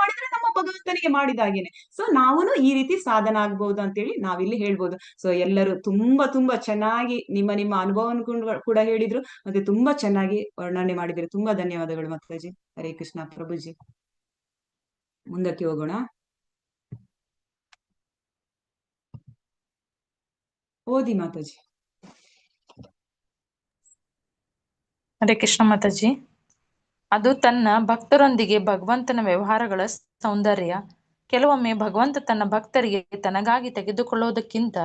ಮಾಡಿದ್ರೆ ನಮ್ಮ ಭಗವಂತನಿಗೆ ಮಾಡಿದಾಗೇನೆ. ಸೊ ನಾವು ಈ ರೀತಿ ಸಾಧನ ಆಗ್ಬಹುದು ಅಂತೇಳಿ ನಾವಿಲ್ಲಿ ಹೇಳ್ಬೋದು. ಸೊ ಎಲ್ಲರೂ ತುಂಬಾ ಚೆನ್ನಾಗಿ ನಿಮ್ಮ ಅನುಭವವನ್ನು ಕೂಡ ಹೇಳಿದ್ರು, ಮತ್ತೆ ತುಂಬಾ ಚೆನ್ನಾಗಿ ವರ್ಣನೆ ಮಾಡಿದ್ರು. ತುಂಬಾ ಧನ್ಯವಾದಗಳು ಮಾತಾಜಿ. ಹರೇ ಕೃಷ್ಣ ಪ್ರಭುಜಿ. ಮುಂದಕ್ಕೆ ಹೋಗೋಣ. ಓದಿ ಮಾತಾಜಿ. ಹರೇ ಕೃಷ್ಣ ಮಾತಾಜಿ. ಅದು ತನ್ನ ಭಕ್ತರೊಂದಿಗೆ ಭಗವಂತನ ವ್ಯವಹಾರಗಳ ಸೌಂದರ್ಯ. ಕೆಲವೊಮ್ಮೆ ಭಗವಂತ ತನ್ನ ಭಕ್ತರಿಗೆ ತನಗಾಗಿ ತೆಗೆದುಕೊಳ್ಳುವುದಕ್ಕಿಂತ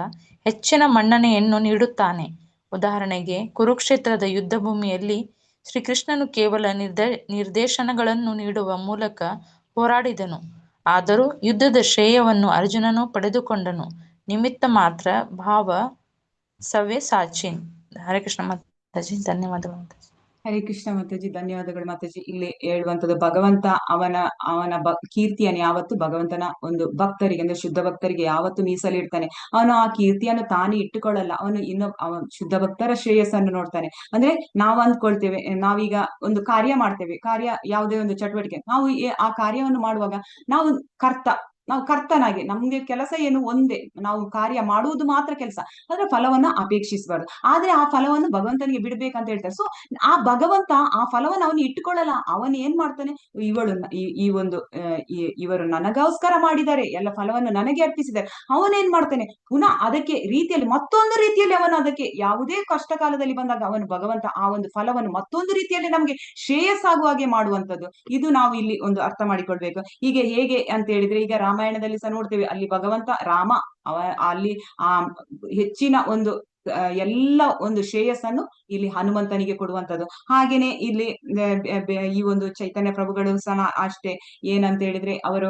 ಹೆಚ್ಚಿನ ಮನ್ನಣೆಯನ್ನು ನೀಡುತ್ತಾನೆ. ಉದಾಹರಣೆಗೆ, ಕುರುಕ್ಷೇತ್ರದ ಯುದ್ಧ ಭೂಮಿಯಲ್ಲಿ ಶ್ರೀಕೃಷ್ಣನು ಕೇವಲ ನಿರ್ದೇಶನಗಳನ್ನು ನೀಡುವ ಮೂಲಕ ಹೋರಾಡಿದನು. ಆದರೂ ಯುದ್ಧದ ಶ್ರೇಯವನ್ನು ಅರ್ಜುನನು ಪಡೆದುಕೊಂಡನು. ನಿಮಿತ್ತ ಮಾತ್ರ ಭಾವ ಸವ್ಯ ಸಾಚಿನ್. ಹರೇ ಕೃಷ್ಣ ಮಾತಾಜಿ, ಧನ್ಯವಾದಗಳು ಮಾತಾಜಿ. ಹರೇ ಕೃಷ್ಣ ಮಾತಾಜಿ, ಧನ್ಯವಾದಗಳು ಮಾತಾಜಿ. ಇಲ್ಲಿ ಹೇಳುವಂತದ್ದು ಭಗವಂತ ಅವನ ಕೀರ್ತಿಯನ್ನು ಯಾವತ್ತು ಭಗವಂತನ ಒಂದು ಭಕ್ತರಿಗೆ ಅಂದ್ರೆ ಶುದ್ಧ ಭಕ್ತರಿಗೆ ಯಾವತ್ತು ಮೀಸಲಿಡ್ತಾನೆ. ಅವನು ಆ ಕೀರ್ತಿಯನ್ನು ತಾನೇ ಇಟ್ಟುಕೊಳ್ಳಲ್ಲ. ಅವನು ಶುದ್ಧ ಭಕ್ತರ ಶ್ರೇಯಸ್ಸನ್ನು ನೋಡ್ತಾನೆ. ಅಂದ್ರೆ ನಾವು ಅಂದ್ಕೊಳ್ತೇವೆ, ನಾವೀಗ ಒಂದು ಕಾರ್ಯ ಮಾಡ್ತೇವೆ, ಯಾವುದೇ ಒಂದು ಚಟುವಟಿಕೆ ನಾವು ಆ ಕಾರ್ಯವನ್ನು ಮಾಡುವಾಗ ನಾವು ಕರ್ತನಾಗಿ ನಮ್ಗೆ ಕೆಲಸ ಏನು ಒಂದೇ, ನಾವು ಕಾರ್ಯ ಮಾಡುವುದು ಮಾತ್ರ ಕೆಲಸ, ಆದ್ರೆ ಫಲವನ್ನ ಅಪೇಕ್ಷಿಸಬಾರ್ದು. ಆದ್ರೆ ಆ ಫಲವನ್ನು ಭಗವಂತನಿಗೆ ಬಿಡ್ಬೇಕಂತ ಹೇಳ್ತಾರೆ. ಸೊ ಆ ಭಗವಂತ ಆ ಫಲವನ್ನು ಅವನು ಇಟ್ಟುಕೊಳ್ಳಲ್ಲ. ಅವನು ಏನ್ ಮಾಡ್ತಾನೆ, ಇವರು ನನಗೋಸ್ಕರ ಮಾಡಿದ್ದಾರೆ, ಎಲ್ಲ ಫಲವನ್ನು ನನಗೆ ಅರ್ಪಿಸಿದ್ದಾರೆ. ಅವನೇನ್ ಮಾಡ್ತಾನೆ, ಪುನಃ ಅದಕ್ಕೆ ರೀತಿಯಲ್ಲಿ ಮತ್ತೊಂದು ರೀತಿಯಲ್ಲಿ ಅವನು ಅದಕ್ಕೆ ಯಾವುದೇ ಕಷ್ಟ ಕಾಲದಲ್ಲಿ ಬಂದಾಗ ಅವನು ಭಗವಂತ ಆ ಒಂದು ಫಲವನ್ನು ಮತ್ತೊಂದು ರೀತಿಯಲ್ಲಿ ನಮ್ಗೆ ಶ್ರೇಯಸ್ಸಾಗುವ ಹಾಗೆ ಮಾಡುವಂತದ್ದು. ಇದು ನಾವು ಇಲ್ಲಿ ಒಂದು ಅರ್ಥ ಮಾಡಿಕೊಳ್ಬೇಕು. ಹೀಗೆ ಹೇಗೆ ಅಂತ ಹೇಳಿದ್ರೆ, ಈಗ ರಾಮಾಯಣದಲ್ಲಿ ಸಹ ನೋಡ್ತೇವೆ, ಅಲ್ಲಿ ಭಗವಂತ ರಾಮ ಅಲ್ಲಿ ಆ ಹೆಚ್ಚಿನ ಒಂದು ಎಲ್ಲ ಒಂದು ಶ್ರೇಯಸ್ಸನ್ನು ಇಲ್ಲಿ ಹನುಮಂತನಿಗೆ ಕೊಡುವಂತದ್ದು. ಹಾಗೇನೆ ಇಲ್ಲಿ ಈ ಒಂದು ಚೈತನ್ಯ ಪ್ರಭುಗಳು ಸಹ ಅಷ್ಟೇ. ಏನಂತ ಹೇಳಿದ್ರೆ, ಅವರು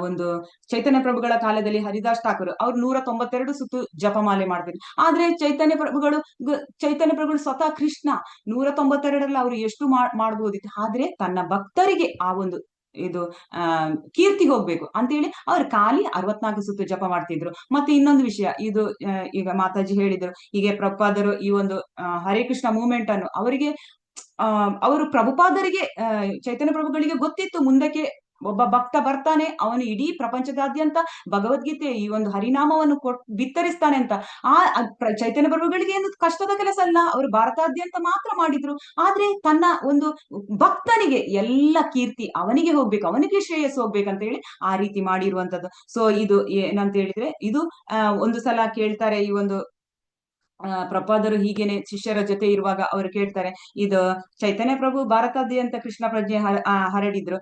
ಒಂದು ಚೈತನ್ಯ ಪ್ರಭುಗಳ ಕಾಲದಲ್ಲಿ ಹರಿದಾಸ್ ಠಾಕೂರ್ ಅವ್ರು 192 ಸುತ್ತು ಜಪಮಾಲೆ ಮಾಡ್ತಾರೆ. ಆದ್ರೆ ಚೈತನ್ಯ ಪ್ರಭುಗಳು ಸ್ವತಃ ಕೃಷ್ಣ 192ರಲ್ಲಿ ಅವರು ಎಷ್ಟು ಮಾಡ್ಬೋದಿತ್ತು. ಆದ್ರೆ ತನ್ನ ಭಕ್ತರಿಗೆ ಆ ಒಂದು ಕೀರ್ತಿ ಹೋಗ್ಬೇಕು ಅಂತೇಳಿ ಅವ್ರು ಖಾಲಿ 64 ಸುತ್ತು ಜಪ ಮಾಡ್ತಿದ್ರು. ಮತ್ತೆ ಇನ್ನೊಂದು ವಿಷಯ, ಈಗ ಮಾತಾಜಿ ಹೇಳಿದ್ರು, ಹೀಗೆ ಪ್ರಭುಪಾದರು ಈ ಒಂದು ಹರೇ ಕೃಷ್ಣ ಮೂವ್ಮೆಂಟ್ ಅನ್ನು ಅವರು ಪ್ರಭುಪಾದರಿಗೆ ಚೈತನ್ಯ ಪ್ರಭುಗಳಿಗೆ ಗೊತ್ತಿತ್ತು, ಮುಂದಕ್ಕೆ ಒಬ್ಬ ಭಕ್ತ ಬರ್ತಾನೆ, ಅವನು ಇಡೀ ಪ್ರಪಂಚದಾದ್ಯಂತ ಭಗವದ್ಗೀತೆ ಈ ಒಂದು ಹರಿನಾಮವನ್ನು ಬಿತ್ತರಿಸ್ತಾನೆ ಅಂತ. ಚೈತನ್ಯ ಪ್ರಭುಗಳಿಗೆ ಏನು ಕಷ್ಟದ ಕೆಲಸ ಅಲ್ಲ, ಅವರು ಭಾರತಾದ್ಯಂತ ಮಾತ್ರ ಮಾಡಿದ್ರು. ಆದ್ರೆ ತನ್ನ ಒಂದು ಭಕ್ತನಿಗೆ ಎಲ್ಲ ಕೀರ್ತಿ ಅವನಿಗೆ ಹೋಗ್ಬೇಕು, ಅವನಿಗೆ ಶ್ರೇಯಸ್ಸು ಹೋಗ್ಬೇಕಂತ ಹೇಳಿ ಆ ರೀತಿ ಮಾಡಿರುವಂತದ್ದು. ಸೊ ಇದು ಏನಂತ ಹೇಳಿದ್ರೆ, ಇದು ಒಂದು ಸಲ ಕೇಳ್ತಾರೆ, ಈ ಒಂದು ಪ್ರಭುಪಾದರು ಹೀಗೇನೆ ಶಿಷ್ಯರ ಜೊತೆ ಇರುವಾಗ ಅವರು ಕೇಳ್ತಾರೆ, ಇದು ಚೈತನ್ಯ ಪ್ರಭು ಭಾರತಾದ್ಯಂತ ಕೃಷ್ಣ ಪ್ರಜ್ಞೆ ಹರಡಿದ್ರು,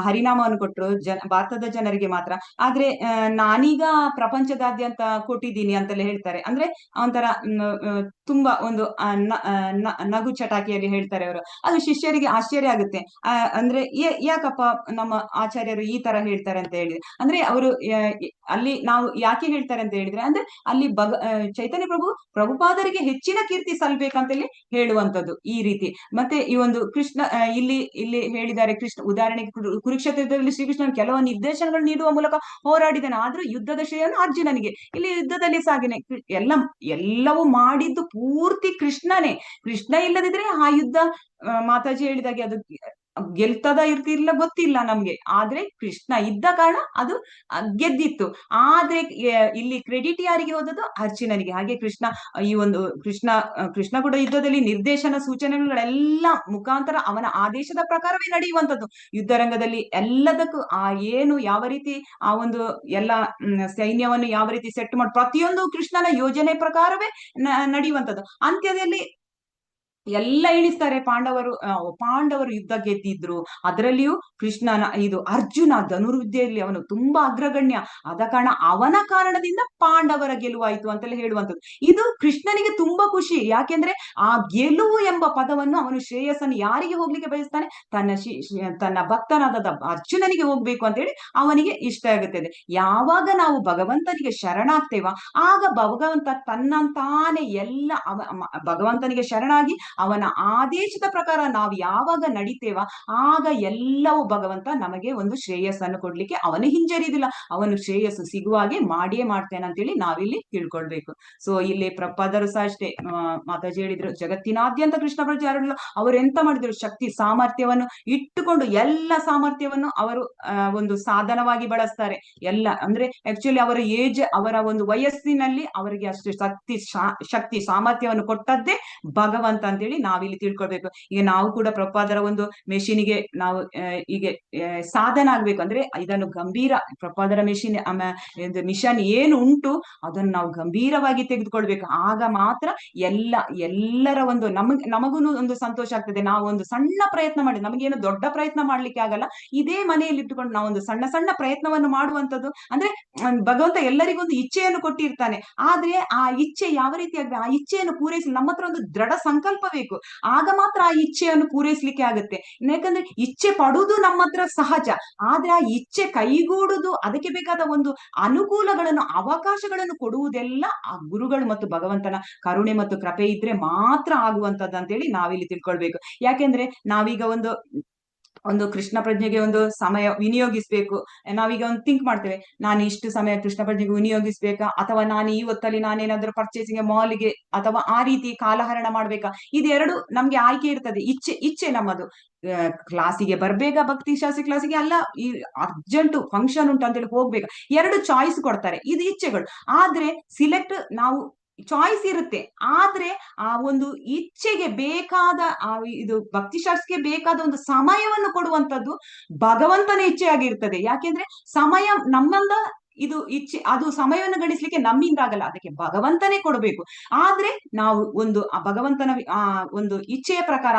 ಹರಿನಾಮವನ್ನು ಕೊಟ್ರು ಭಾರತದ ಜನರಿಗೆ ಮಾತ್ರ, ಆದ್ರೆ ನಾನೀಗ ಪ್ರಪಂಚದಾದ್ಯಂತ ಕೊಟ್ಟಿದ್ದೀನಿ ಅಂತೆಲ್ಲ ಹೇಳ್ತಾರೆ. ಅಂದ್ರೆ ಒಂಥರ ತುಂಬಾ ಒಂದು ನಗು ಚಟಾಕಿಯಲ್ಲಿ ಹೇಳ್ತಾರೆ ಅವರು. ಅದು ಶಿಷ್ಯರಿಗೆ ಆಶ್ಚರ್ಯ ಆಗುತ್ತೆ. ಅಂದ್ರೆ ಯಾಕಪ್ಪ ನಮ್ಮ ಆಚಾರ್ಯರು ಈ ತರ ಹೇಳ್ತಾರೆ ಅಂತ ಹೇಳಿದ್ರೆ, ಅಂದ್ರೆ ಅವರು ಅಲ್ಲಿ ನಾವು ಯಾಕೆ ಹೇಳ್ತಾರೆ ಅಂತ ಹೇಳಿದ್ರೆ, ಅಂದ್ರೆ ಅಲ್ಲಿ ಚೈತನ್ಯ ಪ್ರಭುಪಾದರಿಗೆ ಹೆಚ್ಚಿನ ಕೀರ್ತಿ ಸಲ್ಬೇಕಂತೇಳಿ ಹೇಳುವಂತದ್ದು ಈ ರೀತಿ. ಮತ್ತೆ ಈ ಒಂದು ಕೃಷ್ಣ ಇಲ್ಲಿ ಹೇಳಿದ್ದಾರೆ, ಕೃಷ್ಣ ಉದಾಹರಣೆಗೆ ಕುರುಕ್ಷೇತ್ರದಲ್ಲಿ ಶ್ರೀಕೃಷ್ಣನ್ ಕೆಲವು ನಿರ್ದೇಶನಗಳು ನೀಡುವ ಮೂಲಕ ಹೋರಾಡಿದನು, ಆದ್ರೂ ಯುದ್ಧದ ಶ್ರೇಯನ್ನು ಅರ್ಜುನನಿಗೆ. ಇಲ್ಲಿ ಯುದ್ಧದಲ್ಲಿ ಸಾಗಿನೆ ಎಲ್ಲವೂ ಮಾಡಿದ್ದು ಪೂರ್ತಿ ಕೃಷ್ಣನೇ. ಕೃಷ್ಣ ಇಲ್ಲದಿದ್ರೆ ಆ ಯುದ್ಧ ಮಾತಾಜಿ ಹೇಳಿದಾಗೆ ಅದು ಗೆಲ್ತದ ಇರ್ತಿರ್ಲಿಲ್ಲ ಗೊತ್ತಿಲ್ಲ ನಮ್ಗೆ, ಆದ್ರೆ ಕೃಷ್ಣ ಇದ್ದ ಕಾರಣ ಅದು ಗೆದ್ದಿತ್ತು. ಆದ್ರೆ ಇಲ್ಲಿ ಕ್ರೆಡಿಟ್ ಯಾರಿಗೆ ಹೋದದ್ದು? ಅರ್ಜುನನಿಗೆ. ಹಾಗೆ ಈ ಒಂದು ಕೃಷ್ಣ ಕೂಡ ಯುದ್ಧದಲ್ಲಿ ನಿರ್ದೇಶನ ಸೂಚನೆಗಳೆಲ್ಲ ಮುಖಾಂತರ ಅವನ ಆದೇಶದ ಪ್ರಕಾರವೇ ನಡೆಯುವಂತದ್ದು. ಯುದ್ಧ ರಂಗದಲ್ಲಿ ಎಲ್ಲದಕ್ಕೂ ಯಾವ ರೀತಿ ಆ ಒಂದು ಎಲ್ಲ ಸೈನ್ಯವನ್ನು ಯಾವ ರೀತಿ ಸೆಟ್ ಮಾಡಿ ಪ್ರತಿಯೊಂದು ಕೃಷ್ಣನ ಯೋಜನೆ ಪ್ರಕಾರವೇ ನಡೆಯುವಂತದ್ದು. ಅಂತ್ಯದಲ್ಲಿ ಎಲ್ಲ ಎಣಿಸ್ತಾರೆ, ಪಾಂಡವರು ಯುದ್ಧ ಗೆದ್ದಿದ್ರು, ಅದರಲ್ಲಿಯೂ ಕೃಷ್ಣನ ಅರ್ಜುನ ಧನುರ್ವಿದ್ಯೆಯಲ್ಲಿ ಅವನು ತುಂಬಾ ಅಗ್ರಗಣ್ಯ, ಆದ ಕಾರಣ ಅವನ ಕಾರಣದಿಂದ ಪಾಂಡವರ ಗೆಲುವಾಯಿತು ಅಂತೆಲ್ಲ ಹೇಳುವಂಥದ್ದು. ಇದು ಕೃಷ್ಣನಿಗೆ ತುಂಬಾ ಖುಷಿ. ಯಾಕೆಂದ್ರೆ ಆ ಗೆಲುವು ಎಂಬ ಪದವನ್ನು ಅವನು ಶ್ರೇಯಸ್ಸನ್ನು ಯಾರಿಗೆ ಹೋಗ್ಲಿಕ್ಕೆ ಬಯಸ್ತಾನೆ? ತನ್ನ ಭಕ್ತನಾದ ಅರ್ಜುನನಿಗೆ ಹೋಗ್ಬೇಕು ಅಂತ ಹೇಳಿ ಅವನಿಗೆ ಇಷ್ಟ ಆಗುತ್ತದೆ. ಯಾವಾಗ ನಾವು ಭಗವಂತನಿಗೆ ಶರಣಾಗ್ತೇವ, ಆಗ ಭಗವಂತ ತನ್ನಂತಾನೆ ಎಲ್ಲ ಭಗವಂತನಿಗೆ ಶರಣಾಗಿ ಅವನ ಆದೇಶದ ಪ್ರಕಾರ ನಾವು ಯಾವಾಗ ನಡಿತೇವ, ಆಗ ಎಲ್ಲವೂ ಭಗವಂತ ನಮಗೆ ಒಂದು ಶ್ರೇಯಸ್ಸನ್ನು ಕೊಡ್ಲಿಕ್ಕೆ ಅವನು ಹಿಂಜರಿಯುವುದಿಲ್ಲ. ಅವನು ಶ್ರೇಯಸ್ಸು ಸಿಗುವಾಗೆ ಮಾಡಿಯೇ ಮಾಡ್ತೇನೆ ಅಂತೇಳಿ ನಾವಿಲ್ಲಿ ತಿಳ್ಕೊಳ್ಬೇಕು. ಸೊ ಇಲ್ಲಿ ಪ್ರಭುಪಾದರು ಸಹ ಅಷ್ಟೇ, ಮಾತಾಜಿ ಹೇಳಿದ್ರು, ಜಗತ್ತಿನಾದ್ಯಂತ ಕೃಷ್ಣ ಪ್ರಜ್ಞೆ ಹರಡಲು ಅವರು ಎಂತ ಮಾಡಿದ್ರು? ಶಕ್ತಿ ಸಾಮರ್ಥ್ಯವನ್ನು ಇಟ್ಟುಕೊಂಡು ಎಲ್ಲ ಸಾಮರ್ಥ್ಯವನ್ನು ಅವರು ಒಂದು ಸಾಧನವಾಗಿ ಬಳಸ್ತಾರೆ. ಎಲ್ಲ ಅಂದ್ರೆ ಆಕ್ಚುಲಿ ಅವರ ಒಂದು ವಯಸ್ಸಿನಲ್ಲಿ ಅವರಿಗೆ ಅಷ್ಟು ಶಕ್ತಿ ಸಾಮರ್ಥ್ಯವನ್ನು ಕೊಟ್ಟದ್ದೇ ಭಗವಂತ ಅಂತ ಅಂತೇಳಿ ನಾವಿಲ್ಲಿ ತಿಳ್ಕೊಳ್ಬೇಕು. ಈಗ ನಾವು ಕೂಡ ಪ್ರಭುಪಾದರ ಒಂದು ಮೆಷಿನಿಗೆ ನಾವು ಈಗ ಸಾಧನ ಆಗ್ಬೇಕು ಅಂದ್ರೆ ಇದನ್ನು ಗಂಭೀರ ಪ್ರಭುಪಾದರ ಮಿಷನ್ ಏನು ಉಂಟು ಅದನ್ನು ನಾವು ಗಂಭೀರವಾಗಿ ತೆಗೆದುಕೊಳ್ಬೇಕು. ಆಗ ಮಾತ್ರ ಎಲ್ಲರ ಒಂದು ನಮಗೂ ಒಂದು ಸಂತೋಷ ಆಗ್ತದೆ. ನಾವು ಒಂದು ಸಣ್ಣ ಪ್ರಯತ್ನ ಮಾಡಿ, ನಮಗೇನು ದೊಡ್ಡ ಪ್ರಯತ್ನ ಮಾಡ್ಲಿಕ್ಕೆ ಆಗಲ್ಲ, ಇದೇ ಮನೆಯಲ್ಲಿ ಇಟ್ಟುಕೊಂಡು ನಾವು ಒಂದು ಸಣ್ಣ ಸಣ್ಣ ಪ್ರಯತ್ನವನ್ನು ಮಾಡುವಂತದ್ದು ಅಂದ್ರೆ ಭಗವಂತ ಎಲ್ಲರಿಗೂ ಒಂದು ಇಚ್ಛೆಯನ್ನು ಕೊಟ್ಟಿರ್ತಾನೆ. ಆದ್ರೆ ಆ ಇಚ್ಛೆ ಯಾವ ರೀತಿ ಆಗ್ತದೆ, ಆ ಇಚ್ಛೆಯನ್ನು ಪೂರೈಸಲಿ ನಮ್ಮ ಹತ್ರ ಒಂದು ದೃಢ ಸಂಕಲ್ಪ ಬೇಕು. ಆಗ ಮಾತ್ರ ಆ ಇಚ್ಛೆಯನ್ನು ಪೂರೈಸ್ಲಿಕ್ಕೆ ಆಗುತ್ತೆ. ಯಾಕಂದ್ರೆ ಇಚ್ಛೆ ಪಡುವುದು ನಮ್ಮ ಹತ್ರ ಸಹಜ, ಆದ್ರೆ ಆ ಇಚ್ಛೆ ಕೈಗೂಡುದು, ಅದಕ್ಕೆ ಬೇಕಾದ ಒಂದು ಅನುಕೂಲಗಳನ್ನು ಅವಕಾಶಗಳನ್ನು ಕೊಡುವುದೆಲ್ಲ ಆ ಗುರುಗಳು ಮತ್ತು ಭಗವಂತನ ಕರುಣೆ ಮತ್ತು ಕೃಪೆ ಇದ್ರೆ ಮಾತ್ರ ಆಗುವಂತದ್ದು ಅಂತೇಳಿ ನಾವಿಲ್ಲಿ ತಿಳ್ಕೊಳ್ಬೇಕು. ಯಾಕೆಂದ್ರೆ ನಾವೀಗ ಒಂದು ಕೃಷ್ಣ ಪ್ರಜ್ಞೆಗೆ ಒಂದು ಸಮಯ ವಿನಿಯೋಗಿಸ್ಬೇಕು. ನಾವೀಗ ಒಂದು ಥಿಂಕ್ ಮಾಡ್ತೇವೆ, ನಾನು ಇಷ್ಟು ಸಮಯ ಕೃಷ್ಣ ಪ್ರಜ್ಞೆಗೆ ವಿನಿಯೋಗಿಸ್ಬೇಕಾ, ಅಥವಾ ನಾನು ಈ ಹೊತ್ತಲ್ಲಿ ನಾನೇನಾದ್ರೂ ಪರ್ಚೇಸಿಂಗ್ ಮಾಲ್ಗೆ ಅಥವಾ ಆ ರೀತಿ ಕಾಲಹರಣ ಮಾಡ್ಬೇಕಾ, ಇದೆರಡು ನಮ್ಗೆ ಆಯ್ಕೆ ಇರ್ತದೆ. ಇಚ್ಛೆ ನಮ್ಮದು. ಕ್ಲಾಸಿಗೆ ಬರ್ಬೇಕಾ, ಭಕ್ತಿ ಶಾಸ್ತ್ರಿ ಕ್ಲಾಸಿಗೆ, ಅಲ್ಲ ಈ ಅರ್ಜೆಂಟ್ ಫಂಕ್ಷನ್ ಉಂಟು ಅಂತೇಳಿ ಹೋಗ್ಬೇಕಾ, ಎರಡು ಚಾಯ್ಸ್ ಕೊಡ್ತಾರೆ. ಇದು ಇಚ್ಛೆಗಳು. ಆದ್ರೆ ಸಿಲೆಕ್ಟ್ ನಾವು ಚಾಯ್ಸ್ ಇರುತ್ತೆ, ಆದ್ರೆ ಆ ಒಂದು ಇಚ್ಛೆಗೆ ಬೇಕಾದ ಇದು ಭಕ್ತಿಶಾಸ್ತ್ರಕ್ಕೆ ಬೇಕಾದ ಒಂದು ಸಮಯವನ್ನು ಕೊಡುವಂತದ್ದು ಭಗವಂತನ ಇಚ್ಛೆ ಆಗಿರ್ತದೆ. ಯಾಕೆಂದ್ರೆ ಸಮಯ ನಮ್ಮಿಂದ ಇದು ಇಚ್ಛೆ, ಅದು ಸಮಯವನ್ನು ಗಳಿಸ್ಲಿಕ್ಕೆ ನಮ್ಮಿಂದ ಆಗಲ್ಲ, ಅದಕ್ಕೆ ಭಗವಂತನೇ ಕೊಡಬೇಕು. ಆದ್ರೆ ನಾವು ಒಂದು ಆ ಭಗವಂತನ ಒಂದು ಇಚ್ಛೆಯ ಪ್ರಕಾರ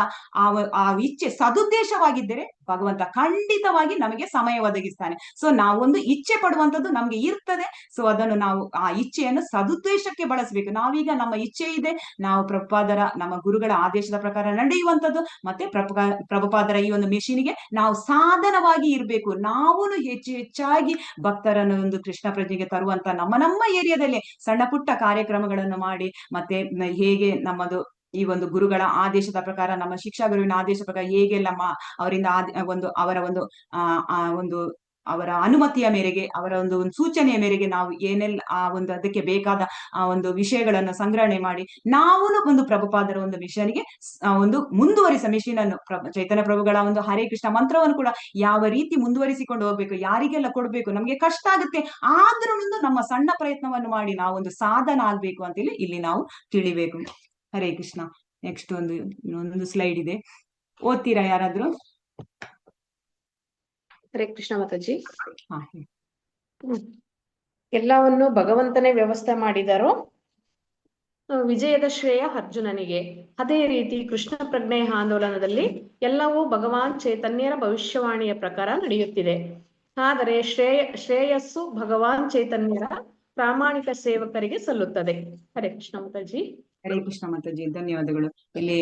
ಆ ಇಚ್ಛೆ ಸದುದ್ದೇಶವಾಗಿದ್ದರೆ ಭಗವಂತ ಖಂಡಿತವಾಗಿ ನಮಗೆ ಸಮಯ ಒದಗಿಸ್ತಾನೆ. ಸೊ ನಾವೊಂದು ಇಚ್ಛೆ ಪಡುವಂತದ್ದು ನಮ್ಗೆ ಇರ್ತದೆ. ಸೊ ಅದನ್ನು ನಾವು ಆ ಇಚ್ಛೆಯನ್ನು ಸದುದ್ದೇಶಕ್ಕೆ ಬಳಸಬೇಕು. ನಾವೀಗ ನಮ್ಮ ಇಚ್ಛೆ ಇದೆ, ನಾವು ಪ್ರಭುಪಾದರ ನಮ್ಮ ಗುರುಗಳ ಆದೇಶದ ಪ್ರಕಾರ ನಡೆಯುವಂತದ್ದು, ಮತ್ತೆ ಪ್ರಭುಪಾದರ ಈ ಒಂದು ಮೆಷಿನಿಗೆ ನಾವು ಸಾಧನವಾಗಿ ಇರ್ಬೇಕು. ನಾವು ಹೆಚ್ಚಾಗಿ ಭಕ್ತರನ್ನು ಒಂದು ಕೃಷ್ಣ ಪ್ರಜ್ಞೆಗೆ ತರುವಂತ ನಮ್ಮ ಏರಿಯಾದಲ್ಲಿ ಸಣ್ಣ ಪುಟ್ಟ ಕಾರ್ಯಕ್ರಮಗಳನ್ನು ಮಾಡಿ, ಮತ್ತೆ ಹೇಗೆ ನಮ್ಮದು ಈ ಒಂದು ಗುರುಗಳ ಆದೇಶದ ಪ್ರಕಾರ, ನಮ್ಮ ಶಿಕ್ಷಾ ಗುರುವಿನ ಆದೇಶ ಪ್ರಕಾರ ಹೇಗೆಲ್ಲ ಅವರಿಂದ ಅವರ ಅನುಮತಿಯ ಮೇರೆಗೆ, ಅವರ ಒಂದು ಸೂಚನೆಯ ಮೇರೆಗೆ ನಾವು ಏನೆಲ್ಲ ಅದಕ್ಕೆ ಬೇಕಾದ ಒಂದು ವಿಷಯಗಳನ್ನು ಸಂಗ್ರಹಣೆ ಮಾಡಿ ನಾವು ಒಂದು ಪ್ರಭುಪಾದರ ಒಂದು ಮಿಷನ್ಗೆ ಒಂದು ಮುಂದುವರಿಸ ಮಿಷನ್ ಅನ್ನು ಚೈತನ್ಯ ಪ್ರಭುಗಳ ಒಂದು ಹರೇ ಕೃಷ್ಣ ಮಂತ್ರವನ್ನು ಕೂಡ ಯಾವ ರೀತಿ ಮುಂದುವರಿಸಿಕೊಂಡು ಹೋಗ್ಬೇಕು, ಯಾರಿಗೆಲ್ಲ ಕೊಡ್ಬೇಕು, ನಮ್ಗೆ ಕಷ್ಟ ಆಗುತ್ತೆ, ಆದ್ರೂ ನಮ್ಮ ಸಣ್ಣ ಪ್ರಯತ್ನವನ್ನು ಮಾಡಿ ನಾವು ಒಂದು ಸಾಧನ ಆಗ್ಬೇಕು ಅಂತೇಳಿ ಇಲ್ಲಿ ನಾವು ತಿಳಿಬೇಕು. ಹರೇ ಕೃಷ್ಣ. ನೆಕ್ಸ್ಟ್ ಇನ್ನೊಂದು ಸ್ಲೈಡ್ ಇದೆ, ಓದ್ತೀರಾ ಯಾರಾದ್ರೂ? ಹರೇ ಕೃಷ್ಣ ಮಾತಾಜಿ. ಎಲ್ಲವನ್ನು ಭಗವಂತನೇ ವ್ಯವಸ್ಥೆ ಮಾಡಿದರೋ ವಿಜಯದ ಶ್ರೇಯ ಅರ್ಜುನನಿಗೆ. ಅದೇ ರೀತಿ ಕೃಷ್ಣ ಪ್ರಜ್ಞೆಯ ಆಂದೋಲನದಲ್ಲಿ ಎಲ್ಲವೂ ಭಗವಾನ್ ಚೈತನ್ಯರ ಭವಿಷ್ಯವಾಣಿಯ ಪ್ರಕಾರ ನಡೆಯುತ್ತಿದೆ. ಆದರೆ ಶ್ರೇಯಸ್ಸು ಭಗವಾನ್ ಚೈತನ್ಯರ ಪ್ರಾಮಾಣಿಕ ಸೇವಕರಿಗೆ ಸಲ್ಲುತ್ತದೆ. ಹರೇ ಕೃಷ್ಣ ಮಾತಾಜಿ. ಹರೇ ಕೃಷ್ಣ ಮಾತಾಜಿ, ಧನ್ಯವಾದಗಳು. ಇಲ್ಲಿ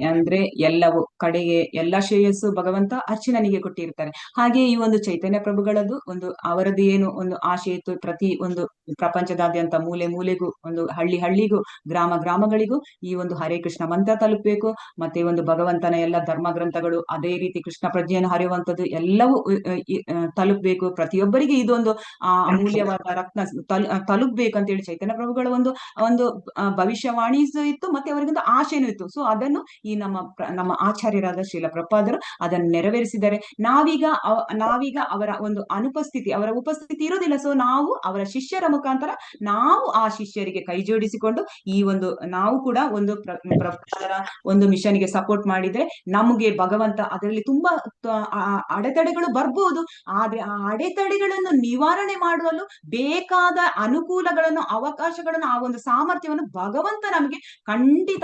ಅಂದ್ರೆ ಎಲ್ಲವೂ ಕಡೆಗೆ ಎಲ್ಲ ಶ್ರೇಯಸ್ಸು ಭಗವಂತ ಅರ್ಚುನನಿಗೆ ಕೊಟ್ಟಿರ್ತಾರೆ. ಹಾಗೆ ಈ ಒಂದು ಚೈತನ್ಯ ಪ್ರಭುಗಳದ್ದು ಅವರದ್ದು ಏನು ಒಂದು ಆಶೆ ಇತ್ತು, ಪ್ರತಿ ಒಂದು ಪ್ರಪಂಚದಾದ್ಯಂತ ಮೂಲೆ ಮೂಲೆಗೂ, ಒಂದು ಹಳ್ಳಿಗೂ, ಗ್ರಾಮಗಳಿಗೂ ಈ ಒಂದು ಹರೇ ಕೃಷ್ಣ ಮಂತ್ರ ತಲುಪಬೇಕು. ಮತ್ತೆ ಒಂದು ಭಗವಂತನ ಎಲ್ಲ ಧರ್ಮ ಗ್ರಂಥಗಳು, ಅದೇ ರೀತಿ ಕೃಷ್ಣ ಪ್ರಜ್ಞೆಯನ್ನು ಹರಿಯುವಂಥದ್ದು ಎಲ್ಲವೂ ತಲುಪಬೇಕು. ಪ್ರತಿಯೊಬ್ಬರಿಗೆ ಇದೊಂದು ಅಮೂಲ್ಯವಾದ ರತ್ನ ತಲುಪಬೇಕು ಅಂತೇಳಿ ಚೈತನ್ಯ ಪ್ರಭುಗಳ ಒಂದು ಭವಿಷ್ಯವಾಣಿ ಇತ್ತು, ಮತ್ತೆ ಅವರಿಗೊಂದು ಆಶೆನೂ ಇತ್ತು. ಸೊ ಅದನ್ನು ಈ ನಮ್ಮ ಆಚಾರ್ಯರಾದ ಶ್ರೀಲ ಪ್ರಭುಪಾದರು ಅದನ್ನು ನೆರವೇರಿಸಿದ್ದಾರೆ. ನಾವೀಗ ಅವರ ಒಂದು ಅವರ ಉಪಸ್ಥಿತಿ ಇರುವುದಿಲ್ಲ. ಸೊ ನಾವು ಅವರ ಶಿಷ್ಯರ ಮುಖಾಂತರ ನಾವು ಆ ಶಿಷ್ಯರಿಗೆ ಕೈ ಜೋಡಿಸಿಕೊಂಡು ಈ ಒಂದು ನಾವು ಕೂಡ ಒಂದು ಪ್ರಭುಪಾದರ ಒಂದು ಮಿಷನ್ಗೆ ಸಪೋರ್ಟ್ ಮಾಡಿದ್ರೆ ನಮಗೆ ಭಗವಂತ ಅದರಲ್ಲಿ ತುಂಬಾ ಅಡೆತಡೆಗಳು ಬರ್ಬೋದು, ಆದ್ರೆ ಆ ಅಡೆತಡೆಗಳನ್ನು ನಿವಾರಣೆ ಮಾಡಲು ಬೇಕಾದ ಅನುಕೂಲಗಳನ್ನು, ಅವಕಾಶಗಳನ್ನು, ಆ ಒಂದು ಸಾಮರ್ಥ್ಯವನ್ನು ಭಗವಂತ ನಮಗೆ ಖಂಡಿತ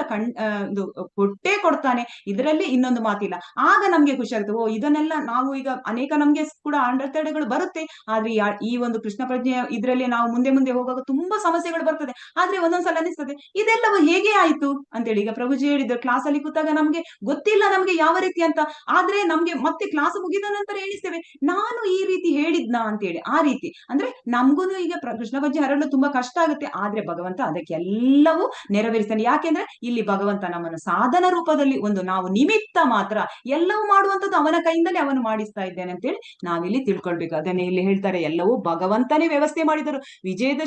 ಕೊಟ್ಟೇ ಕೊಡ್ತಾನೆ. ಇದರಲ್ಲಿ ಇನ್ನೊಂದು ಮಾತಿಲ್ಲ. ಆಗ ನಮ್ಗೆ ಖುಷಿ ಆಗುತ್ತೆ, ಓ ಇದನ್ನೆಲ್ಲ ನಾವು ಈಗ ಅನೇಕ ನಮ್ಗೆ ಕೂಡ ಅಡೆತಡೆಗಳು ಬರುತ್ತೆ, ಆದ್ರೆ ಈ ಒಂದು ಕೃಷ್ಣ ಪ್ರಜ್ಞೆಯ ಇದ್ರಲ್ಲಿ ನಾವು ಮುಂದೆ ಹೋಗುವಾಗ ತುಂಬಾ ಸಮಸ್ಯೆಗಳು ಬರ್ತದೆ. ಆದ್ರೆ ಒಂದೊಂದ್ಸಲ ಅನಿಸ್ತದೆ ಇದೆಲ್ಲವೂ ಹೇಗೆ ಆಯ್ತು ಅಂತೇಳಿ. ಈಗ ಪ್ರಭುಜಿ ಹೇಳಿದ್ರು, ಕ್ಲಾಸ್ ಅಲ್ಲಿ ಕೂತಾಗ ನಮ್ಗೆ ಗೊತ್ತಿಲ್ಲ ನಮ್ಗೆ ಯಾವ ರೀತಿ ಅಂತ, ಆದ್ರೆ ನಮ್ಗೆ ಮತ್ತೆ ಕ್ಲಾಸ್ ಮುಗಿದ ನಂತರ ಎಣಿಸ್ತೇವೆ ನಾನು ಈ ರೀತಿ ಹೇಳಿದ್ನಾ ಅಂತೇಳಿ. ಆ ರೀತಿ ಅಂದ್ರೆ ನಮ್ಗೂ ಈಗ ಕೃಷ್ಣ ಪ್ರಜ್ಞೆ ಹರಲು ತುಂಬಾ ಕಷ್ಟ ಆಗುತ್ತೆ, ಆದ್ರೆ ಭಗವಂತ ಅದಕ್ಕೆಲ್ಲವೂ ನೆರವೇರಿಸ್ತಾನೆ. ಯಾಕೆಂದ್ರೆ ಇಲ್ಲಿ ಭಗವಂತ ನಮ್ಮನ್ನು ಸಾಧನ ರೂಪದಲ್ಲಿ ನಾವು ನಿಮಿತ್ತ ಮಾತ್ರ, ಎಲ್ಲವೂ ಮಾಡುವಂತದ್ದು ಅವನ ಕೈಯಿಂದಲೇ ಅವನು ಮಾಡಿಸ್ತಾ ಇದ್ದೇನೆ ಅಂತೇಳಿ ನಾವಿಲ್ಲಿ ತಿಳ್ಕೊಳ್ಬೇಕು. ಅದನ್ನೇ ಇಲ್ಲಿ ಹೇಳ್ತಾರೆ, ಎಲ್ಲವೂ ಭಗವಂತನೇ ವ್ಯವಸ್ಥೆ ಮಾಡಿದರು, ವಿಜಯದ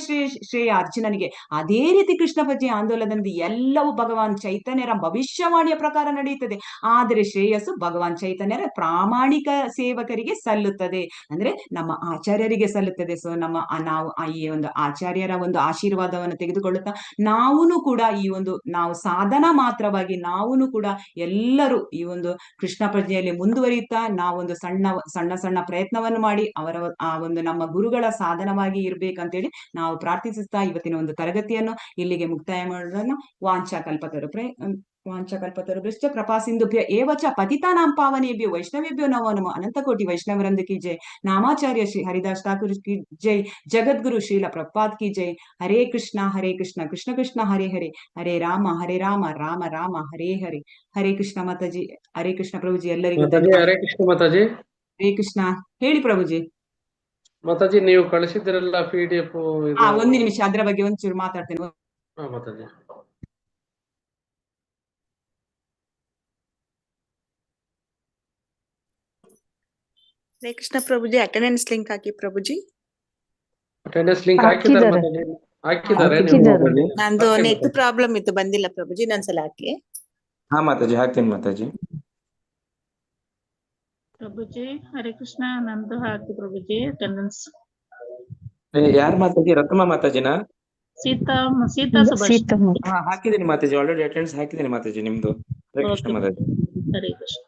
ಶ್ರೇಯ ಅರ್ಜುನನಿಗೆ. ಅದೇ ರೀತಿ ಕೃಷ್ಣ ಪ್ರಜ್ಞೆ ಆಂದೋಲನದಲ್ಲಿ ಎಲ್ಲವೂ ಭಗವಾನ್ ಚೈತನ್ಯರ ಭವಿಷ್ಯವಾಣಿಯ ಪ್ರಕಾರ ನಡೆಯುತ್ತದೆ, ಆದರೆ ಶ್ರೇಯಸ್ಸು ಭಗವಾನ್ ಚೈತನ್ಯರ ಪ್ರಾಮಾಣಿಕ ಸೇವಕರಿಗೆ ಸಲ್ಲುತ್ತದೆ, ಅಂದ್ರೆ ನಮ್ಮ ಆಚಾರ್ಯರಿಗೆ ಸಲ್ಲುತ್ತದೆ. ಸೊ ನಾವು ಈ ಒಂದು ಆಚಾರ್ಯರ ಒಂದು ಆಶೀರ್ವಾದವನ್ನು ತೆಗೆದುಕೊಳ್ಳುತ್ತಾ ನಾವು ಕೂಡ ಈ ಈ ಒಂದು ನಾವು ಸಾಧನ ಮಾತ್ರವಾಗಿ ನಾವು ಕೂಡ ಎಲ್ಲರೂ ಈ ಒಂದು ಕೃಷ್ಣ ಪ್ರಜ್ಞೆಯಲ್ಲಿ ಮುಂದುವರಿಯುತ್ತಾ ನಾವೊಂದು ಸಣ್ಣ ಪ್ರಯತ್ನವನ್ನು ಮಾಡಿ ಅವರ ಆ ಒಂದು ನಮ್ಮ ಗುರುಗಳ ಸಾಧನವಾಗಿ ಇರ್ಬೇಕಂತೇಳಿ ನಾವು ಪ್ರಾರ್ಥಿಸುತ್ತಾ ಇವತ್ತಿನ ಒಂದು ತರಗತಿಯನ್ನು ಇಲ್ಲಿಗೆ ಮುಕ್ತಾಯ ಮಾಡೋಣ. ವಾಂಛಕಲ್ಪತರುಭ್ಯಶ್ಚ ಕೃಪಾ ಸಿಂಧುಭ್ಯ ಏವ ಚ ಪತಿತಾನಾಂ ಪಾವನೇಭ್ಯೋ ವೈಷ್ಣವೇಭ್ಯೋ ನಮೋ ನಮಃ. ಅನಂತಕೋಟಿ ವೈಷ್ಣವವೃಂದ ಕಿ ಜೈ. ನಾಮಾಚಾರ್ಯ ಶ್ರೀ ಹರಿದಾಸ್ ಠಾಕೂರ್ ಕಿ ಜೈ. ಜಗದ್ಗುರು ಶ್ರೀಲ ಪ್ರಭುಪಾದ್ ಕಿ ಜೈ. ಹರೇ ಕೃಷ್ಣ ಕೃಷ್ಣ ಕೃಷ್ಣ ಹರೇ ಹರೇ, ಹರೇ ರಾಮ ರಾಮ ರಾಮ ಹರೇ ಹರೇ. ಹರೇ ಕೃಷ್ಣ ಮಾತಾಜಿ. ಹರೇ ಕೃಷ್ಣ ಪ್ರಭುಜಿ, ಎಲ್ಲರಿಗೂ ಧನ್ಯವಾದ. ಹರೇ ಕೃಷ್ಣ ಮಾತಾಜಿ. ಹರೇ ಕೃಷ್ಣ. ಹೇಳಿ ಪ್ರಭುಜಿ. ಮಾತಾಜಿ, ನೀವು ಕಳಿಸಿದ್ರಲ್ಲ PDF. ಒಂದು ನಿಮಿಷ, ಅದ್ರ ಬಗ್ಗೆ ಒಂಚೂರು ಮಾತಾಡ್ತೇನೆ. ಮಾತಾಜಿ. ಹರೇ ಕೃಷ್ಣ ಪ್ರಭುಜಿ, ಅಟೆಂಡೆನ್ಸ್ ಲಿಂಕ್ ಹಾಕಿ ಪ್ರಭುಜಿ. ಅಟೆಂಡೆನ್ಸ್ ಲಿಂಕ್ ಹಾಕಿದ್ದಾರೆ. ನಂದು ನೆಟ್ ಪ್ರಾಬ್ಲಮ್ ಇತ್ತು, ಬಂದಿಲ್ಲ ಪ್ರಭುಜಿ. ಇನ್ನೊಂದ್ಸಲ ಹಾಕಿ. ಹಾ ಮಾತಾಜಿ, ಹಾಕ್ತೀನಿ ಮಾತಾಜಿ. ಪ್ರಭುಜಿ ಹರೇ ಕೃಷ್ಣ, ನಂದು ಹಾಕಿ ಪ್ರಭುಜಿ ಅಟೆಂಡೆನ್ಸ್. ಯಾರು ಮಾತಾಜಿ? ರತ್ನಮ್ಮ ಮಾತಾಜಿನಾ? ಸೀತಾ ಸುಭಾಷ್. ಹಾಕಿದ್ದೀನಿ ಮಾತಾಜಿ, ಆಲ್ರೆಡಿ ಅಟೆಂಡೆನ್ಸ್ ಹಾಕಿದ್ದೀನಿ ಮಾತಾಜಿ ನಿಮ್ದು. ಹರೇ ಕೃಷ್ಣ ಮಾತಾಜಿ. ಹರೇ ಕೃಷ್ಣ.